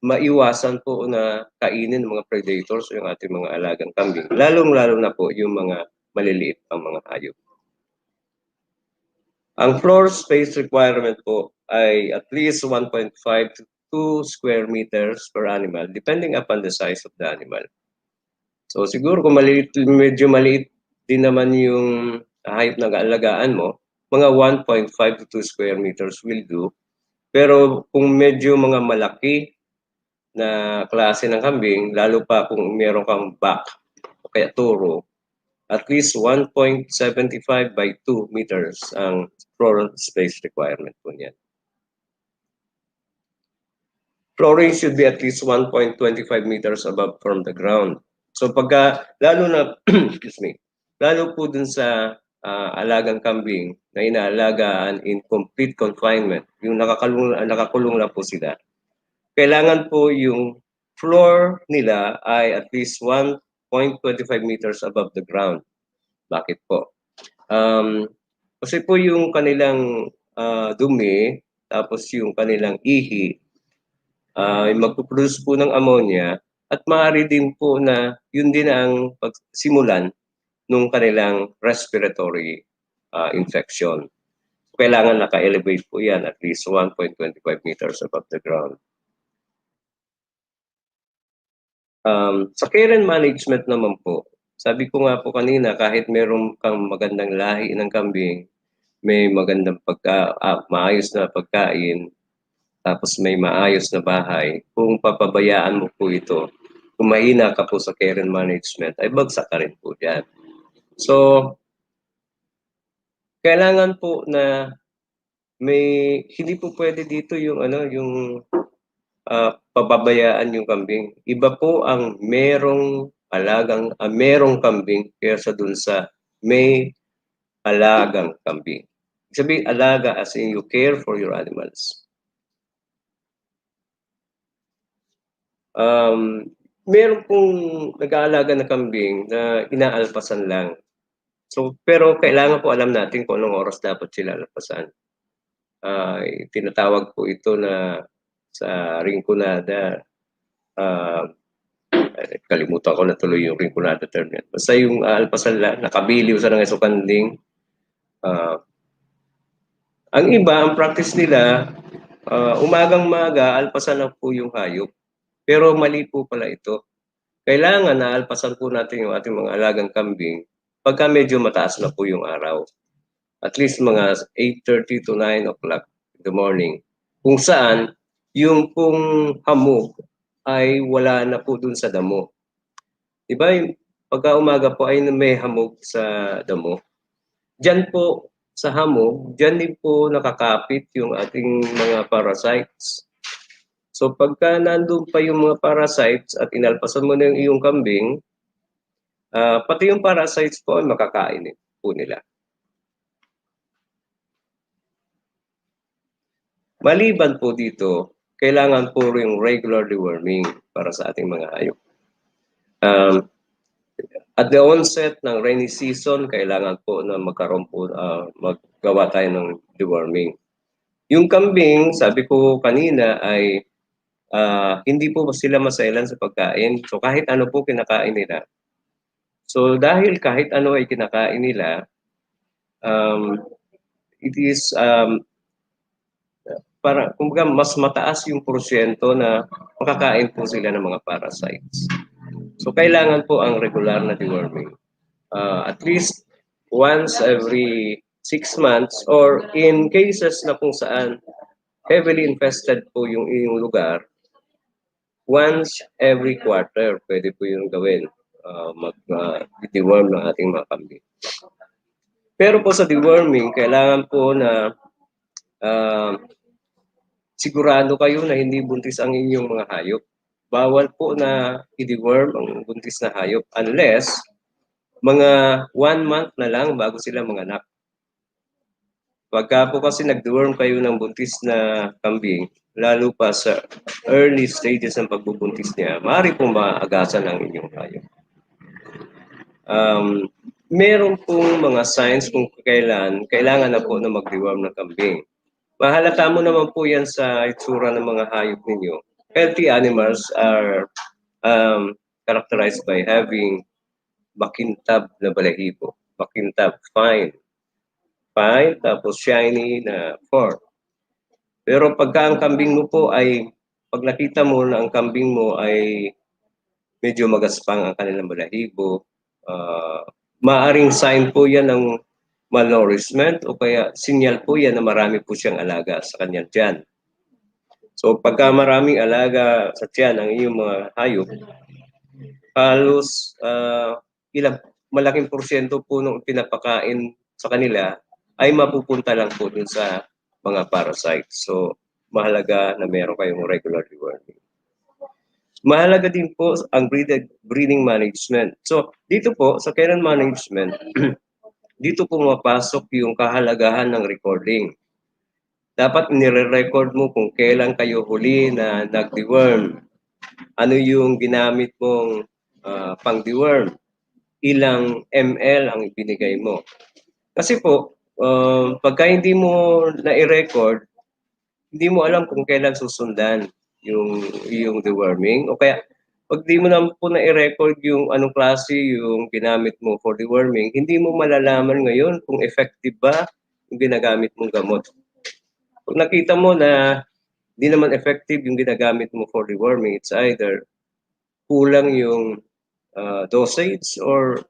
maiwasan po na kainin ng mga predators o yung ating mga alagang kambing. Lalong-lalo na po yung mga maliliit ang mga hayop. Ang floor space requirement po ay at least 1.5 to 2 square meters per animal depending upon the size of the animal. So siguro kung medyo maliit din naman yung hayop na kaalagaan mo, mga 1.5 to 2 square meters will do. Pero kung medyo mga malaki na klase ng kambing, lalo pa kung meron kang back o kaya toro, at least 1.75 by 2 meters ang floor space requirement po niyan. Flooring should be at least 1.25 meters above from the ground. So pagka, lalo na, excuse me, lalo po dun sa alagang kambing na inaalagaan in complete confinement, yung nakakulong lang po sila, kailangan po yung floor nila ay at least 1.25 meters above the ground. Bakit po? Kasi po yung kanilang dumi, tapos yung kanilang ihi, ay magpuproduce po ng ammonia at maaari din po na yun din ang pagsimulan ng kanilang respiratory infection. Kailangan naka-elevate po yan at least 1.25 meters above the ground. Sa care and management naman po, sabi ko nga po kanina, kahit meron kang magandang lahi ng kambing, may magandang maayos na pagkain, tapos may maayos na bahay, kung papabayaan mo po ito, kung mahina ka po sa care and management, ay bagsak ka rin po dyan. So, kailangan po na hindi po pwede dito yung pababayaan yung kambing. Iba po ang merong kambing kaysa dun sa may alagang kambing. Sabi alaga as in you care for your animals. Meron pong nag-aalaga na kambing na inaalpasan lang. So, pero kailangan po alam natin kung anong oras dapat sila alpasan. Tinatawag po ito na sa ringkunada, kalimutan ko na tuloy yung ringkunada term yan. Basta yung alpasan lang, nakabiliw sa ng isukanding. Ang iba, ang practice nila, umagang-maga, alpasan na po yung hayop. Pero mali po pala ito. Kailangan na alpasan po natin yung ating mga alagang kambing pagka medyo mataas na po yung araw. At least mga 8:30 to 9 o'clock in the morning. Kung saan, yung pong hamog ay wala na po dun sa damo. Diba, pagka umaga po ay may hamog sa damo. Diyan po sa hamog, diyan din po nakakapit yung ating mga parasites. So pagka nandun pa yung mga parasites at inalpasan mo na yung iyong kambing, pati yung parasites po ay makakain po nila. Maliban po dito, kailangan po yung regular deworming para sa ating mga hayop. At the onset ng rainy season, kailangan po na maggawa tayo ng deworming. Yung kambing, sabi ko kanina, ay hindi po sila masailan sa pagkain. So kahit ano po kinakain nila. So dahil kahit ano ay kinakain nila, it is kumbaga mas mataas yung porsyento na makakain po sila ng mga parasites. So kailangan po ang regular na deworming. At least once every 6 months or in cases na kung saan heavily infested po yung iyong lugar, once every quarter, pwede po yung gawin, mag-deworm ng ating mga kambing. Pero po sa deworming, kailangan po na sigurado kayo na hindi buntis ang inyong mga hayop. Bawal po na i-deworm ang buntis na hayop unless mga 1 month na lang bago sila manganak. Pagka po kasi nag-deworm kayo ng buntis na kambing, lalo pa sa early stages ng pagbubuntis niya, maaari pong maagasan ang inyong hayop. Meron pong mga signs kung kailangan na po na mag-deworm ng kambing. Mahalata mo naman po yan sa itsura ng mga hayop ninyo. Healthy animals are characterized by having makintab na balahibo. Makintab, fine. Fine, tapos shiny na fur. Pero pagka ang kambing mo po ay, pag nakita mo na ang kambing mo ay medyo magaspang ang kanilang balahibo, maaring sign po yan ng malnourishment o kaya sinyal po yan na marami po siyang alaga sa kanyang tiyan. So pagka maraming alaga sa tiyan ang iyong mga hayop, halos malaking porsyento po nung pinapakain sa kanila ay mapupunta lang po dun sa mga parasites. So mahalaga na meron kayong regular deworming. Mahalaga din po ang breeding management. So dito po sa kennel management, dito pumapasok yung kahalagahan ng recording. Dapat nire-record mo kung kailan kayo huli na nag-deworm. Ano yung ginamit mong pang-deworm. Ilang ml ang ibinigay mo. Kasi po, pagka hindi mo na-record, hindi mo alam kung kailan susundan yung deworming. O kaya, pag di mo naman po na-record yung anong klase yung ginamit mo for deworming, hindi mo malalaman ngayon kung effective ba yung ginagamit mong gamot. Pag nakita mo na di naman effective yung ginagamit mo for deworming, it's either kulang yung dosage or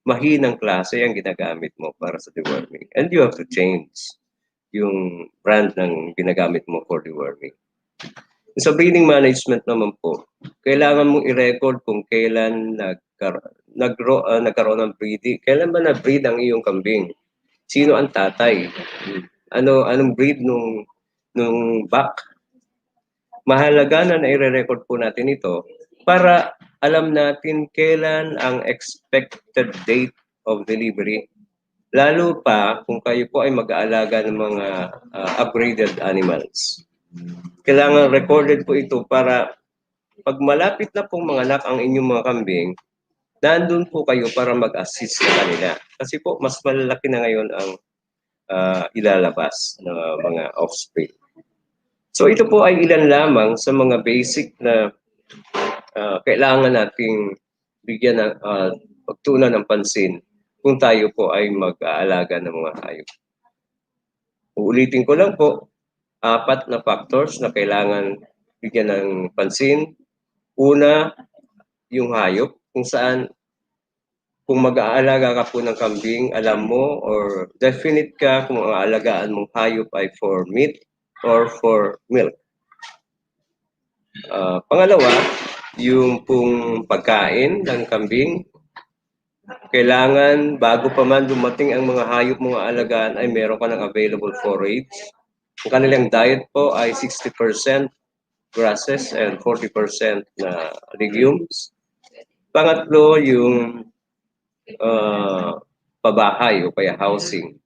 mahinang klase ang ginagamit mo para sa deworming. And you have to change yung brand ng ginagamit mo for deworming. Sa breeding management naman po, kailangan mong i-record kung kailan nagkaroon ng breeding. Kailan ba na-breed ang iyong kambing? Sino ang tatay? Anong breed nung buck? Mahalaga na nai-record po natin ito para alam natin kailan ang expected date of delivery. Lalo pa kung kayo po ay mag-aalaga ng mga upgraded animals. Kailangan recorded po ito para pag malapit na pong manganak ang inyong mga kambing, nandun po kayo para mag-assist sa kanila. Kasi po, mas malalaki na ngayon ang ilalabas na mga offspring. So ito po ay ilan lamang sa mga basic na kailangan nating bigyan ng pagtuunan ng pansin kung tayo po ay mag-aalaga ng mga hayop. Uulitin ko lang po, 4 na factors na kailangan bigyan ng pansin. Una, yung hayop, kung saan kung mag-aalaga ka po ng kambing, alam mo or definite ka kung ang aalagaan mong hayop ay for meat or for milk. Pangalawa, yung pong pagkain ng kambing, kailangan bago pa man dumating ang mga hayop mong aalagaan ay meron ka ng available forage. Ang kanilang diet po ay 60% grasses and 40% na legumes. Pangatlo, yung pabahay o kaya housing.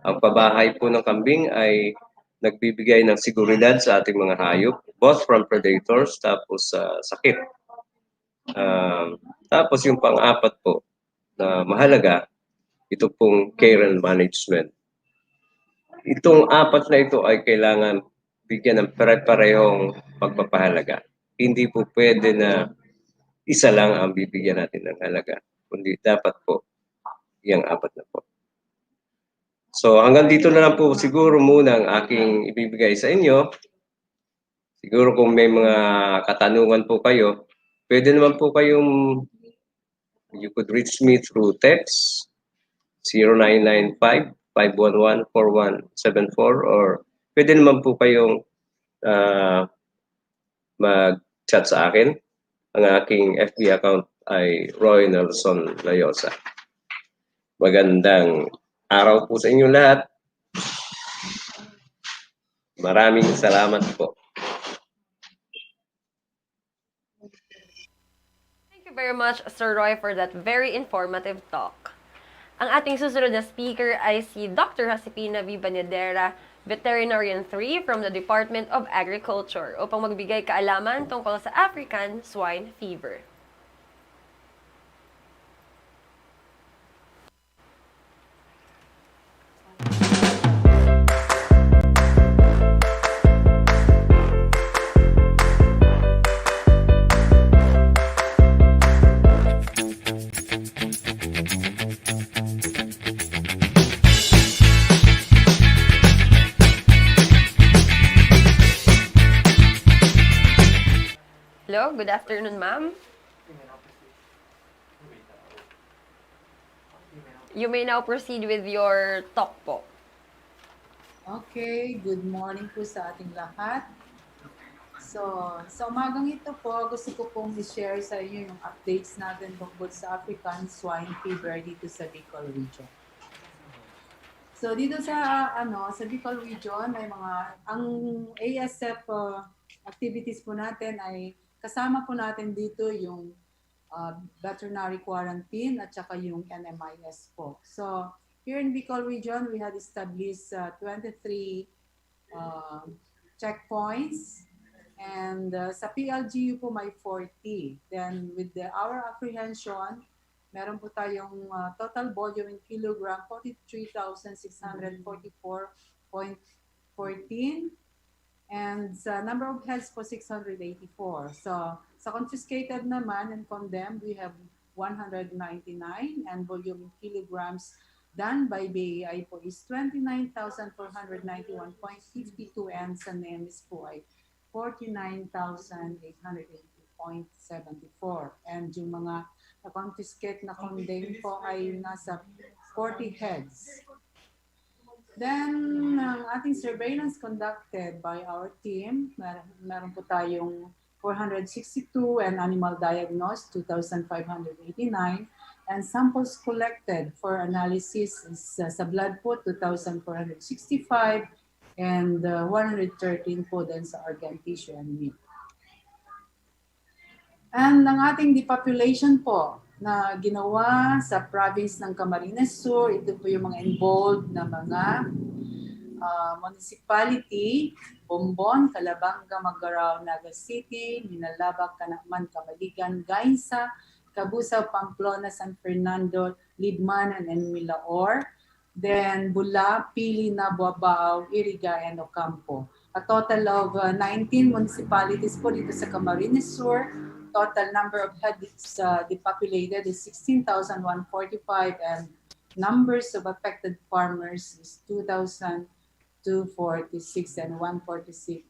Ang pabahay po ng kambing ay nagbibigay ng seguridad sa ating mga hayop, both from predators tapos sakit. Tapos yung pang-apat po na mahalaga, ito pong care and management. Itong 4 na ito ay kailangan bigyan ng pare-parehong pagpapahalaga. Hindi po pwede na isa lang ang bibigyan natin ng halaga, kundi dapat po yung 4 na po. So hanggang dito na lang po siguro muna ang aking ibibigay sa inyo. Siguro kung may mga katanungan po kayo, pwede naman po kayong, you could reach me through text 0995-511-4174 or pwede naman po kayong mag-chat sa akin. Ang aking FB account ay Roy Nelson Layosa. Magandang araw po sa inyo lahat. Maraming salamat po. Thank you very much, Sir Roy, for that very informative talk. Ang ating susunod na speaker ay si Dr. Josefina V. Banedera, Veterinarian 3 from the Department of Agriculture upang magbigay kaalaman tungkol sa African swine fever. Hello, good afternoon, ma'am. You may now proceed with your talk po. Okay, good morning po sa ating lahat. So, sa umagang ito po, gusto ko pong i-share sa inyo yung updates natin tungkol sa African swine fever dito sa BICOL region. So, dito sa sa BICOL region, may ang ASF activities po natin ay kasama po natin dito yung veterinary quarantine at saka yung NMIS po. So, here in Bicol region, we had established 23 checkpoints, and sa PLGU po may 40. Then with our apprehension, meron po tayong total volume in kilogram 43,644.14, and sa number of heads po 684. So sa confiscated naman and condemned, we have 199, and volume in kilograms done by BAI po is 29,491.52, and sa NEMIS po ay 49,880.74. And yung mga na-confiscate na condemned po ay nasa 40 heads. Then, ang ating surveillance conducted by our team, meron po tayong 462, and animal diagnosed 2,589, and samples collected for analysis is sa blood po 2,465, and 113 po din sa organ tissue and meat. And ang ating depopulation po na ginawa sa province ng Camarines Sur, ito po yung mga involved na mga municipality: Bombon, Calabanga, Magarao, Naga City, Minalabak, Canacman, Camaligan, Gainsa, Cabusaw, Pamplona, San Fernando, Libmanan, and Milaor. Then Bula, Pili, Nabuabao, Iriga, and Ocampo. A total of 19 municipalities po dito sa Camarines Sur. Total number of heads depopulated is 16,145, and numbers of affected farmers is 2,246 and 146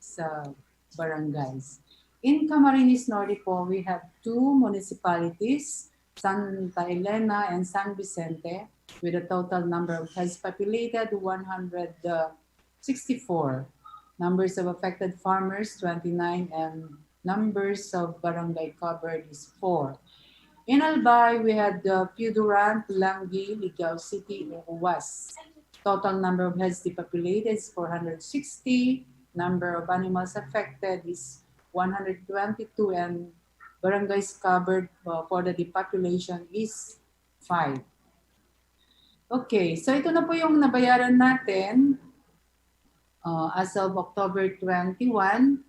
barangays. In Camarines Norte po, we have 2 municipalities, Santa Elena and San Vicente, with a total number of heads populated 164. Numbers of affected farmers 29, and numbers of barangay covered is 4. In Albay, we had Piuduran, Pulangi, Ligao City, and Uwas. Total number of heads depopulated is 460. Number of animals affected is 122, and barangays covered for the depopulation is 5. Okay, so ito na po yung nabayaran natin as of October 21.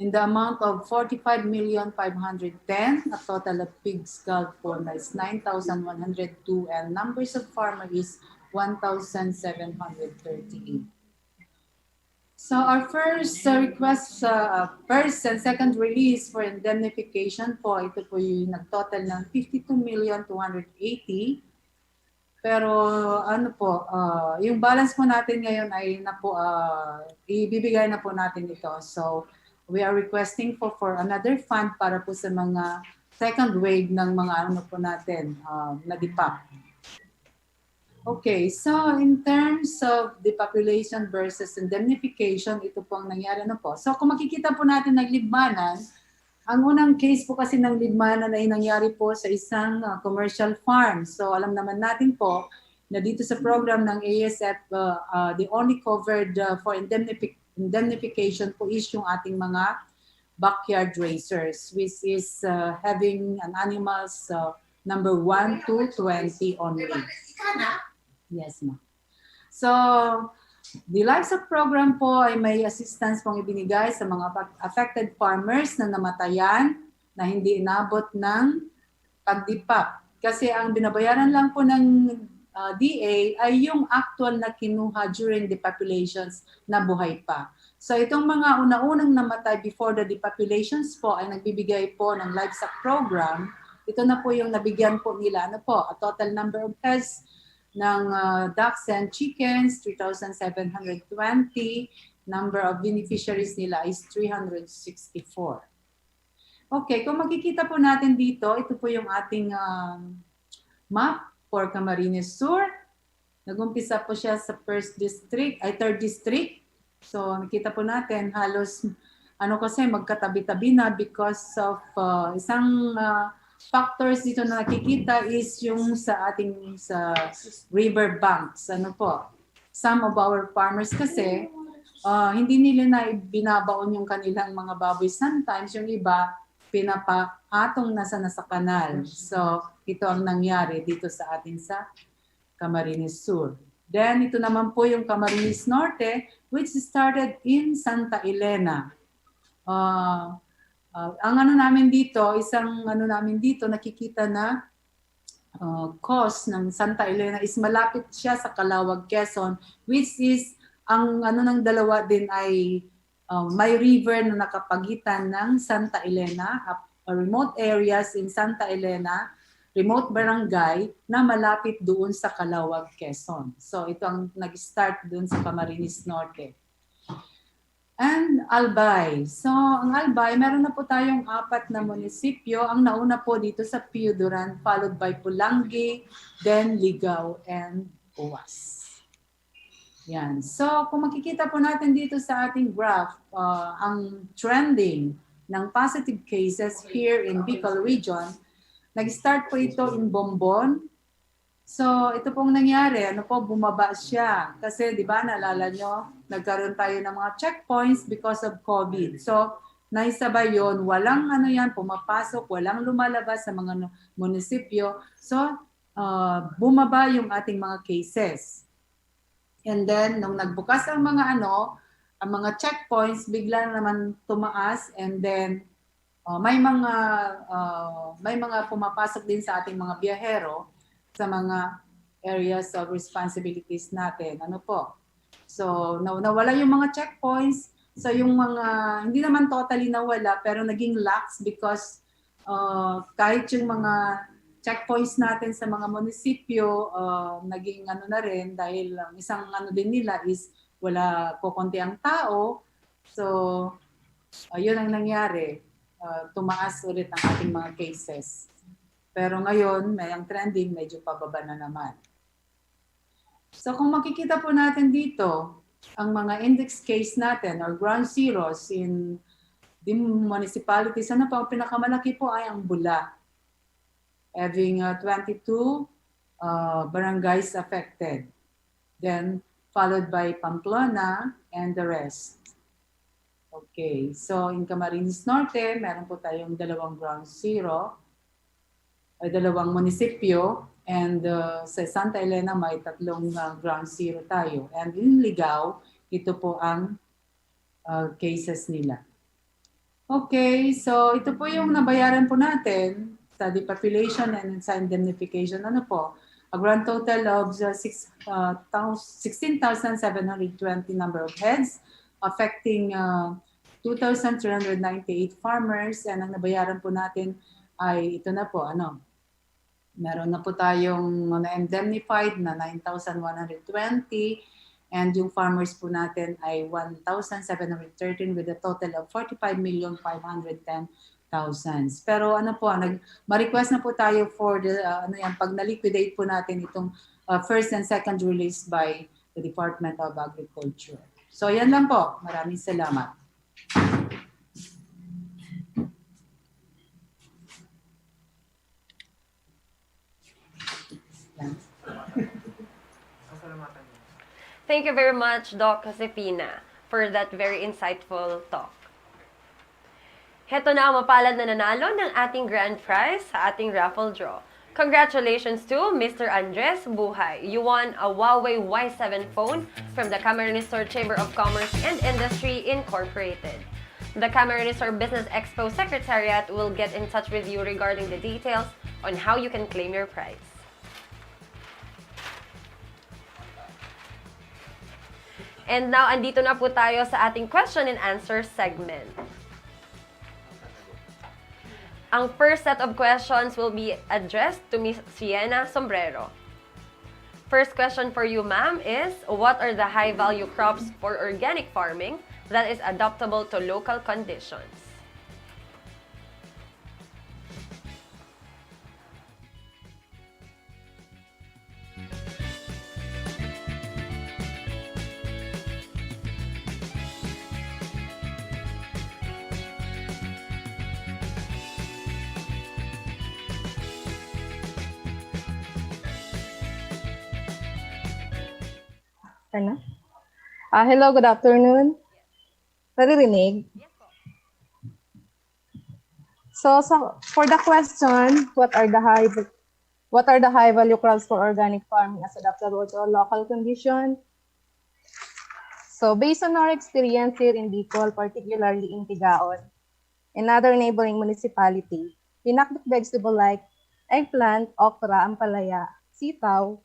In the amount of 45,510,000, a total of pigs culled po is 9,102, and numbers of farmers is 1,738. So our first request, first and second release for indemnification po, ito po yung nag-total ng 52,280,000. Pero yung balance po natin ngayon ay ibibigay na po natin ito. So we are requesting for another fund para po sa mga second wave ng mga po natin na DIPAP. Okay, so in terms of the population versus indemnification, ito po ang nangyari na po. So kung makikita po natin ng Libmanan, ang unang case po kasi ng Libmanan ay nangyari po sa isang commercial farm. So alam naman natin po na dito sa program ng ASF, the only covered for indemnification po is yung ating mga backyard racers, which is having an animals number 1 to 20 only. Yes, ma'am. So The livestock program po ay may assistance pong ibinigay sa mga affected farmers na namatayan na hindi inabot ng pagdipap. Kasi ang binabayaran lang po ng DA ay yung actual na kinuha during depopulations na buhay pa. So itong mga una-unang namatay before the depopulations po ay nagbibigay po ng livestock program. Ito na po yung nabigyan po nila. Ano po? A total number of heads ng ducks and chickens, 3,720. Number of beneficiaries nila is 364. Okay, kung makikita po natin dito, ito po yung ating map for Camarines Sur. Nagumpisa po siya sa third district. So nakita po natin halos kasi magkatabi-tabi na because of isang factors dito na nakikita is yung sa river banks. Some of our farmers kasi hindi nila na binabaon yung kanilang mga baboy. Sometimes yung iba pinapaatong nasa kanal. So ito ang nangyari dito sa atin sa Camarines Sur. Then ito naman po yung Camarines Norte, which started in Santa Elena. Ang namin dito, nakikita na coast ng Santa Elena is malapit siya sa Calawag, Quezon, which is ang ng dalawa din ay may river na nakapagitan ng Santa Elena, remote areas in Santa Elena, remote barangay na malapit doon sa Calawag, Quezon. So ito ang nag-start doon sa Camarines Norte. And Albay. So, ang Albay, meron na po tayong 4 na munisipyo. Ang nauna po dito sa Piuduran, followed by Pulangi, then Ligao, and Uwas. Yan. So, kung makikita po natin dito sa ating graph, ang trending ng positive cases here in BICOL region, nag-start po ito in Bombon. So, ito pong nangyari, bumaba siya. Kasi, di ba, naalala nyo, nagkaroon tayo ng mga checkpoints because of COVID. So, naisabay yun, walang pumapasok, walang lumalabas sa mga munisipyo. So, bumaba yung ating mga cases. And then, nung nagbukas ang mga checkpoints, bigla naman tumaas, and then, may mga pumapasok din sa ating mga biyahero sa mga areas of responsibilities natin. So, nawala yung mga checkpoints. So, yung mga, hindi naman totally nawala, pero naging lax because kahit yung mga checkpoints natin sa mga munisipyo, naging na rin dahil isang din nila is wala kukunti ang tao. So, yun ang nangyari. Tumaas ulit ang ating mga cases. Pero ngayon, ang trending, medyo pababa na naman. So kung makikita po natin dito, ang mga index case natin or ground zeros in the municipalities, ang pinakamalaki po ay ang Bula. Having 22 barangays affected. Then followed by Pamplona and the rest. Okay, so in Camarines Norte, meron po tayong 2 ground zero, ay 2 munisipyo, and sa Santa Elena may 3 ground zero tayo. And in Ligao, ito po ang cases nila. Okay, so ito po yung nabayaran po natin sa depopulation and sa indemnification. A grand total of 16,720 number of heads, affecting 2,398 farmers, and ang nabayaran po natin ay ito na po, meron na po tayong na-indemnified na 9,120, and yung farmers po natin ay 1,713 with a total of 45,510,000. Pero ma-request na po tayo for the pag na-liquidate po natin itong first and second release by the Department of Agriculture. So yan lang po. Maraming salamat. Thank you very much, Doc Josefina, for that very insightful talk. Heto na ang mapalad na nanalo ng ating grand prize sa ating raffle draw. Congratulations to Mr. Andres Buhay. You won a Huawei Y7 phone from the Camarines Sur Chamber of Commerce and Industry Incorporated. The Camarines Sur Business Expo Secretariat will get in touch with you regarding the details on how you can claim your prize. And now, andito na po tayo sa ating question and answer segment. Ang first set of questions will be addressed to Ms. Sienna Sombrero. First question for you, ma'am, is what are the high-value crops for organic farming that is adaptable to local conditions? Ano? Hello, good afternoon. Naririnig? So, for the question, what are the high value crops for organic farming as adaptable to local condition? So, based on our experience here in BICOL, particularly in Tigaon and other neighboring municipality, pinakbit vegetable like eggplant, okra, ampalaya, sitaw,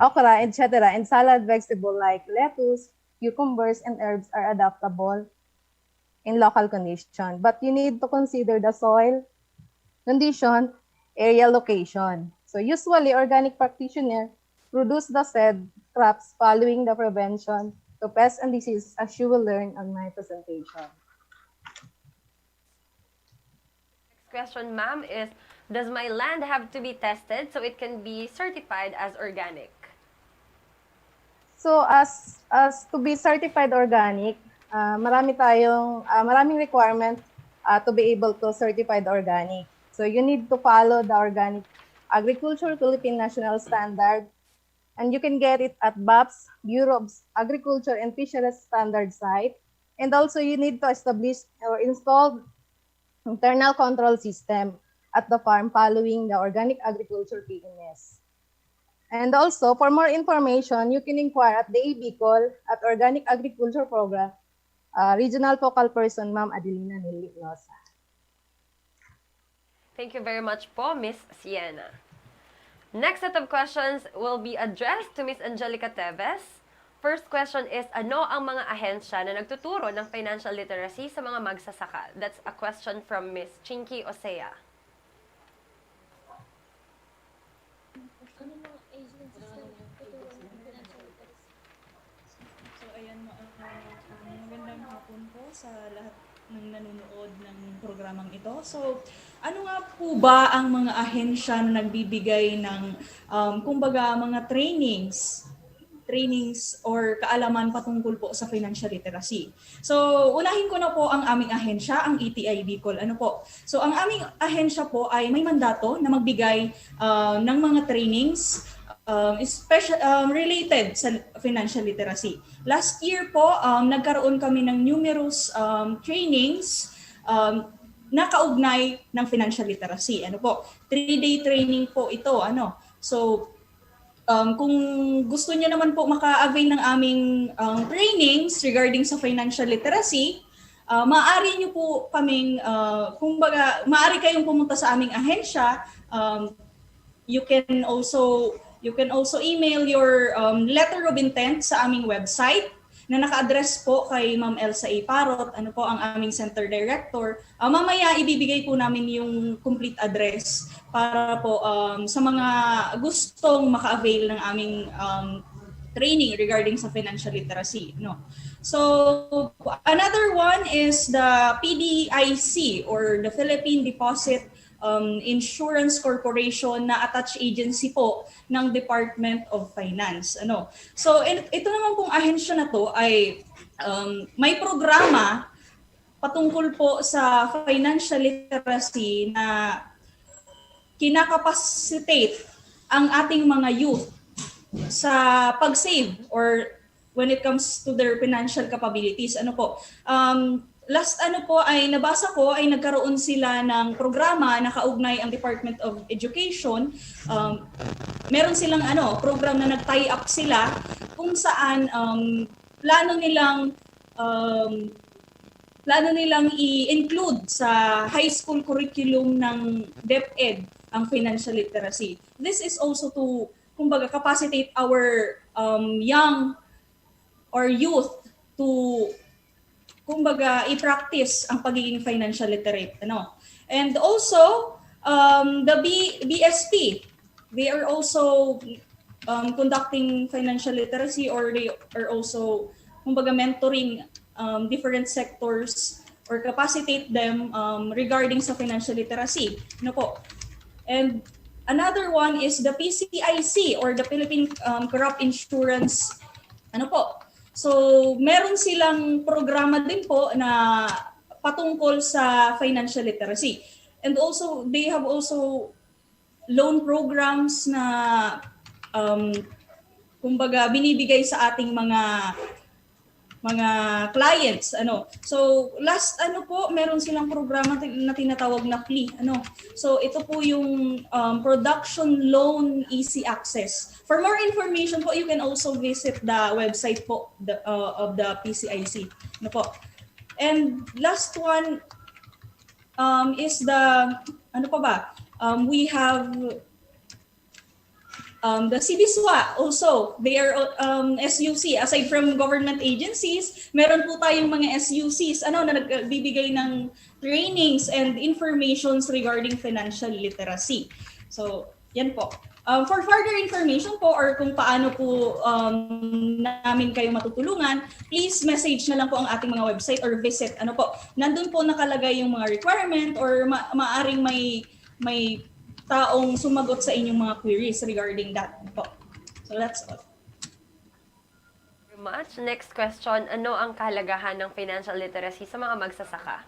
okra, etc., and salad vegetable like lettuce, cucumbers, and herbs are adaptable in local condition. But you need to consider the soil condition, area location. So usually, organic practitioners produce the said crops following the prevention to pests and disease, as you will learn on my presentation. Next question, ma'am, is does my land have to be tested so it can be certified as organic? So as to be certified organic, maraming requirement to be able to certified organic. So you need to follow the Organic Agriculture Philippine National Standard, and you can get it at BAPS, Bureau of Agriculture and Fisheries Standard site. And also you need to establish or install internal control system at the farm following the Organic Agriculture PNS. And also, for more information, you can inquire at the BICOL at Organic Agriculture Program, Regional Focal Person, Ma'am Adelina Nilitnosa. Thank you very much po, Ms. Sienna. Next set of questions will be addressed to Ms. Angelica Teves. First question is, ano ang mga ahensya na nagtuturo ng financial literacy sa mga magsasaka? That's a question from Ms. Chinky Osea. So ayan, magandang hapon po sa lahat ng nanonood ng programang ito. So ano nga po ba ang mga ahensya na nagbibigay ng kumbaga mga trainings or kaalaman patungkol po sa financial literacy. So, unahin ko na po ang aming ahensya, ang ETI BICOL. Ano po? So, ang aming ahensya po ay may mandato na magbigay ng mga trainings related sa financial literacy. Last year po, nagkaroon kami ng numerous trainings na kaugnay ng financial literacy. Ano po? 3-day training po ito. Ano? So, kung gusto niyo naman po maka-avail ng aming trainings regarding sa financial literacy, maaari niyo po kaming, maaari kayong pumunta sa aming ahensya. You can also email your letter of intent sa aming website na naka-address po kay Ma'am Elsa A. Parot, ano po ang aming Center Director. Mamaya ibibigay po namin yung complete address para po sa mga gustong maka-avail ng aming training regarding sa financial literacy. No? So, another one is the PDIC or the Philippine Deposit Insurance Corporation na attached agency po ng Department of Finance. Ano? So, ito naman pong ahensya na to ay may programa patungkol po sa financial literacy na kinakapacitate ang ating mga youth sa pag-save or when it comes to their financial capabilities. Ano po? last ano po ay nabasa ko ay nagkaroon sila ng programa na kaugnay ang Department of Education. Meron silang program na nag-tie up sila kung saan plano nilang i-include sa high school curriculum ng DepEd ang financial literacy. This is also to kumbaga capacitate our young or youth to kumbaga i-practice ang pagiging financial literate, And also the BSP, they are also conducting financial literacy, or they are also kumbaga mentoring different sectors or capacitate them regarding sa financial literacy, po. And another one is the PCIC, or the Philippine Crop Insurance po. So, meron silang programa din po na patungkol sa financial literacy. And also, they have also loan programs na kumbaga binibigay sa ating mga clients, So, last po, meron silang programa na tinatawag na PLI, So, ito po yung Production Loan Easy Access. For more information po, you can also visit the website po of the PCIC, po. And last one is the we have the CBSWA also. They are SUC. Aside from government agencies, meron po tayong mga SUCs na nagbibigay ng trainings and informations regarding financial literacy. So, yan po. For further information po, or kung paano po namin kayo matutulungan, please message na lang po ang ating mga website or visit. Nandun po nakalagay yung mga requirement, or maaring may taong sumagot sa inyong mga queries regarding that po. So that's all. Very much. Next question, ano ang kahalagahan ng financial literacy sa mga magsasaka?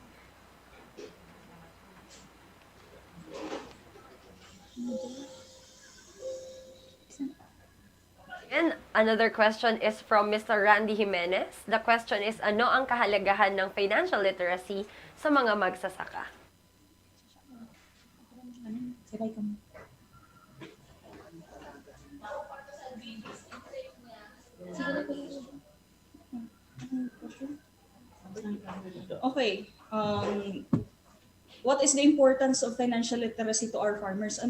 And another question is from Mr. Randy Jimenez. The question is, ano ang kahalagahan ng financial literacy sa mga magsasaka? Okay. What is the importance of financial literacy to our farmers?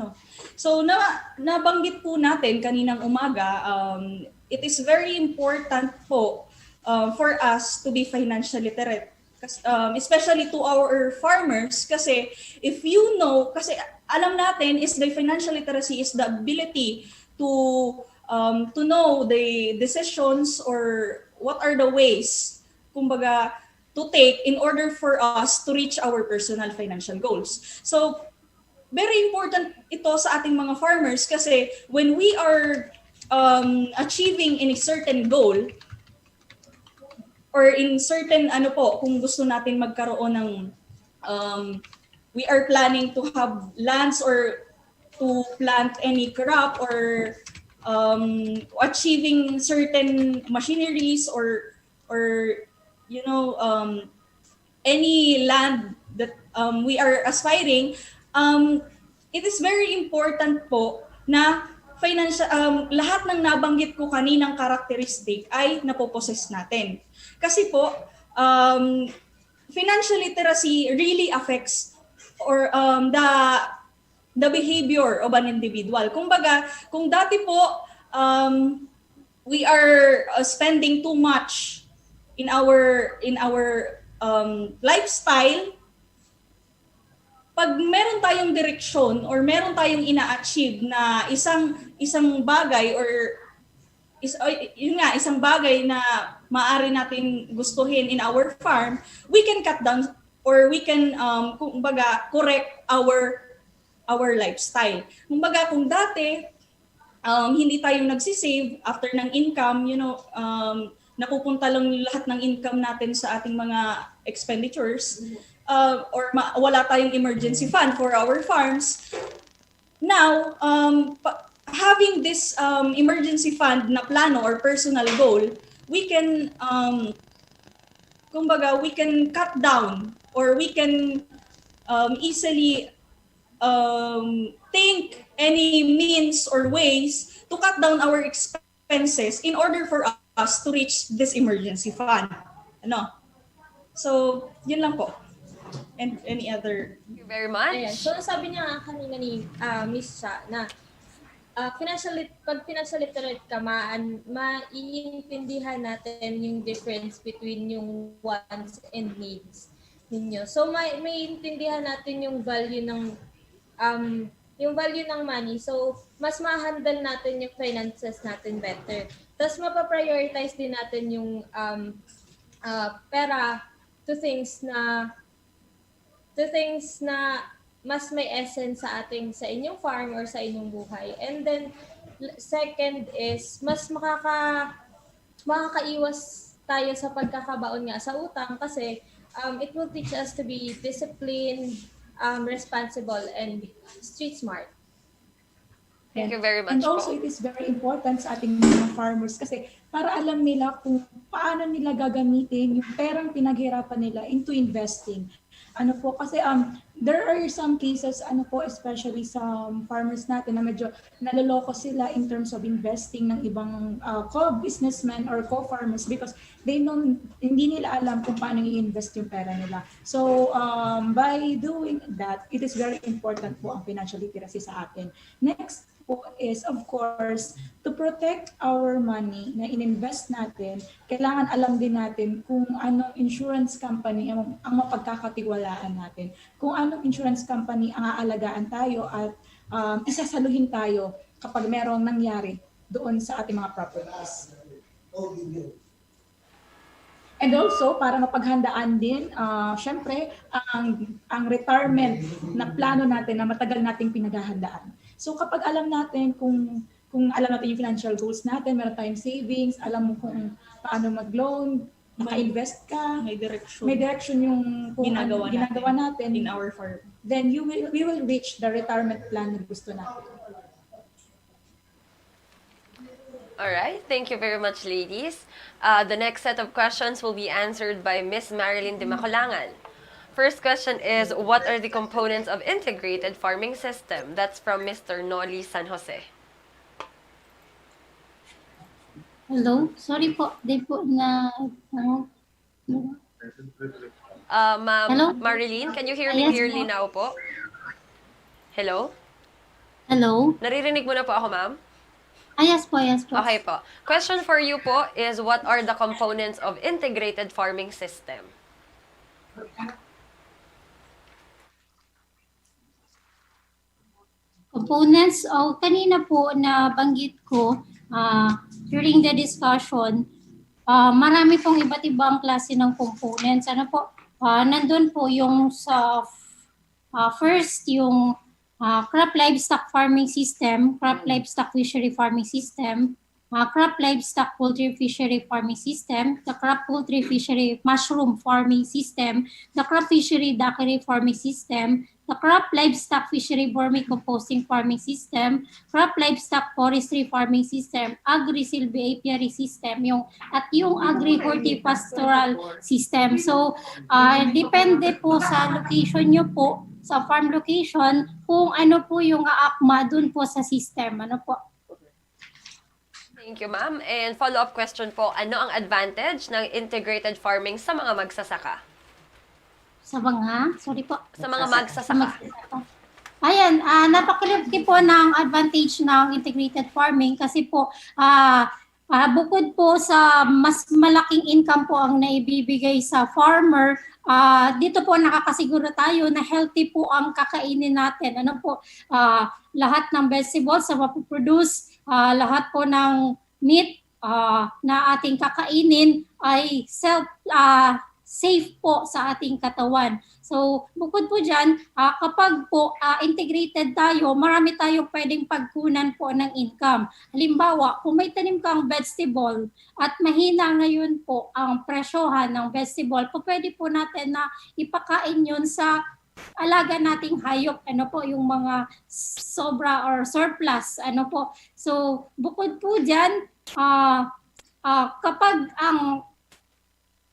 So nabanggit po natin kaninang umaga, it is very important po for us to be financial literate. Especially to our farmers, kasi if you know, kasi alam natin is the financial literacy is the ability to know the decisions or what are the ways kumbaga to take in order for us to reach our personal financial goals. So very important ito sa ating mga farmers, kasi when we are achieving any certain goal, or in certain kung gusto natin magkaroon ng we are planning to have lands or to plant any crop, or achieving certain machineries or any land that we are aspiring, it is very important po na financial lahat ng nabanggit ko kaninang characteristic ay napoposes natin. Kasi po, financial literacy really affects or the behavior of an individual. Kumbaga, kung dati po we are spending too much in our lifestyle, pag meron tayong direksyon or meron tayong ina-achieve na isang bagay or isang bagay na maaari natin gustuhin in our farm, we can cut down or we can kumbaga correct our lifestyle. Kumbaga kung dati hindi tayo nagsisave after ng income, napupunta lang lahat ng income natin sa ating mga expenditures, or wala tayong emergency fund for our farms. Now, having this emergency fund na plano or personal goal, we can kumbaga, we can cut down or we can easily think any means or ways to cut down our expenses in order for us to reach this emergency fund. Ano? So, yun lang po. And any other? Thank you very much. Ayan. So, sabi niya nga kanina ni Miss Cha na pag financial literate ka, maiintindihan natin yung difference between yung wants and needs ninyo. So, maiintindihan natin yung value ng money. So, mas ma-handle natin yung finances natin better. Tapos, mapaprioritize din natin yung pera to things na mas may essence sa inyong farm or sa inyong buhay. And then, second is, mas makakaiwas tayo sa pagkakabaon nga sa utang kasi it will teach us to be disciplined, responsible, and street smart. Thank you very much And also, po. it is very important sa ating mga farmers kasi para alam nila kung paano nila gagamitin yung perang pinaghirapan nila into investing. Ano po, kasi there are some cases, especially sa farmers natin na medyo naloloko sila in terms of investing ng ibang co-businessmen or co-farmers because hindi nila alam kung paano i-invest yung pera nila. So, by doing that, it is very important po ang financial literacy sa atin. Next po is, of course, to protect our money na in-invest natin, kailangan alam din natin kung anong insurance company ang mapagkakatiwalaan natin. Kung anong insurance company ang aalagaan tayo at isasaluhin tayo kapag merong nangyari doon sa ating mga properties. And also, para mapaghandaan din, syempre, ang retirement na plano natin na matagal nating pinaghahandaan. So kapag alam natin kung alam natin yung financial goals natin, meron tayong savings, alam mo kung paano mag-loan, maka-invest ka, may direction yung ginagawa natin in our farm. Then we will reach the retirement plan na gusto natin. All right, thank you very much, ladies. The next set of questions will be answered by Miss Marilyn de Macolangan. First question is, what are the components of integrated farming system? That's from Mr. Noli San Jose. Hello? Sorry po, di po na... Ma'am Hello? Marilyn, can you hear me Yes clearly po. now po? Hello? Hello? Naririnig mo na po ako, ma'am? Yes po, yes po. Okay po. Question for you po is, what are the components of integrated farming system? Components, kanina po na banggit ko during the discussion, marami pong iba't ibang klase ng components. Ano po? Nandun po yung sa first yung crop livestock farming system, crop livestock fishery farming system, crop livestock poultry fishery farming system, the crop poultry fishery mushroom farming system, the crop fishery daiquiri farming system, the crop livestock fishery vermicomposting farming system, crop livestock forestry farming system, agri-silvi apiary system, yung agri-hortipastoral system. So, depende po sa location nyo po, sa farm location, kung ano po yung aakma dun po sa system. Ano po? Thank you, ma'am. And follow-up question po, ano ang advantage ng integrated farming sa mga magsasaka? Sa mga, sorry po. Sa mga magsasaka. Ayan, napakalaki po ng advantage ng integrated farming kasi po bukod po sa mas malaking income po ang naibibigay sa farmer, dito po nakakasiguro tayo na healthy po ang kakainin natin. Ano po, lahat ng vegetables na mapuproduce, lahat po ng meat na ating kakainin ay safe po sa ating katawan. So, bukod po dyan, kapag po integrated tayo, marami tayong pwedeng pagkunan po ng income. Halimbawa, kung may tanim kang vegetable at mahina ngayon po ang presyohan ng vegetable, pwede po natin na ipakain yun sa alaga nating hayop, ano po, yung mga sobra or surplus, ano po. So, bukod po dyan, kapag ang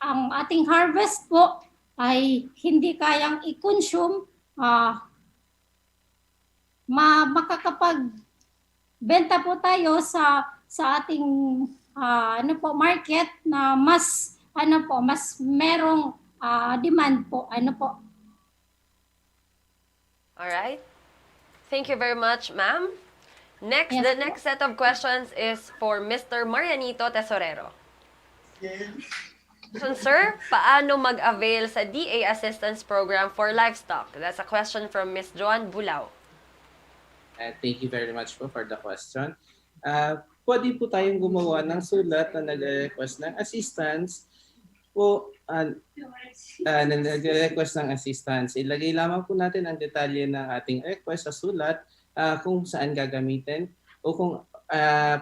ang ating harvest po ay hindi kayang i-consume, makakapagbenta po tayo sa ating market na mas merong demand po. Alright. Thank you very much, ma'am. Next, Yes. the next set of questions is for Mr. Marianito Tesorero. So, sir, paano mag-avail sa DA Assistance Program for Livestock? That's a question from Ms. Joan Bulao. Thank you very much po for the question. Pwede po tayong gumawa ng sulat na nag-request ng assistance po, nag-request ng assistance. Ilagay lamang po natin ang detalye ng ating request sa sulat, kung saan gagamitin o kung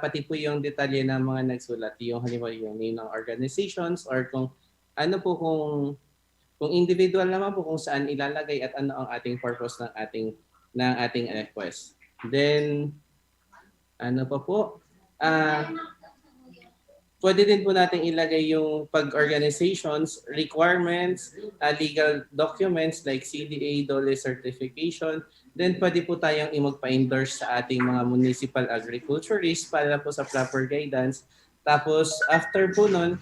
pati po yung detalye ng mga nagsulat, yung halimbawa yung name ng organizations or kung ano po kung individual naman po kung saan ilalagay at ano ang ating purpose ng ating request. Then ano pa po? Pwede din po natin ilagay yung pag-organizations, requirements, legal documents like CDA, DOLE certification. Then pwede po tayong magpa-endorse sa ating mga municipal agriculturists para po sa proper guidance. Tapos after po nun,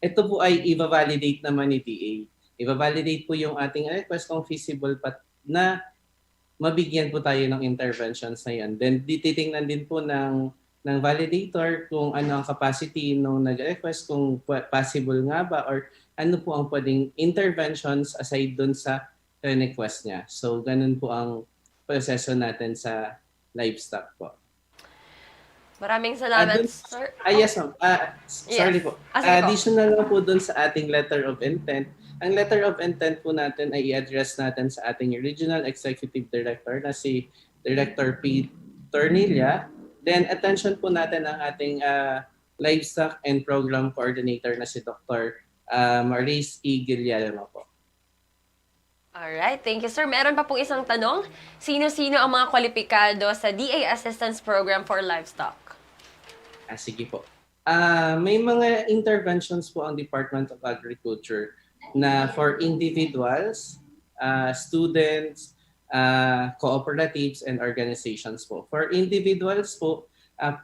ito po ay i-validate naman ni DA. I-validate po yung ating request kung feasible pa na mabigyan po tayo ng interventions na yan. Then titingnan din po ng validator kung ano ang capacity nung nag-request, kung possible nga ba or ano po ang pwedeng interventions aside dun sa request niya. So ganun po ang proseso natin sa livestock po. Maraming salamat, sir. Yes, ma'am. Sorry Yes. po. Sige po. Additional lang po dun sa ating letter of intent. Ang letter of intent po natin ay i-address natin sa ating Regional Executive Director na si Director P. Tornilla. Then attention po natin ang ating Livestock and Program Coordinator na si Dr. Maris E. Guillermo po. Alright, thank you, sir. Meron pa pong isang tanong. Sino-sino ang mga kwalipikado sa DA Assistance Program for Livestock? Sige po. May mga interventions po ang Department of Agriculture na for individuals, students, cooperatives, and organizations po. For individuals po,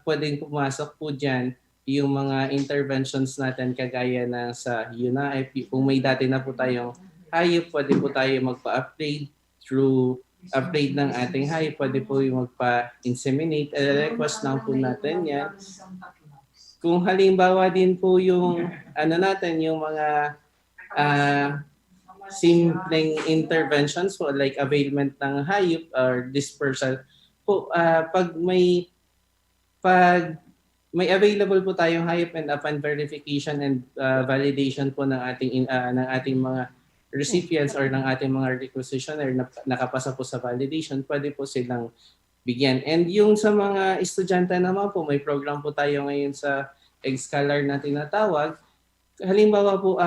pwedeng pumasok po dyan yung mga interventions natin kagaya na sa UNAIP. Kung may dati na po tayong hayop, pwede po tayo magpa-upgrade through upgrade ng ating hayop. Pwede po yung magpa-inseminate. Request lang po natin yan. Kung halimbawa din po yung yung mga simpleng interventions po like availment ng hayop or dispersal po, pag may available po tayong hayop and upon verification and validation po ng ating mga recipients or ng ating mga requisitioner na nakapasa po sa validation, pwede po silang bigyan. And yung sa mga estudyante naman po, may program po tayo ngayon sa Egg-Scholar na tinatawag. Halimbawa po,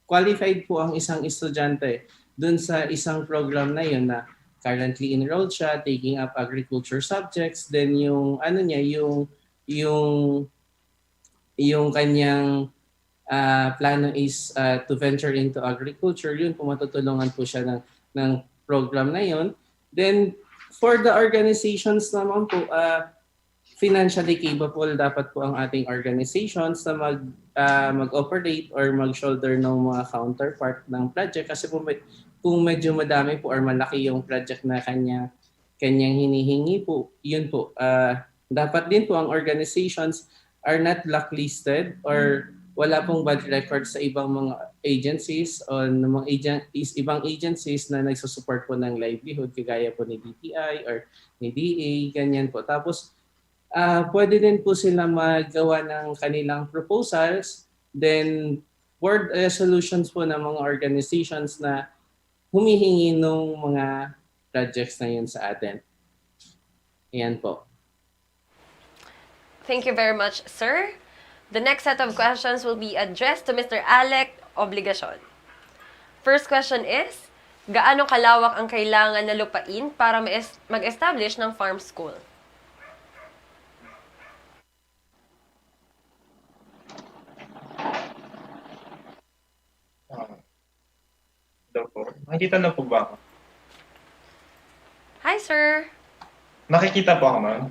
qualified po ang isang estudyante dun sa isang program na yun na currently enrolled siya, taking up agriculture subjects, then yung yung kanyang plano is to venture into agriculture, yun po matutulungan po siya ng program na yun. Then for the organizations naman po, financially capable dapat po ang ating organizations na mag-operate or mag-shoulder ng mga counterpart ng project kasi po kung medyo madami po or malaki yung project na kanyang hinihingi po, yun po. Dapat din po ang organizations are not blacklisted or wala pong bad record sa ibang mga agencies o ibang agencies na nagsusupport po ng livelihood kagaya po ni DTI or ni DA, ganyan po. Tapos pwede din po sila magawa ng kanilang proposals, then board resolutions po ng mga organizations na humihingi ng mga projects na yun sa atin. Ayan po. Thank you very much, sir. The next set of questions will be addressed to Mr. Alec Obligacion. First question is, gaano kalawak ang kailangan na lupain para mag-establish ng farm school? Nakikita na po ba ako? Hi, sir. Nakikita po ako, ma'am?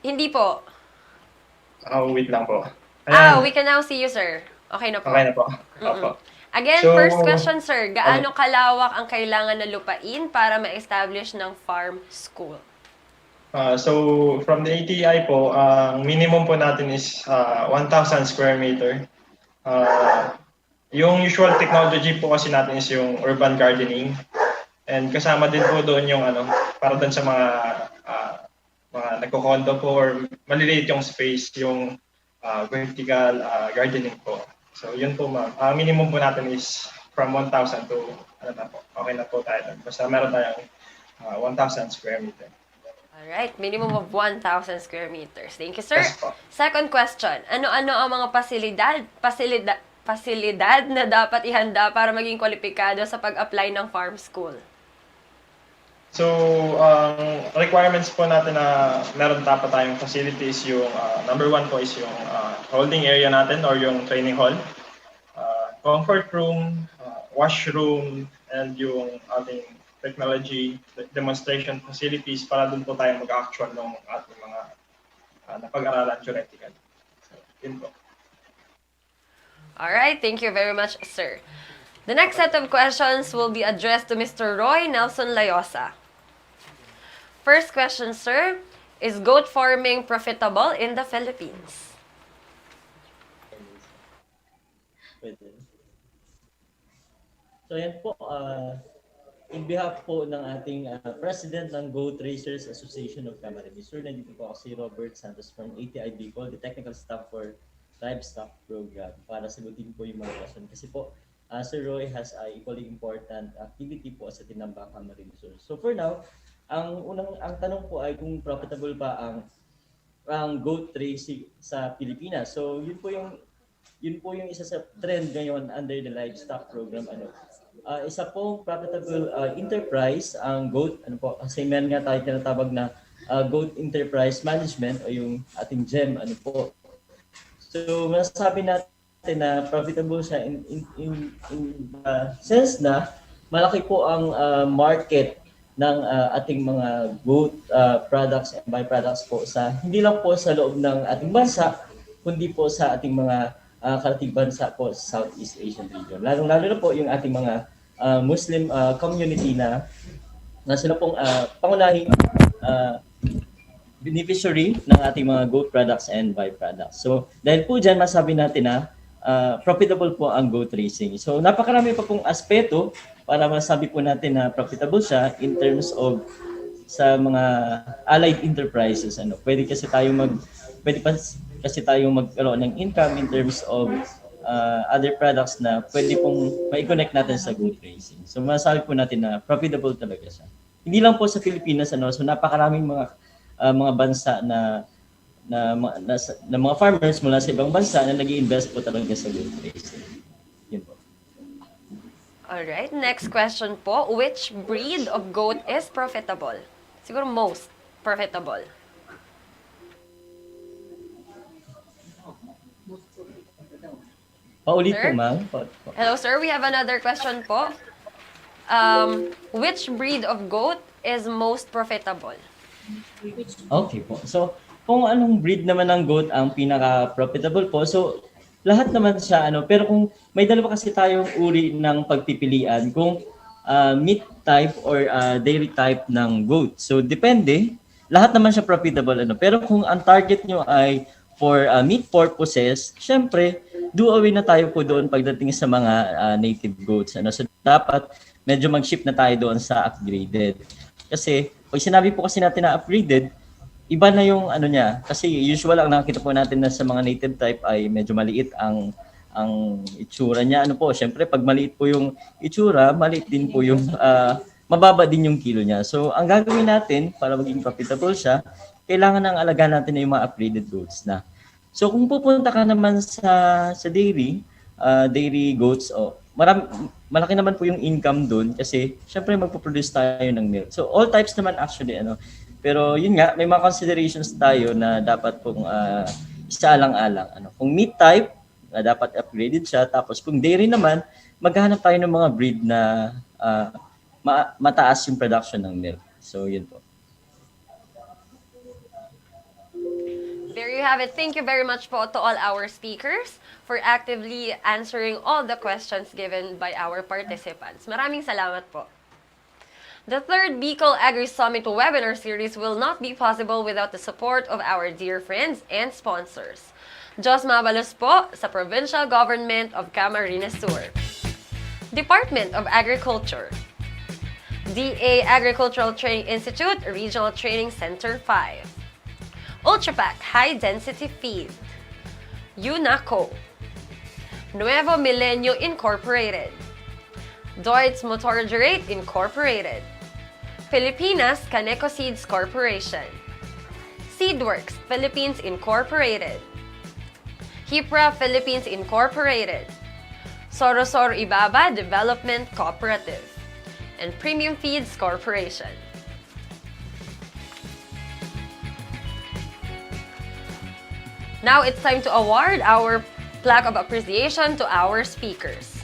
Hindi po. Wait lang po. We can now see you, sir. Okay na po. Okay na po. Mm-mm. Opo. Again, So, first question, sir. Gaano kalawak ang kailangan na lupain para ma-establish ng farm school? So, from the ATI po, ang minimum po natin is 1,000 square meter. Yung usual technology po kasi natin is yung urban gardening. And kasama din po doon yung para doon sa mga nagko-condo po or maliliit yung space, yung vertical gardening po. So, yun po ma'am. Minimum po natin is from 1,000 to, okay na po tayo doon. Basta meron tayong 1,000 square meter. Alright, minimum of 1,000 square meters. Thank you, sir. Yes po. Second question, ano-ano ang mga pasilidad na dapat ihanda para maging kwalipikado sa pag-apply ng farm school? So, requirements po natin na meron dapat tayong facilities, yung number one po is yung holding area natin or yung training hall, comfort room, washroom, and yung ating technology demonstration facilities para dun po tayo mag-actual ng ating mga napag-aralan theoretically. So, yun po. Alright, thank you very much, sir. The next set of questions will be addressed to Mr. Roy Nelson Layosa. First question, sir. Is goat farming profitable in the Philippines? So yan po, in behalf po ng ating President ng Goat Raisers Association of Camarines, sir, nandito po ako si Robert Santos from ATI BICOL, the Technical Staff for Livestock Program, para sagutin po yung mga question. Kasi po, Sir Roy has a equally important activity po sa Tinambang Camarines, sir. So for now, ang tanong po ay kung profitable ba ang goat raising sa Pilipinas. So yun po yung isa sa trend ngayon under the livestock program. Isa pong profitable enterprise ang goat, kasi meron nga tayo tinatawag na goat enterprise management o yung ating GEM, So masasabi natin na profitable siya in the sense na malaki po ang market ng ating mga goat products and byproducts po hindi lang po sa loob ng ating bansa, kundi po sa ating mga karatig bansa po sa Southeast Asian region. Lalo na po yung ating mga Muslim community na sila pong pangunahing beneficiary ng ating mga goat products and byproducts. So dahil po dyan, masabi natin na profitable po ang goat raising. So napakarami pa pong aspeto para masabi po natin na profitable siya in terms of sa mga allied enterprises. Pwede kasi tayong magkaroon ng income in terms of other products na pwede pong mai-connect natin sa goat raising. So masabi po natin na profitable talaga siya. Hindi lang po sa Pilipinas, so napakaraming mga bansa na mga farmers mula sa ibang bansa na nag-i-invest po talaga sa goat raising. Yun po. Alright, next question po. Which breed of goat is profitable? Siguro most profitable. Paulit Sir? po, ma'am. Hello, sir. We have another question po. Which breed of goat is most profitable? Okay po. So, kung anong breed naman ng goat ang pinaka-profitable po, so lahat naman siya, pero kung may dalawa kasi tayong uri ng pagpipilian, kung meat type or dairy type ng goat. So, depende. Lahat naman siya profitable. Pero kung ang target nyo ay for meat purposes, syempre, do away na tayo po doon pagdating sa mga native goats. So, dapat medyo mag-shift na tayo doon sa upgraded. Kasi, pag sinabi po kasi natin na upgraded, iba na yung niya. Kasi usual ang nakikita po natin na sa mga native type ay medyo maliit ang itsura niya. Syempre pag maliit po yung itsura, maliit din po yung mababa din yung kilo niya. So ang gagawin natin para maging profitable siya, kailangan nang alagaan natin na yung mga upgraded goats na. So kung pupunta ka naman sa dairy goats, malaki naman po yung income doon kasi syempre magpo-produce tayo ng milk. So all types naman actually Pero yun nga, may mga considerations tayo na dapat pong isaalang-alang. Kung meat type, dapat upgraded siya. Tapos kung dairy naman, maghahanap tayo ng mga breed na mataas yung production ng milk. So yun po. There you have it. Thank you very much po to all our speakers for actively answering all the questions given by our participants. Maraming salamat po. The third BICOL Agri Summit webinar series will not be possible without the support of our dear friends and sponsors. Diyos mabalos po sa Provincial Government of Camarines Sur, Department of Agriculture, DA Agricultural Training Institute, Regional Training Center 5, Ultrapac High Density Feed, UNACO, Nuevo Milenio Incorporated, Deutz Motorgerate Incorporated, Filipinas Caneco Seeds Corporation, Seedworks Philippines Incorporated, Hipra Philippines Incorporated, Sorosor Ibaba Development Cooperative, and Premium Feeds Corporation. Now it's time to award our plaque of appreciation to our speakers.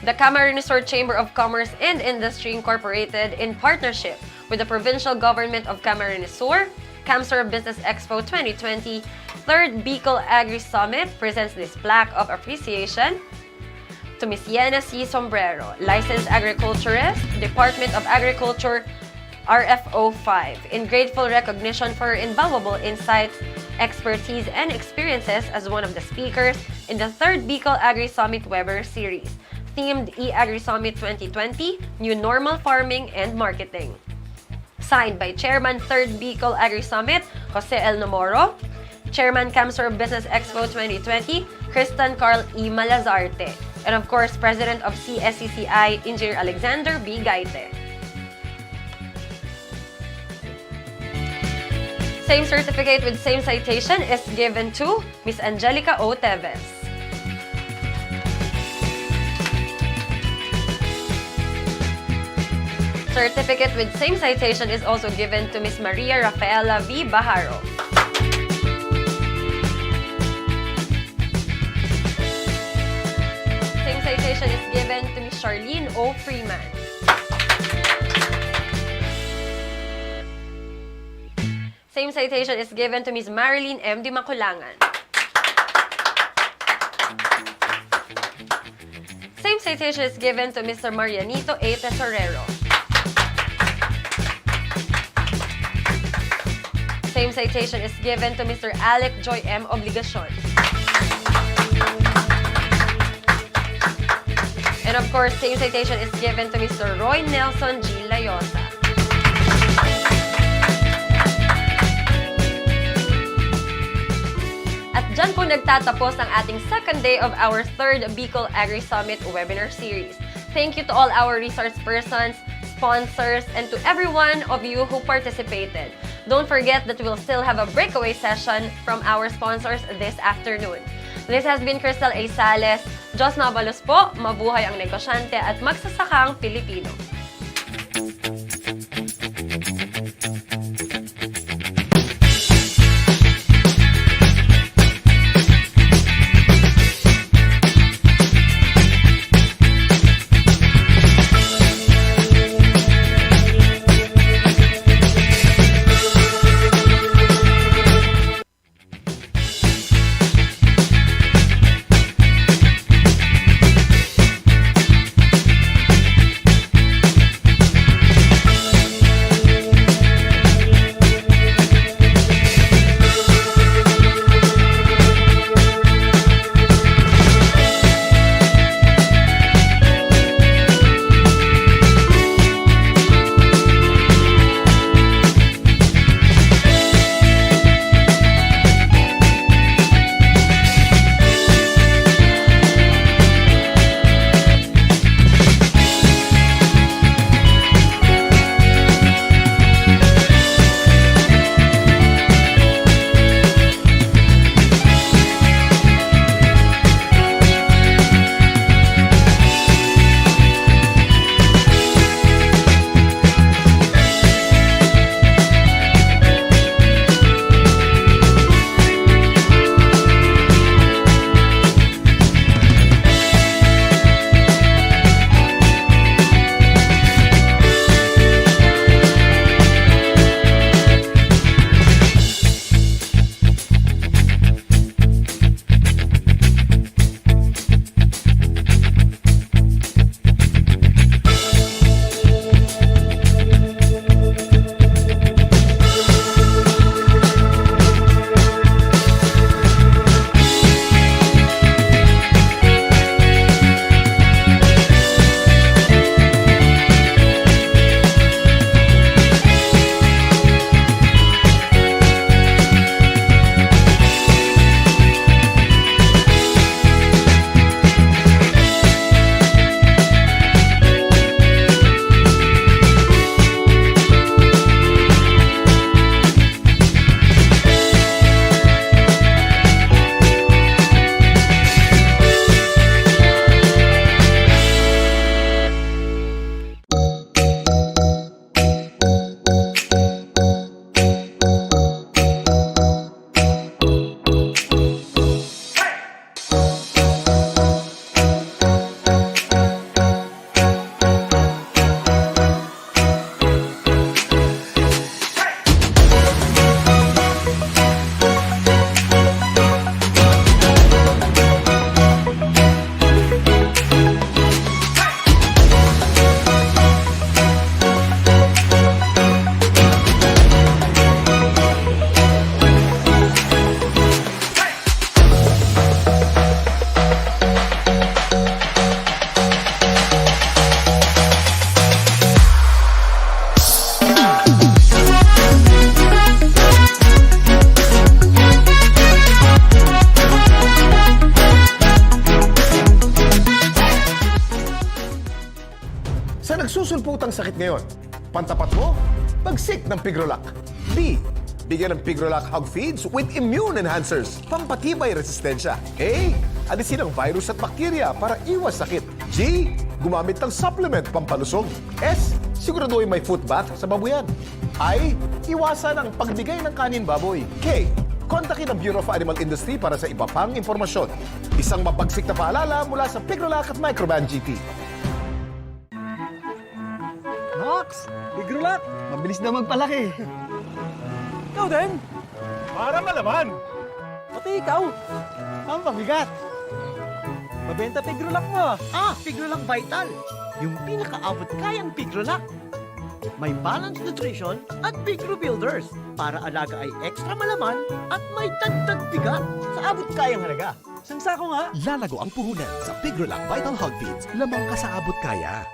The Camarines Sur Chamber of Commerce and Industry Incorporated, in partnership with the Provincial Government of Camarines Sur, CamSur Business Expo 2020, 3rd BICOL Agri Summit, presents this plaque of appreciation to Ms. Yena C. Sombrero, Licensed Agriculturist, Department of Agriculture, RFO 5, in grateful recognition for her invaluable insights, expertise, and experiences as one of the speakers in the 3rd BICOL Agri Summit webinar series, themed E-Agri Summit 2020, New Normal Farming and Marketing. Signed by Chairman 3rd BICOL Agri Summit, Jose L. Nomoro, Chairman CamSur Business Expo 2020, Kristen Carl E. Malazarte, and of course, President of CSCCI, Engineer Alexander B. Gaite. Same certificate with same citation is given to Ms. Angelica O. Teves. Certificate with same citation is also given to Ms. Maria Rafaela V. Baharo. Same citation is given to Ms. Charlene O. Freeman. Same citation is given to Ms. Marilyn M. Di Maculangan. Same citation is given to Mr. Marianito A. Tesorero. Same citation is given to Mr. Alec Joy M. Obligacion. And of course, same citation is given to Mr. Roy Nelson G. Layosa. At dyan po nagtatapos ang ating second day of our 3rd BICOL Agri Summit webinar series. Thank you to all our resource persons, sponsors, and to every one of you who participated. Don't forget that we'll still have a breakaway session from our sponsors this afternoon. This has been Crystal A. Sales. Diyos mabalos po, mabuhay ang negosyante at magsasakang Pilipino. sakit ngayon? Pantapat mo? Pagsik ng Pigrolac. B. Bigyan ng Pigrolac Hog Feeds with immune enhancers. Pampatibay resistensya. A. Alisin ang virus at bakterya para iwas sakit. G. Gumamit ng supplement pampalusog. S. Siguraduhin may foot bath sa babuyan. I. Iwasan ang pagbigay ng kanin baboy. K. Kontakin ang Bureau of Animal Industry para sa iba pang impormasyon. Isang mabagsik na paalala mula sa Pigrolac at Microban GT. Max, Pigrolac, mabilis na magpalaki. Ikaw din? Para malaman. Pati ikaw, ang pabigat. Mabenta Pigrolac mo. Pigrolac Vital. Yung pinakaabot kayang Pigrolac. May balanced nutrition at Pigro Builders para alaga ay extra malaman at may dagdag bigat sa abot kayang halaga. Isang sako nga. Lalago ang puhunan sa Pigrolac Vital Hog Feeds. Lamang ka sa abot kaya.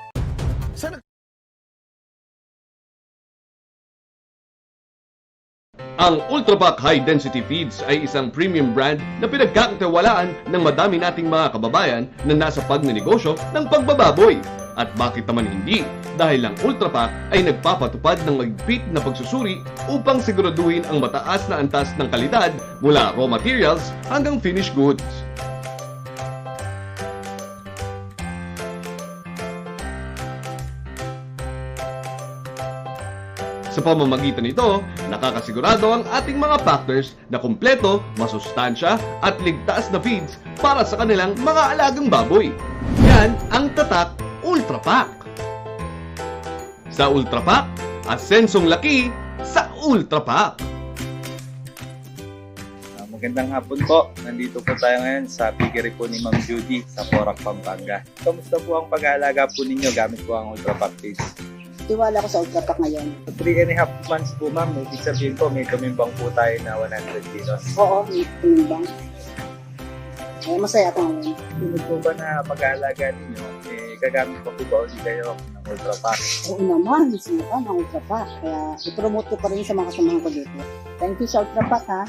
Ang Ultrapac High Density Feeds ay isang premium brand na pinagkakatiwalaan ng madami nating mga kababayan na nasa pagnenegosyo ng pagbababoy. At bakit naman hindi? Dahil ang Ultrapac ay nagpapatupad ng mahigpit na pagsusuri upang siguraduhin ang mataas na antas ng kalidad mula raw materials hanggang finished goods. Sa pamamagitan nito, nakakasigurado ang ating mga packers na kumpleto, masustansya at ligtas na feeds para sa kanilang mga alagang baboy. Yan ang tatak Ultrapac. Sa Ultrapac, asensong laki sa Ultrapac. Magandang hapon po. Nandito po tayo ngayon sa piggery po ni Ma'am Judy sa Porac, Pampanga. Kamusta po ang pag-aalaga po ninyo gamit po ang Ultrapac feeds? Tiwala ko sa Ultrapac ngayon. 3.5 months po ma'am, ibig sabihin po may tumimbang po tayo na 100 kilos. Oo, may tumimbang. Masaya ako ngayon. Tunod po ba na pag-aalaga ninyo, gagamit po ba ulit kayo ng Ultrapac? Oo naman, gusto ka ng Ultrapac. Kaya ipromote ko pa rin sa mga kasamahan ko dito. Thank you sa Ultrapac ha.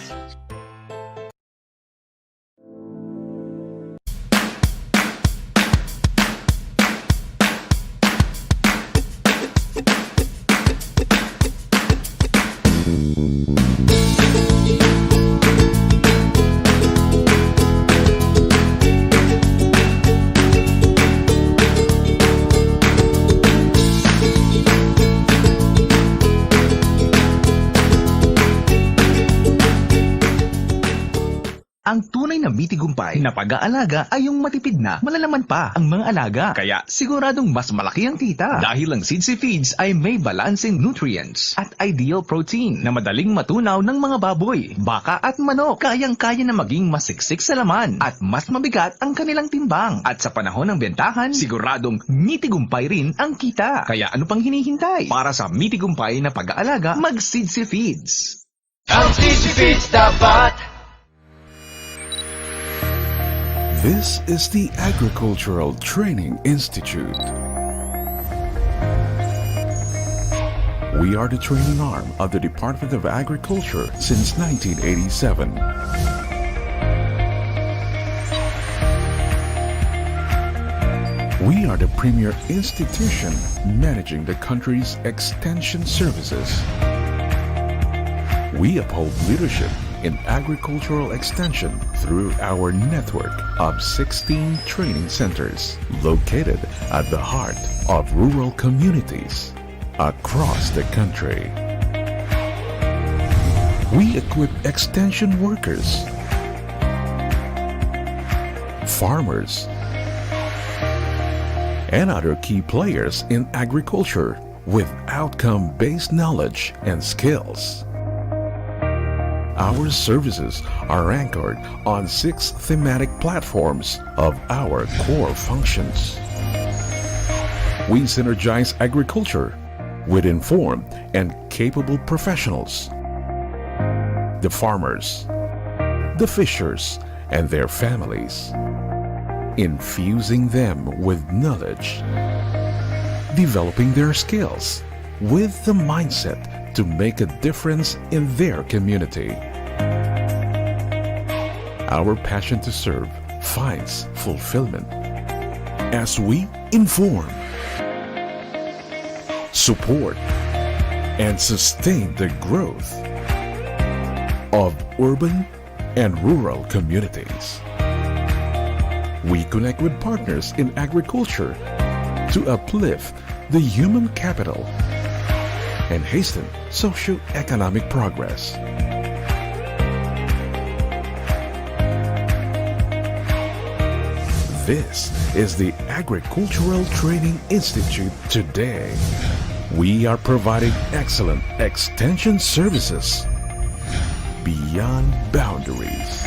Ang tunay na mitigumpay na pag-aalaga ay yung matipid na malalaman pa ang mga alaga. Kaya siguradong mas malaki ang kita. Dahil ang Sidsi Feeds ay may balancing nutrients at ideal protein na madaling matunaw ng mga baboy, baka at manok. Kayang-kaya na maging masiksik sa laman at mas mabigat ang kanilang timbang. At sa panahon ng bentahan, siguradong mitigumpay rin ang kita. Kaya ano pang hinihintay? Para sa mitigumpay na pag-aalaga, mag-Sidsi Feeds. Ang Sidsi Feeds dapat. This is the Agricultural Training Institute. We are the training arm of the Department of Agriculture since 1987. We are the premier institution managing the country's extension services. We uphold leadership in agricultural extension through our network of 16 training centers located at the heart of rural communities across the country. We equip extension workers, farmers, and other key players in agriculture with outcome-based knowledge and skills. Our services are anchored on 6 thematic platforms of our core functions. We synergize agriculture with informed and capable professionals, the farmers, the fishers, and their families, infusing them with knowledge, developing their skills with the mindset to make a difference in their community. Our passion to serve finds fulfillment as we inform, support, and sustain the growth of urban and rural communities. We connect with partners in agriculture to uplift the human capital and hasten socio-economic progress. This is the Agricultural Training Institute today. We are providing excellent extension services beyond boundaries.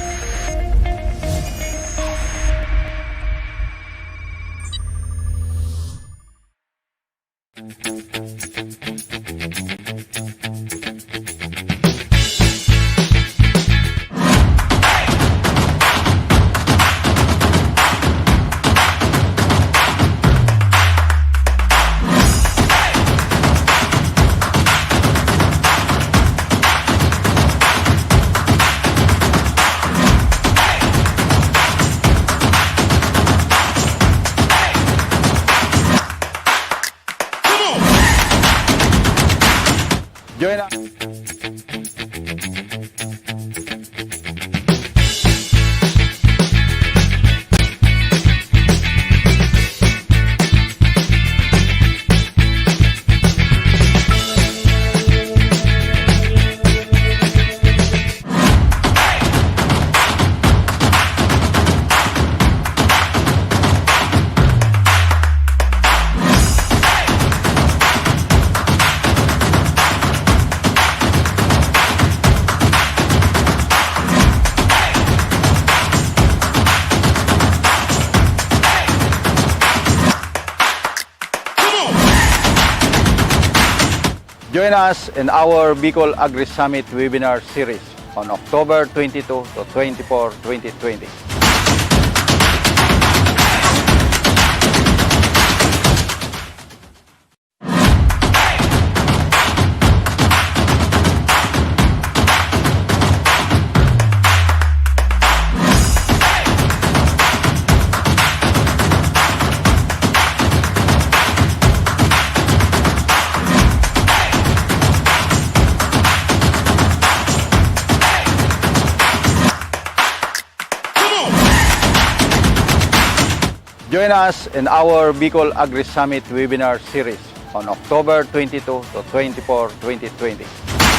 Join us. Join us in our BICOL Agri Summit webinar series on October 22 to 24, 2020. Join us in our BICOL Agri Summit webinar series on October 22 to 24, 2020.